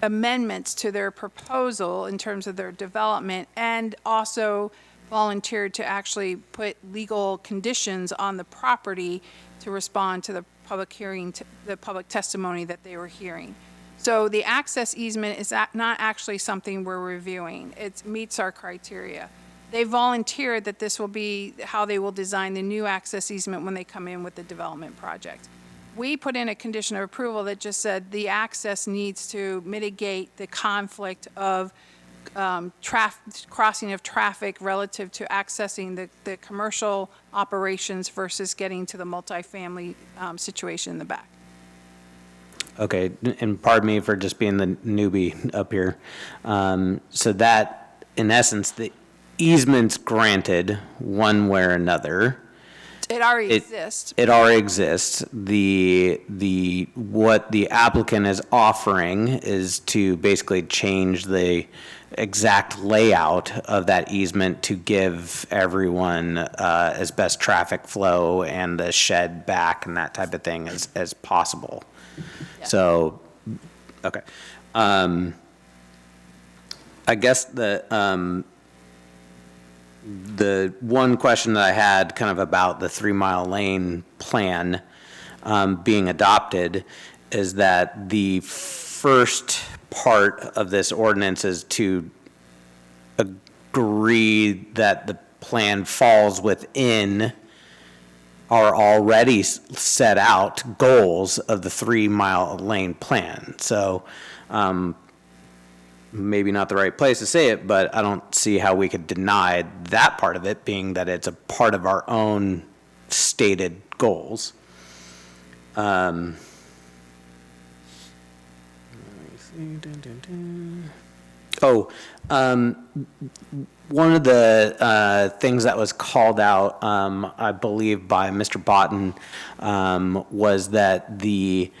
amendments to their proposal in terms of their development, and also volunteered to actually put legal conditions on the property to respond to the public hearing, the public testimony that they were hearing. So the access easement is not actually something we're reviewing. It meets our criteria. They volunteered that this will be how they will design the new access easement when they come in with the development project. We put in a condition of approval that just said the access needs to mitigate the conflict of crossing of traffic relative to accessing the commercial operations versus getting to the multifamily situation in the back. Okay, and pardon me for just being the newbie up here. So that, in essence, the easement's granted one way or another. It already exists. It already exists. What the applicant is offering is to basically change the exact layout of that easement to give everyone as best traffic flow and the shed back and that type of thing as possible. Yeah. So, okay. I guess the one question that I had kind of about the 3 Mile Lane plan being adopted is that the first part of this ordinance is to agree that the plan falls within our already set out goals of the 3 Mile Lane plan. So maybe not the right place to say it, but I don't see how we could deny that part of it, being that it's a part of our own stated goals. Let me see. Oh, one of the things that was called out, I believe, by Mr. Botten was that the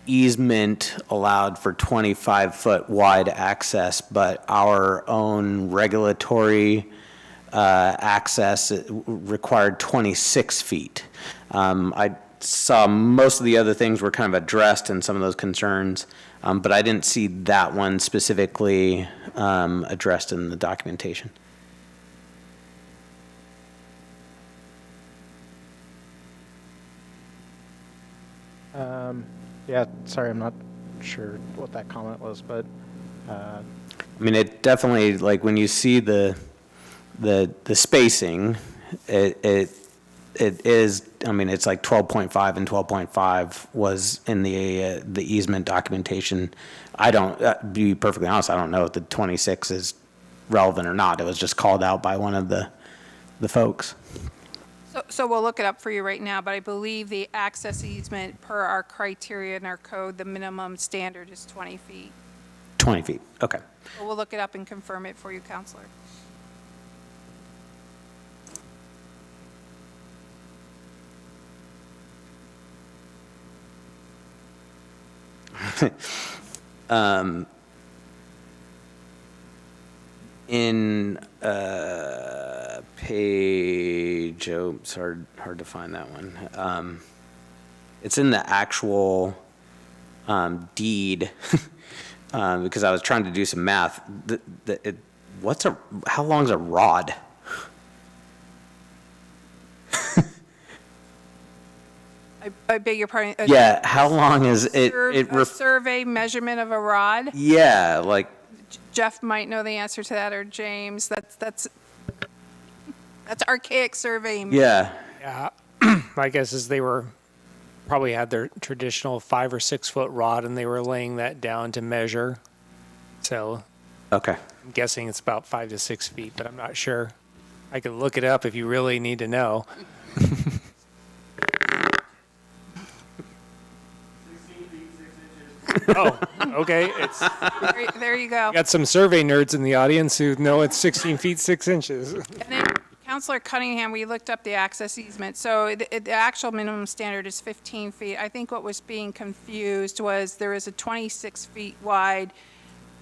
easement allowed for 25-foot wide access, but our own regulatory access required 26 feet. I saw most of the other things were kind of addressed in some of those concerns, but I didn't see that one specifically addressed in the documentation. Yeah, sorry, I'm not sure what that comment was, but I mean, it definitely, like, when you see the spacing, it is, I mean, it's like 12.5 and 12.5 was in the easement documentation. I don't, to be perfectly honest, I don't know if the 26 is relevant or not. It was just called out by one of the folks. So we'll look it up for you right now, but I believe the access easement per our criteria in our code, the minimum standard is 20 feet. 20 feet, okay. But we'll look it up and confirm it for you, Counselor. In page, oh, it's hard to find that one. It's in the actual deed, because I was trying to do some math. How long's a rod? I beg your pardon? Yeah, how long is it? A survey measurement of a rod? Yeah, like. Jeff might know the answer to that, or James. That's archaic surveying. Yeah. Yeah, my guess is they probably had their traditional 5 or 6 foot rod and they were laying that down to measure. So. Okay. I'm guessing it's about 5 to 6 feet, but I'm not sure. I could look it up if you really need to know. Oh, okay. There you go. Got some survey nerds in the audience who know it's 16 feet 6 inches. And then, Counselor Cunningham, we looked up the access easement. So the actual minimum standard is 15 feet. I think what was being confused was there is a 26 feet wide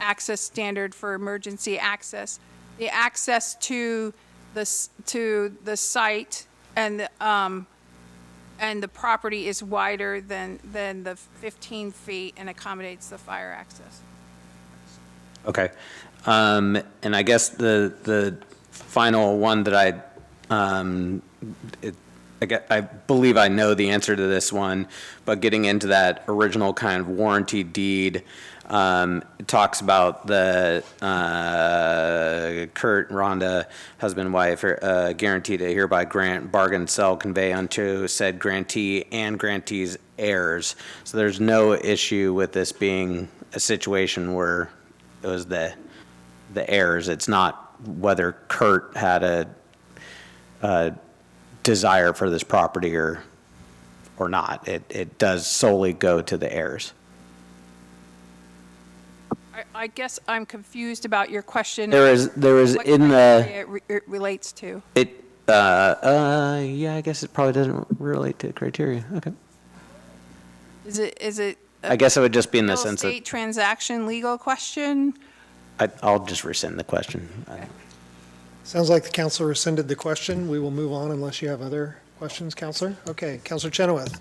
access standard for emergency access. The access to the site and the property is wider than the 15 feet and accommodates the fire access. Okay. And I guess the final one that I believe I know the answer to this one, but getting into that original kind of warranty deed, it talks about the Kurt, Rhonda, husband, wife, guarantee to hereby grant, bargain, sell, convey unto said grantee and grantee's heirs. So there's no issue with this being a situation where the errors. It's not whether Kurt had a desire for this property or not. It does solely go to the heirs. I guess I'm confused about your question. There is What in the, criteria it relates to. yeah, I guess it probably doesn't relate to criteria. Okay. Is it? I guess it would just be in the real sense that estate transaction legal question? I'll just rescind the question. Sounds like the council rescinded the question. We will move on unless you have other questions, Counselor. Okay, Counselor Chenoweth.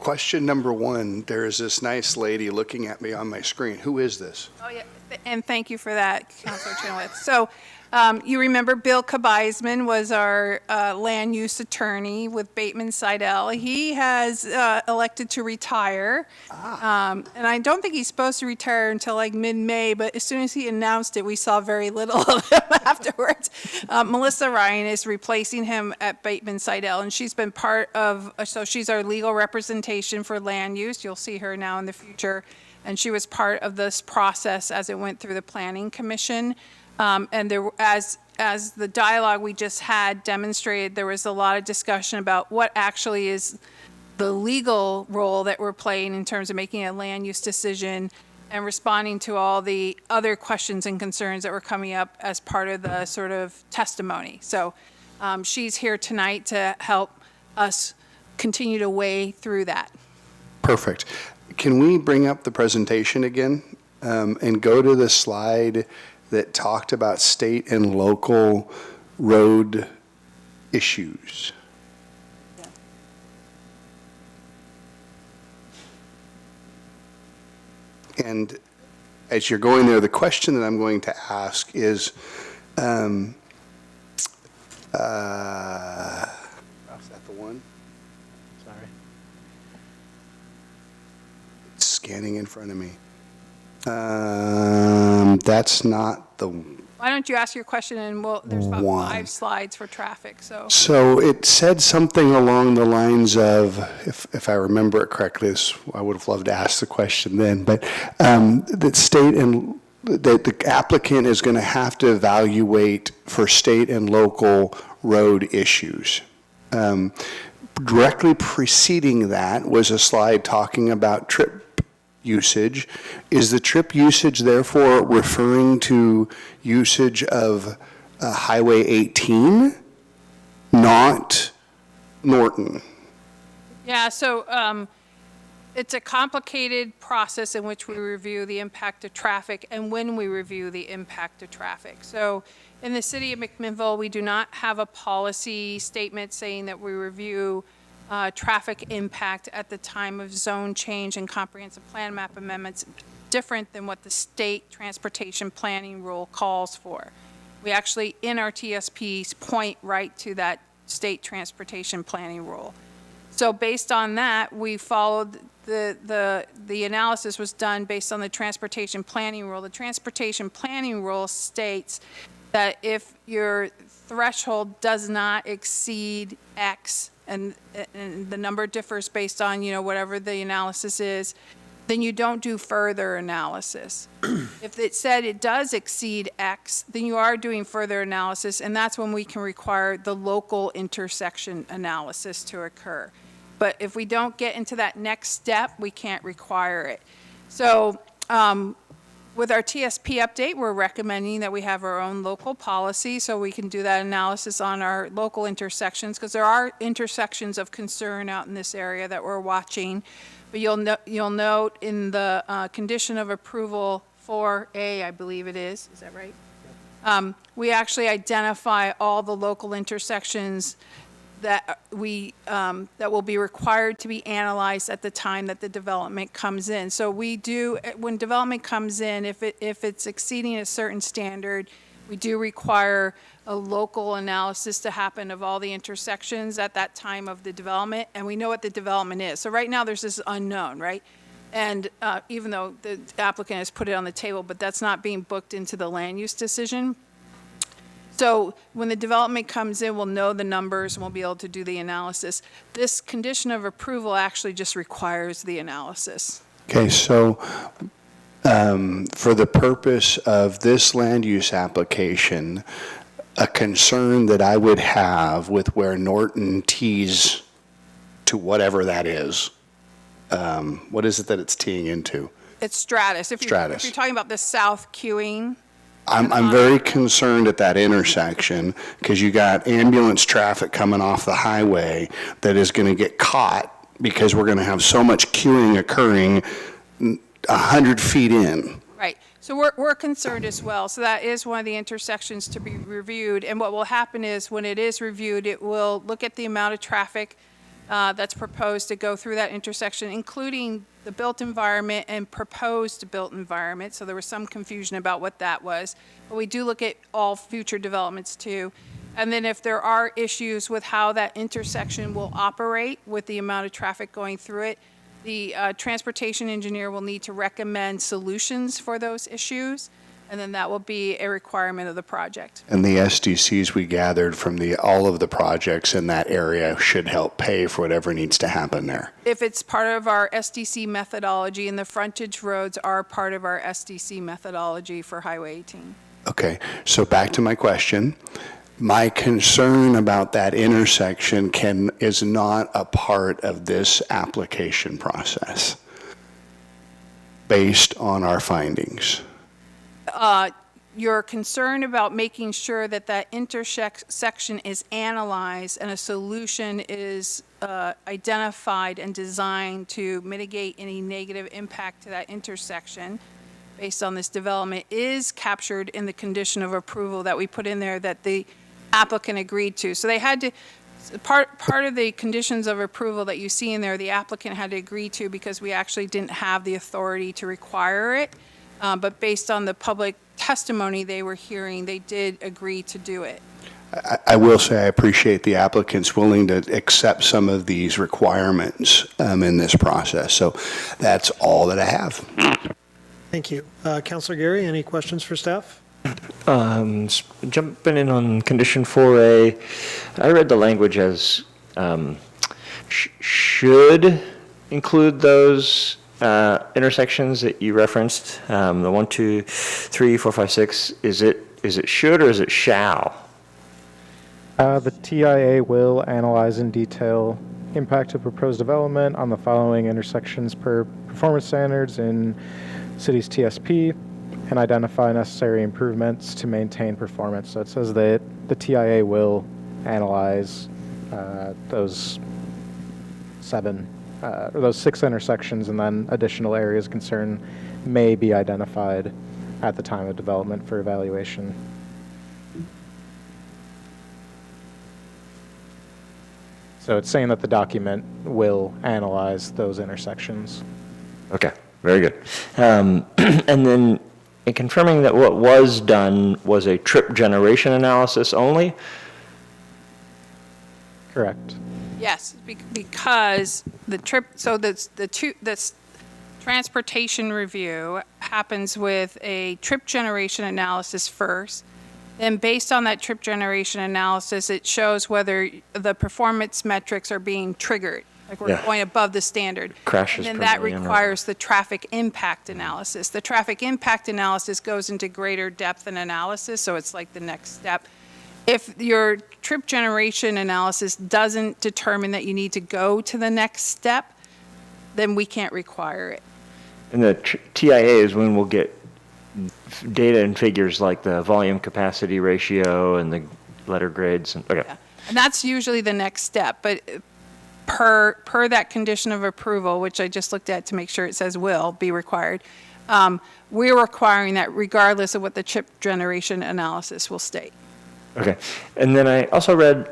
Question number one, there is this nice lady looking at me on my screen. Who is this? Oh, yeah, and thank you for that, Councilor Chenoweth. So you remember Bill Kabizman was our land use attorney with Bateman Seidel. He has elected to retire. And I don't think he's supposed to retire until like mid-May, but as soon as he announced it, we saw very little of him afterwards. Melissa Ryan is replacing him at Bateman Seidel, and she's been part of, so she's our legal representation for land use. You'll see her now in the future. And she was part of this process as it went through the Planning Commission. And there, as the dialogue we just had demonstrated, there was a lot of discussion about what actually is the legal role that we're playing in terms of making a land use decision and responding to all the other questions and concerns that were coming up as part of the sort of testimony. So she's here tonight to help us continue to weigh through that. Perfect. Can we bring up the presentation again and go to the slide that talked about state and local road issues? And as you're going there, the question that I'm going to ask is, is that the one? Sorry. It's scanning in front of me. That's not the Why don't you ask your question, and there's about one. 5 slides for traffic, so. So it said something along the lines of, if I remember it correctly, I would have loved to ask the question then, but that state and that the applicant is going to have to evaluate for state and local road issues. Directly preceding that was a slide talking about trip usage. Is the trip usage therefore referring to usage of Highway 18, not Norton? Yeah, so it's a complicated process in which we review the impact of traffic and when we review the impact of traffic. So in the city of McMinnville, we do not have a policy statement saying that we review traffic impact at the time of zone change and comprehensive plan map amendments, different than what the state transportation planning rule calls for. We actually, in our TSPs, point right to that state transportation planning rule. So based on that, we followed the analysis was done based on the transportation planning rule. The transportation planning rule states that if your threshold does not exceed X, and the number differs based on, whatever the analysis is, then you don't do further analysis. If it said it does exceed X, then you are doing further analysis, and that's when we can require the local intersection analysis to occur. But if we don't get into that next step, we can't require it. So with our TSP update, we're recommending that we have our own local policy so we can do that analysis on our local intersections, because there are intersections of concern out in this area that we're watching. But you'll note in the condition of approval 4A, I believe it is that right? We actually identify all the local intersections that that will be required to be analyzed at the time that the development comes in. So we do, when development comes in, if it's exceeding a certain standard, we do require a local analysis to happen of all the intersections at that time of the development, and we know what the development is. So right now there's this unknown, right? And even though the applicant has put it on the table, but that's not being booked into the land use decision. So when the development comes in, we'll know the numbers and we'll be able to do the analysis. This condition of approval actually just requires the analysis. Okay, so For the purpose of this land use application, a concern that I would have with where Norton tees to whatever that is, what is it that it's teeing into? It's Stratus. If Stratus. you're talking about the south queuing, I'm very concerned at that intersection because you got ambulance traffic coming off the highway that is going to get caught because we're going to have so much queuing occurring 100 feet in. right. So we're concerned as well. So that is one of the intersections to be reviewed. And what will happen is when it is reviewed, it will look at the amount of traffic that's proposed to go through that intersection, including the built environment and proposed built environment. So there was some confusion about what that was. But we do look at all future developments too. And then if there are issues with how that intersection will operate with the amount of traffic going through it, the transportation engineer will need to recommend solutions for those issues. And then that will be a requirement of the project. And the SDCs we gathered from all of the projects in that area should help pay for whatever needs to happen there. If it's part of our SDC methodology, and the frontage roads are part of our SDC methodology for Highway 18. Okay, so back to my question. My concern about that intersection is not a part of this application process based on our findings. Your concern about making sure that that intersection is analyzed and a solution is identified and designed to mitigate any negative impact to that intersection based on this development is captured in the condition of approval that we put in there that the applicant agreed to. So they had to, part of the conditions of approval that you see in there, the applicant had to agree to because we actually didn't have the authority to require it. But based on the public testimony they were hearing, they did agree to do it. I will say I appreciate the applicants willing to accept some of these requirements in this process. So that's all that I have. Thank you. Councilor Gary, any questions for staff? Jumping in on condition 4A, I read the language as should include those intersections that you referenced, the 1, 2, 3, 4, 5, 6. Is it should or is it shall? The TIA will analyze in detail impact of proposed development on the following intersections per performance standards in city's TSP and identify necessary improvements to maintain performance. So it says that the TIA will analyze those 6 intersections, and then additional areas of concern may be identified at the time of development for evaluation. So it's saying that the document will analyze those intersections. Okay, very good. And then in confirming that what was done was a trip generation analysis only? Correct. Yes, because the this transportation review happens with a trip generation analysis first. Then based on that trip generation analysis, it shows whether the performance metrics are being triggered, like we're going above the standard. Crashes And then per that million or- requires the traffic impact analysis. The traffic impact analysis goes into greater depth and analysis, so it's like the next step. If your trip generation analysis doesn't determine that you need to go to the next step, then we can't require it. And the TIA is when we'll get data and figures like the volume capacity ratio and the letter grades. Okay. Yeah. And that's usually the next step, but per that condition of approval, which I just looked at to make sure it says will be required, we're requiring that regardless of what the trip generation analysis will state. Okay. And then I also read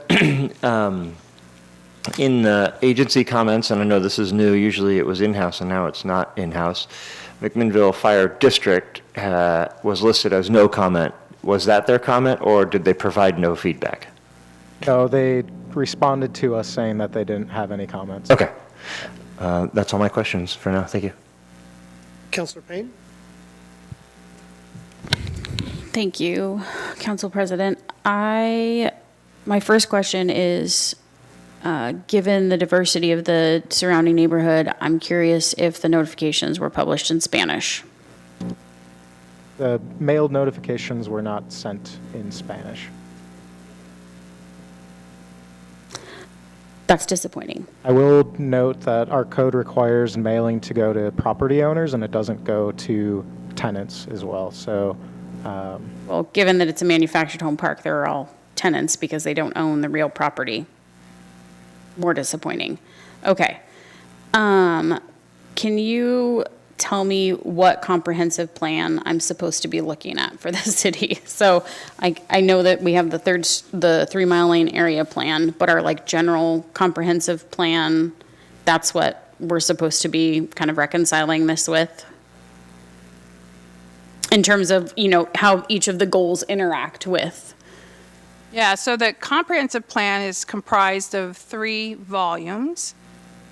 in the agency comments, and I know this is new, usually it was in-house and now it's not in-house, McMinnville Fire District was listed as no comment. Was that their comment, or did they provide no feedback? No, they responded to us saying that they didn't have any comments. Okay. That's all my questions for now. Thank you. Councilor Payne? Thank you, Council President. My first question is, given the diversity of the surrounding neighborhood, I'm curious if the notifications were published in Spanish. The mailed notifications were not sent in Spanish. That's disappointing. I will note that our code requires mailing to go to property owners, and it doesn't go to tenants as well. So, Well, given that it's a manufactured home park, they're all tenants because they don't own the real property. More disappointing. Okay. Can you tell me what comprehensive plan I'm supposed to be looking at for the city? So I know that we have the 3 Mile Lane area plan, but our like general comprehensive plan, that's what we're supposed to be kind of reconciling this with? In terms of, how each of the goals interact with. Yeah, so the comprehensive plan is comprised of 3 volumes.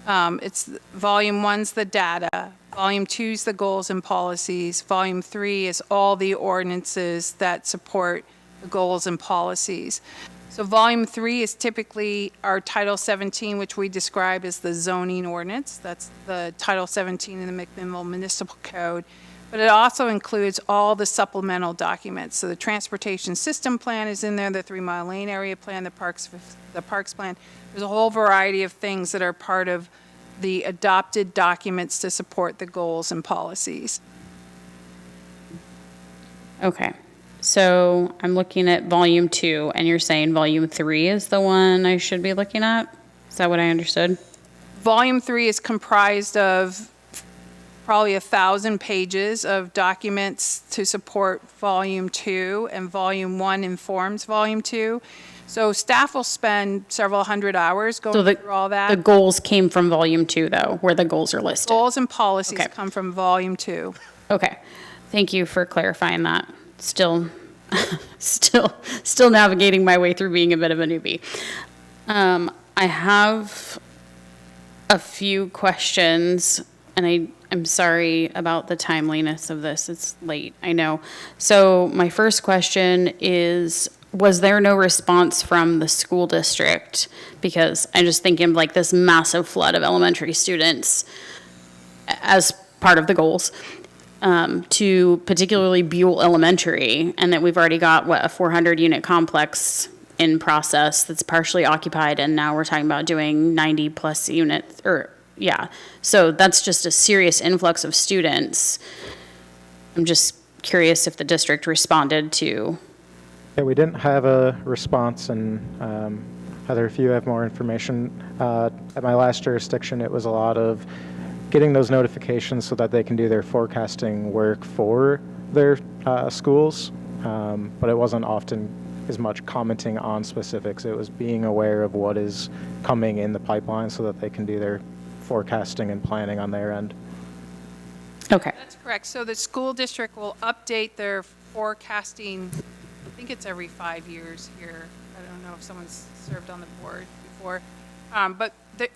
It's volume 1's the data, volume 2's the goals and policies, volume 3 is all the ordinances that support the goals and policies. So volume 3 is typically our Title 17, which we describe as the zoning ordinance. That's the Title 17 in the McMinnville Municipal Code. But it also includes all the supplemental documents. So the transportation system plan is in there, the 3 Mile Lane area plan, the parks plan. There's a whole variety of things that are part of the adopted documents to support the goals and policies. Okay. So I'm looking at volume 2, and you're saying volume 3 is the one I should be looking at? Is that what I understood? Volume 3 is comprised of probably 1,000 pages of documents to support volume 2, and volume 1 informs volume 2. So staff will spend several hundred hours going through all that. The goals came from volume 2, though, where the goals are listed. Goals and policies come from volume 2. Okay. Thank you for clarifying that. Still navigating my way through being a bit of a newbie. I have a few questions, and I'm sorry about the timeliness of this. It's late, I know. So my first question is, was there no response from the school district? Because I'm just thinking of like this massive flood of elementary students as part of the goals to particularly Buell Elementary, and that we've already got, a 400-unit complex in process that's partially occupied, and now we're talking about doing 90-plus units, so that's just a serious influx of students. I'm just curious if the district responded to. Yeah, we didn't have a response, and Heather, if you have more information, at my last jurisdiction, it was a lot of getting those notifications so that they can do their forecasting work for their schools, but it wasn't often as much commenting on specifics. It was being aware of what is coming in the pipeline so that they can do their forecasting and planning on their end. Okay. That's correct. So the school district will update their forecasting, I think it's every 5 years here. I don't know if someone's served on the board before. But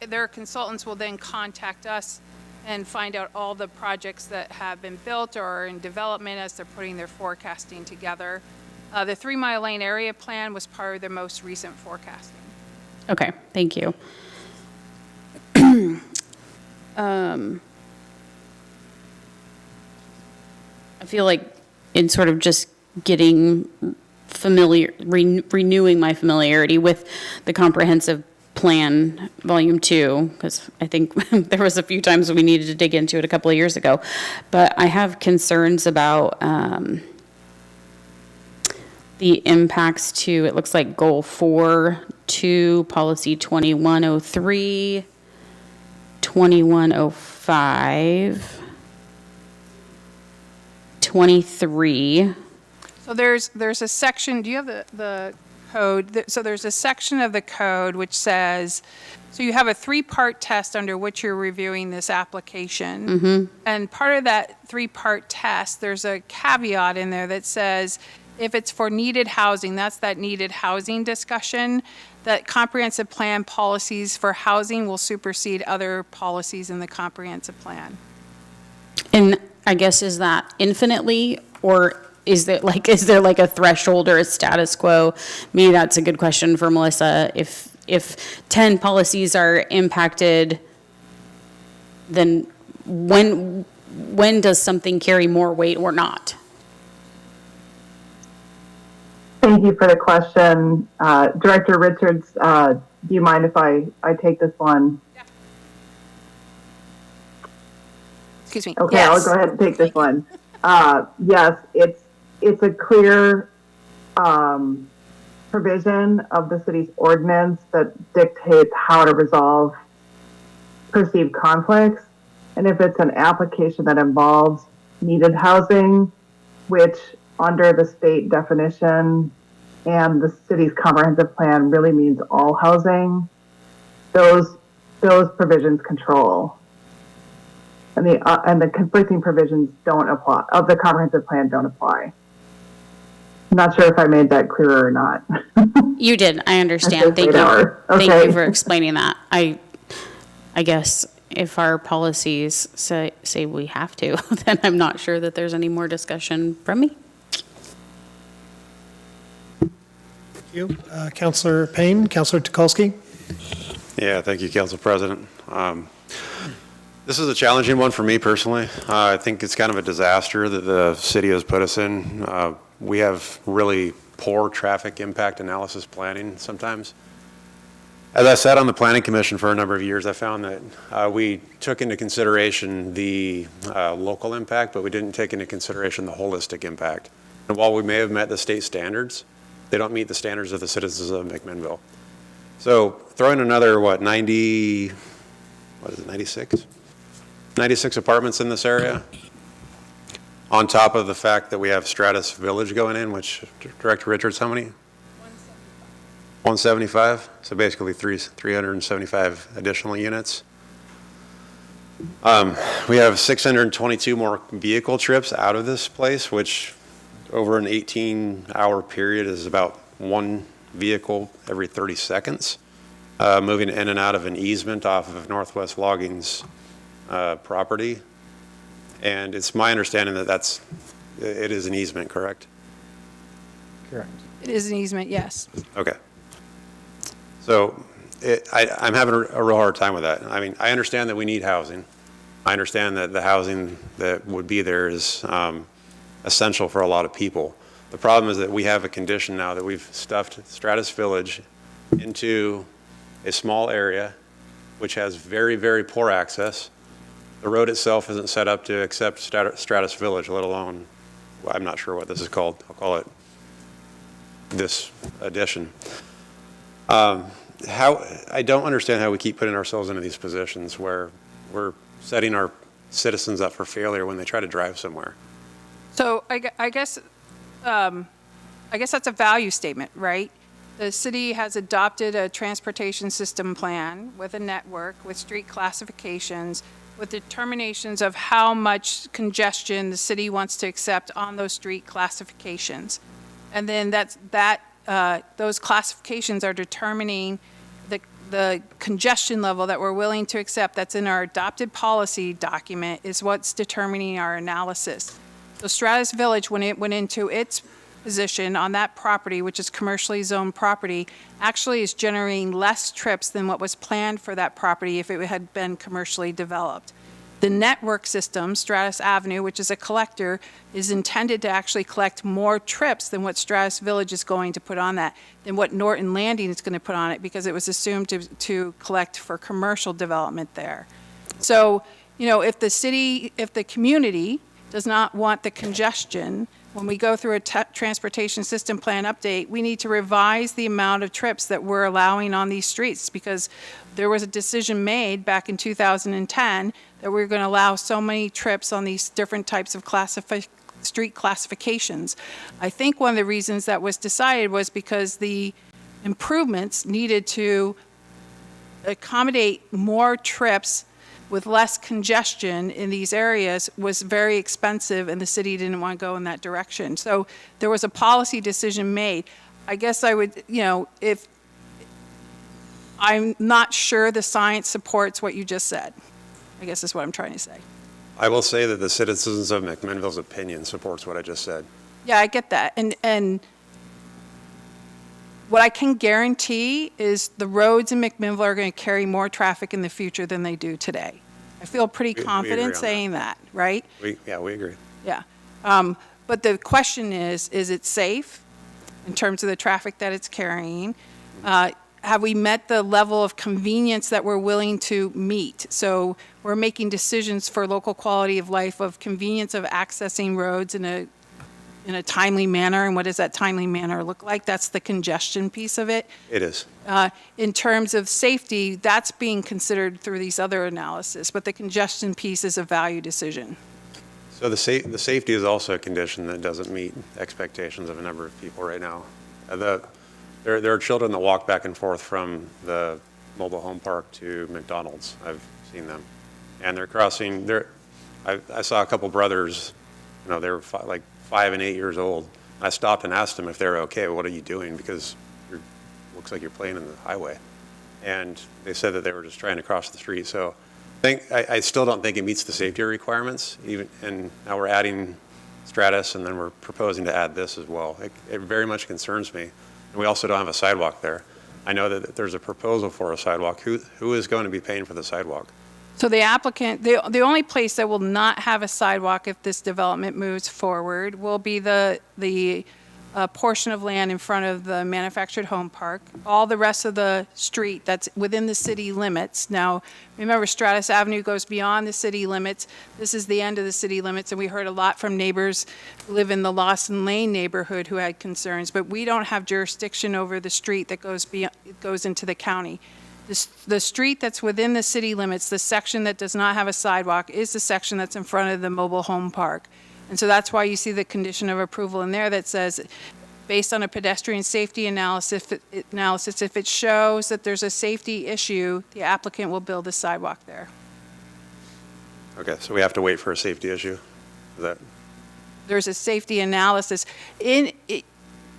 their consultants will then contact us and find out all the projects that have been built or are in development as they're putting their forecasting together. The 3 Mile Lane area plan was part of their most recent forecasting. Okay, thank you. I feel like in sort of just getting familiar, renewing my familiarity with the comprehensive plan, volume 2, because I think there was a few times we needed to dig into it a couple of years ago, but I have concerns about the impacts to, it looks like goal 4, 2, policy 2103, 2105, 23. So there's a section, do you have the code? So there's a section of the code which says, so you have a 3-part test under which you're reviewing this application. Mm-hmm. And part of that 3-part test, there's a caveat in there that says, if it's for needed housing, that's that needed housing discussion, that comprehensive plan policies for housing will supersede other policies in the comprehensive plan. And I guess, is that infinitely, or is there like a threshold or a status quo? Maybe that's a good question for Melissa. If 10 policies are impacted, then when does something carry more weight or not? Thank you for the question. Director Richards, do you mind if I take this one? Excuse me. Okay, Yes. I'll go ahead and take this one. Yes, it's a clear provision of the city's ordinance that dictates how to resolve perceived conflicts. And if it's an application that involves needed housing, which under the state definition and the city's comprehensive plan really means all housing, those provisions control. And the conflicting provisions don't apply, of the comprehensive plan don't apply. I'm not sure if I made that clearer or not. You did. I understand. Okay, Thank you. okay. Thank you for explaining that. I guess if our policies say we have to, then I'm not sure that there's any more discussion from me. Thank you. Councillor Payne, Councillor Tukolsky. Yeah, thank you, Council President. This is a challenging one for me personally. I think it's kind of a disaster that the city has put us in. We have really poor traffic impact analysis planning sometimes. As I sat on the Planning Commission for a number of years, I found that we took into consideration the local impact, but we didn't take into consideration the holistic impact. And while we may have met the state standards, they don't meet the standards of the citizens of McMinnville. So throwing another, 96? 96 apartments in this area, on top of the fact that we have Stratus Village going in, which, Director Richards, how many? 175. So basically 375 additional units. We have 622 more vehicle trips out of this place, which over an 18-hour period is about one vehicle every 30 seconds, moving in and out of an easement off of Northwest Logging's property. And it's my understanding that it is an easement, correct? Correct. It is an easement, yes. Okay. So I'm having a real hard time with that. I mean, I understand that we need housing. I understand that the housing that would be there is essential for a lot of people. The problem is that we have a condition now that we've stuffed Stratus Village into a small area which has very, very poor access. The road itself isn't set up to accept Stratus Village, let alone, well, I'm not sure what this is called. I'll call it this addition. I don't understand how we keep putting ourselves into these positions where we're setting our citizens up for failure when they try to drive somewhere. So I guess that's a value statement, right? The city has adopted a transportation system plan with a network, with street classifications, with determinations of how much congestion the city wants to accept on those street classifications. And then those classifications are determining the congestion level that we're willing to accept. That's in our adopted policy document, is what's determining our analysis. So Stratus Village, when it went into its position on that property, which is commercially zoned property, actually is generating less trips than what was planned for that property if it had been commercially developed. The network system, Stratus Avenue, which is a collector, is intended to actually collect more trips than what Stratus Village is going to put on that, than what Norton Landing is going to put on it, because it was assumed to collect for commercial development there. So, if the community does not want the congestion, when we go through a transportation system plan update, we need to revise the amount of trips that we're allowing on these streets, because there was a decision made back in 2010 that we were going to allow so many trips on these different types of street classifications. I think one of the reasons that was decided was because the improvements needed to accommodate more trips with less congestion in these areas was very expensive, and the city didn't want to go in that direction. So there was a policy decision made. I guess I would, if I'm not sure the science supports what you just said, I guess is what I'm trying to say. I will say that the citizens of McMinnville's opinion supports what I just said. Yeah, I get that. And what I can guarantee is the roads in McMinnville are going to carry more traffic in the future than they do today. I feel pretty confident saying that, right? We agree. Yeah. But the question is it safe? in terms of the traffic that it's carrying? Have we met the level of convenience that we're willing to meet? So we're making decisions for local quality of life, of convenience of accessing roads in a timely manner. And what does that timely manner look like? That's the congestion piece of it. It is. In terms of safety, that's being considered through these other analysis, but the congestion piece is a value decision. So the safety is also a condition that doesn't meet expectations of a number of people right now. There are children that walk back and forth from the mobile home park to McDonald's. I've seen them. And they're crossing, I saw a couple brothers, you know, they were like 5 and 8 years old. I stopped and asked them if they were okay. What are you doing? Because it looks like you're playing in the highway. And they said that they were just trying to cross the street. So I still don't think it meets the safety requirements. And now we're adding Stratus, and then we're proposing to add this as well. It very much concerns me. And we also don't have a sidewalk there. I know that there's a proposal for a sidewalk. Who is going to be paying for the sidewalk? So the applicant, the only place that will not have a sidewalk if this development moves forward will be the portion of land in front of the manufactured home park. All the rest of the street that's within the city limits. Now, remember, Stratus Avenue goes beyond the city limits. This is the end of the city limits, and we heard a lot from neighbors who live in the Lawson Lane neighborhood who had concerns, but we don't have jurisdiction over the street that goes into the county. The street that's within the city limits, the section that does not have a sidewalk, is the section that's in front of the mobile home park. And so that's why you see the condition of approval in there that says, based on a pedestrian safety analysis, if it shows that there's a safety issue, the applicant will build a sidewalk there. Okay, so we have to wait for a safety issue? Is that? There's a safety analysis.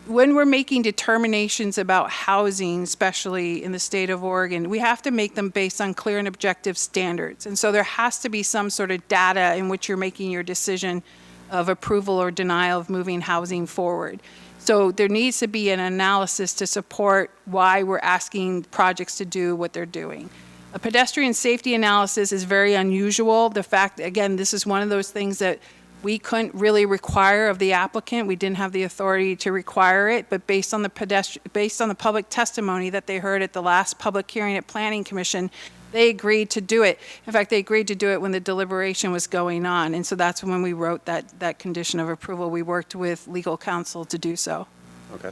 When we're making determinations about housing, especially in the state of Oregon, we have to make them based on clear and objective standards. And so there has to be some sort of data in which you're making your decision of approval or denial of moving housing forward. So there needs to be an analysis to support why we're asking projects to do what they're doing. A pedestrian safety analysis is very unusual. The fact, again, this is one of those things that we couldn't really require of the applicant. We didn't have the authority to require it, but based on the public testimony that they heard at the last public hearing at Planning Commission, they agreed to do it. In fact, they agreed to do it when the deliberation was going on. And so that's when we wrote that condition of approval. We worked with legal counsel to do so. Okay.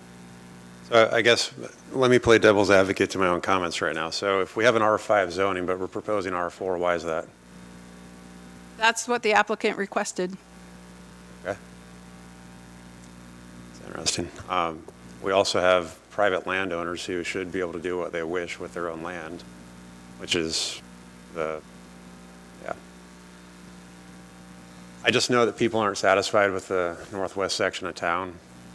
So I guess, let me play devil's advocate to my own comments right now. So if we have an R5 zoning, but we're proposing R4, why is that? That's what the applicant requested. Okay. That's interesting. We also have private landowners who should be able to do what they wish with their own land, which is yeah. I just know that people aren't satisfied with the northwest section of town.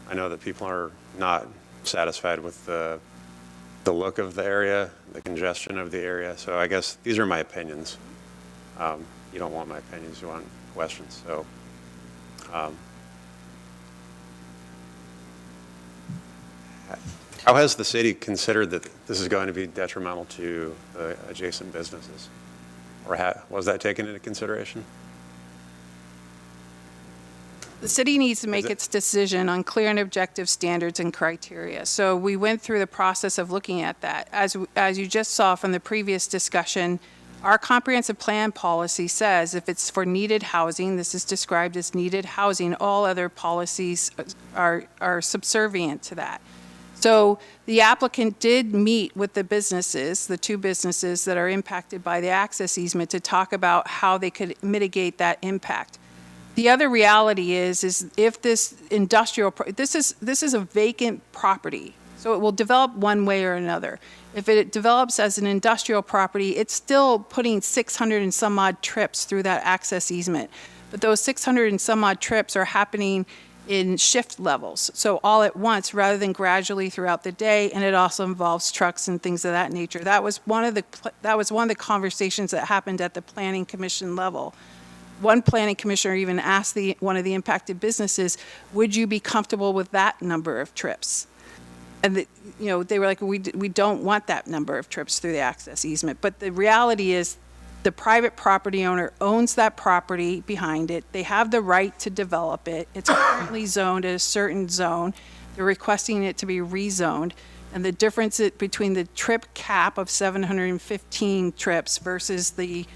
I know that people are not satisfied with the look of the area, the congestion of the area. So I guess these are my opinions. You don't want my opinions, you want questions. So how has the city considered that this is going to be detrimental to the adjacent businesses? Or was that taken into consideration? The city needs to make its decision on clear and objective standards and criteria. So we went through the process of looking at that. As you just saw from the previous discussion, our comprehensive plan policy says if it's for needed housing, this is described as needed housing, all other policies are subservient to that. So the applicant did meet with the businesses, the two businesses that are impacted by the access easement, to talk about how they could mitigate that impact. The other reality is if this industrial, this is a vacant property, so it will develop one way or another. If it develops as an industrial property, it's still putting 600 and some odd trips through that access easement. But those 600 and some odd trips are happening in shift levels, so all at once rather than gradually throughout the day, and it also involves trucks and things of that nature. That was one of the conversations that happened at the Planning Commission level. One planning commissioner even asked one of the impacted businesses, would you be comfortable with that number of trips? And they were like, we don't want that number of trips through the access easement. But the reality is the private property owner owns that property behind it. They have the right to develop it. It's currently zoned at a certain zone. They're requesting it to be rezoned. And the difference between the trip cap of 715 trips versus the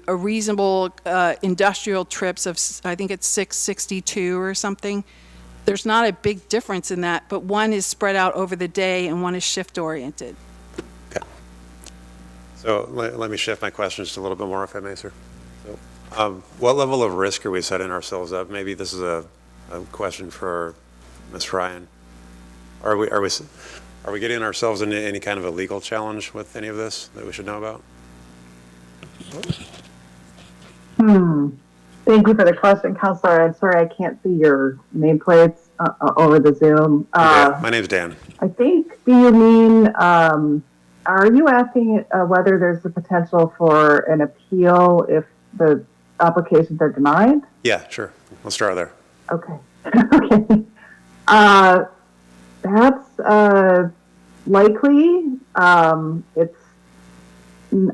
reasonable industrial trips of, I think it's 662 or something. There's not a big difference in that, but one is spread out over the day and one is shift oriented. So let me shift my questions just a little bit more, if I may, sir. So, what level of risk are we setting ourselves up? Maybe this is a question for Ms. Ryan. Are we getting ourselves into any kind of a legal challenge with any of this that we should know about? Thank you for the question, Counselor. I'm sorry I can't see your nameplates over the Zoom. My name's Dan. I think, do you mean, are you asking whether there's the potential for an appeal if the applications are denied? Yeah, sure. Let's start there. Okay. Okay. That's likely. It's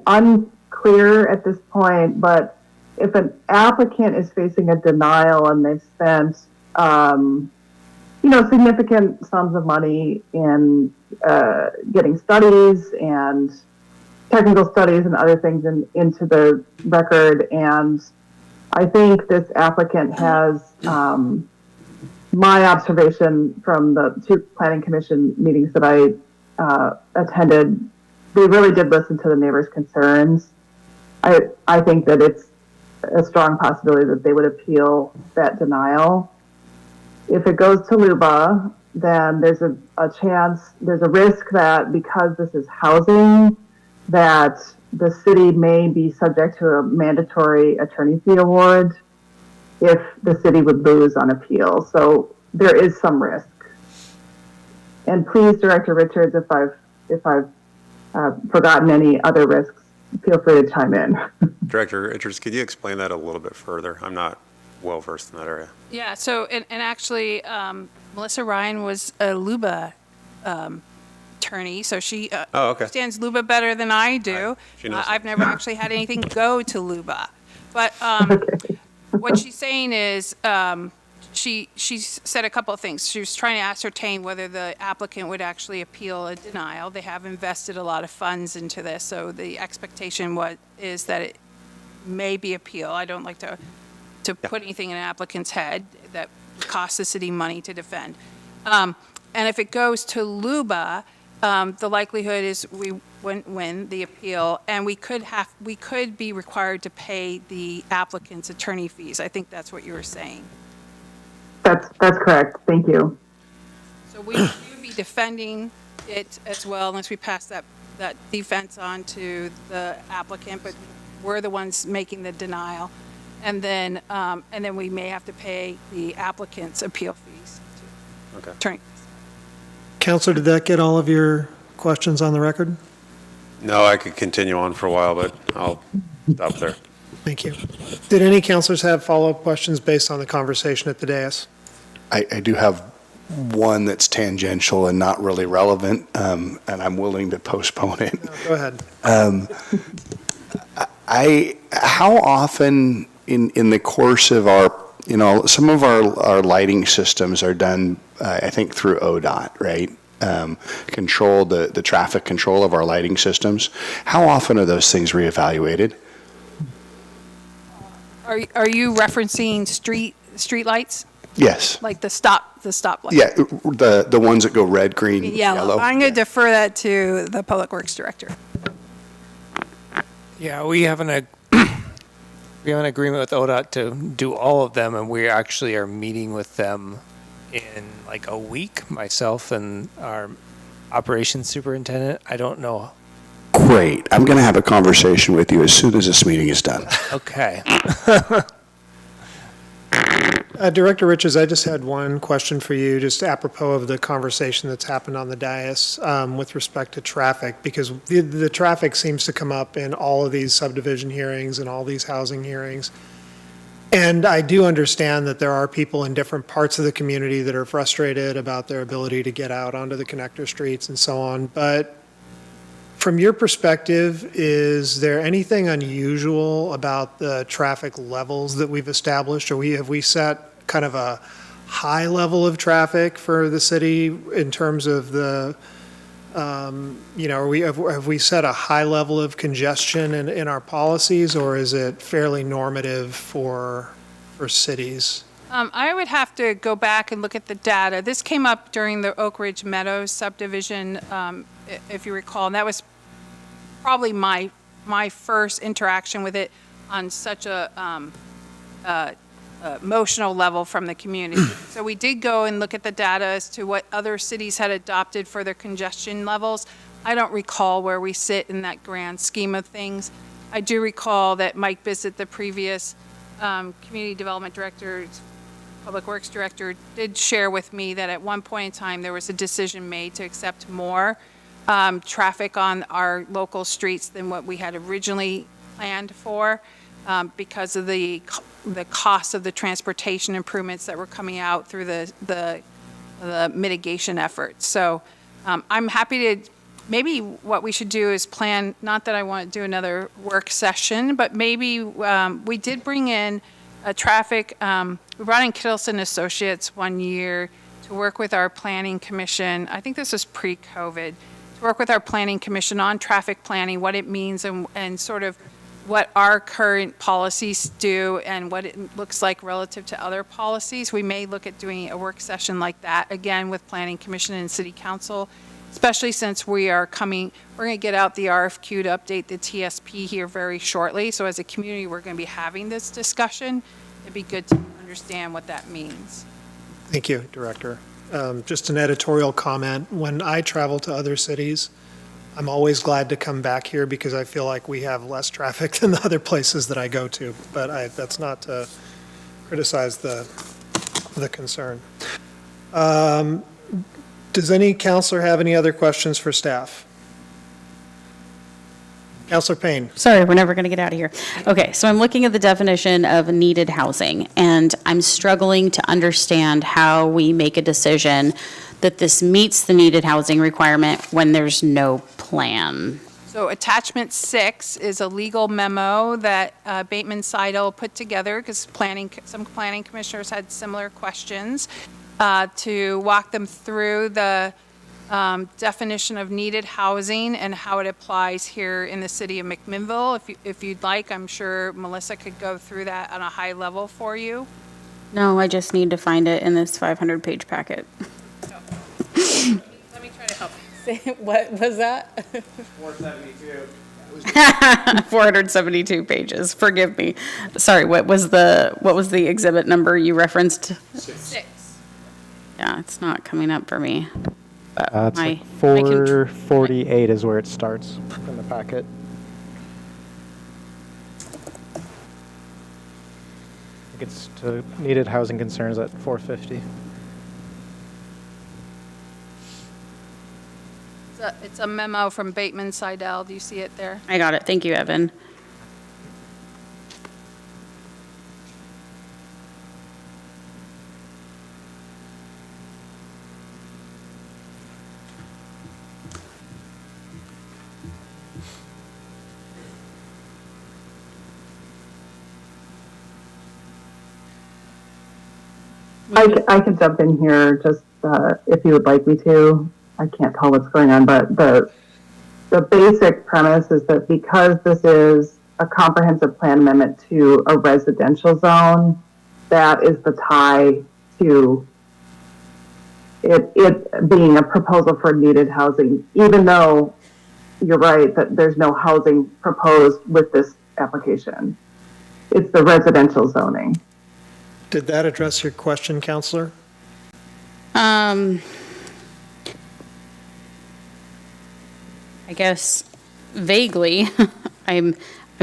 unclear at this point, but if an applicant is facing a denial and they've spent, significant sums of money in getting studies and technical studies and other things into the record, and I think this applicant has, my observation from the 2 planning commission meetings that I attended, they really did listen to the neighbors' concerns. I think that it's a strong possibility that they would appeal that denial. If it goes to LUBA, then there's a risk that because this is housing, that the city may be subject to a mandatory attorney fee award if the city would lose on appeal. So there is some risk. And please, Director Richards, if I've forgotten any other risks, feel free to chime in. Director Richards, could you explain that a little bit further? I'm not well versed in that area. Yeah, so, and actually, Melissa Ryan was a LUBA attorney, so she understands LUBA better than I do. She knows. I've never actually had anything go to LUBA. But what she's saying is, she said a couple of things. She was trying to ascertain whether the applicant would actually appeal a denial. They have invested a lot of funds into this, so the expectation is that it may be appeal. I don't like to put anything in an applicant's head that costs the city money to defend. And if it goes to LUBA, the likelihood is we wouldn't win the appeal, and we could be required to pay the applicant's attorney fees. I think that's what you were saying. That's correct. Thank you. So we would be defending it as well once we pass that defense on to the applicant, but we're the ones making the denial. And then we may have to pay the applicant's appeal fees. Okay. Attorney. Counselor, did that get all of your questions on the record? No, I could continue on for a while, but I'll stop there. Thank you. Did any counselors have follow-up questions based on the conversation at the dais? I do have one that's tangential and not really relevant, and I'm willing to postpone it. No, go ahead. How often in the course of our, some of our lighting systems are done, I think, through ODOT, right? Control, the traffic control of our lighting systems. How often are those things reevaluated? Are you referencing street lights? Yes. Like the stop lights? Yeah, the ones that go red, green, yellow. I'm going to defer that to the Public Works Director. Yeah, we have an agreement with ODOT to do all of them, and we actually are meeting with them in like a week, myself and our operations superintendent. I don't know. Great. I'm going to have a conversation with you as soon as this meeting is done. Okay. Director Richards, I just had one question for you, just apropos of the conversation that's happened on the dais with respect to traffic, because the traffic seems to come up in all of these subdivision hearings and all these housing hearings. And I do understand that there are people in different parts of the community that are frustrated about their ability to get out onto the connector streets and so on. But from your perspective, is there anything unusual about the traffic levels that we've established, or have we set kind of a high level of traffic for the city in terms of the, have we set a high level of congestion in our policies, or is it fairly normative for cities? I would have to go back and look at the data. This came up during the Oak Ridge Meadows subdivision, if you recall, and that was probably my first interaction with it on such a emotional level from the community. So we did go and look at the data as to what other cities had adopted for their congestion levels. I don't recall where we sit in that grand scheme of things. I do recall that Mike Bissett, the previous community development director, public works director, did share with me that at one point in time there was a decision made to accept more traffic on our local streets than what we had originally planned for because of the cost of the transportation improvements that were coming out through the mitigation efforts. So I'm happy to, maybe what we should do is plan, not that I want to do another work session, but maybe we did bring in a traffic, we brought in Kittleson Associates one year to work with our planning commission. I think this was pre-COVID, to work with our planning commission on traffic planning, what it means and sort of what our current policies do and what it looks like relative to other policies. We may look at doing a work session like that, again, with planning commission and city council, especially since we're going to get out the RFQ to update the TSP here very shortly. So as a community, we're going to be having this discussion. It'd be good to understand what that means. Thank you, Director. Just an editorial comment. When I travel to other cities, I'm always glad to come back here because I feel like we have less traffic than the other places that I go to. But that's not to criticize the concern. Does any counselor have any other questions for staff? Counselor Payne. Sorry, we're never going to get out of here. Okay, so I'm looking at the definition of needed housing, and I'm struggling to understand how we make a decision that this meets the needed housing requirement when there's no plan. So attachment 6 is a legal memo that Bateman Seidel put together because some planning commissioners had similar questions to walk them through the definition of needed housing and how it applies here in the city of McMinnville. If you'd like, I'm sure Melissa could go through that on a high level for you. No, I just need to find it in this 500-page packet. Let me try to help. What was that? 472. 472 pages. Forgive me. Sorry. What was the exhibit number you referenced? 6. Yeah, it's not coming up for me. It's like 448 is where it starts in the packet. It gets to needed housing concerns at 450. It's a memo from Bateman Seidel. Do you see it there? I got it. Thank you, Evan. I can jump in here just if you would like me to. I can't tell what's going on, but the basic premise is that because this is a comprehensive plan amendment to a residential zone, that is the tie to it being a proposal for needed housing, even though you're right that there's no housing proposed with this application. It's the residential zoning. Did that address your question, Counselor? I guess vaguely. I'm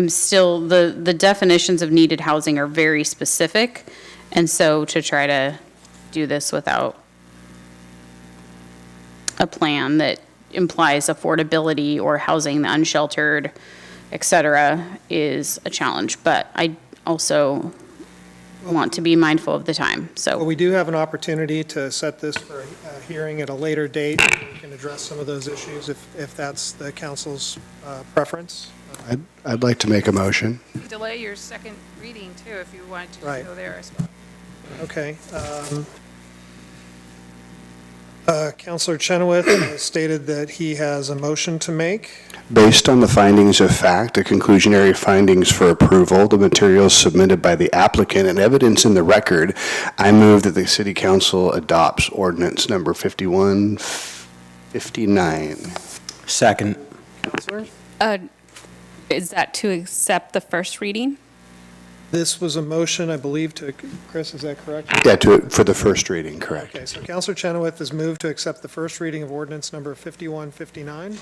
still, the definitions of needed housing are very specific. And so to try to do this without a plan that implies affordability or housing the unsheltered, et cetera, is a challenge. But I also want to be mindful of the time, so. Well, we do have an opportunity to set this for a hearing at a later date. We can address some of those issues if that's the council's preference. I'd like to make a motion. Delay your second reading too, if you wanted to Right. go there as well. Okay. Counselor Chenoweth has stated that he has a motion to make. Based on the findings of fact, the conclusionary findings for approval, the materials submitted by the applicant, and evidence in the record, I move that the City Council adopts ordinance number 5159. Second. Counselor? Is that to accept the first reading? This was a motion, I believe, to, Chris, is that correct? Yeah, for the first reading, correct. Okay, so Counselor Chenoweth has moved to accept the first reading of ordinance number 5159.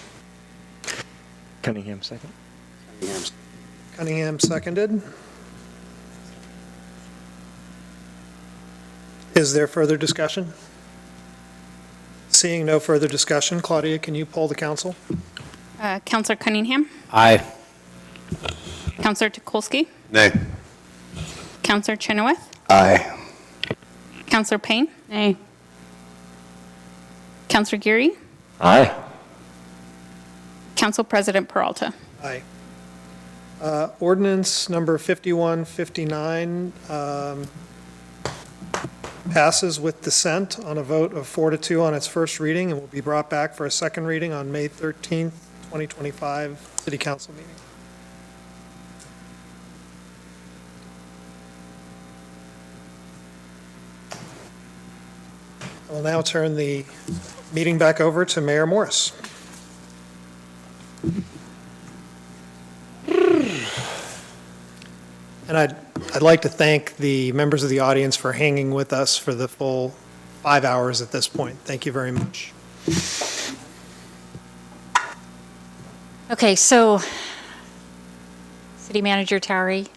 Cunningham, second. Cunningham seconded. Is there further discussion? Seeing no further discussion, Claudia, can you poll the council? Counselor Cunningham? Aye. Counselor Tukolsky? Nay. Counselor Chenoweth? Aye. Counselor Payne? Nay. Counselor Geary? Aye. Council President Peralta? Aye. Ordinance number 5159 passes with dissent on a vote of 4-2 on its first reading and will be brought back for a second reading on May 13th, 2025 City Council meeting. I will now turn the meeting back over to Mayor Morris. And I'd like to thank the members of the audience for hanging with us for the full 5 hours at this point. Thank you very much. Okay, so City Manager Towery,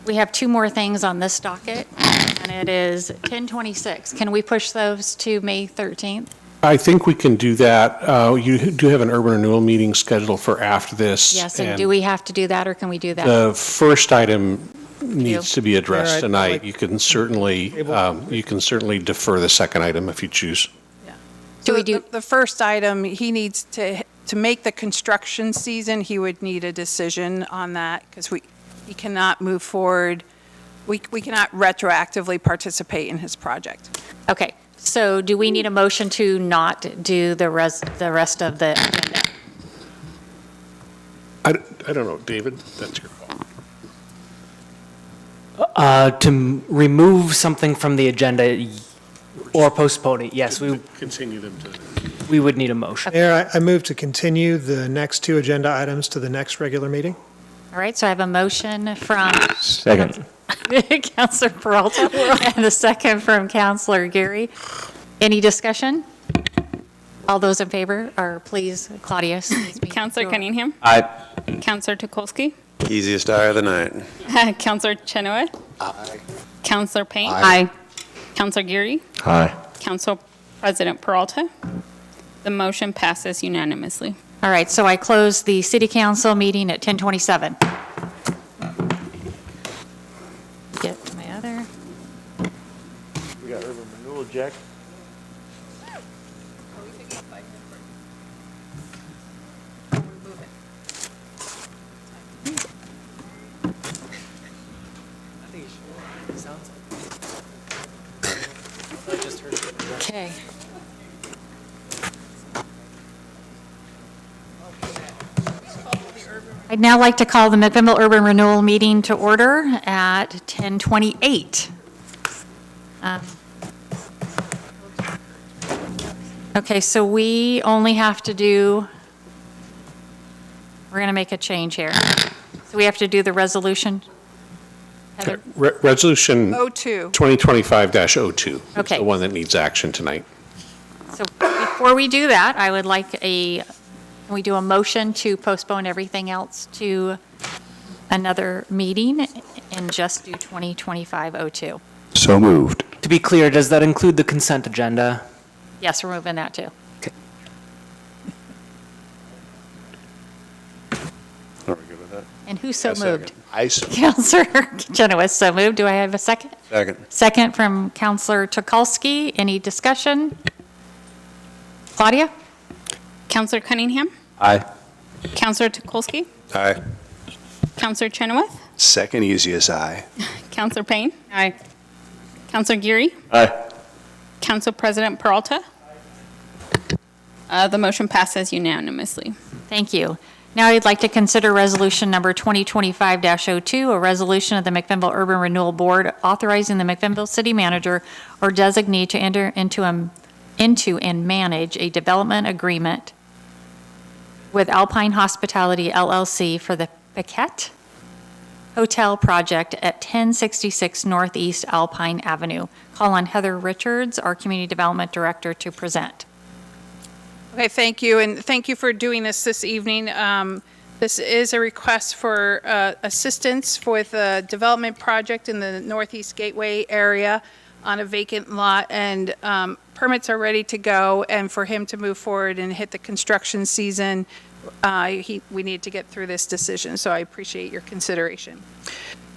we have two more things on this docket, and it is 1026. Can we push those to May 13th? I think we can do that. You do have an urban renewal meeting scheduled for after this. Yes, and do we have to do that, or can we do that? The first item needs to be addressed Mayor, I'd tonight. like- You can certainly defer the second item if you choose. Do we do? The first item, he needs to make the construction season, he would need a decision on that because he cannot move forward. We cannot retroactively participate in his project. Okay, so do we need a motion to not do the rest of the agenda? I don't know, David, that's your call. To remove something from the agenda or postpone it, yes, Continue them to. we would need a motion. Mayor, I move to continue the next two agenda items to the next regular meeting. All right, so I have a motion from Second. Counselor Peralta and a second from Counselor Geary. Any discussion? All those in favor, or please, Claudia, excuse me. Counselor Cunningham? Aye. Counselor Tukolsky? Easiest eye of the night. Counselor Chenoweth? Aye. Counselor Payne? Aye. Counselor Geary? Aye. Council President Peralta? The motion passes unanimously. All right, so I close the city council meeting at 10:27. Get to my other. We got urban renewal, Jack. Okay. I'd now like to call the McMinnville Urban Renewal meeting to order at 10:28. Okay, so we only have to do, we're going to make a change here. So we have to do the resolution. Heather? Resolution 02. 2025-02. It's Okay. the one that needs action tonight. So before we do that, I would like can we do a motion to postpone everything else to another meeting and just do 2025-02? So moved. To be clear, does that include the consent agenda? Yes, we're moving that too. Are we good with that? And who so I second. moved? I so Counselor Chenoweth so moved. Do I have a second? Second. Second from Counselor Tukolsky. Any discussion? Claudia? Counselor Cunningham? Aye. Counselor Tukolsky? Aye. Counselor Chenoweth? second easiest eye. Counselor Payne? Aye. Counselor Geary? Aye. Council President Peralta? The motion passes unanimously. Thank you. Now I'd like to consider resolution number 2025-02, a resolution of the McMinnville Urban Renewal Board authorizing the McMinnville City Manager or designee to enter into and manage a development agreement with Alpine Hospitality LLC for the Paquette Hotel project at 1066 Northeast Alpine Avenue. Call on Heather Richards, our Community Development Director, to present. Okay, thank you, and thank you for doing this evening. This is a request for assistance with a development project in the Northeast Gateway area on a vacant lot, and permits are ready to go, and for him to move forward and hit the construction season, we need to get through this decision, so I appreciate your consideration.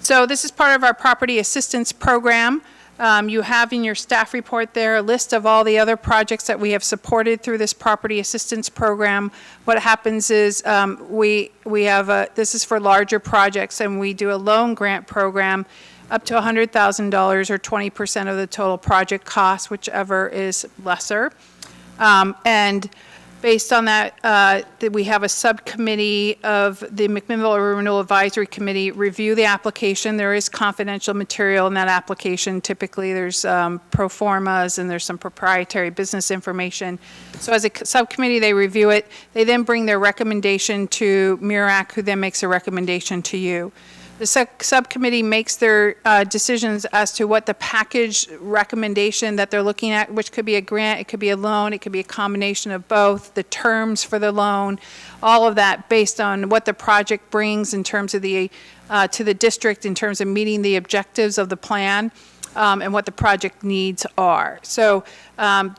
So this is part of our property assistance program. You have in your staff report there a list of all the other projects that we have supported through this property assistance program. What happens is we have this is for larger projects, and we do a loan grant program up to $100,000 or 20% of the total project cost, whichever is lesser. And based on that, we have a subcommittee of the McMinnville Urban Renewal Advisory Committee review the application. There is confidential material in that application. Typically, there's pro formas and there's some proprietary business information. So as a subcommittee, they review it. They then bring their recommendation to MURAC, who then makes a recommendation to you. The subcommittee makes their decisions as to what the package recommendation that they're looking at, which could be a grant, it could be a loan, it could be a combination of both, the terms for the loan, all of that based on what the project brings in terms of the, to the district in terms of meeting the objectives of the plan. And what the project needs are. So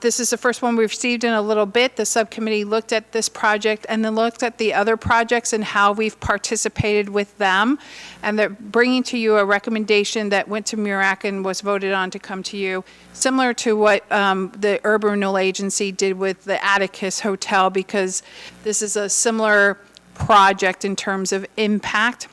this is the first one we've received in a little bit. The subcommittee looked at this project and then looked at the other projects and how we've participated with them. And they're bringing to you a recommendation that went to MURAC and was voted on to come to you, similar to what the Urban Renewal Agency did with the Atticus Hotel, because this is a similar project in terms of impact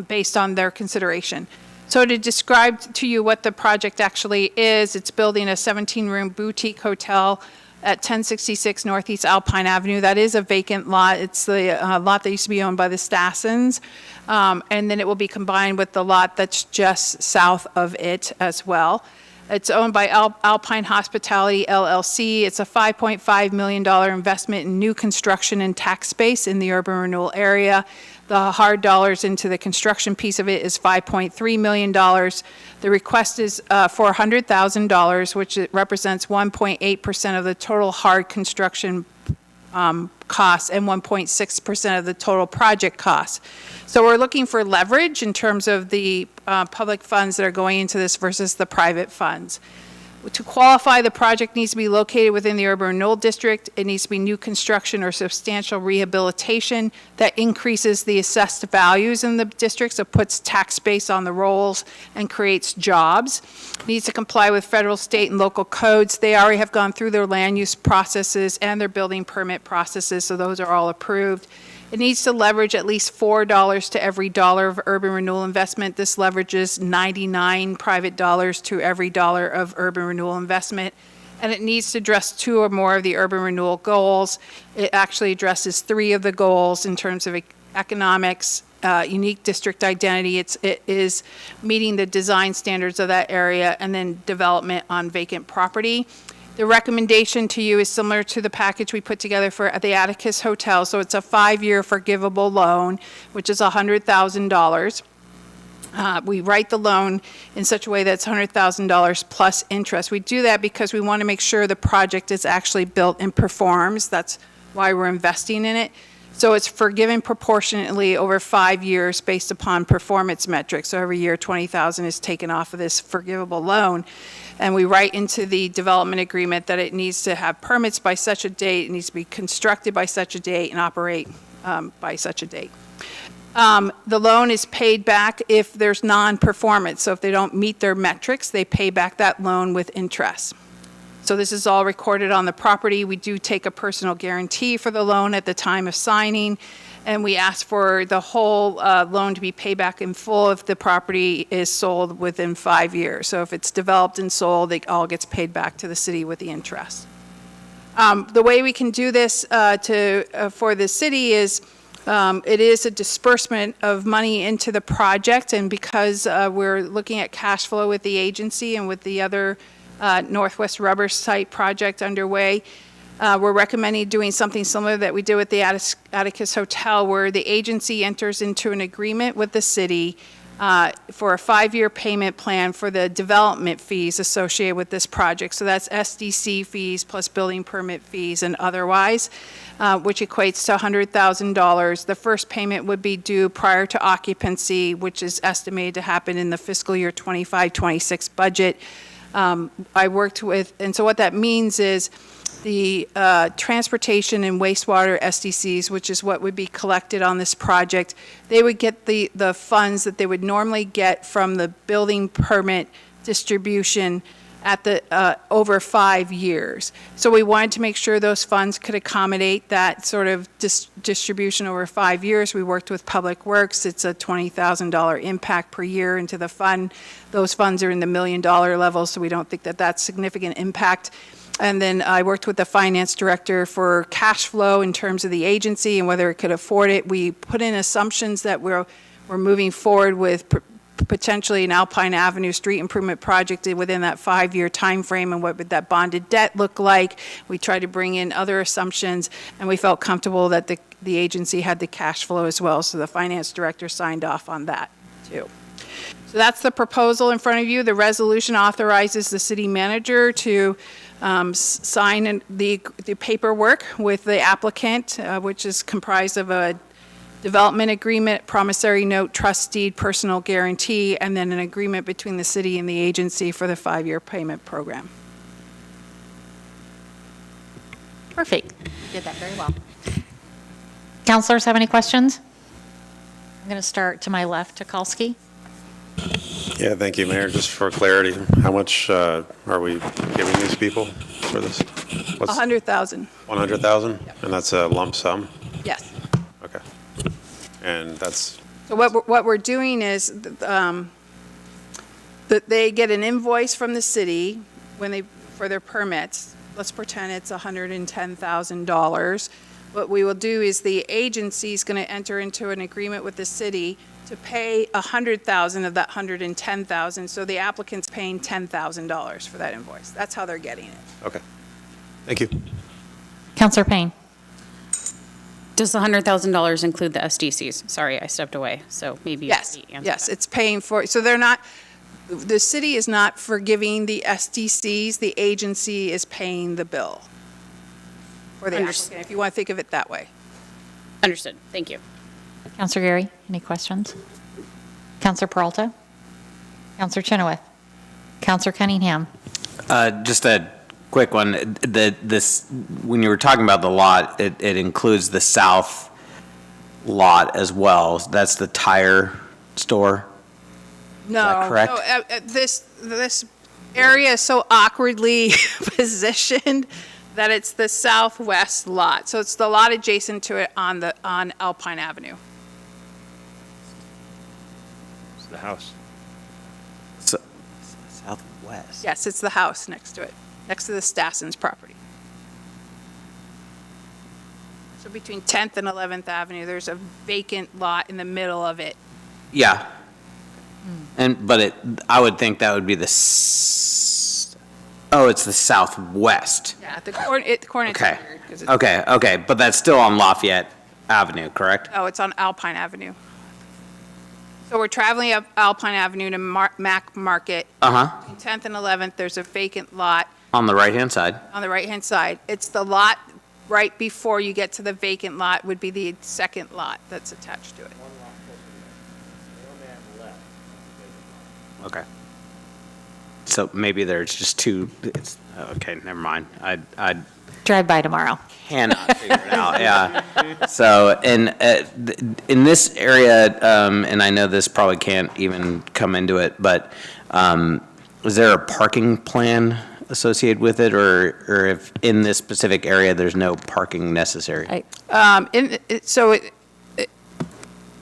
based on their consideration. So to describe to you what the project actually is, it's building a 17-room boutique hotel at 1066 Northeast Alpine Avenue. That is a vacant lot. It's the lot that used to be owned by the Stassens. And then it will be combined with the lot that's just south of it as well. It's owned by Alpine Hospitality LLC. It's a $5.5 million investment in new construction and tax space in the urban renewal area. The hard dollars into the construction piece of it is $5.3 million. The request is for $100,000, which represents 1.8% of the total hard construction costs and 1.6% of the total project costs. So we're looking for leverage in terms of the public funds that are going into this versus the private funds. To qualify, the project needs to be located within the urban renewal district. It needs to be new construction or substantial rehabilitation that increases the assessed values in the district, so puts tax base on the rolls and creates jobs. It needs to comply with federal, state, and local codes. They already have gone through their land use processes and their building permit processes, so those are all approved. It needs to leverage at least $4 to every dollar of urban renewal investment. This leverages 99 private dollars to every dollar of urban renewal investment. And it needs to address 2 or more of the urban renewal goals. It actually addresses 3 of the goals in terms of economics, unique district identity. It is meeting the design standards of that area, and then development on vacant property. The recommendation to you is similar to the package we put together for the Atticus Hotel. So it's a 5-year forgivable loan, which is $100,000. We write the loan in such a way that it's $100,000 plus interest. We do that because we want to make sure the project is actually built and performs. That's why we're investing in it. So it's forgiven proportionately over 5 years based upon performance metrics. So every year, $20,000 is taken off of this forgivable loan. And we write into the development agreement that it needs to have permits by such a date, it needs to be constructed by such a date, and operate by such a date. The loan is paid back if there's non-performance. So if they don't meet their metrics, they pay back that loan with interest. So this is all recorded on the property. We do take a personal guarantee for the loan at the time of signing, and we ask for the whole loan to be paid back in full if the property is sold within 5 years. So if it's developed and sold, it all gets paid back to the city with the interest. The way we can do this for the city is, it is a disbursement of money into the project, and because we're looking at cash flow with the agency and with the other Northwest Rubber Site project underway, we're recommending doing something similar that we did with the Atticus Hotel, where the agency enters into an agreement with the city for a 5-year payment plan for the development fees associated with this project. So that's SDC fees plus building permit fees and otherwise, which equates to $100,000. The first payment would be due prior to occupancy, which is estimated to happen in the fiscal year 25-26 budget. I worked with, and so what that means is the transportation and wastewater SDCs, which is what would be collected on this project, they would get the funds that they would normally get from the building permit distribution at the over 5 years. So we wanted to make sure those funds could accommodate that sort of distribution over 5 years. We worked with Public Works. It's a $20,000 impact per year into the fund. Those funds are in the $1 million level, so we don't think that that's significant impact. And then I worked with the finance director for cash flow in terms of the agency and whether it could afford it. We put in assumptions that we're moving forward with potentially an Alpine Avenue street improvement project within that 5-year time frame, and what would that bonded debt look like. We tried to bring in other assumptions, and we felt comfortable that the agency had the cash flow as well, so the finance director signed off on that too. So that's the proposal in front of you. The resolution authorizes the city manager to sign the paperwork with the applicant, which is comprised of a development agreement, promissory note, trust deed, personal guarantee, and then an agreement between the city and the agency for the 5-year payment program. Perfect. You did that very well. Counselors have any questions? I'm going to start to my left, Tukalski. Yeah, thank you, Mayor. Just for clarity, how much are we giving these people for this? What's 100,000. 100,000? And that's a lump sum? Yes. Okay. And that's, So what we're doing is that they get an invoice from the city for their permits. Let's pretend it's $110,000. What we will do is the agency is going to enter into an agreement with the city to pay $100,000 of that $110,000. So the applicant's paying $10,000 for that invoice. That's how they're getting it. okay. Thank you. Counselor Payne. Does the $100,000 include the SDCs? Sorry, I stepped away, so maybe you Yes, answer yes, that. it's paying for, so they're not, the city is not forgiving the SDCs, the agency is paying the bill for the applicant, if you want to think of it that way. Understood. Thank you. Counselor Gary, any questions? Counselor Peralta? Counselor Chenoweth? Counselor Cunningham? Just a quick one. When you were talking about the lot, it includes the south lot as well. That's the tire store? No. that correct? No, this area is so awkwardly positioned that it's the southwest lot. So it's the lot adjacent to it on Alpine Avenue. It's the house. Southwest. Yes, it's the house next to it, next to the Stassens property. So between 10th and 11th Avenue, there's a vacant lot in the middle of it. Yeah. But I would think that would be oh, it's the southwest. Yeah, the corner. Okay. Weird 'cause Okay, but that's still on Lafayette Avenue, correct? Oh, it's on Alpine Avenue. So we're traveling up Alpine Avenue to Mac Market. Uh-huh. Between 10th and 11th, there's a vacant lot On the right-hand side. on the right-hand side. It's the lot right before you get to the vacant lot would be the second lot that's attached to it. Okay. So maybe there's just two, okay, never mind. I Drive by tomorrow. cannot figure it out, yeah. So, in this area, and I know this probably can't even come into it, but is there a parking plan associated with it, or if in this specific area, there's no parking necessary?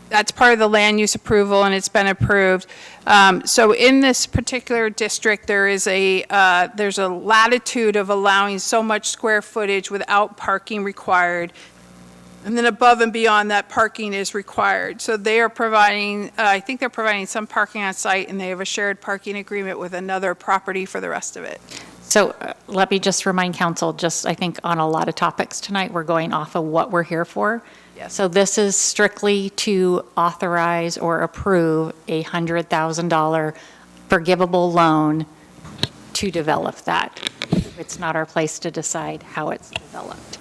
that's part of the land use approval, and it's been approved. So in this particular district, there's a latitude of allowing so much square footage without parking required. And then above and beyond that, parking is required. So they are providing, I think they're providing some parking on site, and they have a shared parking agreement with another property for the rest of it. So let me just remind council, I think on a lot of topics tonight, we're going off of what we're here for. Yes. So this is strictly to authorize or approve a $100,000 forgivable loan to develop that. It's not our place to decide how it's developed.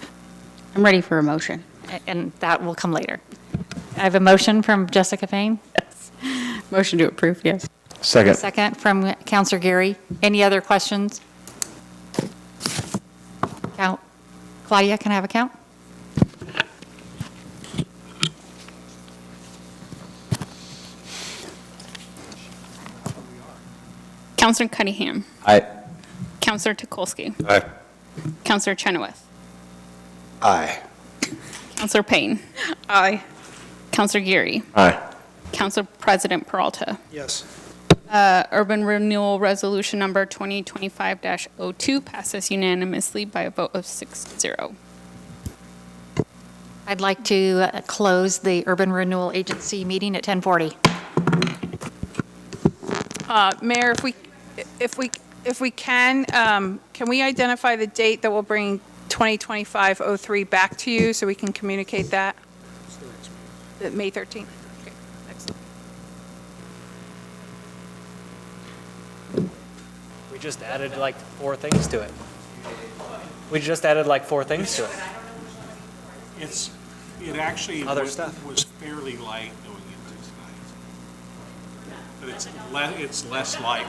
I'm ready for a motion. And that will come later. I have a motion from Jessica Fain. Motion to approve, yes. Second. Second from Counselor Geary. Any other questions? Count. Claudia, can I have a count? Counselor Cunningham. Aye. Counselor Tukolsky. Aye. Counselor Chenoweth. Aye. Counselor Payne. Aye. Counselor Geary. Aye. Council President Peralta. Yes. Urban Renewal Resolution Number 2025-02 passes unanimously by a vote of 6-0. I'd like to close the Urban Renewal Agency meeting at 10:40. Mayor, if we can we identify the date that will bring 2025-03 back to you so we can communicate that? May 13th. Okay, excellent. We just added like 4 things to it. We just added like 4 things to it. It actually Other was stuff. fairly light going into tonight. But it's less light